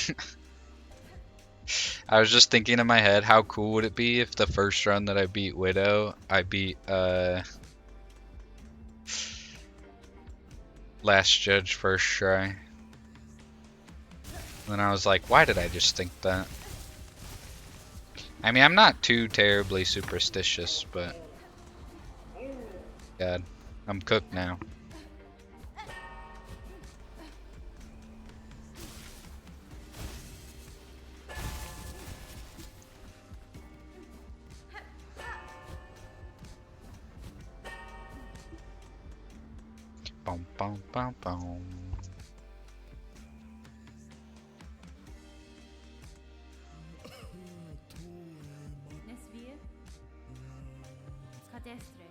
I was just thinking in my head, how cool would it be if the first run that I beat Widow, I beat Last Judge first try. And I was like, why did I just think that? I mean, I'm not too terribly superstitious, but God, I'm cooked now. Boom, boom, boom, boom. Nesvir. Skadestre.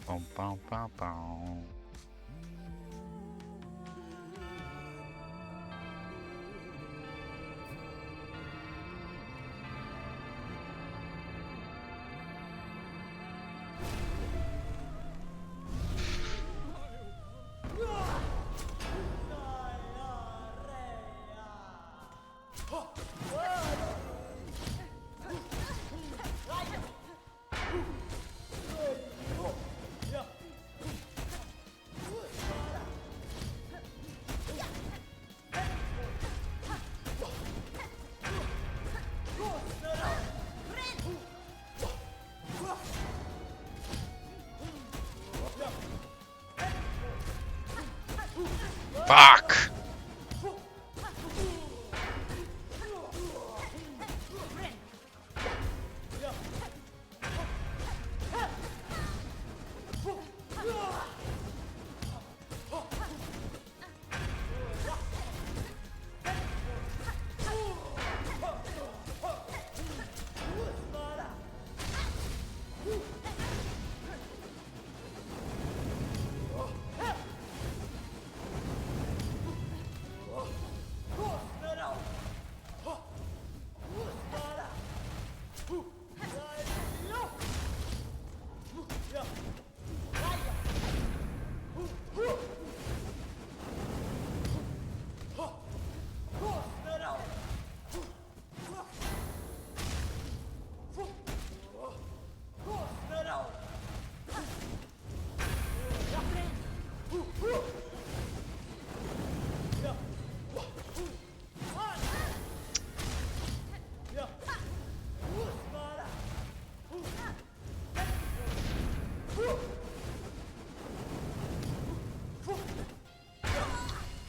Boom, boom, boom, boom. Fuck!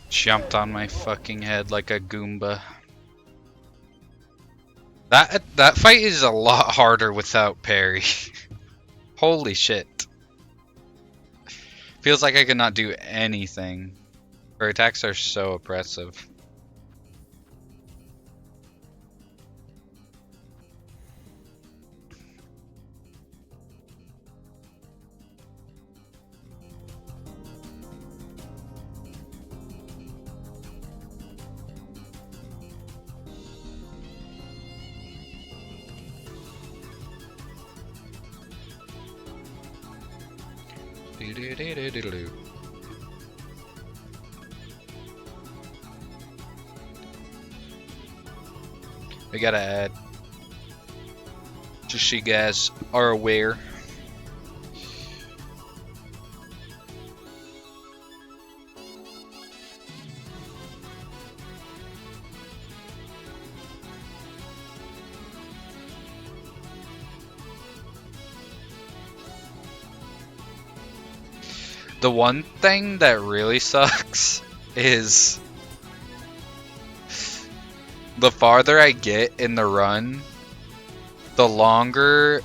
Jumped on my fucking head like a Goomba. That fight is a lot harder without parry. Holy shit. Feels like I could not do anything. Her attacks are so oppressive. Do-do-do-do-do-do. We gotta add, just so you guys are aware. The one thing that really sucks is the farther I get in the run, the longer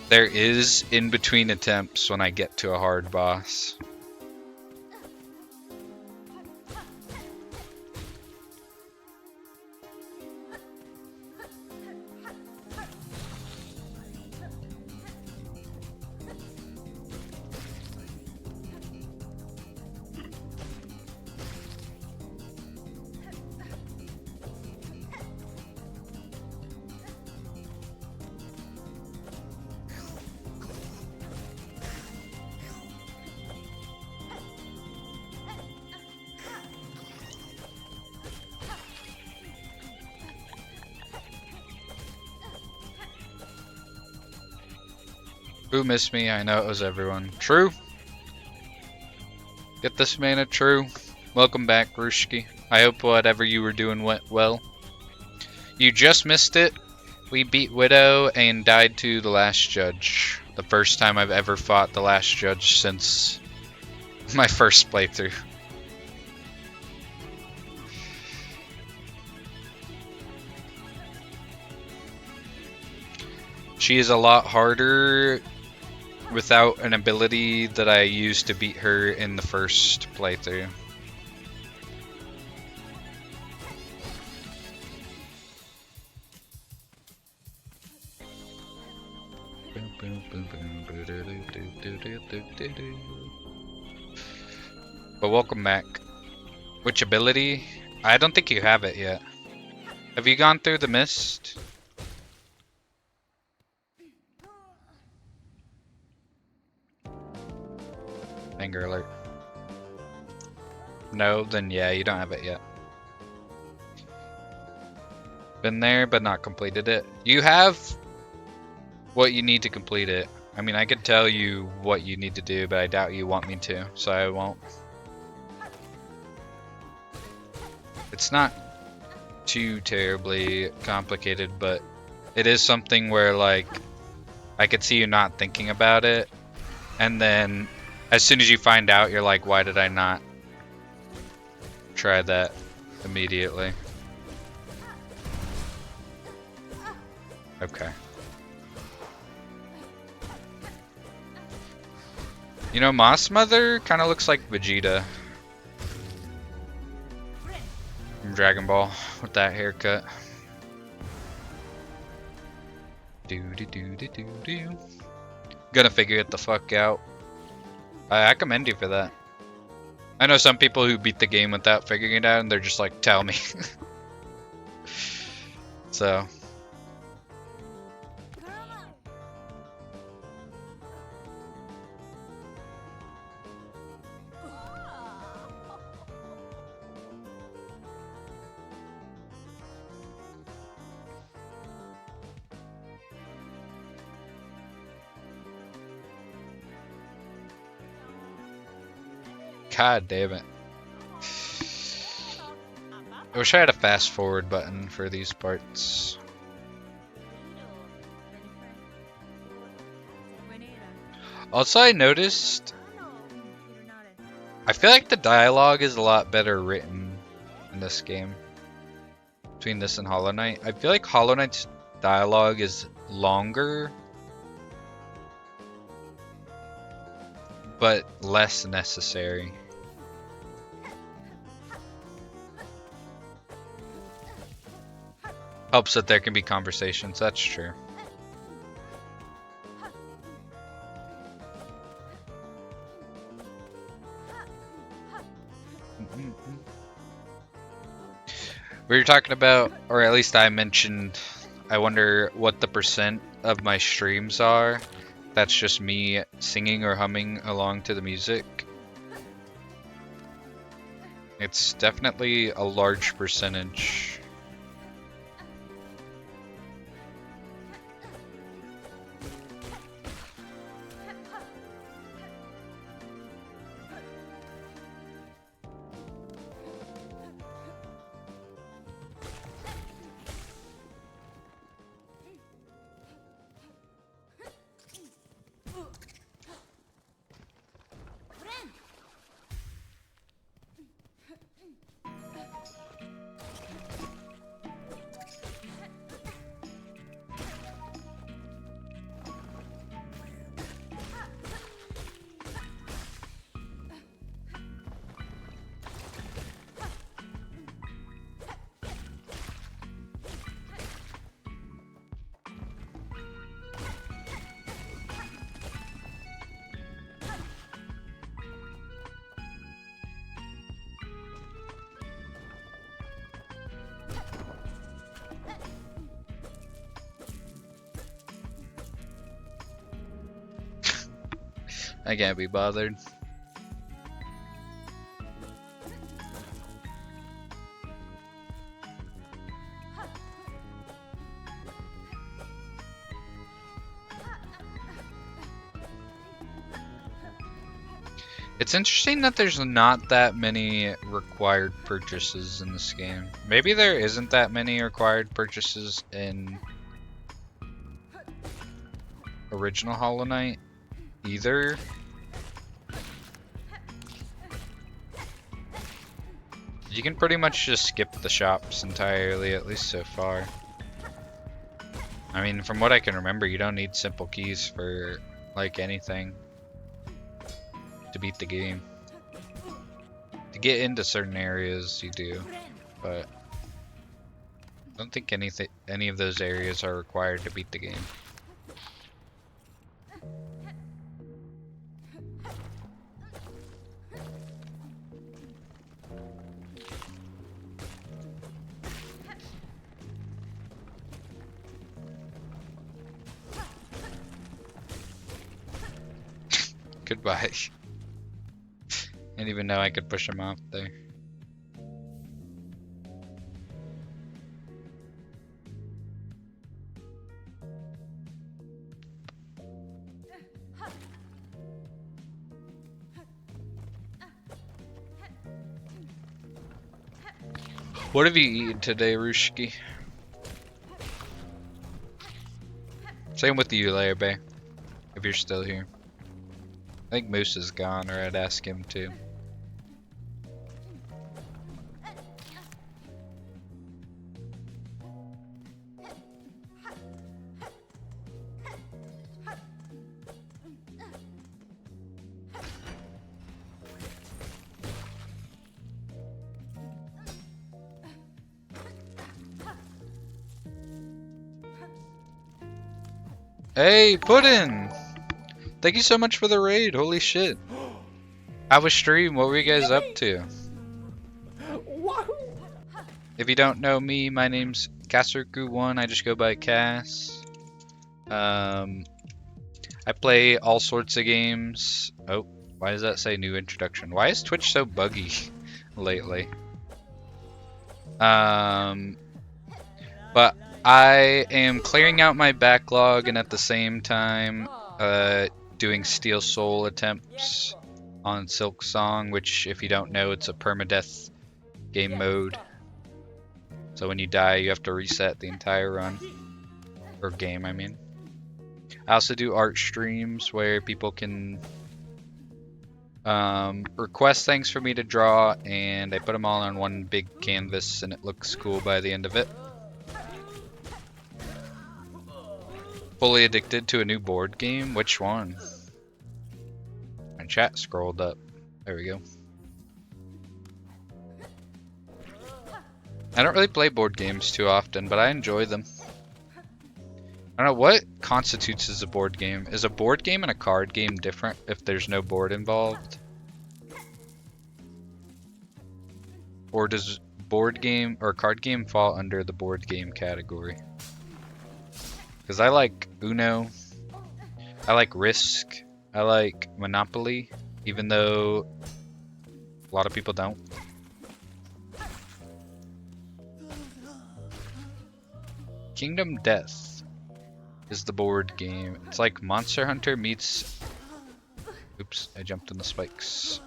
there is in between attempts when I get to a hard boss. Who missed me? I know it was everyone. True. Get this man a true. Welcome back, Rushki. I hope whatever you were doing went well. You just missed it. We beat Widow and died to the last judge. The first time I've ever fought the last judge since my first playthrough. She is a lot harder without an ability that I used to beat her in the first playthrough. But welcome back. Which ability? I don't think you have it yet. Have you gone through the mist? Anger alert. No, then yeah, you don't have it yet. Been there, but not completed it. You have what you need to complete it. I mean, I could tell you what you need to do, but I doubt you want me to, so I won't. It's not too terribly complicated, but it is something where, like, I could see you not thinking about it, and then as soon as you find out, you're like, why did I not try that immediately? Okay. You know, Moss Mother kind of looks like Vegeta from Dragon Ball with that haircut. Do. Gonna figure it the fuck out. I commend you for that. I know some people who beat the game without figuring it out and they're just like, tell me. So. God damn it. I wish I had a fast forward button for these parts. Also, I noticed, I feel like the dialogue is a lot better written in this game. Between this and Hollow Knight. I feel like Hollow Knight's dialogue is longer, but less necessary. Helps that there can be conversations, that's true. We were talking about, or at least I mentioned, I wonder what the percent of my streams are. That's just me singing or humming along to the music. It's definitely a large percentage. I can't be bothered. It's interesting that there's not that many required purchases in this game. Maybe there isn't that many required purchases in original Hollow Knight either. You can pretty much just skip the shops entirely, at least so far. I mean, from what I can remember, you don't need simple keys for, like, anything to beat the game. To get into certain areas, you do, but I don't think any of those areas are required to beat the game. Goodbye. Didn't even know I could push him off there. What have you eaten today, Rushki? Same with you, Layer Bay, if you're still here. I think Moose is gone, or I'd ask him to. Hey, Puddin! Thank you so much for the raid, holy shit. How was stream? What were you guys up to? If you don't know me, my name's Kasserku1, I just go by Cass. I play all sorts of games. Oh, why does that say new introduction? Why is Twitch so buggy lately? But I am clearing out my backlog and at the same time doing Steel Soul attempts on Silksong, which if you don't know, it's a permadeath game mode. So when you die, you have to reset the entire run. Or game, I mean. I also do art streams where people can request things for me to draw, and I put them all on one big canvas and it looks cool by the end of it. Fully addicted to a new board game? Which one? My chat scrolled up. There we go. I don't really play board games too often, but I enjoy them. I don't know what constitutes as a board game. Is a board game and a card game different if there's no board involved? Or does board game or card game fall under the board game category? Because I like Uno, I like Risk, I like Monopoly, even though a lot of people don't. Kingdom Death is the board game. It's like Monster Hunter meets... Oops, I jumped on the spikes.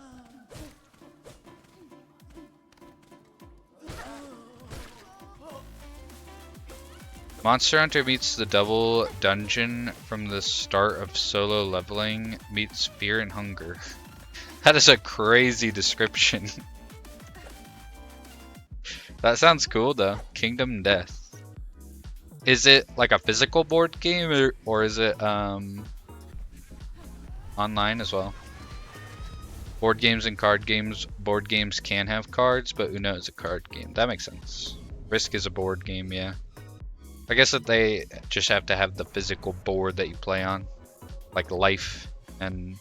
Monster Hunter meets the double dungeon from the start of solo leveling meets Fear and Hunger. That is a crazy description. That sounds cool though. Kingdom Death. Is it like a physical board game or is it online as well? Board games and card games. Board games can have cards, but Uno is a card game. That makes sense. Risk is a board game, yeah. I guess that they just have to have the physical board that you play on, like Life and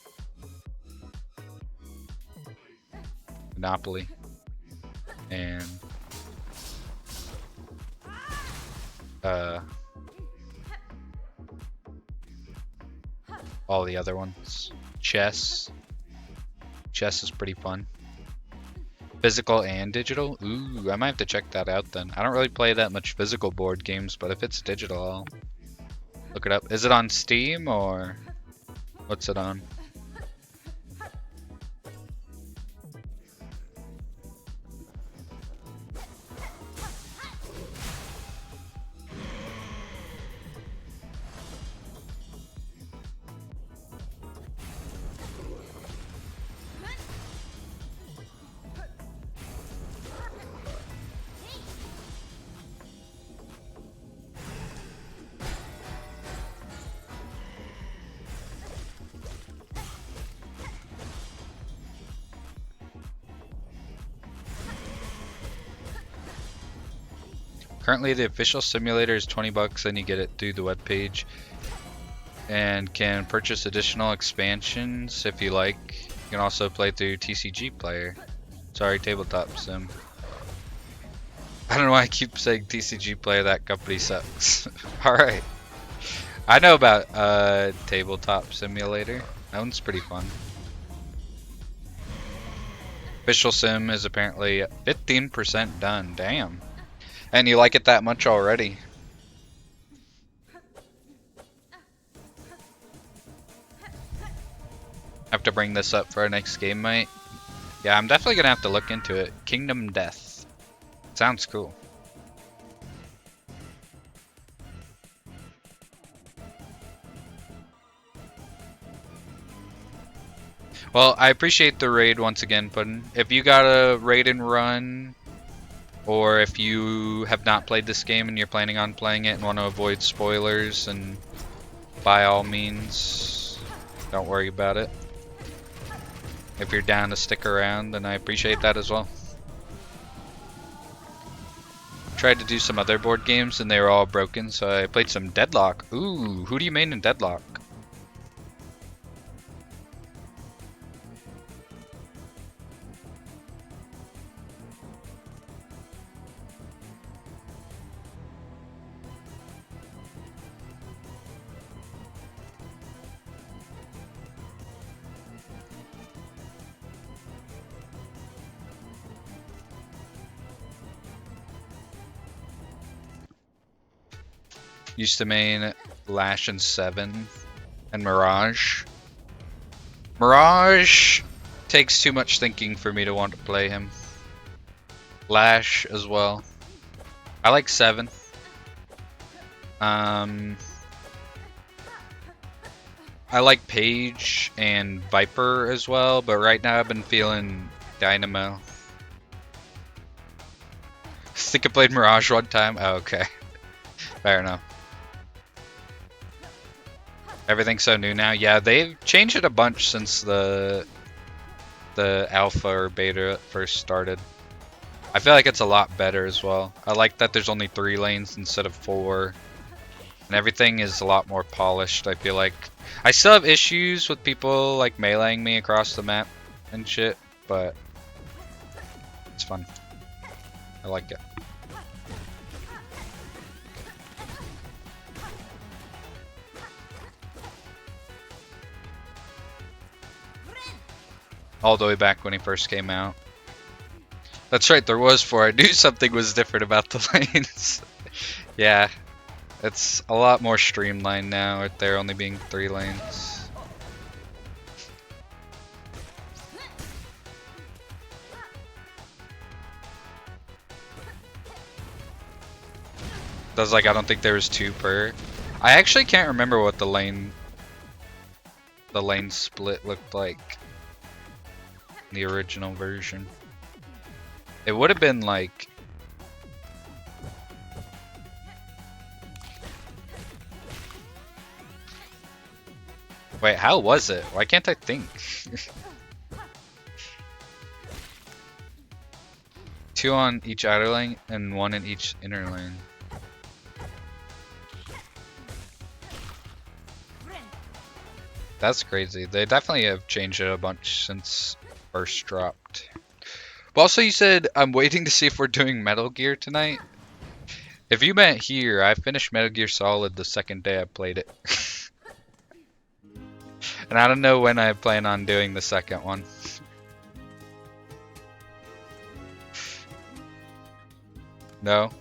Monopoly and all the other ones. Chess. Chess is pretty fun. Physical and digital? Ooh, I might have to check that out then. I don't really play that much physical board games, but if it's digital, I'll look it up. Is it on Steam or what's it on? Currently, the official simulator is 20 bucks, and you get it through the webpage, and can purchase additional expansions if you like. You can also play through TCG Player. Sorry, Tabletop Sim. I don't know why I keep saying TCG Player. That company sucks. All right. I know about Tabletop Simulator. That one's pretty fun. Official Sim is apparently 15% done. Damn. And you like it that much already. Have to bring this up for our next game, mate. Yeah, I'm definitely gonna have to look into it. Kingdom Death. Sounds cool. Well, I appreciate the raid once again, Puddin'. If you got a raid and run, or if you have not played this game and you're planning on playing it and want to avoid spoilers, and by all means, don't worry about it. If you're down to stick around, then I appreciate that as well. Tried to do some other board games and they were all broken, so I played some Deadlock. Ooh, who do you main in Deadlock? Used to main Lash and 7 and Mirage. Mirage takes too much thinking for me to want to play him. Lash as well. I like 7. I like Paige and Viper as well, but right now I've been feeling Dynamo. I think I played Mirage one time. Oh, okay. Fair enough. Everything's so new now. Yeah, they've changed it a bunch since the alpha or beta first started. I feel like it's a lot better as well. I like that there's only 3 lanes instead of 4. And everything is a lot more polished, I feel like. I still have issues with people like meleeing me across the map and shit, but it's fun. I like it. All the way back when he first came out. That's right, there was 4. I knew something was different about the lanes. Yeah, it's a lot more streamlined now, with there only being 3 lanes. That's like, I don't think there was 2 per. I actually can't remember what the lane split looked like in the original version. It would have been like, wait, how was it? Why can't I think? 2 on each outer lane and 1 in each inner lane. That's crazy. They definitely have changed it a bunch since first dropped. But also you said, I'm waiting to see if we're doing Metal Gear tonight. If you meant here, I finished Metal Gear Solid the second day I played it. And I don't know when I plan on doing the second one. No?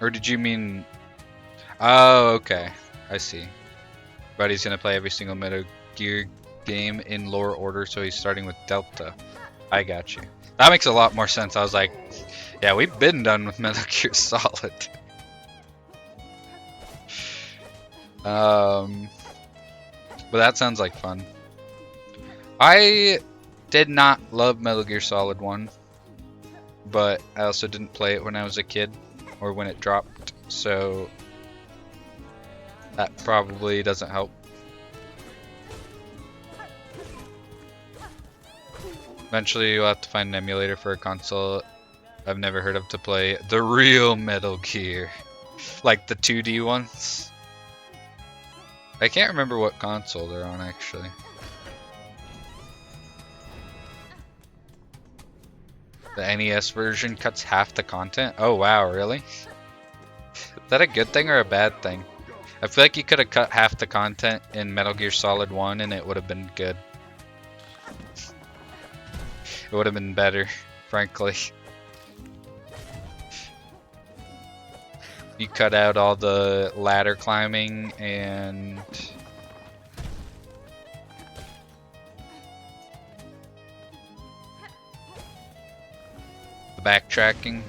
Or did you mean... Oh, okay. I see. But he's gonna play every single Metal Gear game in lore order, so he's starting with Delta. I got you. That makes a lot more sense. I was like, yeah, we've been done with Metal Gear Solid. But that sounds like fun. I did not love Metal Gear Solid 1, but I also didn't play it when I was a kid or when it dropped, so that probably doesn't help. Eventually you'll have to find an emulator for a console I've never heard of to play the real Metal Gear, like the 2D ones. I can't remember what console they're on actually. The NES version cuts half the content? Oh wow, really? Is that a good thing or a bad thing? I feel like you could have cut half the content in Metal Gear Solid 1 and it would have been good. It would have been better, frankly. You cut out all the ladder climbing and the backtracking.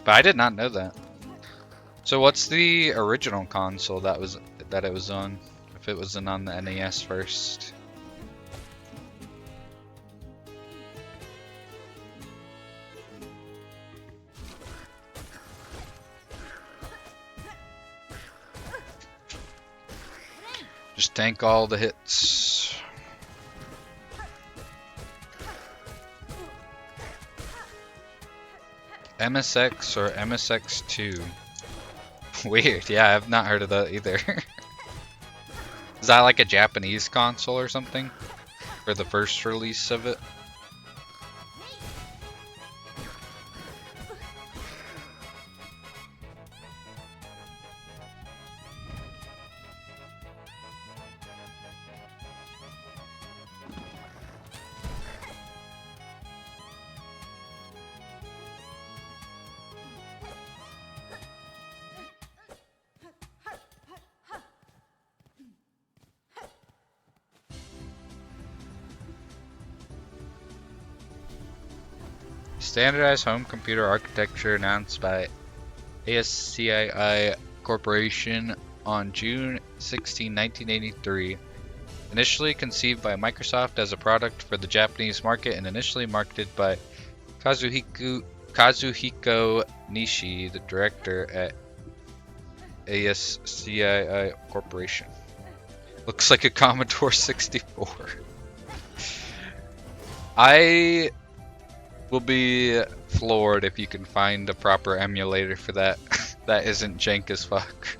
But I did not know that. So what's the original console that it was on? If it wasn't on the NES first. Just tank all the hits. MSX or MSX2? Weird, yeah, I've not heard of that either. Is that like a Japanese console or something? For the first release of it? Standardized home computer architecture announced by ASCII Corporation on June 16, 1983, Initially conceived by Microsoft as a product for the Japanese market and initially marketed by Kazuhiko Nishi, the director at ASCII Corporation. Looks like a Commodore 64. I will be floored if you can find a proper emulator for that that isn't jank as fuck.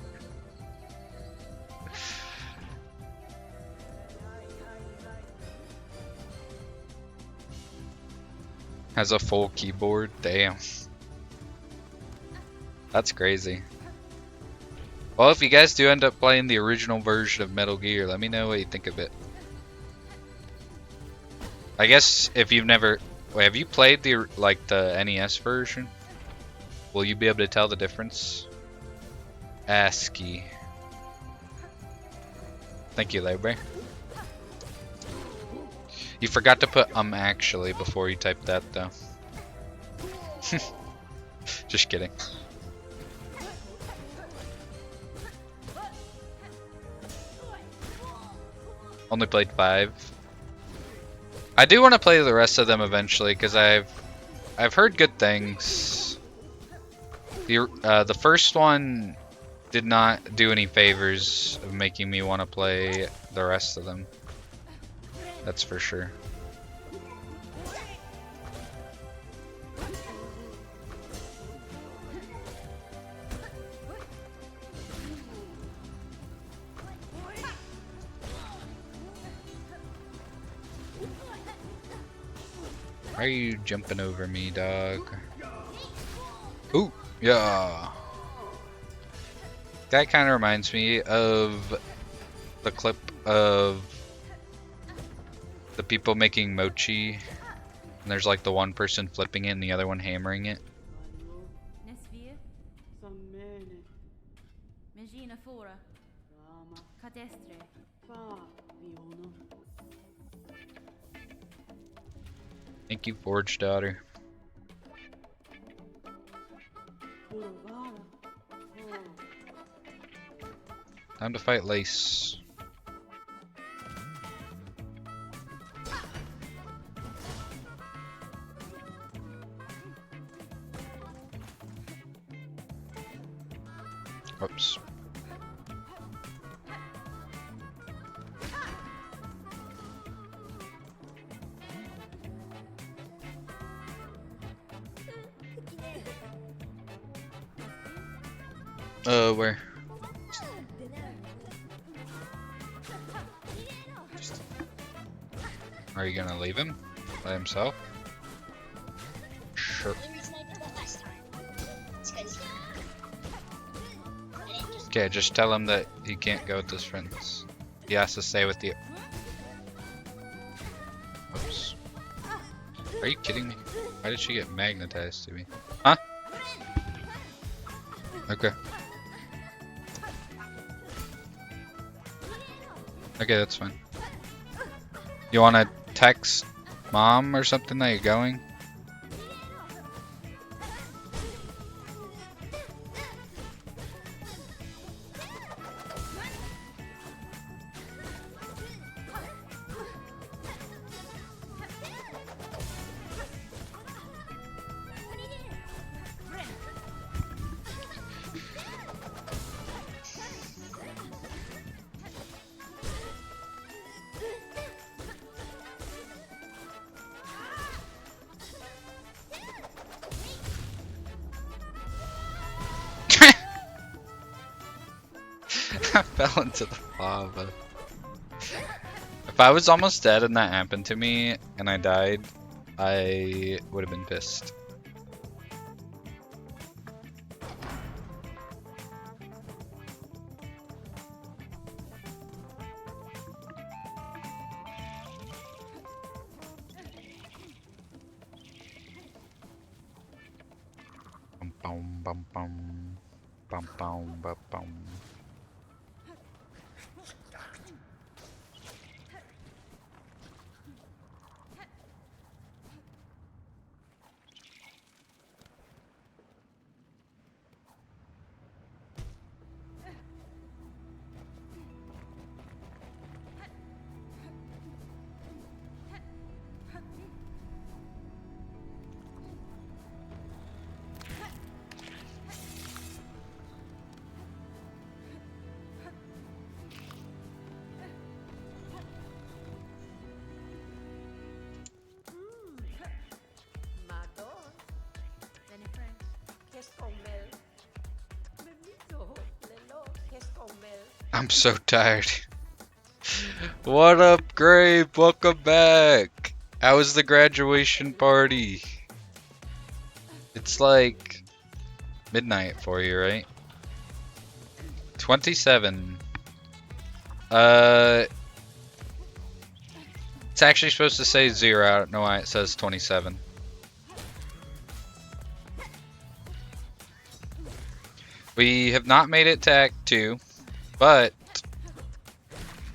Has a full keyboard? Damn. That's crazy. Well, if you guys do end up playing the original version of Metal Gear, let me know what you think of it. I guess if you've never... Wait, have you played the NES version? Will you be able to tell the difference? ASCII. Thank you, Labor. You forgot to put actually before you typed that though. Just kidding. Only played 5. I do want to play the rest of them eventually because I've heard good things. The first one did not do any favors of making me want to play the rest of them. That's for sure. Why are you jumping over me, dog? Ooh, yeah. That kind of reminds me of the clip of the people making mochi. And there's like the one person flipping it and the other one hammering it. Nesvir. Megina fora. Cadestre. Thank you, Forge Daughter. Time to fight Lace. Oops. Where? Are you gonna leave him by himself? Sure. The only reason I did that last time is because I didn't just. Okay, just tell him that he can't go with his friends. He has to stay with you. Oops. Are you kidding me? Why did she get magnetized to me? Huh? Okay. Okay, that's fine. You wanna text mom or something that you're going? I fell into the lava. If I was almost dead and that happened to me and I died, I would have been pissed. Bum bum bum bum bum bum bum bum. I'm so tired. What up, Grape? Welcome back. How was the graduation party? It's like midnight for you, right? 27. It's actually supposed to say 0. I don't know why it says 27. We have not made it to Act 2, but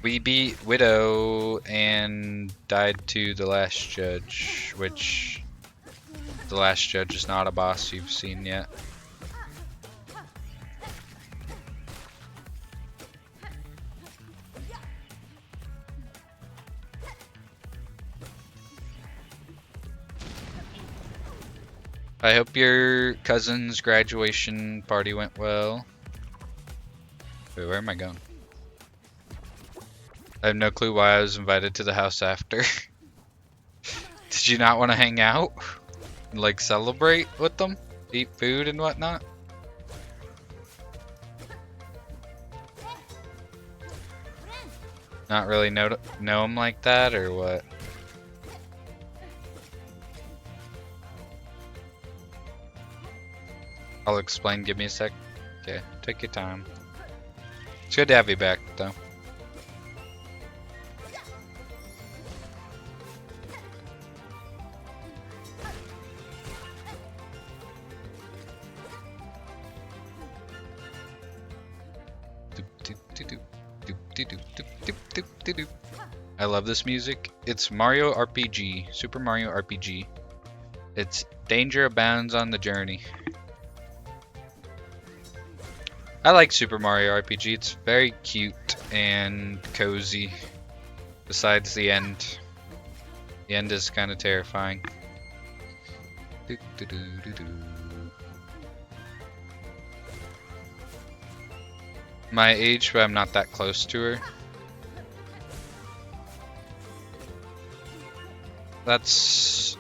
we beat Widow and died to the last judge, which the last judge is not a boss you've seen yet. I hope your cousin's graduation party went well. Wait, where am I going? I have no clue why I was invited to the house after. Did you not want to hang out? And, like, celebrate with them? Eat food and whatnot? Not really know him like that, or what? I'll explain, give me a sec. Okay, take your time. It's good to have you back, though. I love this music. It's Mario RPG, Super Mario RPG. It's danger abounds on the journey. I like Super Mario RPG. It's very cute and cozy. Besides the end. The end is kind of terrifying. My age, but I'm not that close to her. That's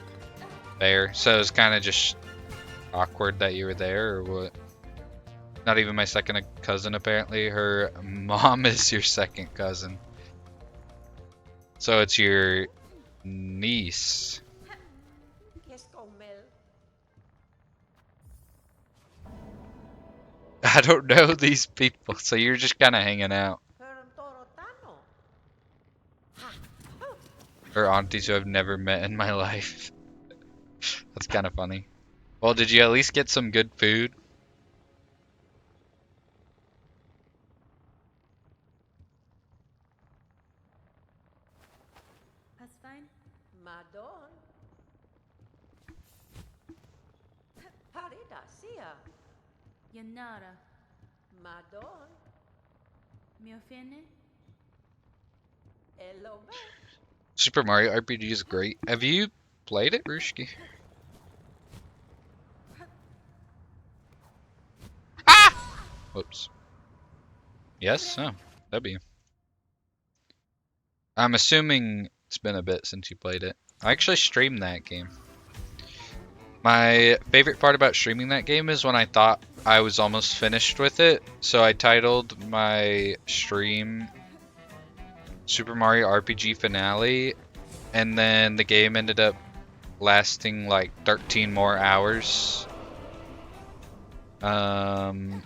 fair. So it's kind of just awkward that you were there, or what? Not even my second cousin, apparently. Her mom is your second cousin. So it's your niece. I don't know these people, so you're just kind of hanging out. Or aunties who I've never met in my life. That's kind of funny. Well, did you at least get some good food? Pass fine. Madon. Parida sia. Yanara. Madon. Miofene. Elobe. Super Mario RPG is great. Have you played it, Rushki? Ah! Whoops. Yes? Oh, that'd be. I'm assuming it's been a bit since you played it. I actually streamed that game. My favorite part about streaming that game is when I thought I was almost finished with it. So I titled my stream Super Mario RPG Finale, and then the game ended up lasting like 13 more hours. And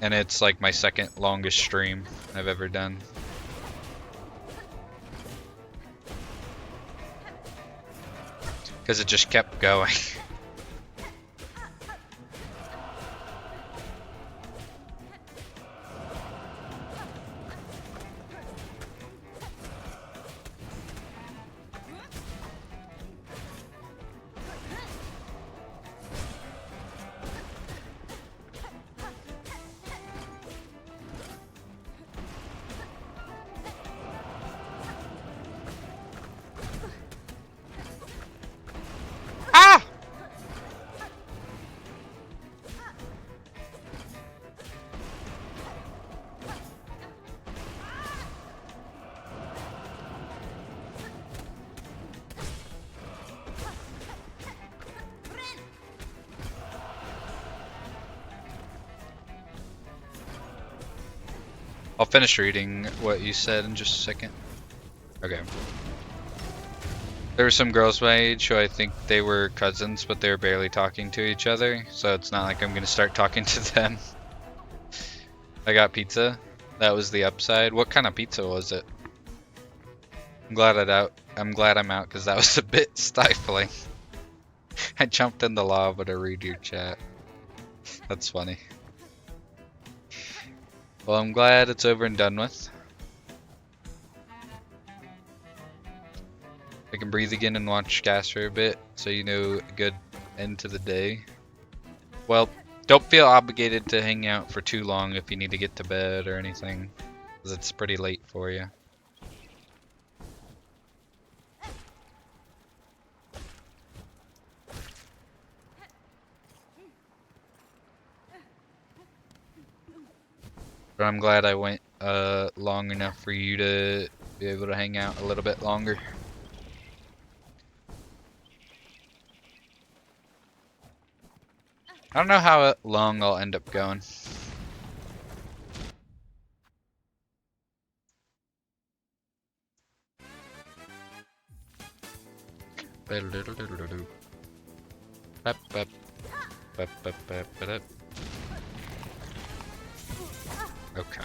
it's like my second longest stream I've ever done. Because it just kept going. Ah! I'll finish reading what you said in just a second. Okay. There were some girls my age who I think they were cousins, but they were barely talking to each other, so it's not like I'm gonna start talking to them. I got pizza. That was the upside. What kind of pizza was it? I'm glad I'm out because that was a bit stifling. I jumped in the lava to read your chat. That's funny. Well, I'm glad it's over and done with. I can breathe again and watch gas for a bit, so you know a good end to the day. Well, don't feel obligated to hang out for too long if you need to get to bed or anything, because it's pretty late for you. But I'm glad I went long enough for you to be able to hang out a little bit longer. I don't know how long I'll end up going. Okay.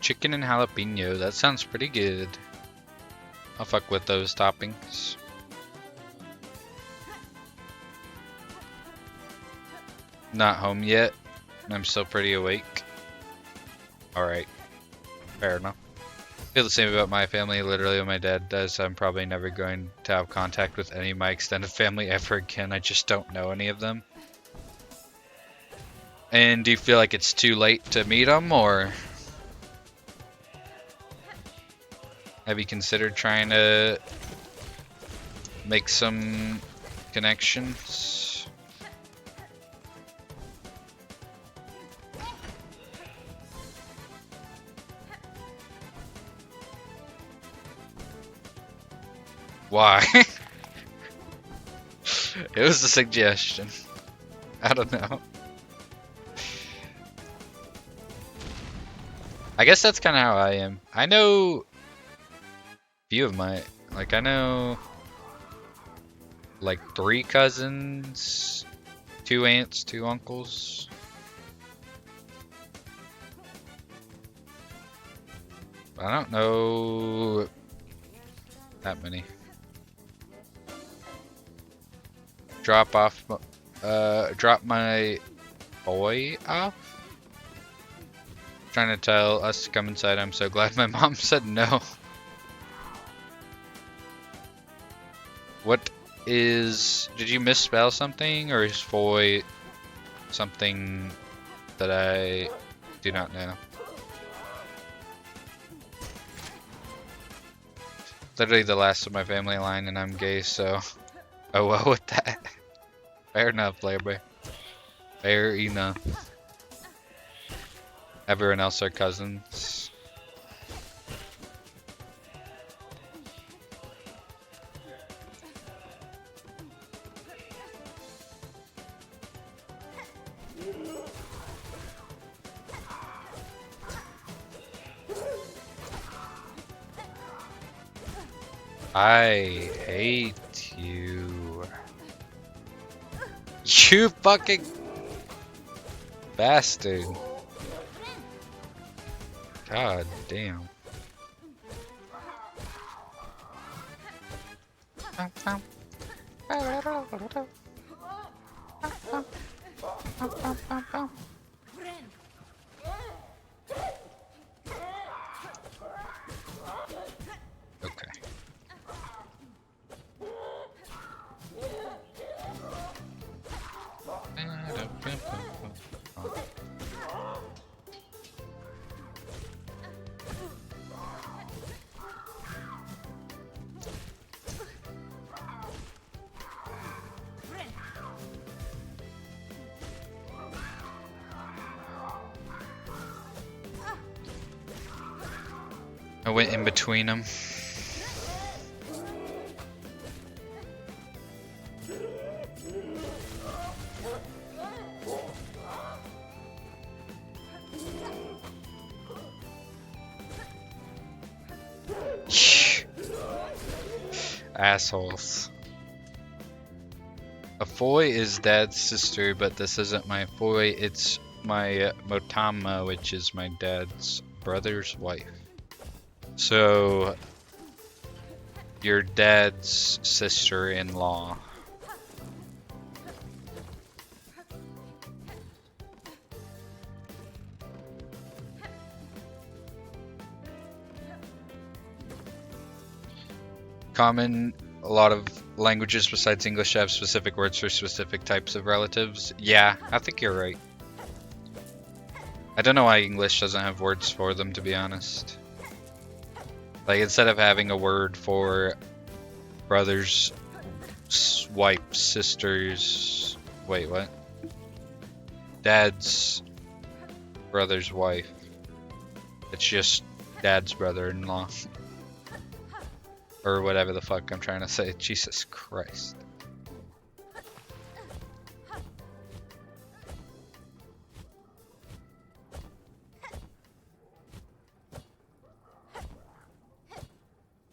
Chicken and jalapeno, that sounds pretty good. I'll fuck with those toppings. Not home yet. I'm still pretty awake. Alright. Fair enough. I feel the same about my family. Literally what my dad does. I'm probably never going to have contact with any of my extended family ever again. I just don't know any of them. And do you feel like it's too late to meet them, or have you considered trying to make some connections? Why? It was a suggestion. I don't know. I guess that's kind of how I am. I know few of my, like, I know like 3 cousins, 2 aunts, 2 uncles. I don't know that many. Drop my boy off? Trying to tell us to come inside. I'm so glad my mom said no. What is... Did you misspell something, or is Foy something that I do not know? Literally the last of my family line, and I'm gay, so... Oh well with that. Fair enough, Labor. Fair enough. Everyone else are cousins. I hate you. You fucking bastard. God damn. Okay. I went in between them. Assholes. A Foy is Dad's sister, but this isn't my Foy, it's my Motama, which is my dad's brother's wife. So, your dad's sister-in-law. Common, a lot of languages besides English have specific words for specific types of relatives. Yeah, I think you're right. I don't know why English doesn't have words for them, to be honest. Like, instead of having a word for brothers, wife, sisters... Wait, what? Dad's brother's wife. It's just dad's brother-in-law. Or whatever the fuck I'm trying to say. Jesus Christ.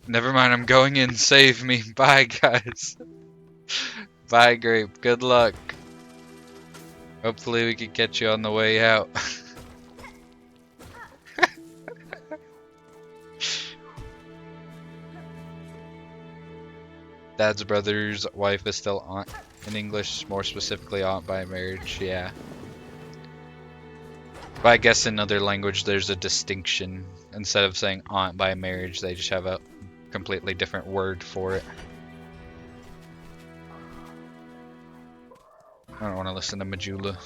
Never mind, I'm going in. Save me. Bye, guys. Bye, Grape. Good luck. Hopefully we can catch you on the way out. Dad's brother's wife is still aunt in English, more specifically aunt by marriage, yeah. But I guess in other language there's a distinction. Instead of saying aunt by marriage, they just have a completely different word for it. I don't want to listen to Majula.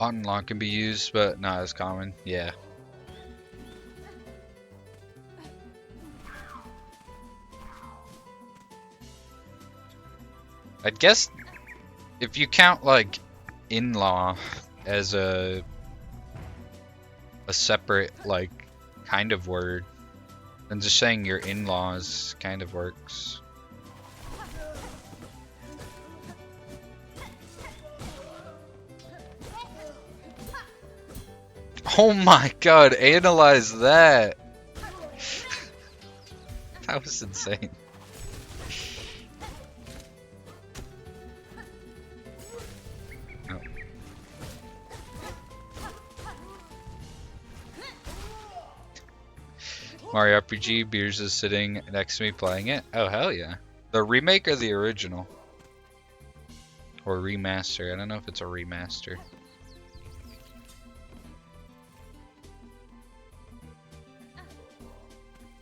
Aunt and law can be used, but not as common. Yeah. I guess if you count like in-law as a separate like kind of word, then just saying your in-laws kind of works. Oh my god, analyze that! That was insane. Oh. Mario RPG, Beers is sitting next to me playing it. Oh hell yeah. The remake or the original? Or remaster, I don't know if it's a remaster.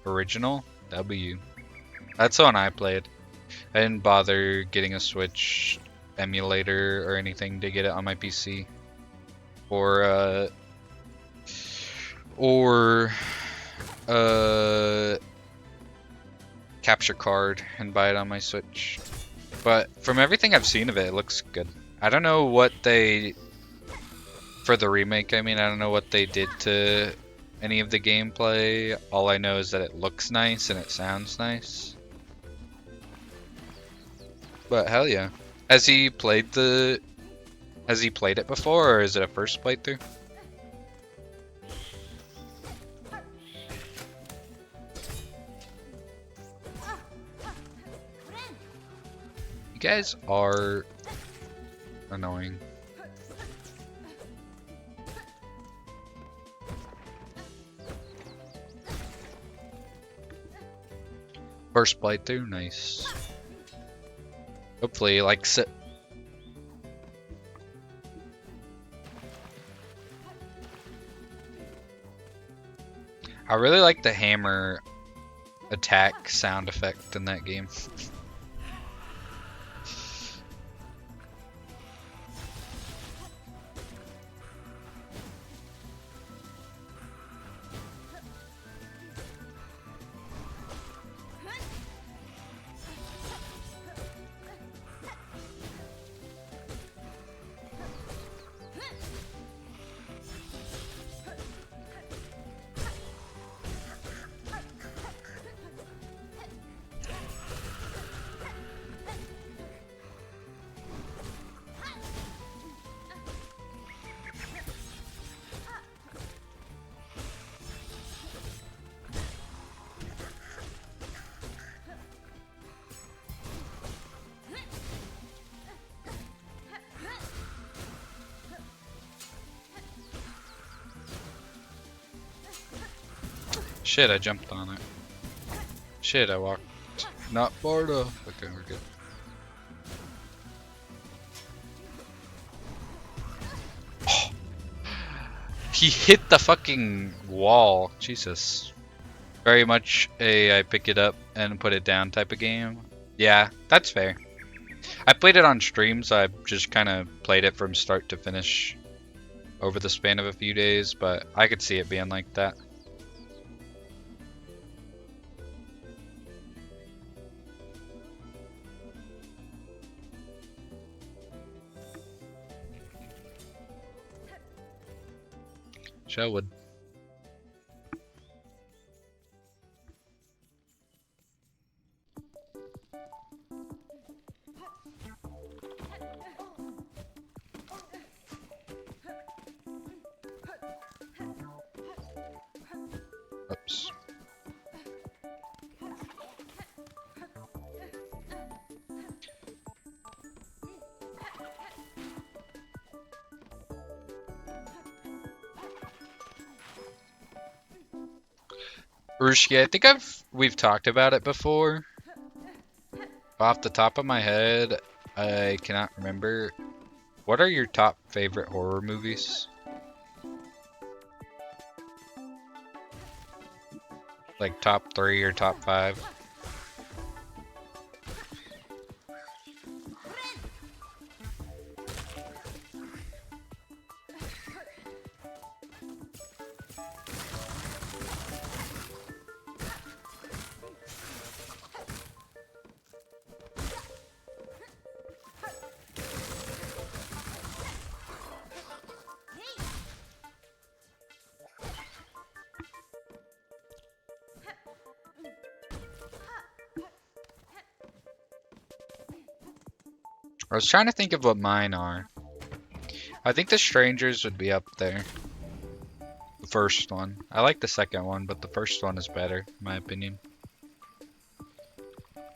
Original? W. That's the one I played. I didn't bother getting a Switch emulator or anything to get it on my PC. Or capture card and buy it on my Switch. But from everything I've seen of it, it looks good. I don't know what they... For the remake, I mean, I don't know what they did to any of the gameplay. All I know is that it looks nice and it sounds nice. But hell yeah. Has he played it before, or is it a first playthrough? You guys are annoying. First playthrough, nice. Hopefully, like, I really like the hammer attack sound effect in that game. Shit, I jumped on it. Shit, I walked not far enough. Okay, we're good. Oh, he hit the fucking wall. Jesus. Very much a I pick it up and put it down type of game. Yeah, that's fair. I played it on stream, so I just kind of played it from start to finish over the span of a few days, but I could see it being like that. Shellwood. Oops. Rushki, I think we've talked about it before. Off the top of my head, I cannot remember. What are your top favorite horror movies? Like top 3 or top 5? I was trying to think of what mine are. I think The Strangers would be up there. The first one. I like the second one, but the first one is better, in my opinion.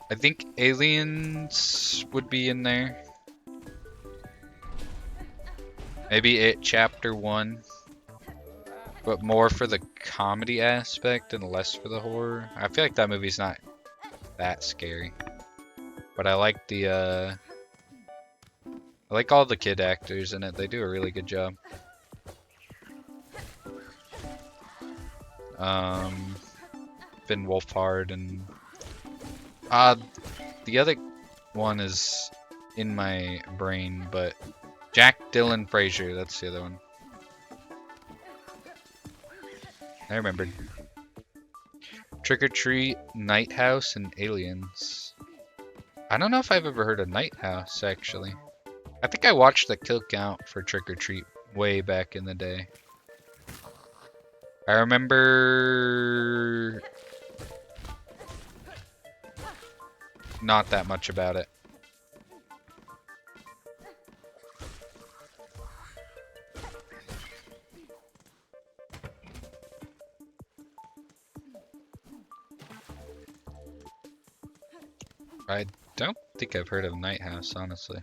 I think Aliens would be in there. Maybe It Chapter 1. But more for the comedy aspect and less for the horror. I feel like that movie's not that scary. But I like the I like all the kid actors in it. They do a really good job. Finn Wolfhard and the other one is in my brain, but Jack Dylan Frazier, that's the other one. I remembered. Trick or Treat, Night House, and Aliens. I don't know if I've ever heard of Night House, actually. I think I watched the kill count for Trick or Treat way back in the day. I remember not that much about it. I don't think I've heard of Night House, honestly.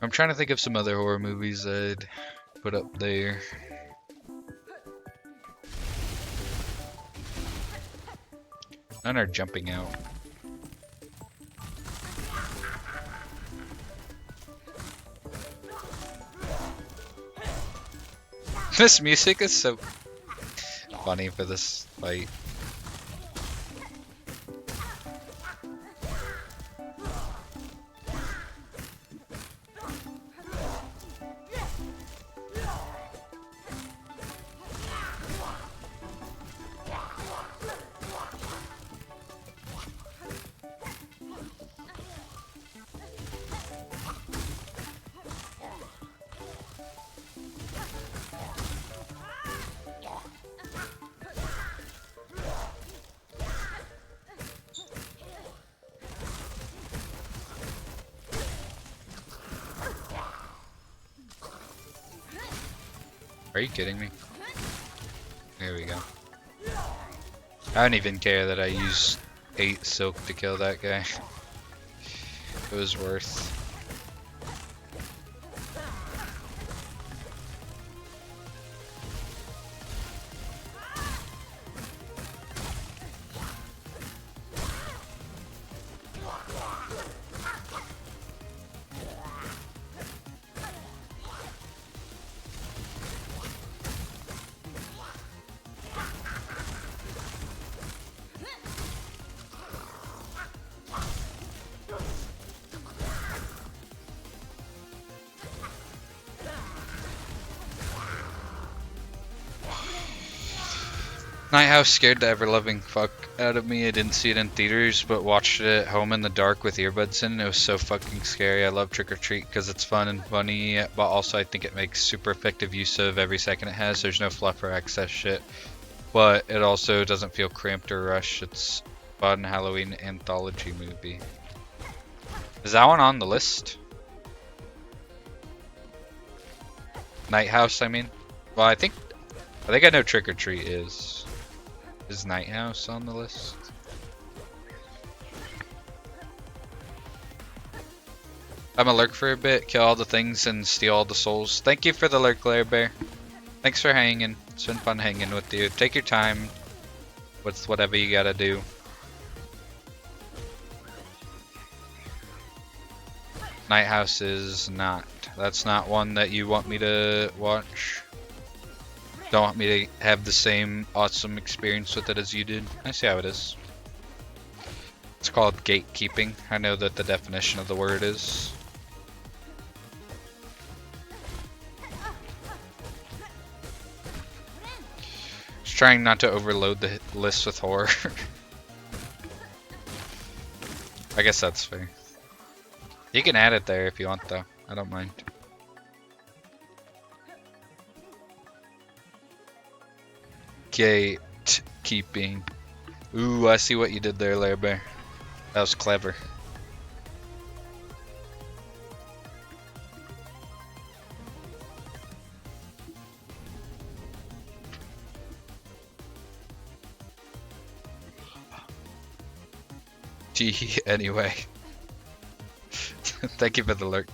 I'm trying to think of some other horror movies I'd put up there. None are jumping out. This music is so... funny for this fight. Are you kidding me? There we go. I don't even care that I used 8 silk to kill that guy. It was worth. Night House scared the ever-loving fuck out of me. I didn't see it in theaters, but watched it at home in the dark with earbuds in. It was so fucking scary. I love Trick or Treat because it's fun and funny, but also I think it makes super effective use of every second it has. There's no fluff or excess shit, but it also doesn't feel cramped or rushed. It's a fun Halloween anthology movie. Is that one on the list? Night House, I mean? Well, I think I know Trick or Treat is. Is Night House on the list? I'm gonna lurk for a bit, kill all the things, and steal all the souls. Thank you for the lurk, Lair Bear. Thanks for hanging. It's been fun hanging with you. Take your time with whatever you gotta do. Night House is not. That's not one that you want me to watch. Don't want me to have the same awesome experience with it as you did. I see how it is. It's called gatekeeping. I know that the definition of the word is. Just trying not to overload the list with horror. I guess that's fair. You can add it there if you want though. I don't mind. Gatekeeping. Ooh, I see what you did there, Lair Bear. That was clever. Gee, anyway. Thank you for the lurk.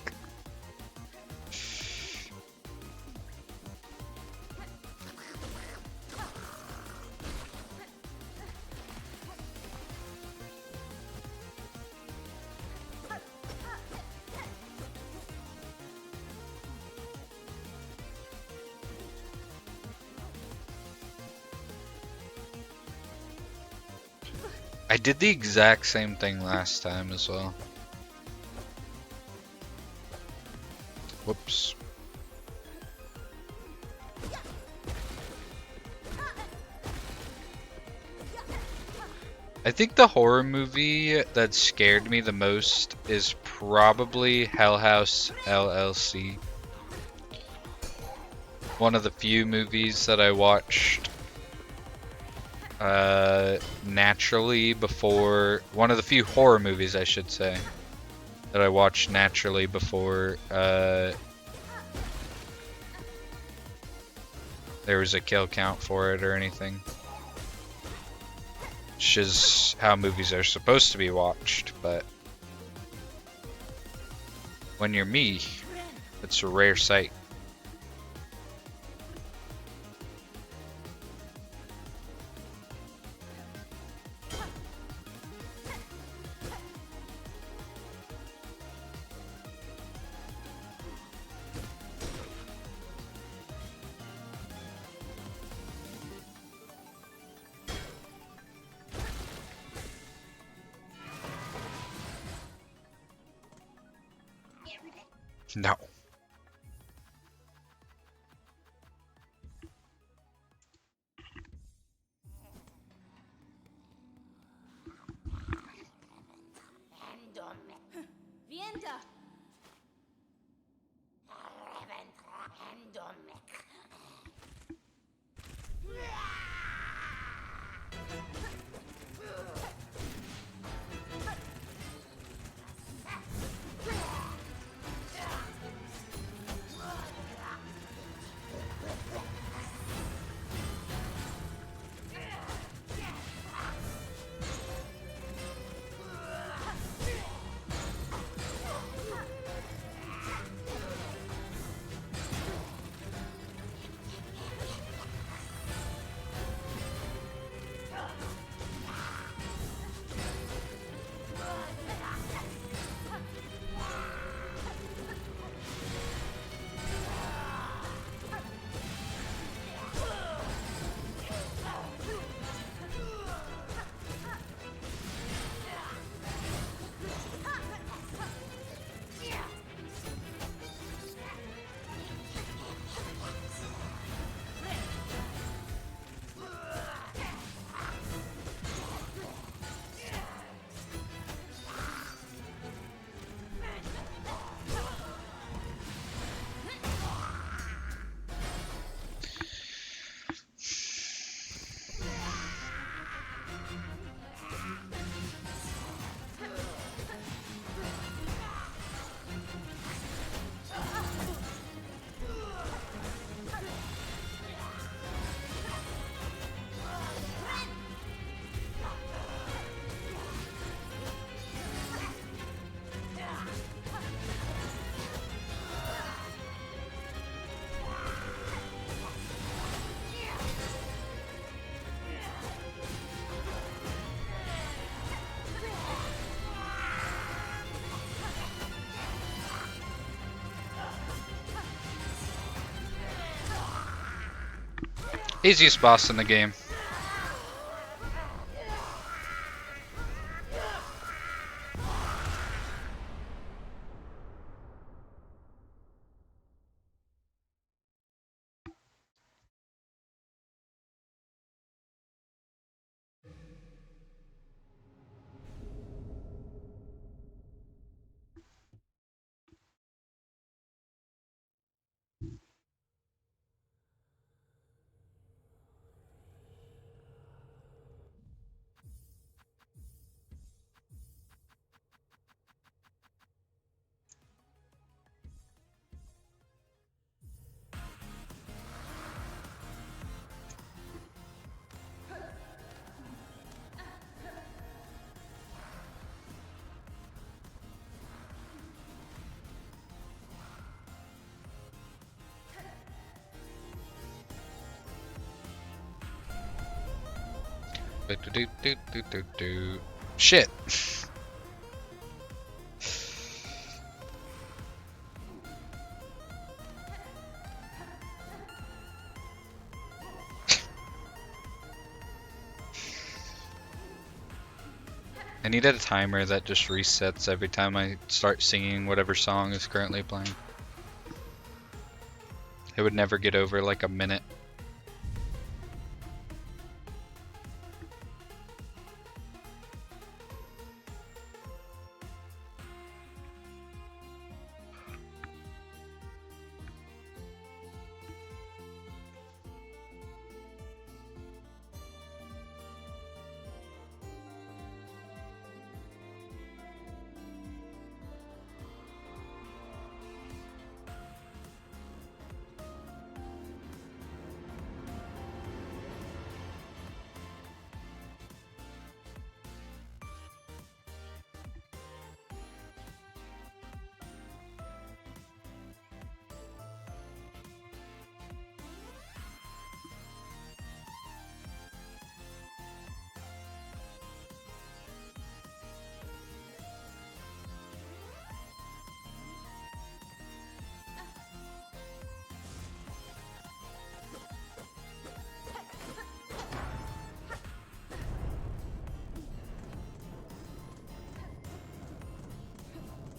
I did the exact same thing last time as well. Whoops. I think the horror movie that scared me the most is probably Hell House LLC. One of the few movies that I watched naturally before, one of the few horror movies I should say that I watched naturally before there was a kill count for it or anything, which is how movies are supposed to be watched, but when you're me, it's a rare sight. No. Vienta! Easiest boss in the game. Shit. I needed a timer that just resets every time I start singing whatever song is currently playing. It would never get over like a minute.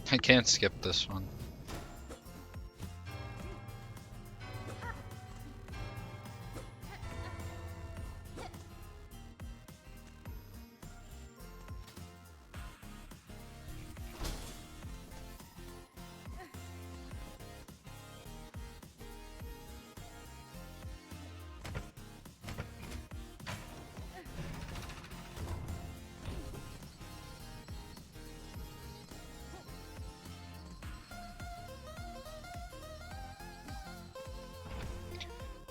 I can't skip this one.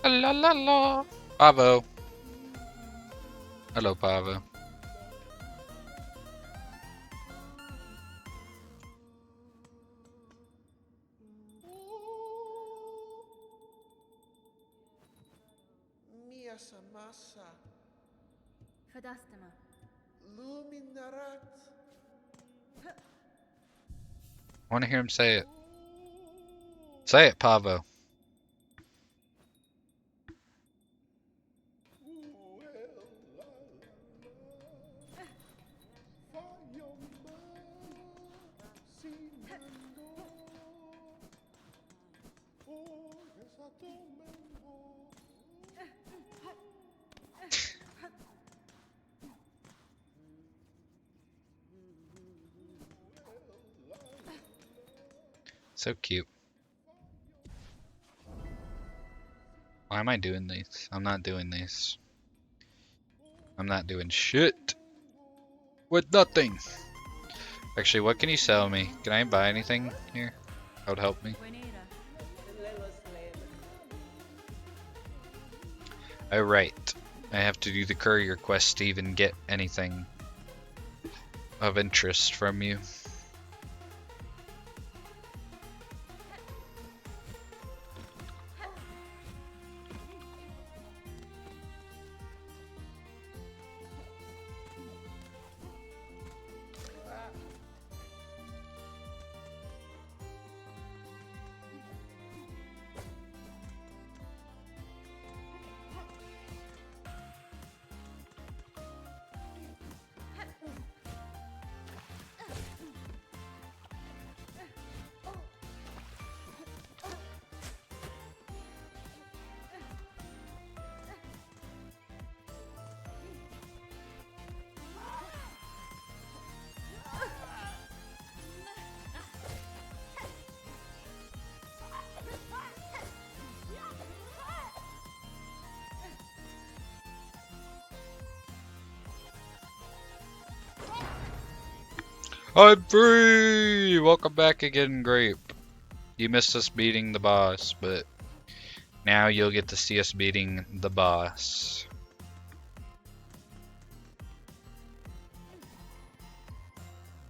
La la la. Pavo. Hello, Pavo. Mia samassa Fadastama. luminarat. I want to hear him say it. Say it, Pavo. So cute. Why am I doing these? I'm not doing these. I'm not doing shit. With nothing. Actually, what can you sell me? Can I buy anything here? That would help me. Oh, right. I have to do the courier quest to even get anything of interest from you. I'm free! Welcome back again, Grape. You missed us beating the boss, but now you'll get to see us beating the boss.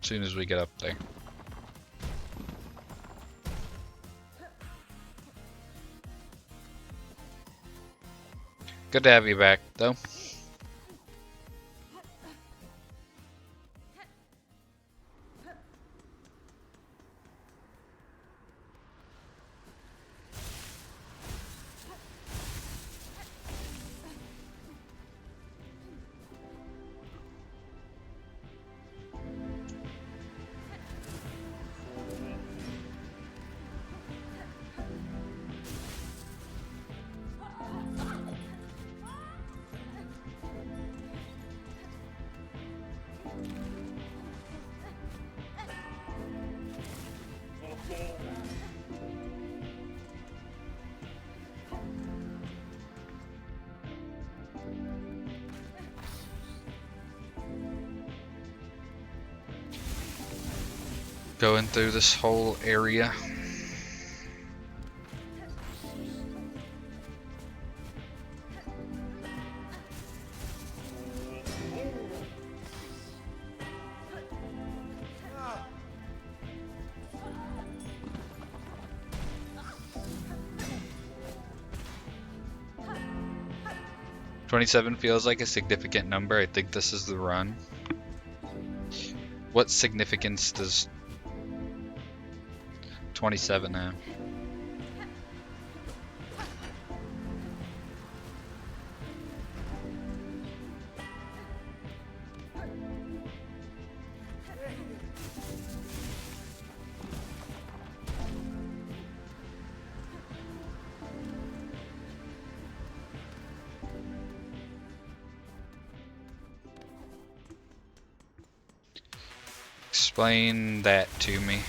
As soon as we get up there. Good to have you back, though. Going through this whole area. $27 feels like a significant number. I think this is the run. What significance does 27 have? Explain that to me.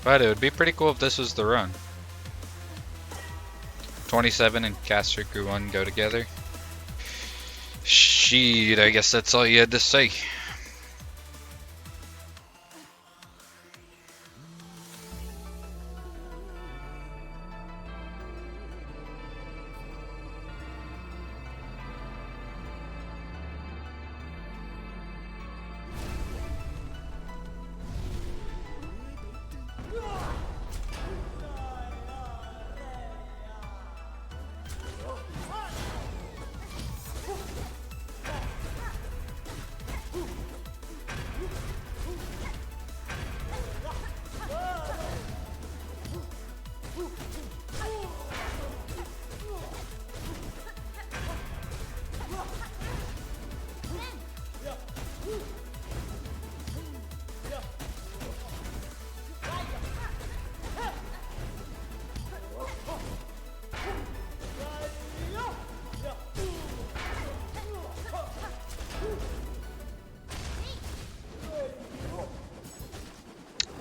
But it would be pretty cool if this was the run. 27 and Castricu 1 go together. Shit, I guess that's all you had to say.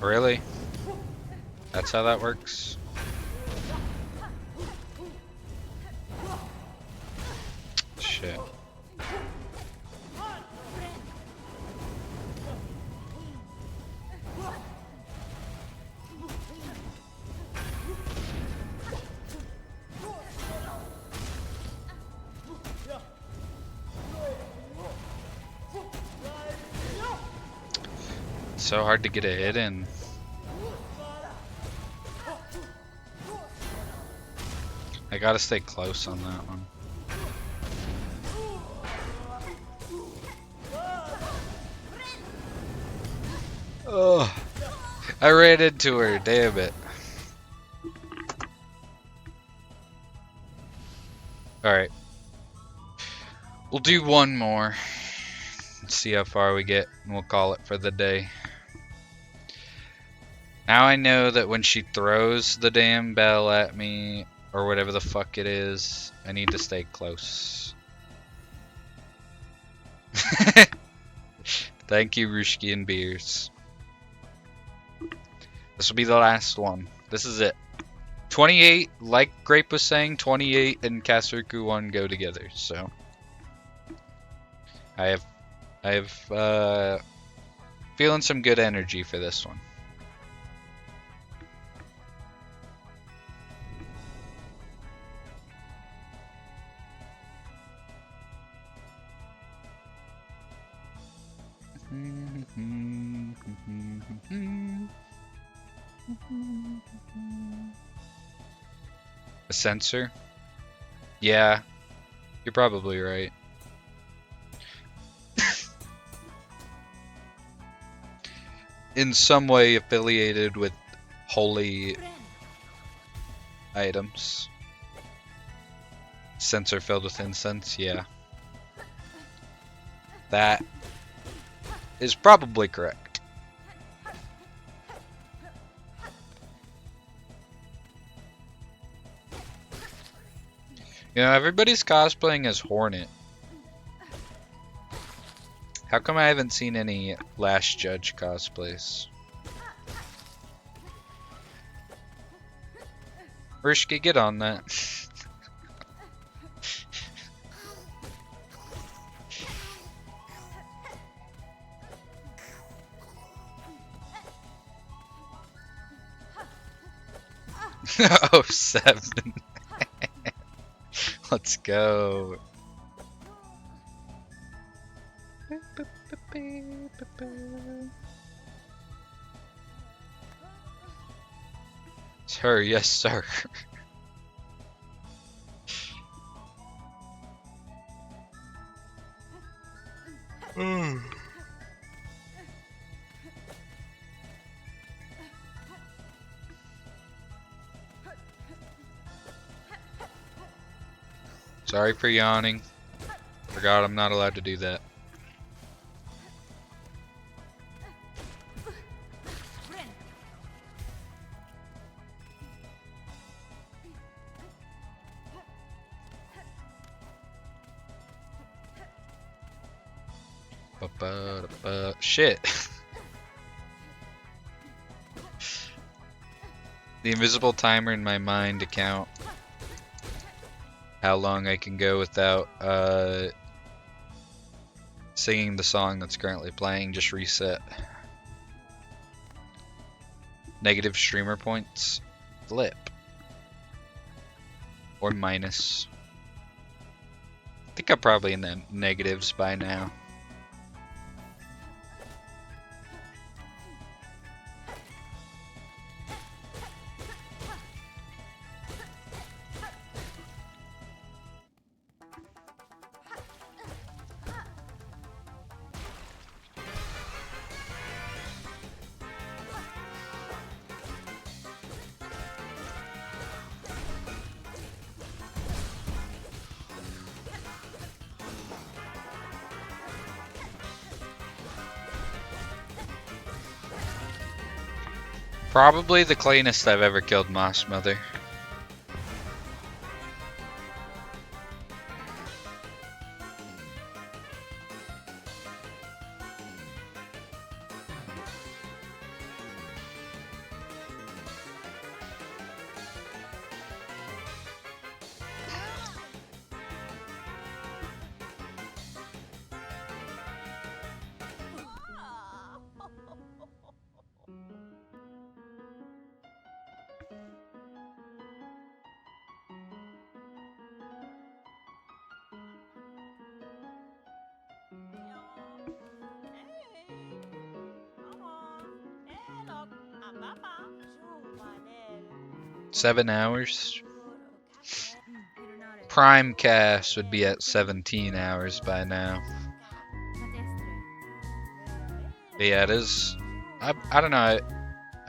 Really? That's how that works? Shit. It's so hard to get a hit in. I gotta stay close on that one. Ugh. I ran into her, damn it. Alright. We'll do one more. Let's see how far we get, and we'll call it for the day. Now I know that when she throws the damn bell at me, or whatever the fuck it is, I need to stay close. Thank you, Rushki and Beers. This will be the last one. This is it. 28, like Grape was saying, 28 and Kasurku 1 go together, so. I have feeling some good energy for this one. A sensor? Yeah, you're probably right. In some way affiliated with holy items. Sensor filled with incense, yeah. That is probably correct. You know, everybody's cosplaying as Hornet. How come I haven't seen any Last Judge cosplays? Rishki, get on that. Oh, 7. Let's go. It's her, yes sir. Sorry for yawning. Forgot I'm not allowed to do that. Shit. The invisible timer in my mind account how long I can go without singing the song that's currently playing. Just reset. Negative streamer points. Flip. Or minus. I think I'm probably in the negatives by now. Probably the cleanest I've ever killed Moss Mother. Seven hours. Prime cast would be at 17 hours by now. But yeah, it is. I don't know. I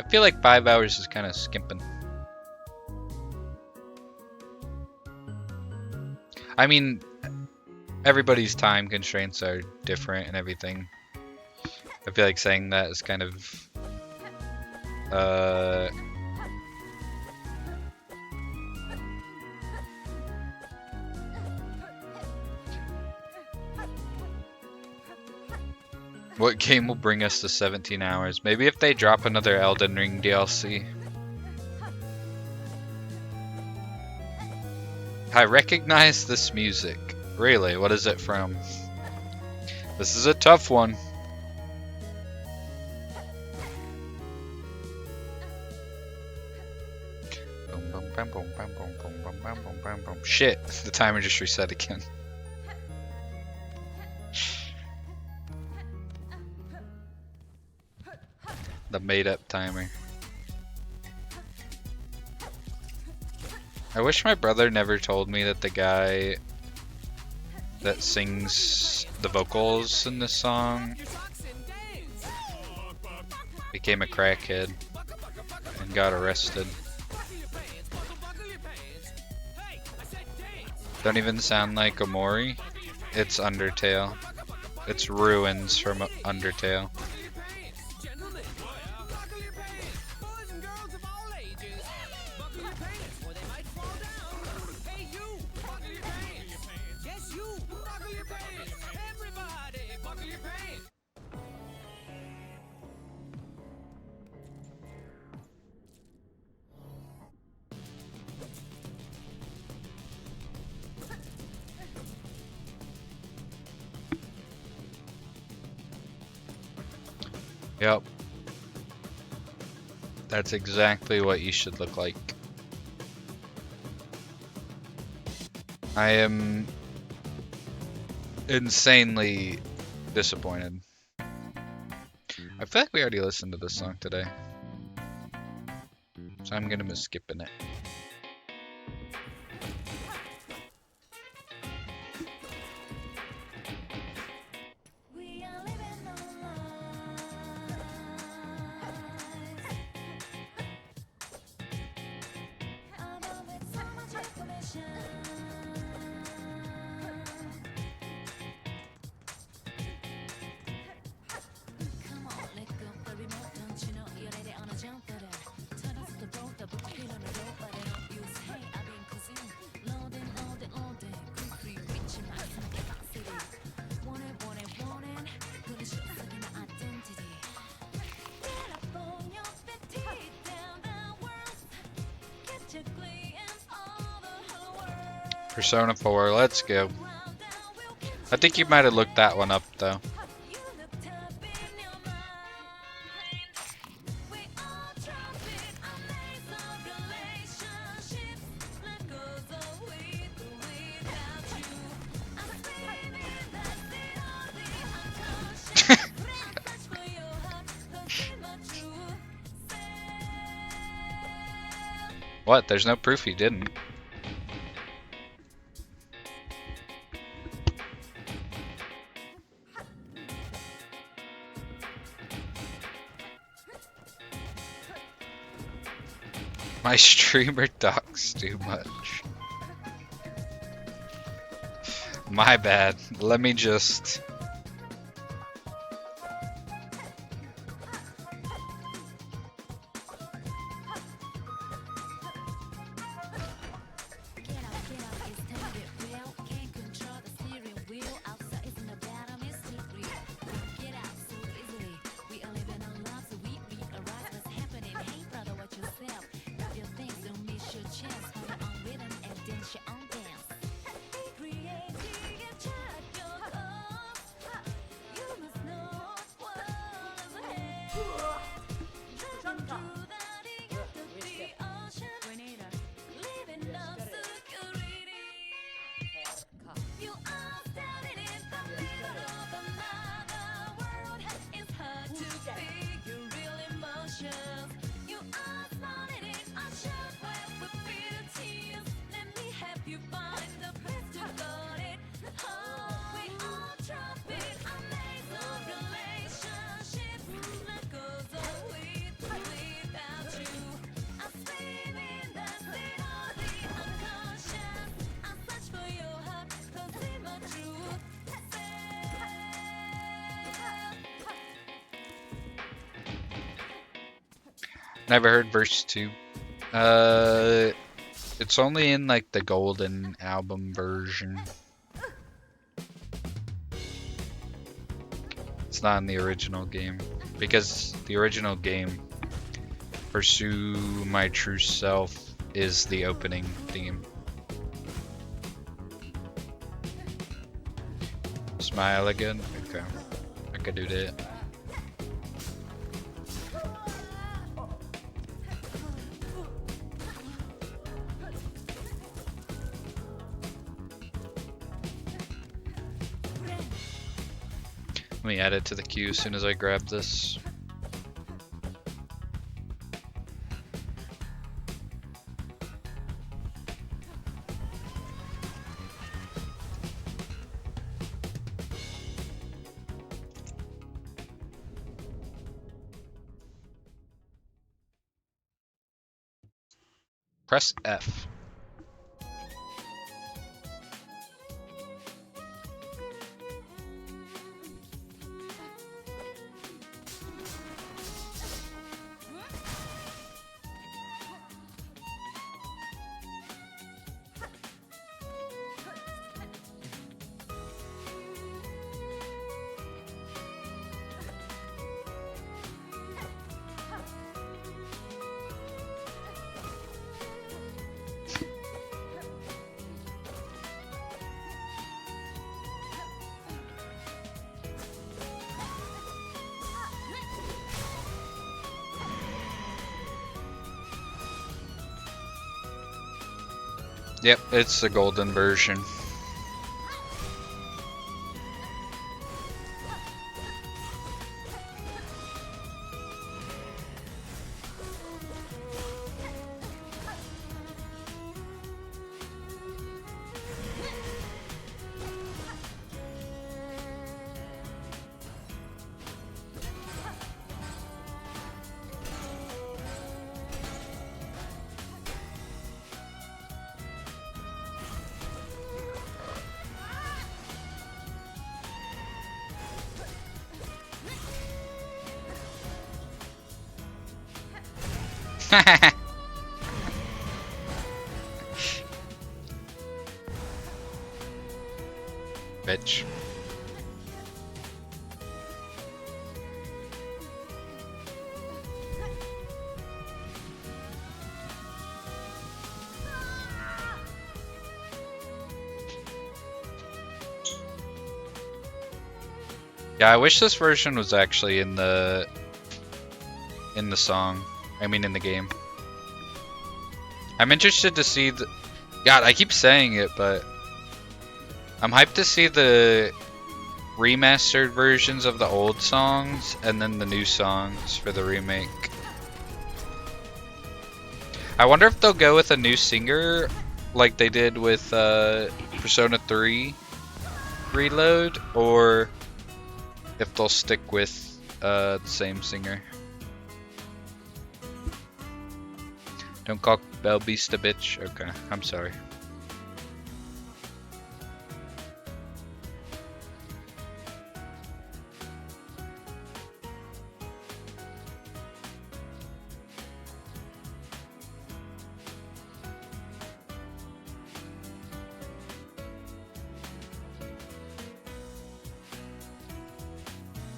feel like 5 hours is kind of skimping. I mean, everybody's time constraints are different and everything. I feel like saying that is kind of what game will bring us to 17 hours? Maybe if they drop another Elden Ring DLC. I recognize this music. Really, what is it from? This is a tough one. Shit, the timer just reset again. The made up timer. I wish my brother never told me that the guy that sings the vocals in this song became a crackhead and got arrested. Don't even sound like Omori. It's Undertale. It's Ruins from Undertale. Yep. That's exactly what you should look like. I am insanely disappointed. I feel like we already listened to this song today, so I'm gonna be skipping it. Persona 4, let's go. I think you might have looked that one up though. What? There's no proof he didn't. My streamer talks too much. My bad. Let me just... Never heard verse 2. It's only in like the golden album version. It's not in the original game. Because the original game, Pursue My True Self, is the opening theme. Smile again? Okay. I could do that. Let me add it to the queue as soon as I grab this. Press F. Yep, it's the golden version. Bitch. Yeah, I wish this version was actually in the song. I mean, in the game. I'm interested to see the. God, I keep saying it, but I'm hyped to see the remastered versions of the old songs and then the new songs for the remake. I wonder if they'll go with a new singer like they did with Persona 3 Reload, or if they'll stick with the same singer. Don't call Bell Beast a bitch? Okay, I'm sorry.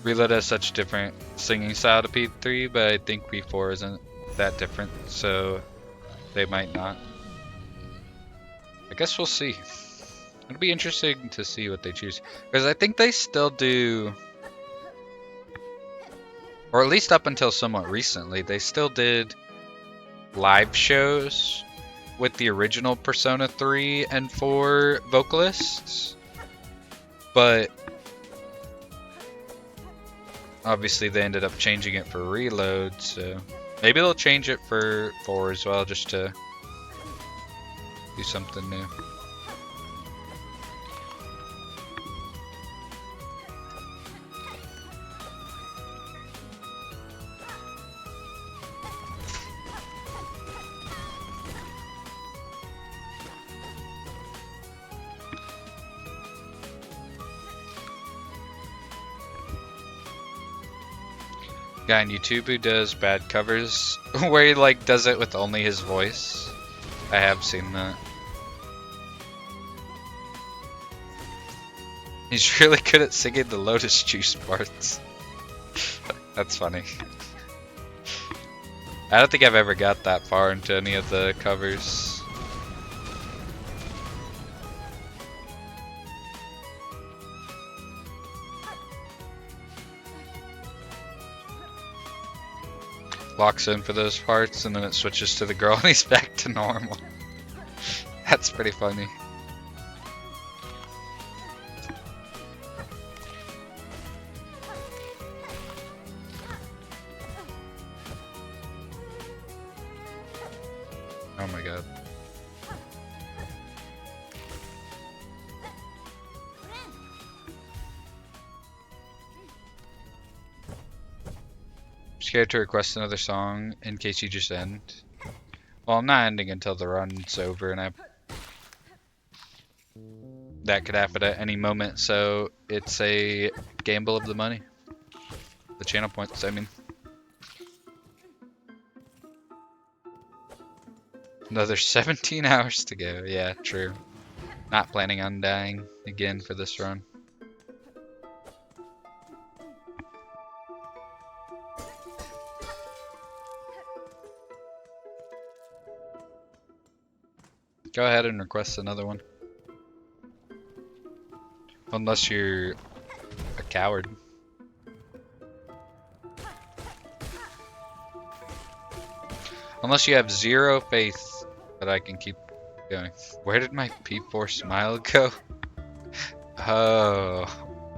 Reload has such different singing style to P3, but I think P4 isn't that different, so they might not. I guess we'll see. It'll be interesting to see what they choose, because I think they still do, or at least up until somewhat recently, they still did live shows with the original Persona 3 and 4 vocalists, but obviously they ended up changing it for Reload, so maybe they'll change it for 4 as well, just to do something new. Guy on YouTube who does bad covers where he like does it with only his voice. I have seen that. He's really good at singing the Lotus Juice parts. That's funny. I don't think I've ever got that far into any of the covers. Locks in for those parts and then it switches to the girl and he's back to normal. That's pretty funny. Oh my god. Scared to request another song in case you just end. Well, I'm not ending until the run's over, and that could happen at any moment, so it's a gamble of the money. The channel points, I mean. Another 17 hours to go. Yeah, true. Not planning on dying again for this run. Go ahead and request another one. Unless you're a coward. Unless you have zero faith that I can keep going. Where did my P4 smile go? Oh,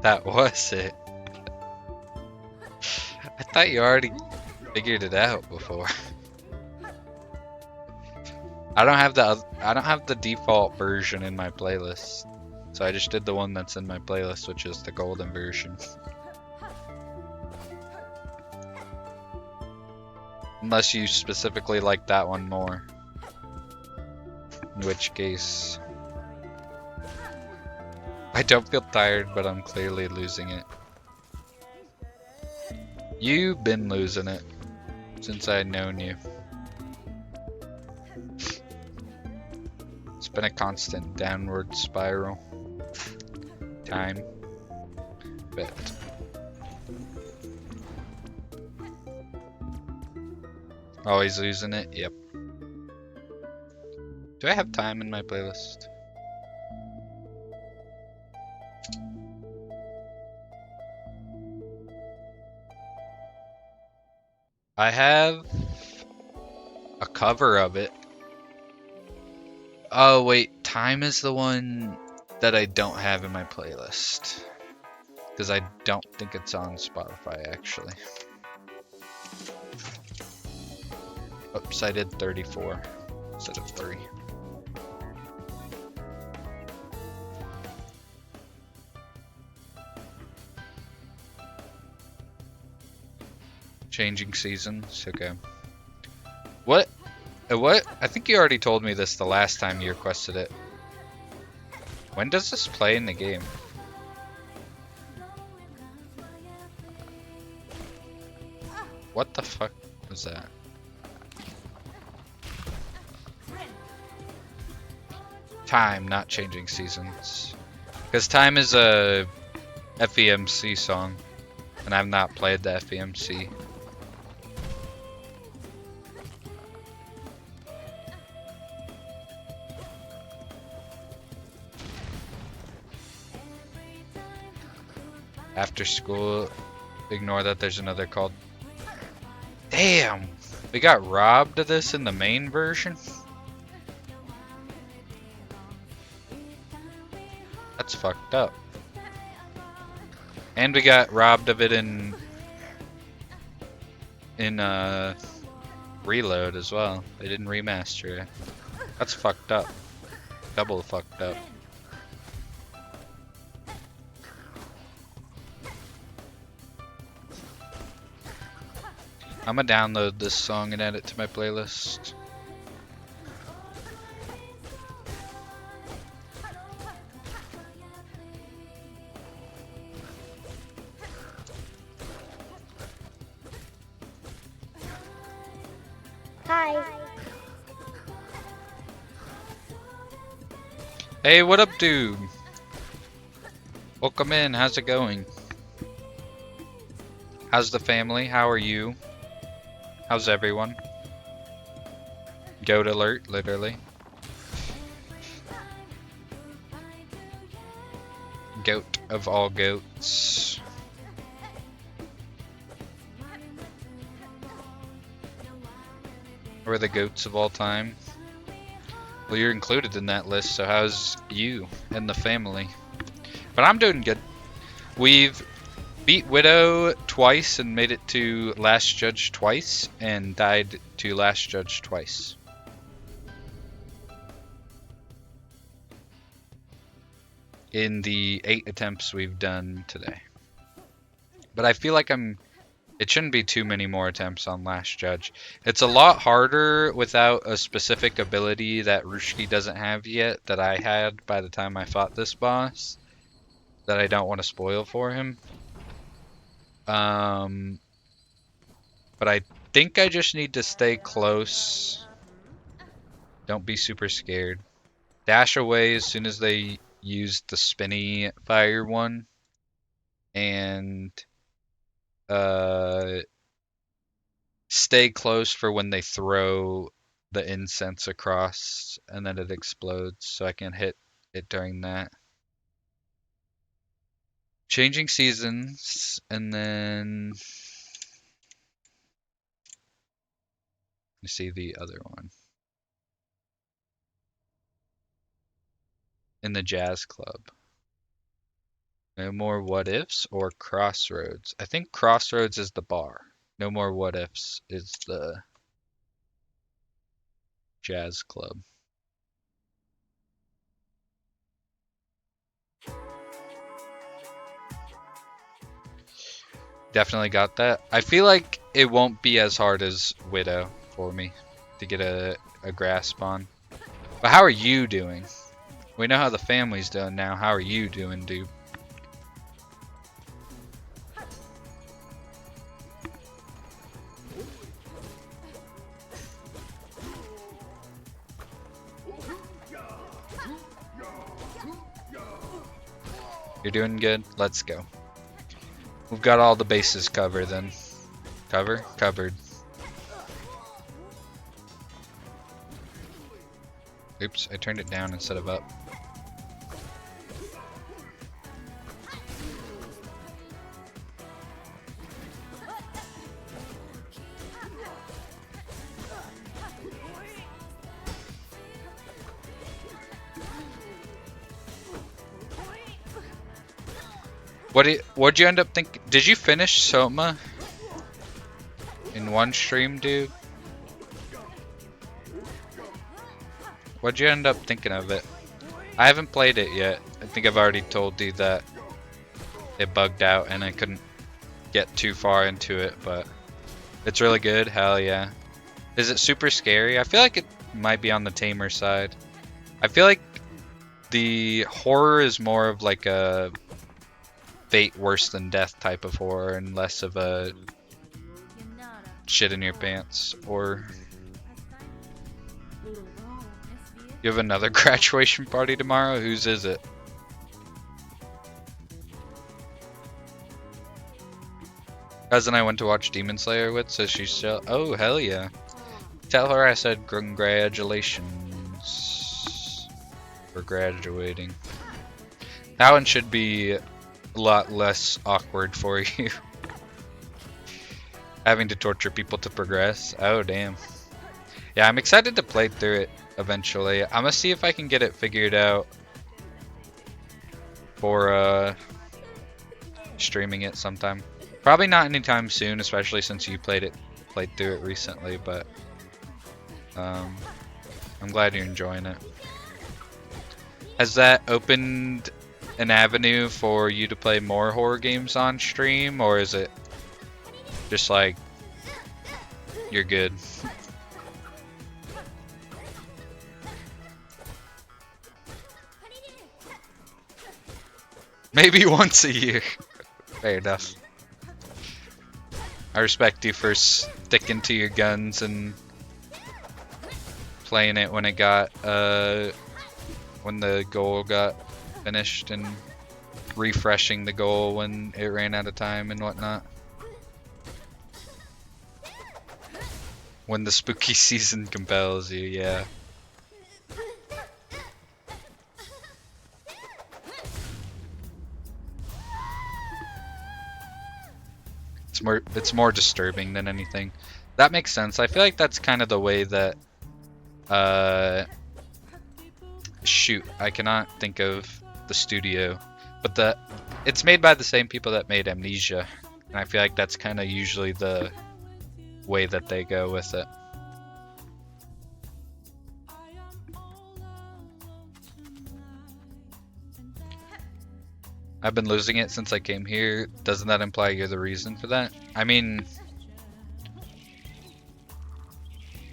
that was it. I thought you already figured it out before. I don't have the default version in my playlist. So I just did the one that's in my playlist, which is the golden version. Unless you specifically like that one more. In which case, I don't feel tired, but I'm clearly losing it. You've been losing it since I've known you. It's been a constant downward spiral. Time. Bet. Always losing it? Yep. Do I have time in my playlist? I have a cover of it. Oh wait, Time is the one that I don't have in my playlist. Because I don't think it's on Spotify actually. Oops, I did 34 instead of 3. Changing seasons, okay. What? What? I think you already told me this the last time you requested it. When does this play in the game? What the fuck was that? Time, not changing seasons. Because Time is a FEMC song, and I've not played the FEMC. After school, ignore that there's another called... Damn! We got robbed of this in the main version? That's fucked up. And we got robbed of it in Reload as well. They didn't remaster it. That's fucked up. Double fucked up. I'm gonna download this song and add it to my playlist. Hi. Hey, what up, dude? Welcome in. How's it going? How's the family? How are you? How's everyone? Goat alert, literally. Goat of all goats. We're the goats of all time. Well, you're included in that list, so how's you and the family? But I'm doing good. We've beat Widow twice and made it to Last Judge twice, and died to Last Judge twice. In the 8 attempts we've done today. But I feel like it shouldn't be too many more attempts on Last Judge. It's a lot harder without a specific ability that Rushki doesn't have yet that I had by the time I fought this boss, that I don't want to spoil for him. But I think I just need to stay close. Don't be super scared. Dash away as soon as they use the spinny fire one. And stay close for when they throw the incense across and then it explodes, so I can hit it during that. Changing seasons, and then you see the other one in the jazz club. No more what ifs or crossroads. I think crossroads is the bar. No more what ifs is the jazz club. Definitely got that. I feel like it won't be as hard as Widow for me to get a grasp on. But how are you doing? We know how the family's doing now. How are you doing, dude? You're doing good? Let's go. We've got all the bases covered then. Covered. Oops, I turned it down instead of up. What'd you end up thinking? Did you finish Soma in one stream, dude? What'd you end up thinking of it? I haven't played it yet. I think I've already told you that it bugged out and I couldn't get too far into it, but it's really good. Hell yeah. Is it super scary? I feel like it might be on the tamer side. I feel like the horror is more of like a fate worse than death type of horror and less of a shit in your pants. Or you have another graduation party tomorrow? Whose is it? Cousin I went to watch Demon Slayer with, so she's still. Oh, hell yeah. Tell her I said congratulations for graduating. That one should be a lot less awkward for you. Having to torture people to progress. Oh, damn. Yeah, I'm excited to play through it eventually. I'm gonna see if I can get it figured out for streaming it sometime. Probably not anytime soon, especially since you played through it recently, but I'm glad you're enjoying it. Has that opened an avenue for you to play more horror games on stream, or is it just like you're good? Maybe once a year. Fair enough. I respect you for sticking to your guns and playing it when it got when the goal got finished and refreshing the goal when it ran out of time and whatnot. When the spooky season compels you, yeah. It's more disturbing than anything. That makes sense. I feel like that's kind of the way that shoot, I cannot think of the studio, but it's made by the same people that made Amnesia, and I feel like that's kind of usually the way that they go with it. I've been losing it since I came here. Doesn't that imply you're the reason for that? I mean,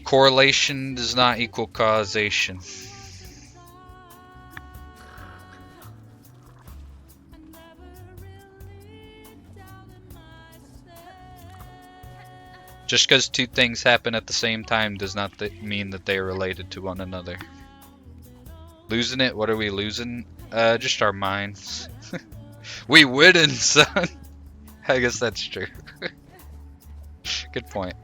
correlation does not equal causation. Just because two things happen at the same time does not mean that they are related to one another. Losing it? What are we losing? Just our minds. We wouldn't, son. I guess that's true. Good point.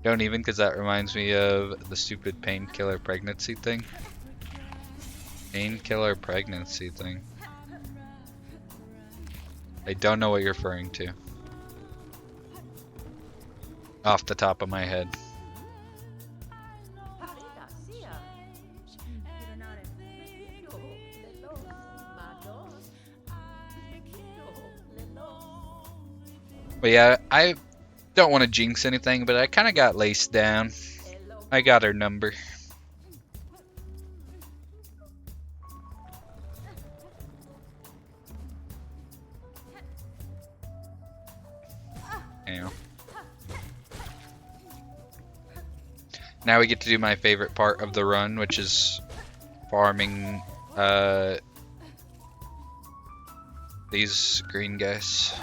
Don't even, because that reminds me of the stupid painkiller pregnancy thing. Painkiller pregnancy thing. I don't know what you're referring to. Off the top of my head. But yeah, I don't want to jinx anything, but I kind of got laced down. I got her number. Ow. Now we get to do my favorite part of the run, which is farming these green guys.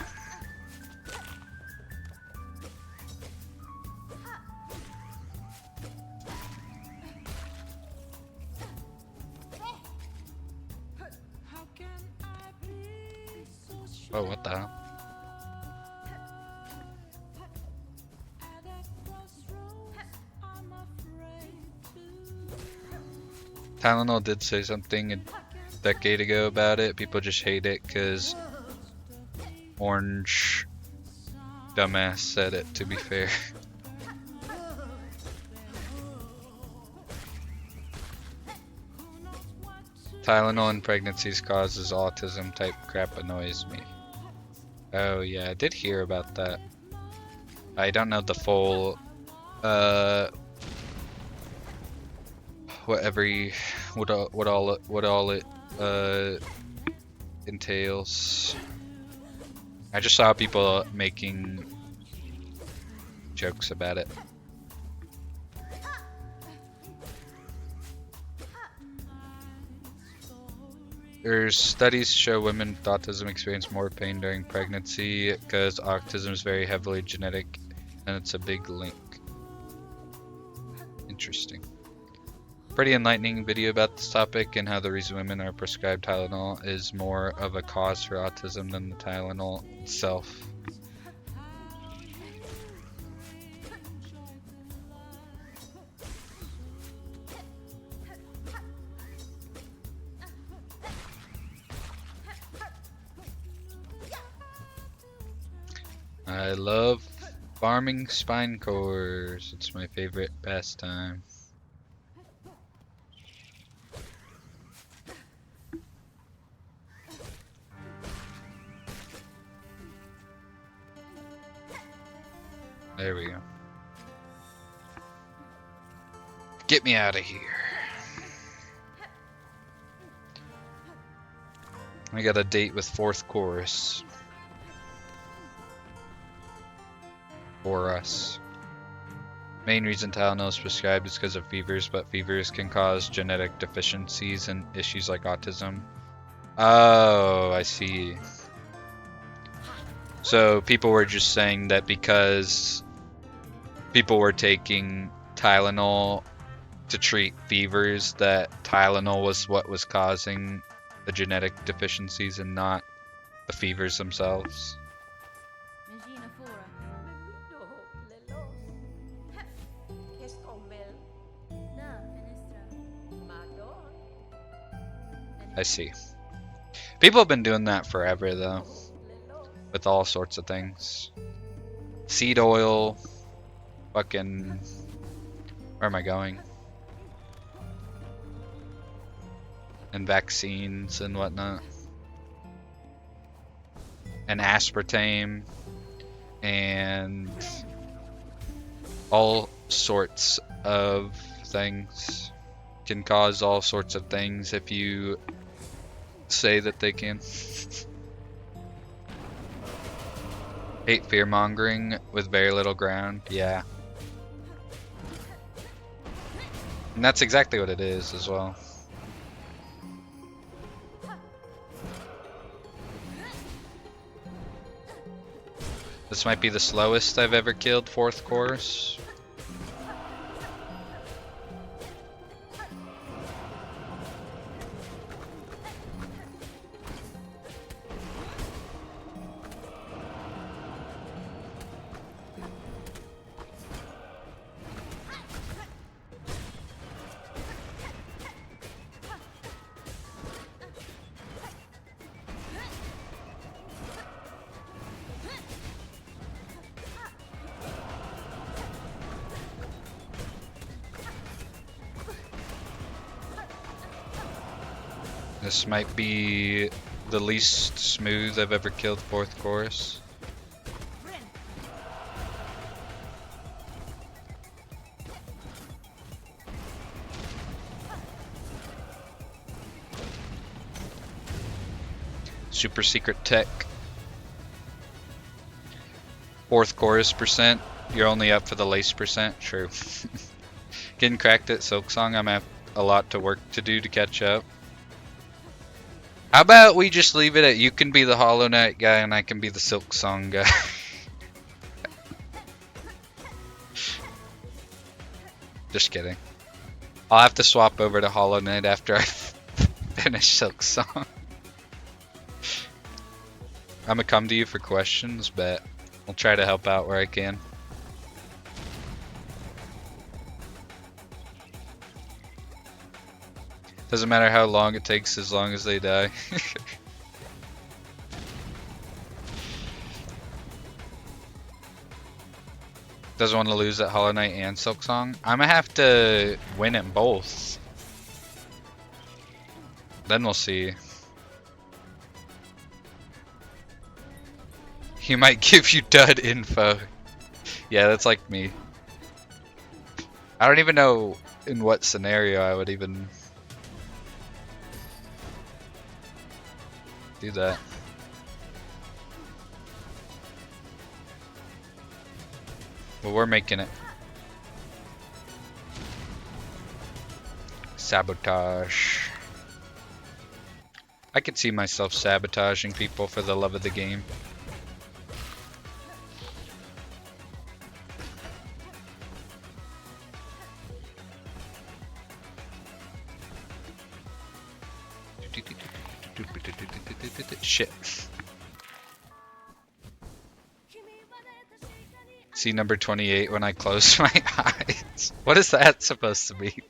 Oh, what the hell? Tylenol did say something a decade ago about it. People just hate it because Orange dumbass said it, to be fair. Tylenol in pregnancies causes autism type crap annoys me. Oh yeah, I did hear about that. I don't know the full what all it entails. I just saw people making jokes about it. There's studies show women with autism experience more pain during pregnancy because autism is very heavily genetic and it's a big link. Interesting. Pretty enlightening video about this topic and how the reason women are prescribed Tylenol is more of a cause for autism than the Tylenol itself. I love farming spine cores. It's my favorite pastime. There we go. Get me out of here. I got a date with fourth chorus. For us. Main reason Tylenol is prescribed is because of fevers, but fevers can cause genetic deficiencies and issues like autism. Oh, I see. So people were just saying that because people were taking Tylenol to treat fevers, that Tylenol was what was causing the genetic deficiencies and not the fevers themselves. Regina Fora. Da, Fenestra. Madon. I see. People have been doing that forever though, with all sorts of things. Seed oil, fucking, where am I going? And vaccines and whatnot. And aspartame and all sorts of things can cause all sorts of things if you say that they can. Hate fear mongering with very little ground. Yeah. And that's exactly what it is as well. This might be the slowest I've ever killed fourth course. This might be the least smooth I've ever killed fourth course. Super secret tech. Fourth chorus percent. You're only up for the lace percent. True. Getting cracked at Silksong. I'm gonna have a lot to work to do to catch up. How about we just leave it at you can be the Hollow Knight guy and I can be the Silksong guy. Just kidding. I'll have to swap over to Hollow Knight after I finish Silksong. I'm gonna come to you for questions, but I'll try to help out where I can. Doesn't matter how long it takes as long as they die. Doesn't want to lose at Hollow Knight and Silksong. I'm gonna have to win at both. Then we'll see. He might give you dud info. Yeah, that's like me. I don't even know in what scenario I would even do that. Well, we're making it. Sabotage. I could see myself sabotaging people for the love of the game. Shit. See number 28 when I close my eyes. What is that supposed to mean?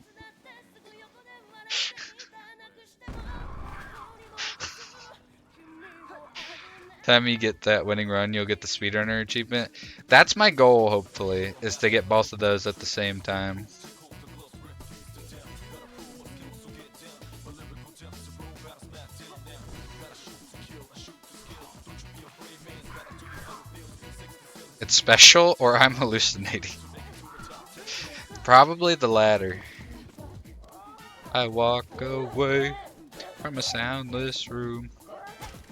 Time you get that winning run, you'll get the speedrunner achievement. That's my goal, hopefully, is to get both of those at the same time. It's special, or I'm hallucinating. Probably the latter. I walk away from a soundless room.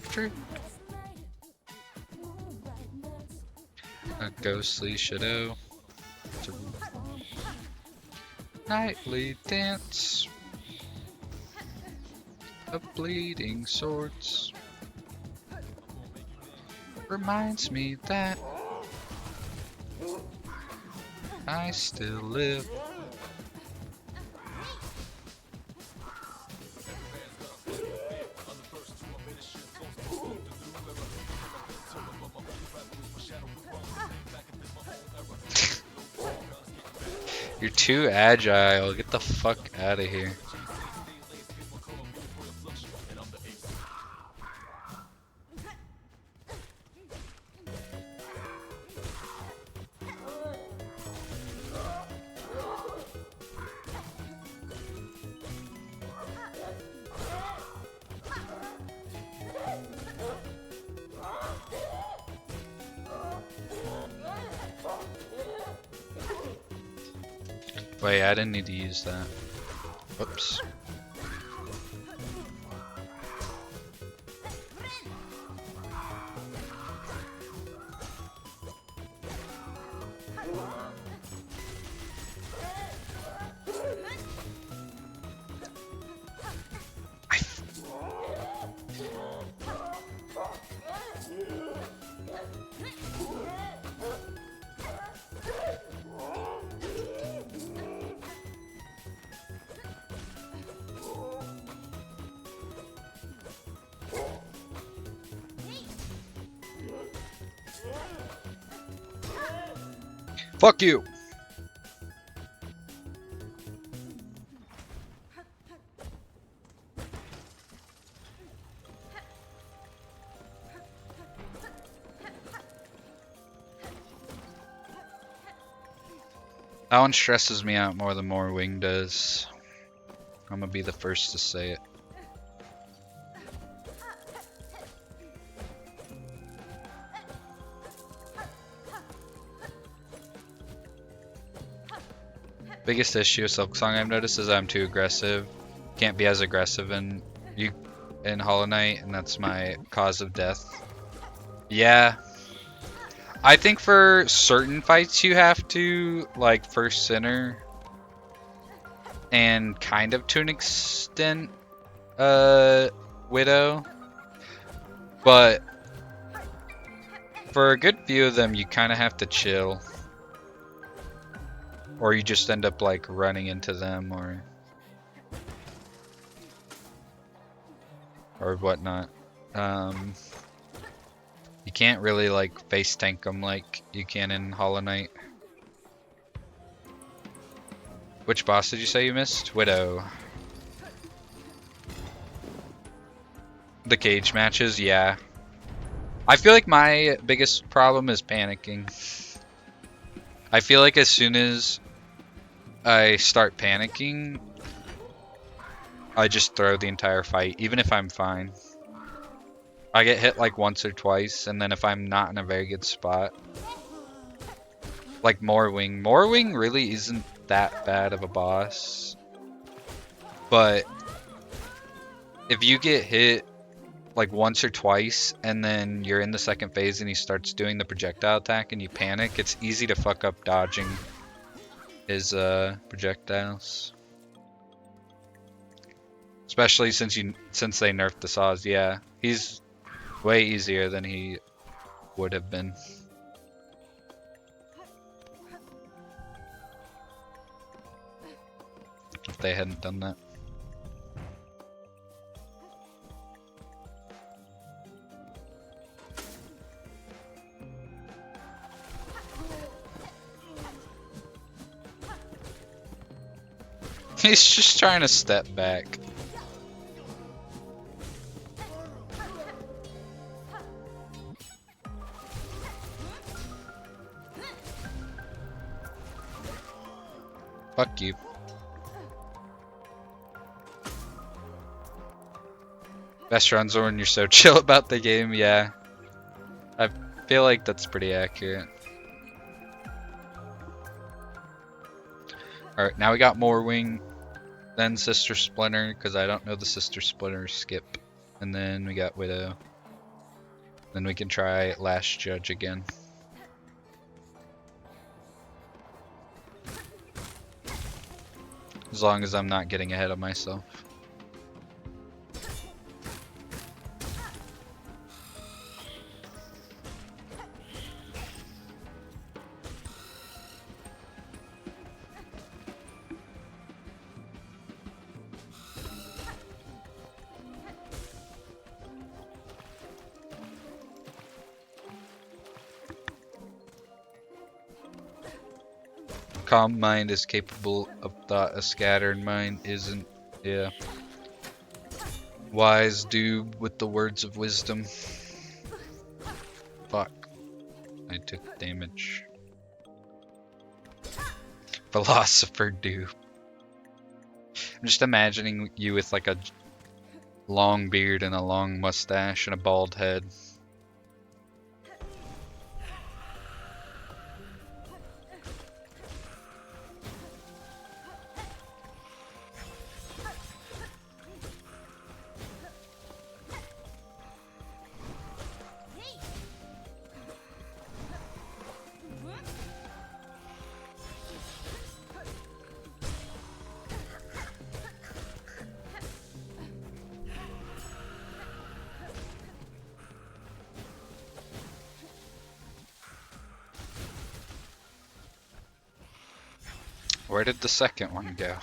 True. A ghostly shadow. Nightly dance of bleeding swords reminds me that I still live. You're too agile. Get the fuck out of here. Wait, I didn't need to use that. Whoops. Fuck you! That one stresses me out more than more wing does. I'm gonna be the first to say it. Biggest issue with Silksong I've noticed is I'm too aggressive. Can't be as aggressive in Hollow Knight, and that's my cause of death. Yeah. I think for certain fights you have to, like First Sinner, and kind of to an extent, Widow. But for a good few of them, you kind of have to chill. Or you just end up like running into them or whatnot. You can't really like face tank them like you can in Hollow Knight. Which boss did you say you missed? Widow. The cage matches, yeah. I feel like my biggest problem is panicking. I feel like as soon as I start panicking, I just throw the entire fight, even if I'm fine. I get hit like once or twice, and then if I'm not in a very good spot, like Morwing. Morwing really isn't that bad of a boss, but if you get hit like once or twice, and then you're in the second phase and he starts doing the projectile attack and you panic, it's easy to fuck up dodging his projectiles. Especially since they nerfed the saws. Yeah, he's way easier than he would have been. If they hadn't done that. He's just trying to step back. Fuck you. Best runs are when you're so chill about the game, yeah. I feel like that's pretty accurate. Alright, now we got Morwing, then Sister Splinter, because I don't know the Sister Splinter skip. And then we got Widow. Then we can try Last Judge again. As long as I'm not getting ahead of myself. Calm mind is capable of thought, a scattered mind isn't. Yeah. Wise dude with the words of wisdom. Fuck. I took damage. Philosopher dude. I'm just imagining you with like a long beard and a long mustache and a bald head. Where did the second one go?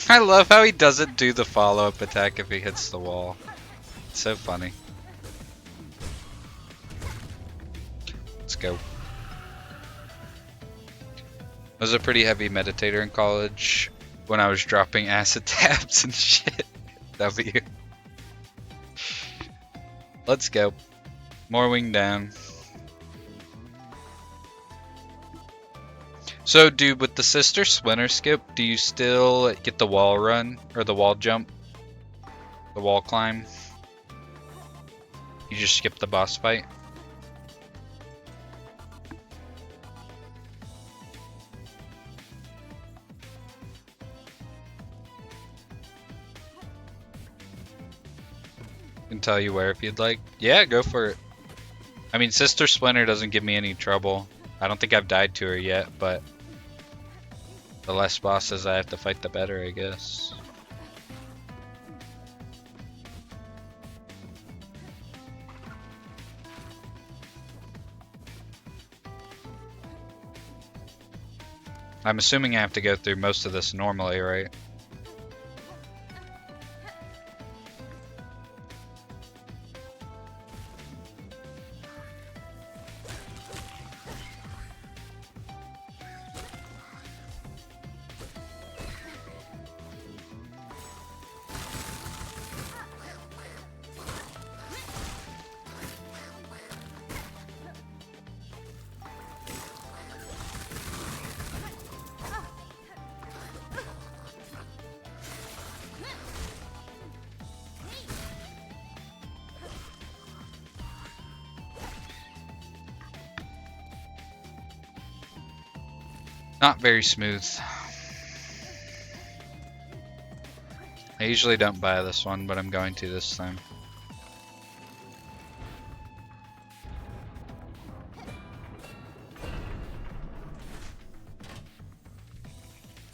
I love how he doesn't do the follow-up attack if he hits the wall. It's so funny. Let's go. I was a pretty heavy meditator in college when I was dropping acid tabs and shit. W. Let's go. More wing down. So, dude, with the Sister Splinter skip, do you still get the wall run? Or the wall jump? The wall climb? You just skip the boss fight? Can tell you where if you'd like. Yeah, go for it. I mean, Sister Splinter doesn't give me any trouble. I don't think I've died to her yet, but the less bosses I have to fight, the better, I guess. I'm assuming I have to go through most of this normally, right? Not very smooth. I usually don't buy this one, but I'm going to this time.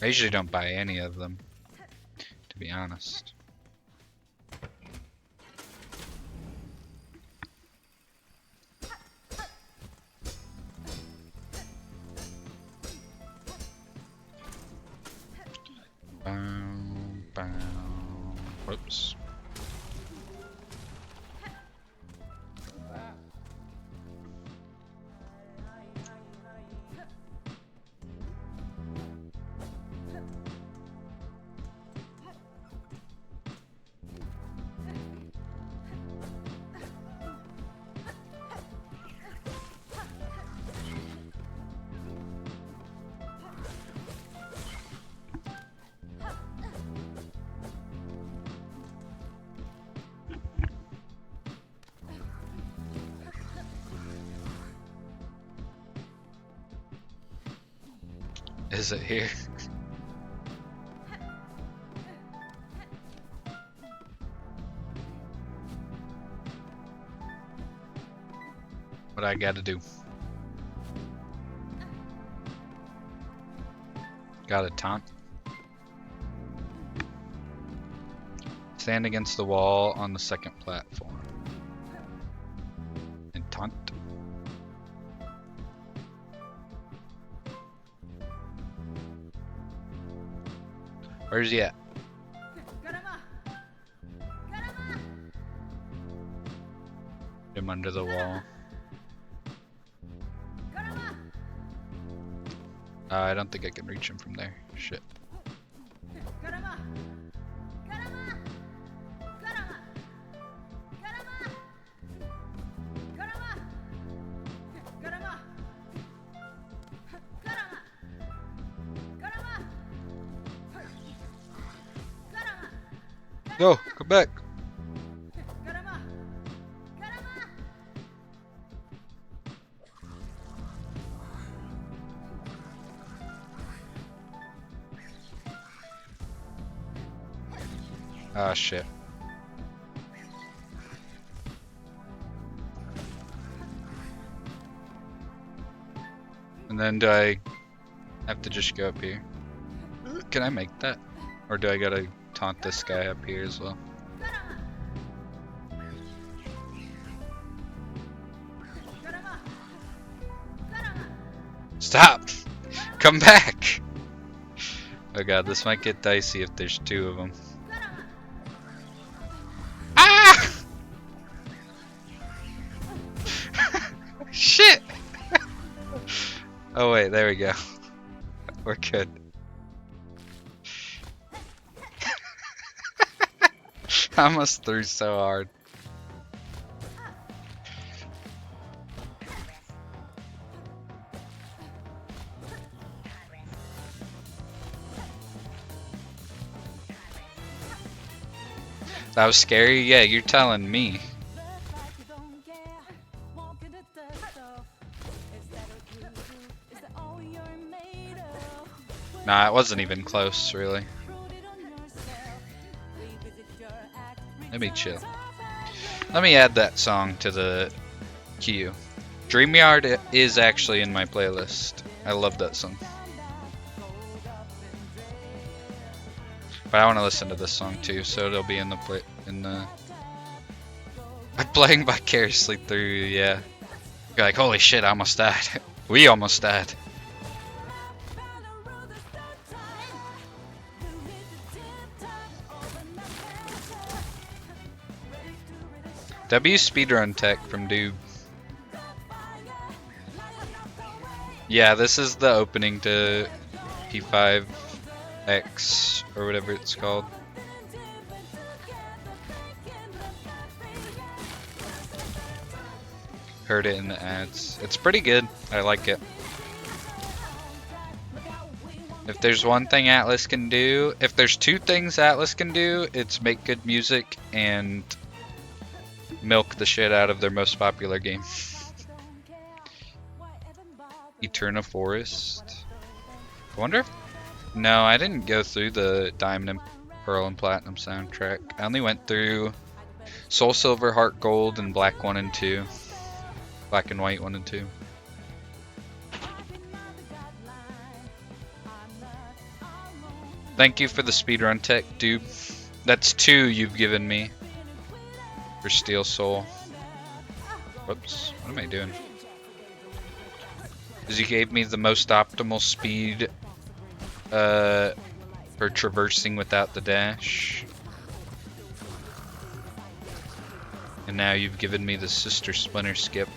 I usually don't buy any of them, to be honest. Whoops. Is it here? What I gotta do? Got a taunt. Stand against the wall on the second platform. And taunt. Where's he at? Him under the wall. I don't think I can reach him from there. Shit. Go, come back. Ah, shit. And then do I have to just go up here? Can I make that? Or do I gotta taunt this guy up here as well? Stop! Come back! Oh god, this might get dicey if there's two of them. Ah! Shit! Oh wait, there we go. We're good. I almost threw so hard. That was scary? Yeah, you're telling me. Nah, it wasn't even close, really. Let me chill. Let me add that song to the queue. Dreamyard is actually in my playlist. I love that song. But I want to listen to this song too, so it'll be in the I'm playing vicariously through, yeah. You're like, holy shit, I almost died. We almost died. W speedrun tech from Doob. Yeah, this is the opening to P5X or whatever it's called. Heard it in the ads. It's pretty good. I like it. If there's one thing Atlas can do, if there's two things Atlas can do, it's make good music and milk the shit out of their most popular game. Eterna Forest. I wonder if... No, I didn't go through the Diamond and Pearl and Platinum soundtrack. I only went through Soul Silver, Heart Gold, and Black 1 and 2. Black and White 1 and 2. Thank you for the speedrun tech, dude. That's 2 you've given me for Steel Soul. Whoops, what am I doing? Because you gave me the most optimal speed for traversing without the dash. And now you've given me the Sister Splinter skip.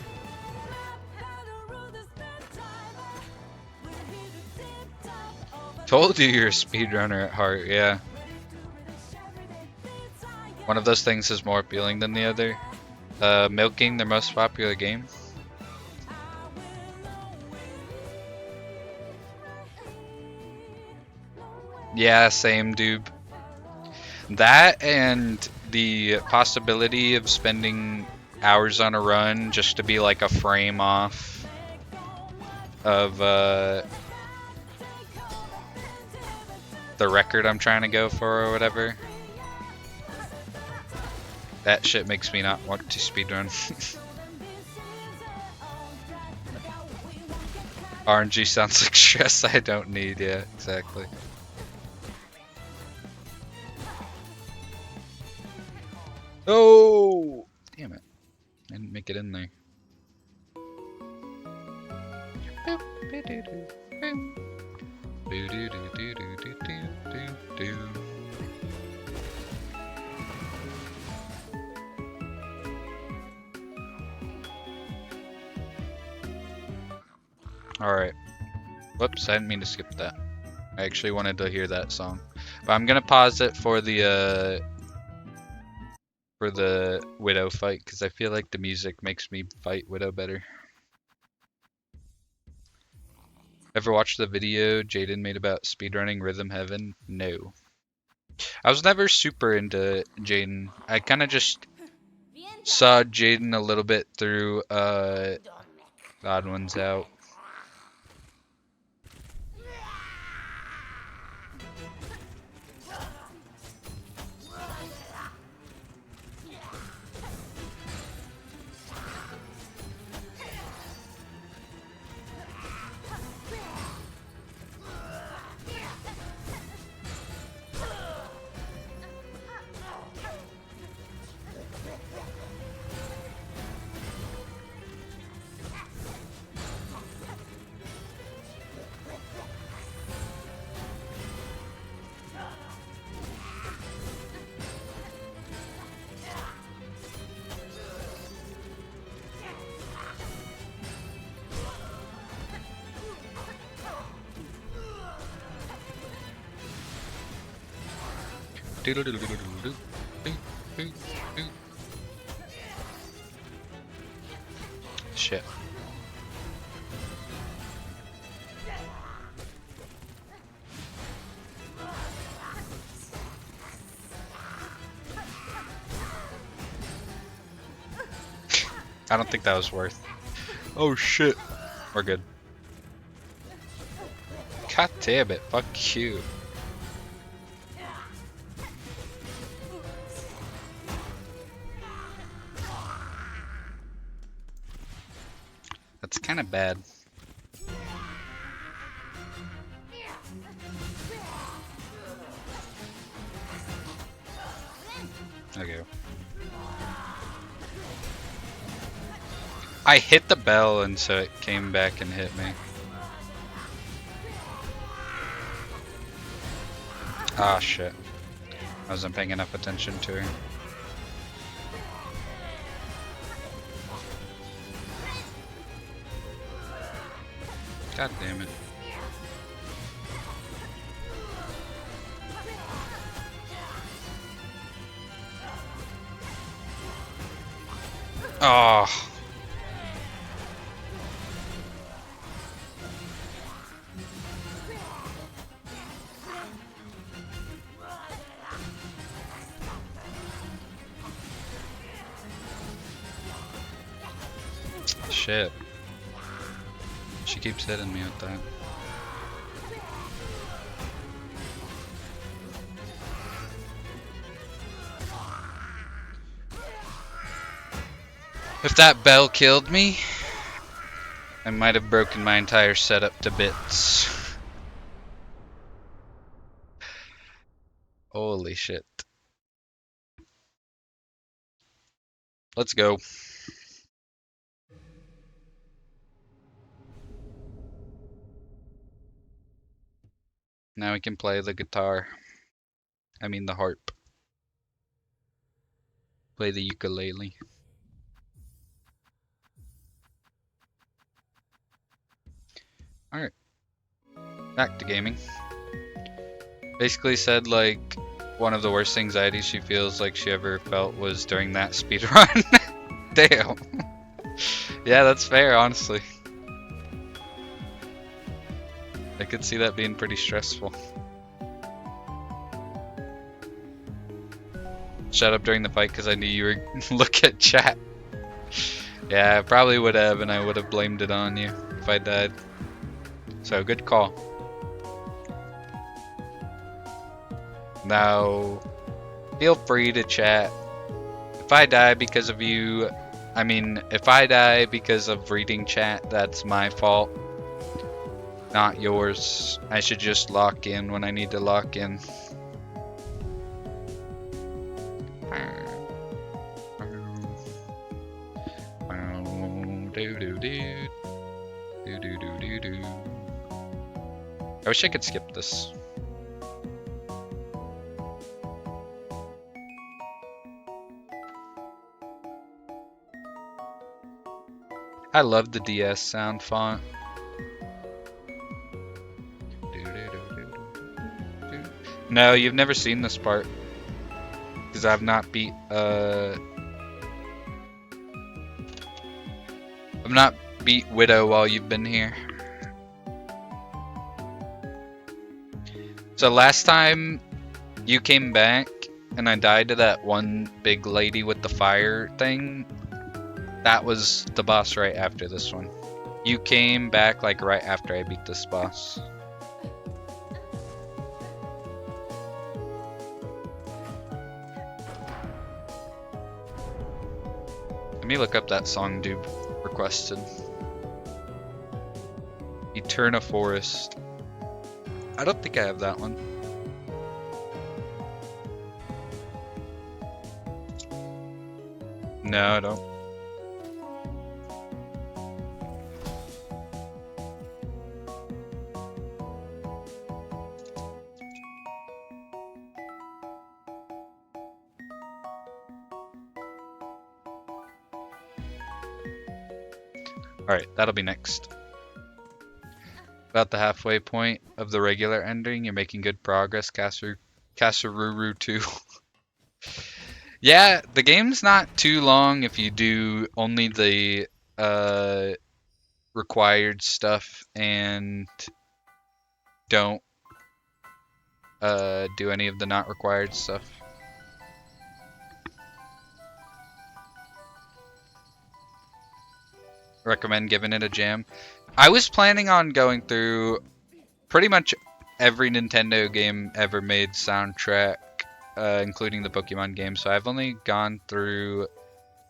Told you you're a speedrunner at heart, yeah. One of those things is more appealing than the other. Milking their most popular game. Yeah, same, dude. That and the possibility of spending hours on a run just to be like a frame off of the record I'm trying to go for or whatever. That shit makes me not want to speedrun. RNG sounds like stress I don't need, yeah, exactly. Oh! Damn it. I didn't make it in there. Alright. Whoops, I didn't mean to skip that. I actually wanted to hear that song. But I'm gonna pause it for the Widow fight, because I feel like the music makes me fight Widow better. Ever watched the video Jaden made about speedrunning Rhythm Heaven? No. I was never super into Jaden. I kind of just saw Jaden a little bit through Odd Ones Out. Shit. I don't think that was worth. Oh shit. We're good. God damn it. Fuck you. That's kind of bad. Okay. I hit the bell and so it came back and hit me. Ah, shit. I wasn't paying enough attention to her. God damn it. Oh. Shit. She keeps hitting me with that. If that bell killed me, I might have broken my entire setup to bits. Holy shit. Let's go. Now we can play the guitar. I mean the harp. Play the ukulele. Alright. Back to gaming. Basically said like one of the worst anxieties she feels like she ever felt was during that speedrun. Damn. Yeah, that's fair, honestly. I could see that being pretty stressful. Shut up during the fight because I knew you were look at chat. Yeah, I probably would have, and I would have blamed it on you if I died. So, good call. Now, feel free to chat. If I die because of you, if I die because of reading chat, that's my fault. Not yours. I should just lock in when I need to lock in. I wish I could skip this. I love the DS sound font. No, you've never seen this part. Because I've not beat Widow while you've been here. So last time you came back and I died to that one big lady with the fire thing, that was the boss right after this one. You came back like right after I beat this boss. Let me look up that song dude requested. Eterna Forest. I don't think I have that one. No, I don't. Alright, that'll be next. About the halfway point of the regular ending, you're making good progress, Kasaruru 2. Yeah, the game's not too long if you do only the required stuff and don't do any of the not required stuff. Recommend giving it a jam. I was planning on going through pretty much every Nintendo game ever made soundtrack, including the Pokemon game. So I've only gone through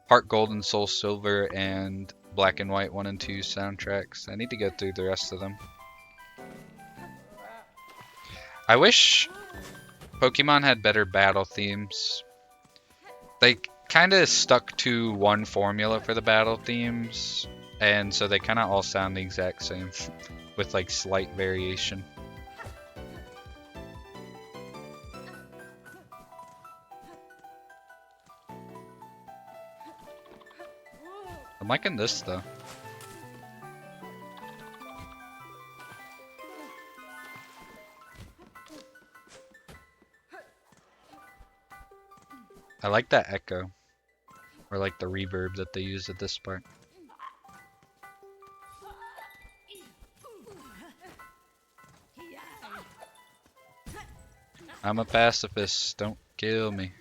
Heart Gold and Soul Silver and Black and White 1 and 2 soundtracks. I need to go through the rest of them. I wish Pokemon had better battle themes. They kind of stuck to one formula for the battle themes, and so they kind of all sound the exact same, with like slight variation. I'm liking this though. I like that echo. Or like the reverb that they use at this part. I'm a pacifist, don't kill me.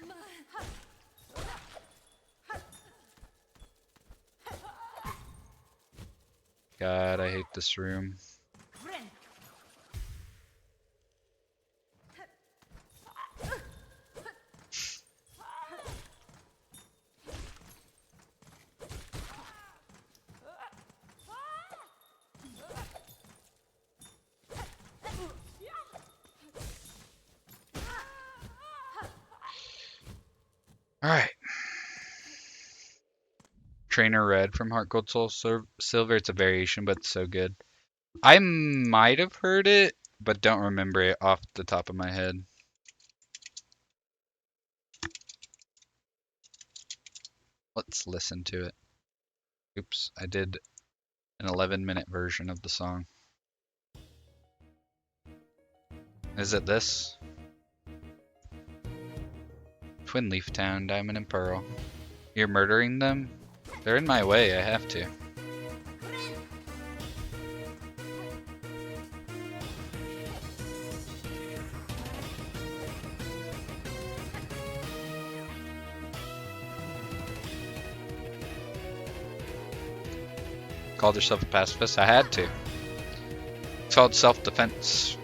God, I hate this room. Alright. Trainer Red from Heart Gold Soul Silver. It's a variation, but it's so good. I might have heard it, but don't remember it off the top of my head. Let's listen to it. Oops, I did an 11-minute version of the song. Is it this? Twin Leaf Town, Diamond and Pearl. You're murdering them? They're in my way, I have to. Called yourself a pacifist? I had to. It's called self-defense.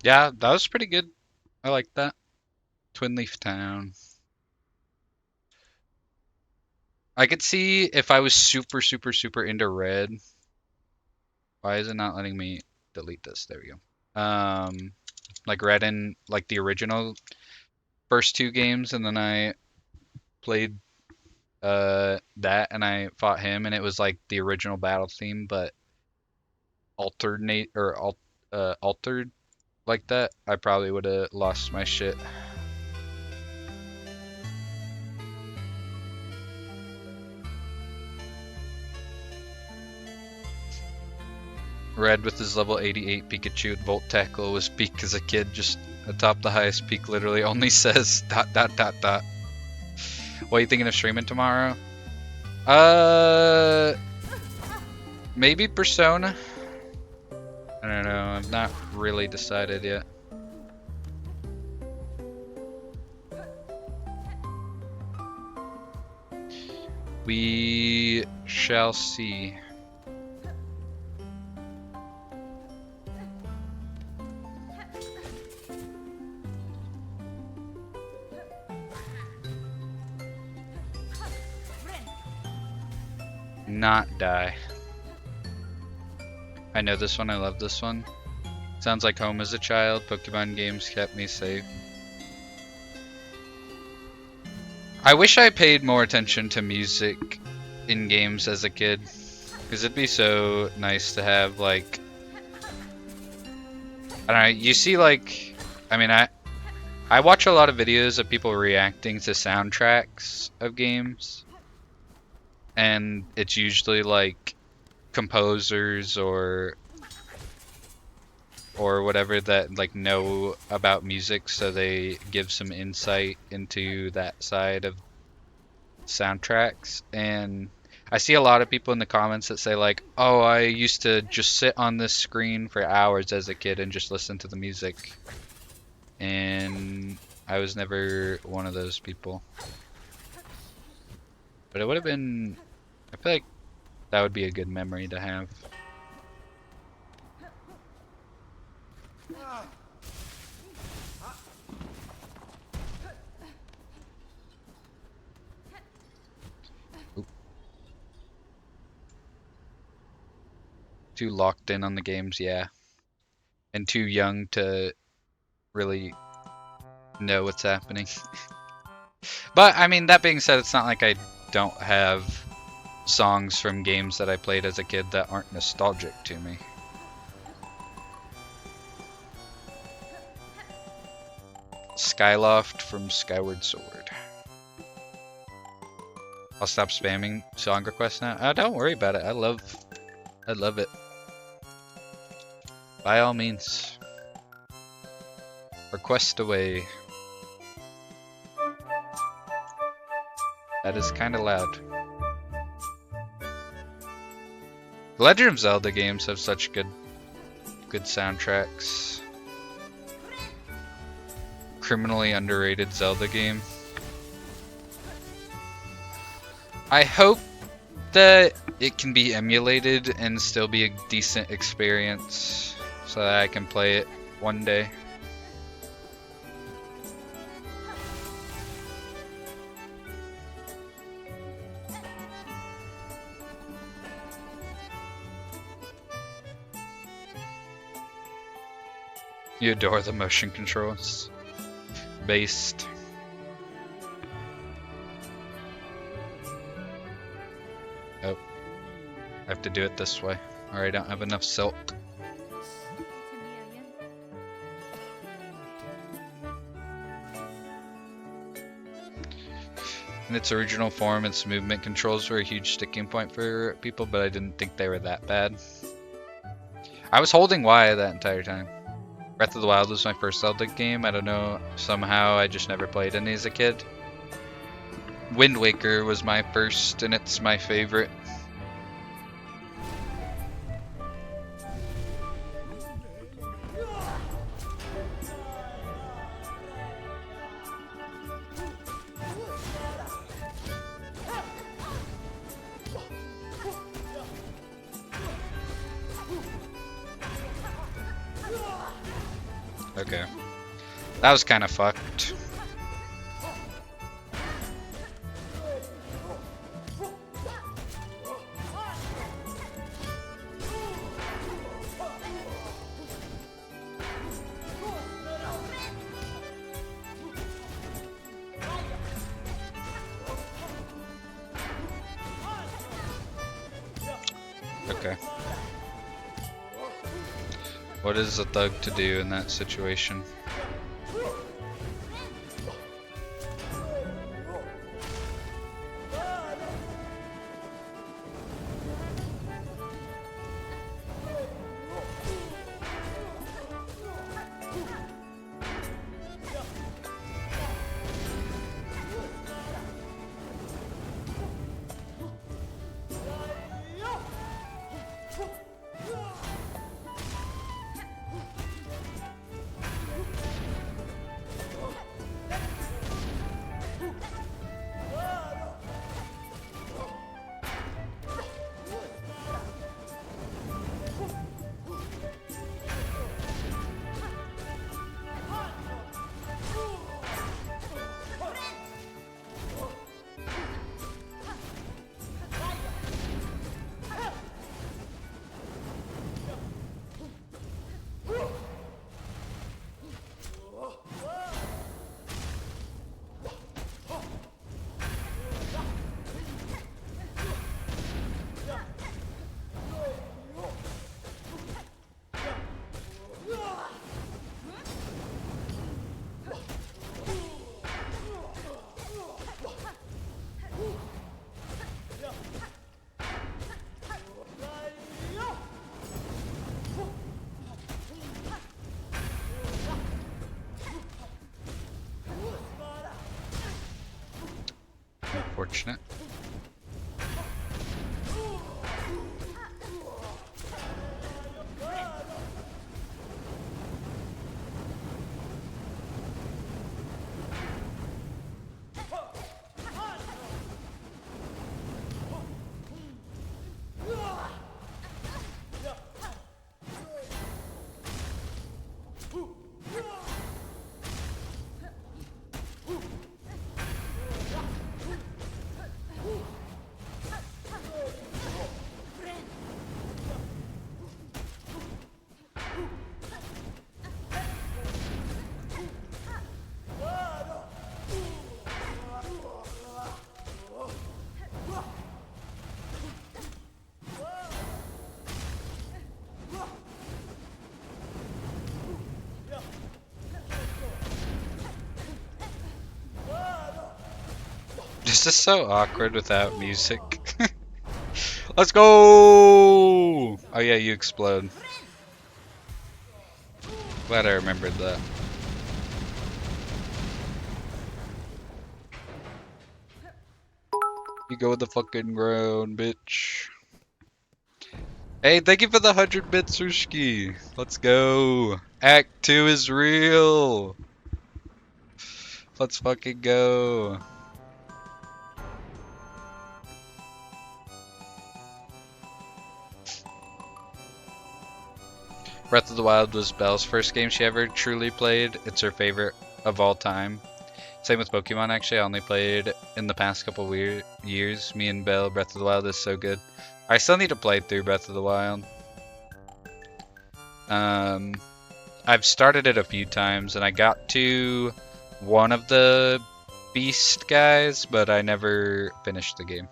Yeah, that was pretty good. I like that. Twin Leaf Town. I could see if I was super, super, super into red. Why is it not letting me delete this? There we go. Like red in like the original first two games, and then I played that and I fought him, and it was like the original battle theme, but altered like that. I probably would have lost my shit. Red with his level 88 Pikachu with Volt Tackle was peak as a kid, just atop the highest peak literally only says dot dot dot dot. What are you thinking of streaming tomorrow? Maybe Persona. I don't know. I've not really decided yet. We shall see. Not die. I know this one. I love this one. Sounds like home as a child. Pokemon games kept me safe. I wish I paid more attention to music in games as a kid, because it'd be so nice to have, like, I don't know, you see, like, I mean, I watch a lot of videos of people reacting to soundtracks of games, and it's usually like composers or whatever that like know about music, so they give some insight into that side of soundtracks. And I see a lot of people in the comments that say like, oh, I used to just sit on this screen for hours as a kid and just listen to the music, and I was never one of those people. But it would have been, I feel like that would be a good memory to have. Too locked in on the games, yeah. And too young to really know what's happening. But, I mean, that being said, it's not like I don't have songs from games that I played as a kid that aren't nostalgic to me. Skyloft from Skyward Sword. I'll stop spamming song requests now. Oh, don't worry about it. I love it. By all means, request away. That is kind of loud. The Legend of Zelda games have such good soundtracks. Criminally underrated Zelda game. I hope that it can be emulated and still be a decent experience, so that I can play it one day. You adore the motion controls. Based. Oh. I have to do it this way, or I don't have enough silk. In its original form, its movement controls were a huge sticking point for people, but I didn't think they were that bad. I was holding Y that entire time. Breath of the Wild was my first Zelda game. I don't know, somehow I just never played any as a kid. Wind Waker was my first, and it's my favorite. Okay. That was kind of fucked. Okay. What is a thug to do in that situation? unfortunate. This is so awkward without music. Let's go! Oh yeah, you explode. Glad I remembered that. You go with the fucking ground, bitch. Hey, thank you for the 100 bits, Sushki. Let's go. Act 2 is real. Let's fucking go. Breath of the Wild was Belle's first game she ever truly played. It's her favorite of all time. Same with Pokemon, actually. I only played in the past couple years. Me and Belle, Breath of the Wild is so good. I still need to play through Breath of the Wild. I've started it a few times, and I got to one of the beast guys, but I never finished the game.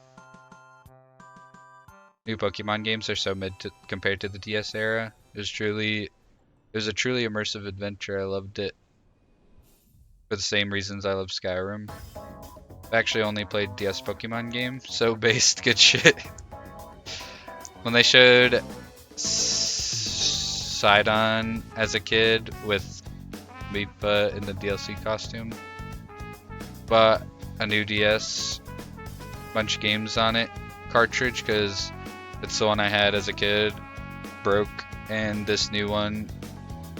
New Pokemon games are so mid compared to the DS era. It was a truly immersive adventure. I loved it for the same reasons I love Skyrim. I've actually only played DS Pokemon games, so based good shit. When they showed Sidon as a kid with Meatbutt in the DLC costume, bought a new DS, bunch of games on it, cartridge, because it's the one I had as a kid, broke, and this new one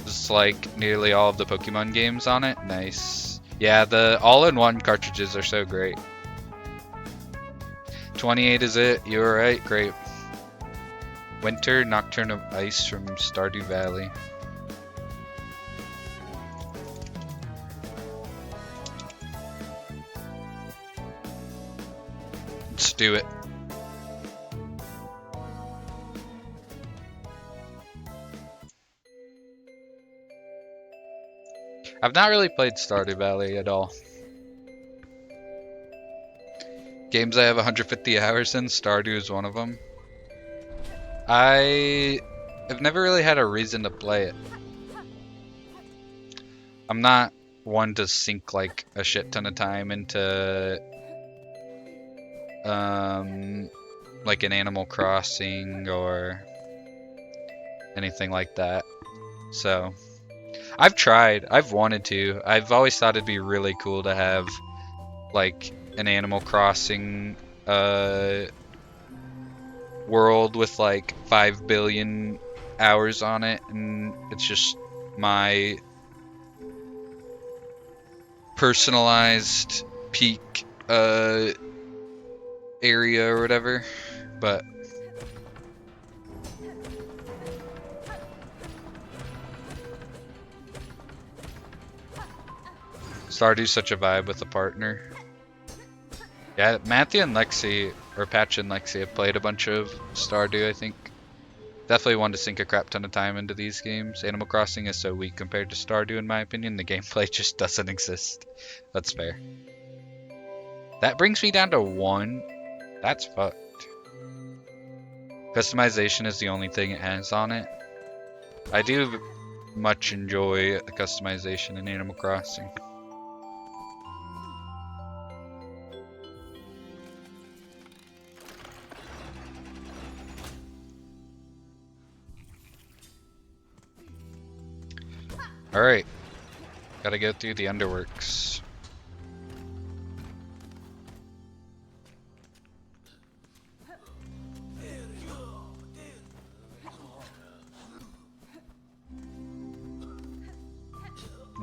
is like nearly all of the Pokemon games on it. Nice. Yeah, the all-in-one cartridges are so great. 28 is it? You were right, great. Winter Nocturne of Ice from Stardew Valley. Let's do it. I've not really played Stardew Valley at all. Games I have 150 hours in, Stardew is one of them. I have never really had a reason to play it. I'm not one to sink like a shit ton of time into like an Animal Crossing or anything like that. So I've tried, I've wanted to. I've always thought it'd be really cool to have like an Animal Crossing world with like 5 billion hours on it, and it's just my personalized peak area or whatever. But Stardew's such a vibe with a partner. Yeah, Matthew and Lexi, or Patch and Lexi, have played a bunch of Stardew, I think. Definitely want to sink a crap ton of time into these games. Animal Crossing is so weak compared to Stardew, in my opinion. The gameplay just doesn't exist. That's fair. That brings me down to 1. That's fucked. Customization is the only thing it has on it. I do much enjoy the customization in Animal Crossing. Alright, gotta go through the underworks.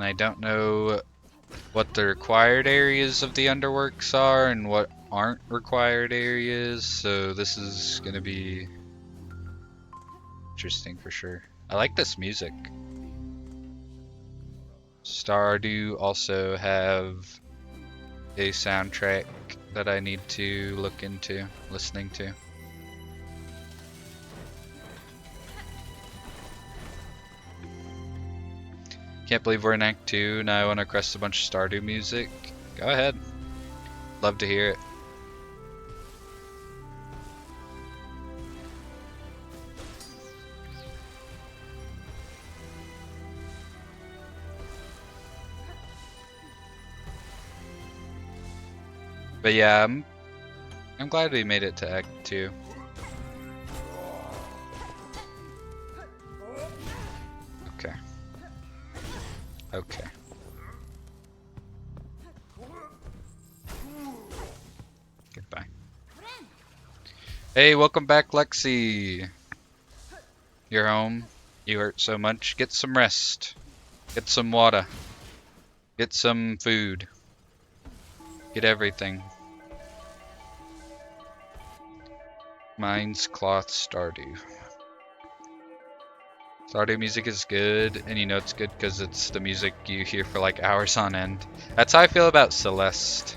And I don't know what the required areas of the underworks are and what aren't required areas, so this is gonna be interesting for sure. I like this music. Stardew also have a soundtrack that I need to look into listening to. Can't believe we're in Act 2. Now I want to request a bunch of Stardew music. Go ahead. Love to hear it. But yeah, I'm glad we made it to Act 2. Okay. Okay. Goodbye. Hey, welcome back, Lexi. You're home. You hurt so much. Get some rest. Get some water. Get some food. Get everything. Mine's Cloth Stardew. Stardew music is good, and you know it's good because it's the music you hear for like hours on end. That's how I feel about Celeste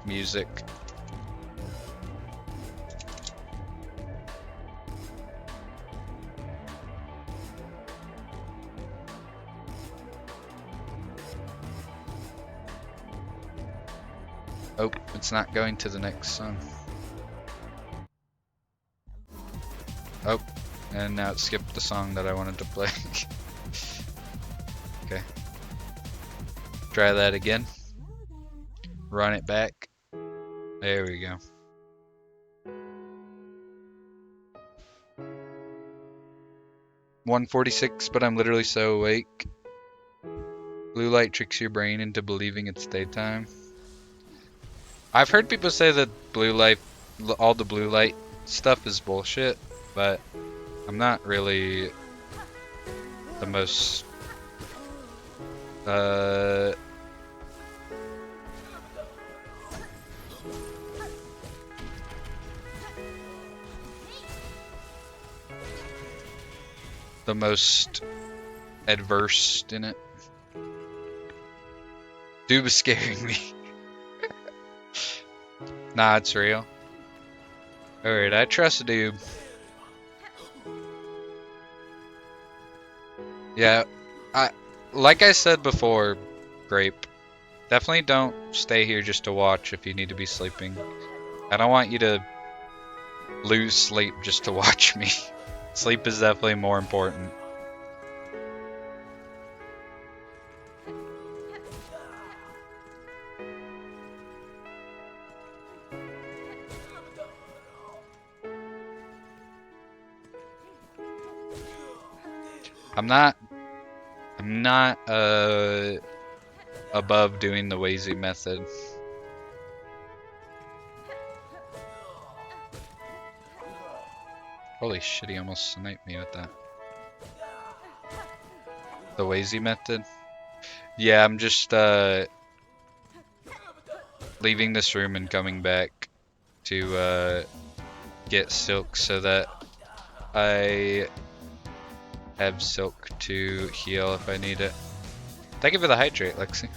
music. Oh, it's not going to the next song. Oh, and now it skipped the song that I wanted to play. Okay. Try that again. Run it back. There we go. $1:46, but I'm literally so awake. Blue light tricks your brain into believing it's daytime. I've heard people say that blue light, all the blue light stuff is bullshit, but I'm not really the most adverse in it. Dude was scaring me. Nah, it's real. Alright, I trust Dude. Yeah, like I said before, Grape, definitely don't stay here just to watch if you need to be sleeping. I don't want you to lose sleep just to watch me. Sleep is definitely more important. I'm not above doing the Wazy method. Holy shit, he almost sniped me with that. The Wazy method? Yeah, I'm just leaving this room and coming back to get silk so that I have silk to heal if I need it. Thank you for the hydrate, Lexi.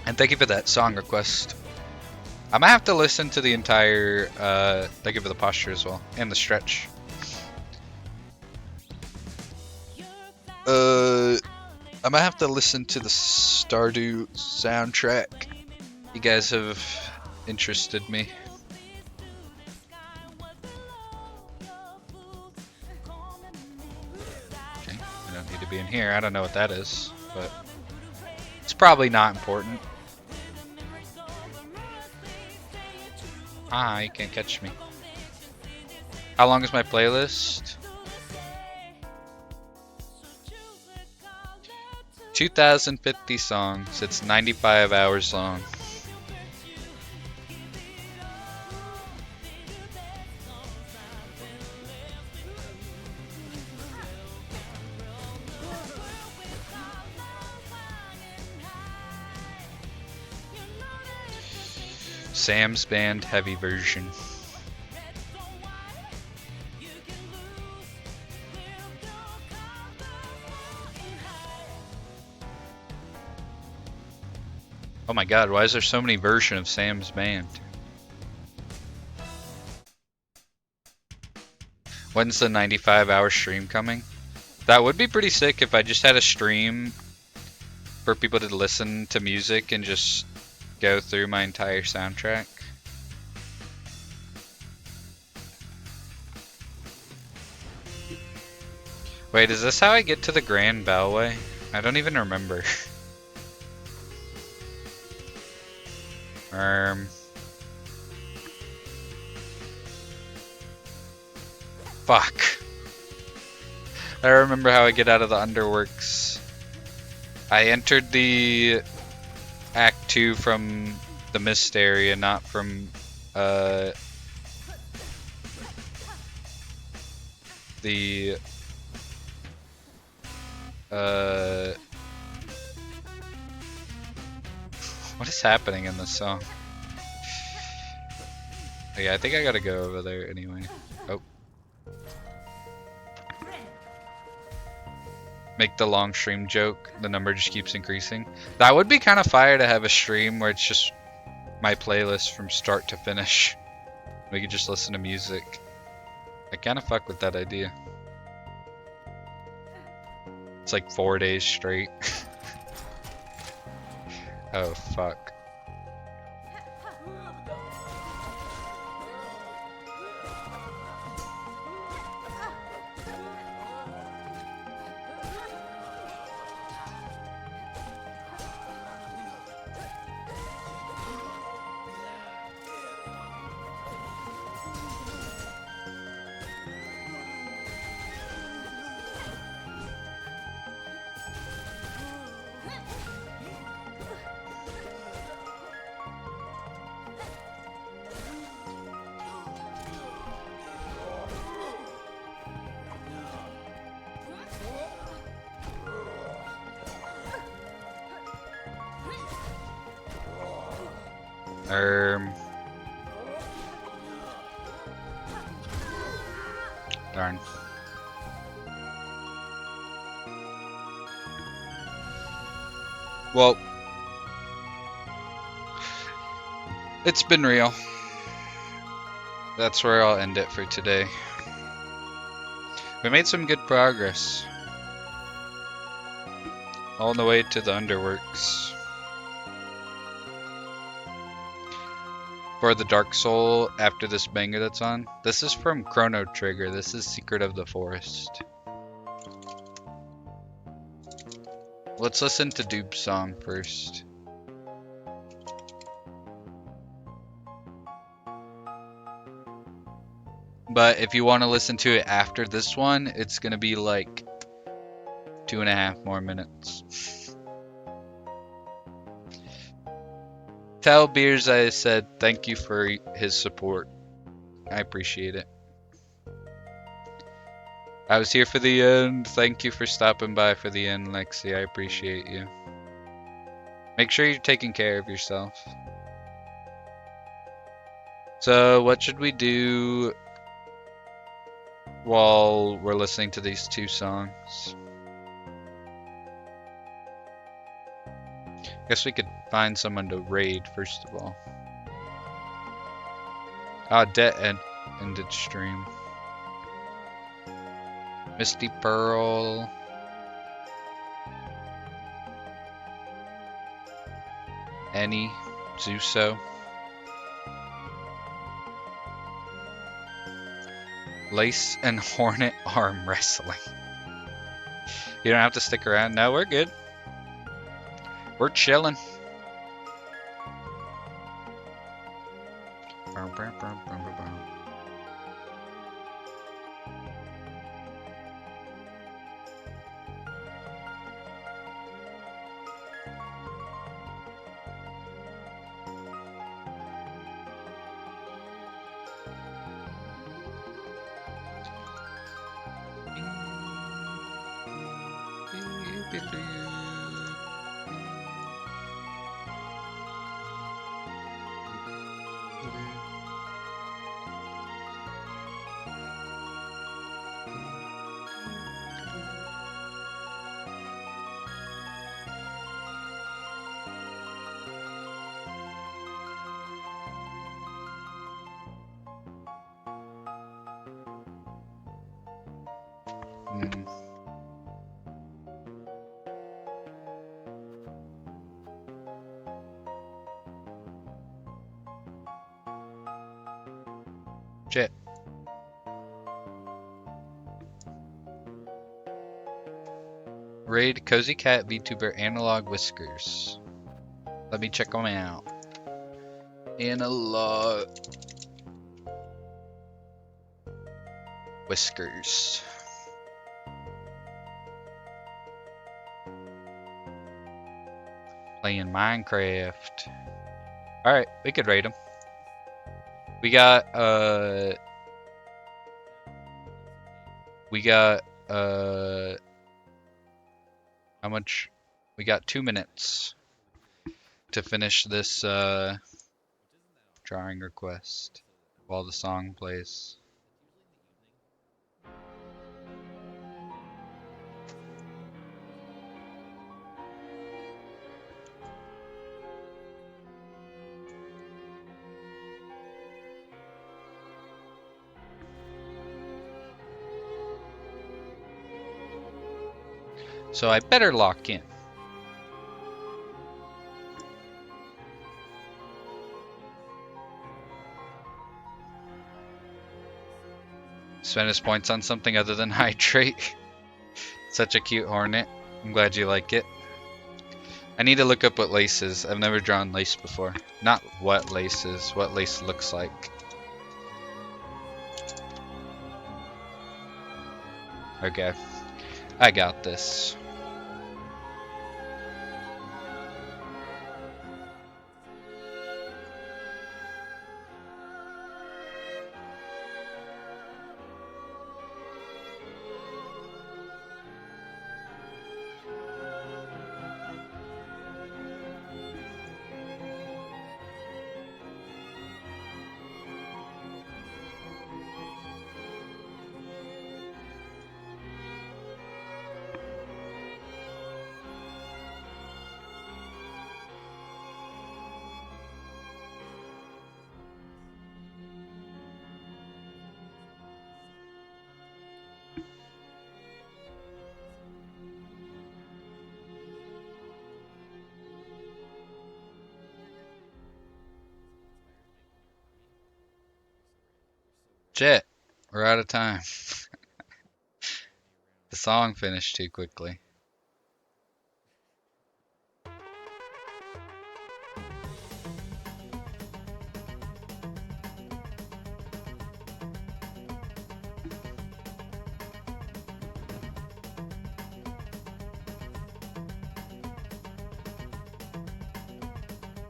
And thank you for that song request. I might have to listen to the entire, thank you for the posture as well, and the stretch. I might have to listen to the Stardew soundtrack. You guys have interested me. Okay, I don't need to be in here. I don't know what that is, but it's probably not important. Ah, you can't catch me. How long is my playlist? 2,050 songs. It's 95 hours long. Sam's Band heavy version. Oh my god, why is there so many versions of Sam's Band? When's the 95-hour stream coming? That would be pretty sick if I just had a stream for people to listen to music and just go through my entire soundtrack. Wait, is this how I get to the Grand Bellway? I don't even remember. Fuck. I remember how I get out of the Underworks. I entered the Act 2 from the Mist area, not from the what is happening in this song? Yeah, I think I gotta go over there anyway. Oh. Make the long stream joke. The number just keeps increasing. That would be kind of fire to have a stream where it's just my playlist from start to finish. We could just listen to music. I kind of fuck with that idea. It's like 4 days straight. Oh, fuck. Darn. Well, it's been real. That's where I'll end it for today. We made some good progress. All the way to the Underworks. For the Dark Soul after this banger that's on. This is from Chrono Trigger. This is Secret of the Forest. Let's listen to Dube's song first. But if you want to listen to it after this one, it's gonna be like 2.5 more minutes. Tell Beers I said thank you for his support. I appreciate it. I was here for the end. Thank you for stopping by for the end, Lexi. I appreciate you. Make sure you're taking care of yourself. So, what should we do while we're listening to these two songs? Guess we could find someone to raid first of all. Ah, Det ended stream. Misty Pearl. Annie. Zuso. Lace and Hornet arm wrestling. You don't have to stick around. No, we're good. We're chilling. Mm. Shit. Raid Cozy Cat VTuber Analog Whiskers. Let me check them out. Analog Whiskers. Playing Minecraft. Alright, we could raid them. We got, how much? We got 2 minutes to finish this, drawing request while the song plays. So I better lock in. Spend his points on something other than hydrate. Such a cute hornet. I'm glad you like it. I need to look up what lace is. I've never drawn lace before. Not what lace is, what lace looks like. Okay. I got this. Shit, we're out of time. The song finished too quickly.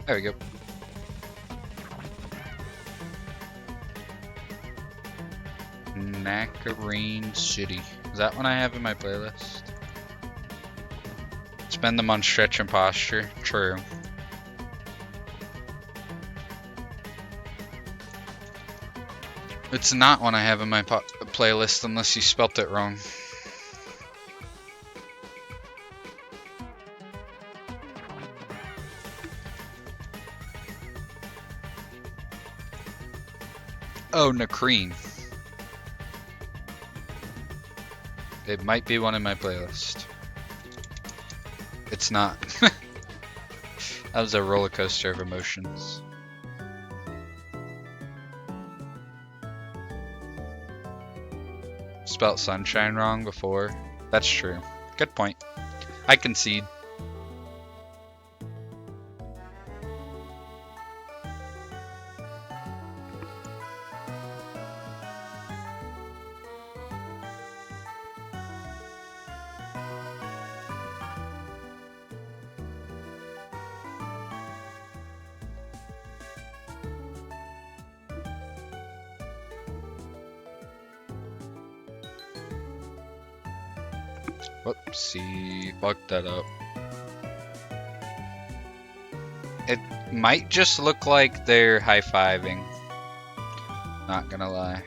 There we go. Nakarine City. Is that one I have in my playlist? Spend them on stretch and posture. True. It's not one I have in my playlist unless you spelt it wrong. Oh, Nakreen. It might be one in my playlist. It's not. That was a roller coaster of emotions. Spelt sunshine wrong before. That's true. Good point. I concede. Whoopsie, fucked that up. It might just look like they're high-fiving. Not gonna lie.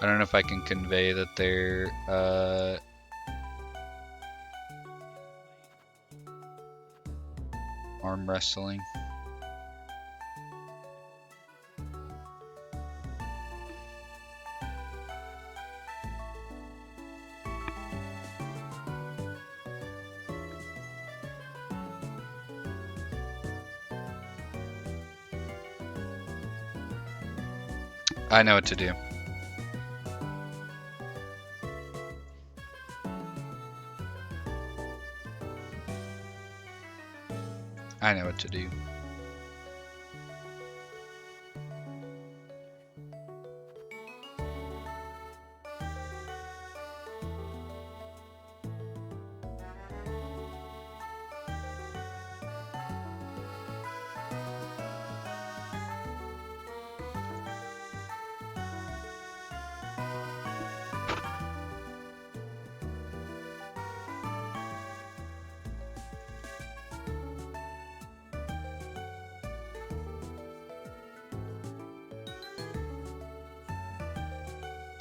I don't know if I can convey that they're, arm wrestling. I know what to do. I know what to do.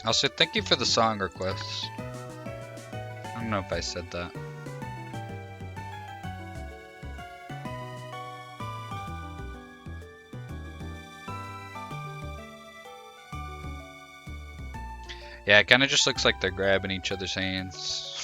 Also, thank you for the song requests. I don't know if I said that. Yeah, it kind of just looks like they're grabbing each other's hands.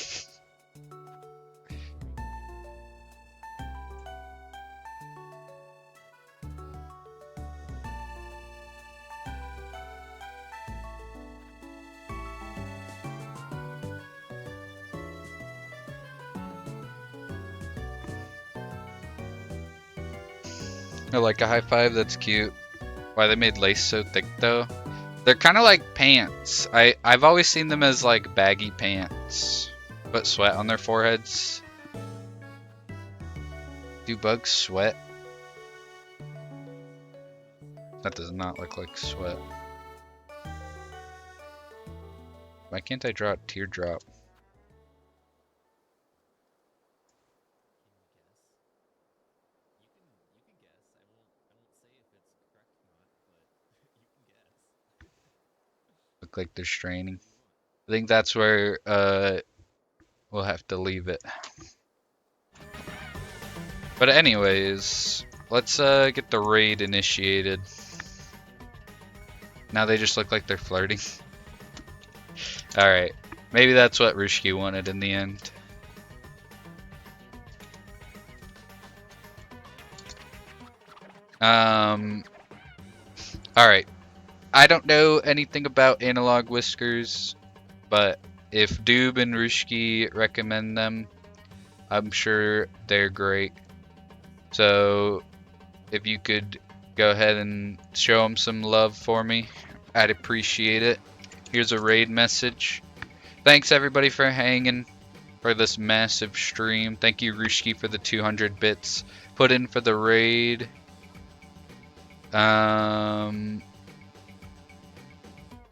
I like a high five, that's cute. Why they made lace so thick though? They're kind of like pants. I've always seen them as like baggy pants. Put sweat on their foreheads. Do bugs sweat? That does not look like sweat. Why can't I draw a teardrop? Look like they're straining. I think that's where we'll have to leave it. But anyways, let's get the raid initiated. Now they just look like they're flirting. Alright, maybe that's what Rushki wanted in the end. Alright. I don't know anything about Analog Whiskers, but if Doob and Rushki recommend them, I'm sure they're great. So if you could go ahead and show them some love for me, I'd appreciate it. Here's a raid message. Thanks everybody for hanging for this massive stream. Thank you Rushki for the 200 bits put in for the raid.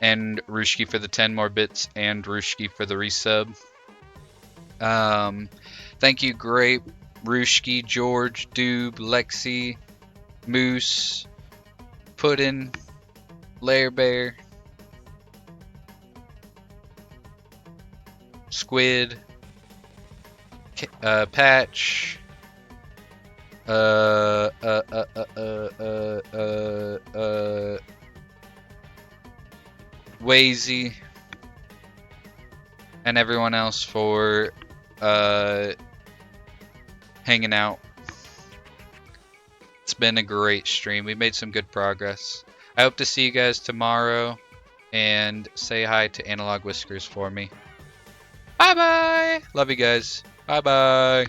And Rushki for the 10 more bits, and Rushki for the resub. Thank you, Grape, Rushki, George, Doob, Lexi, Moose, Puddin, Lair Bear, Squid, Patch, Wazy, and everyone else for hanging out. It's been a great stream. We made some good progress. I hope to see you guys tomorrow, and say hi to Analog Whiskers for me. Bye bye. Love you guys. Bye bye.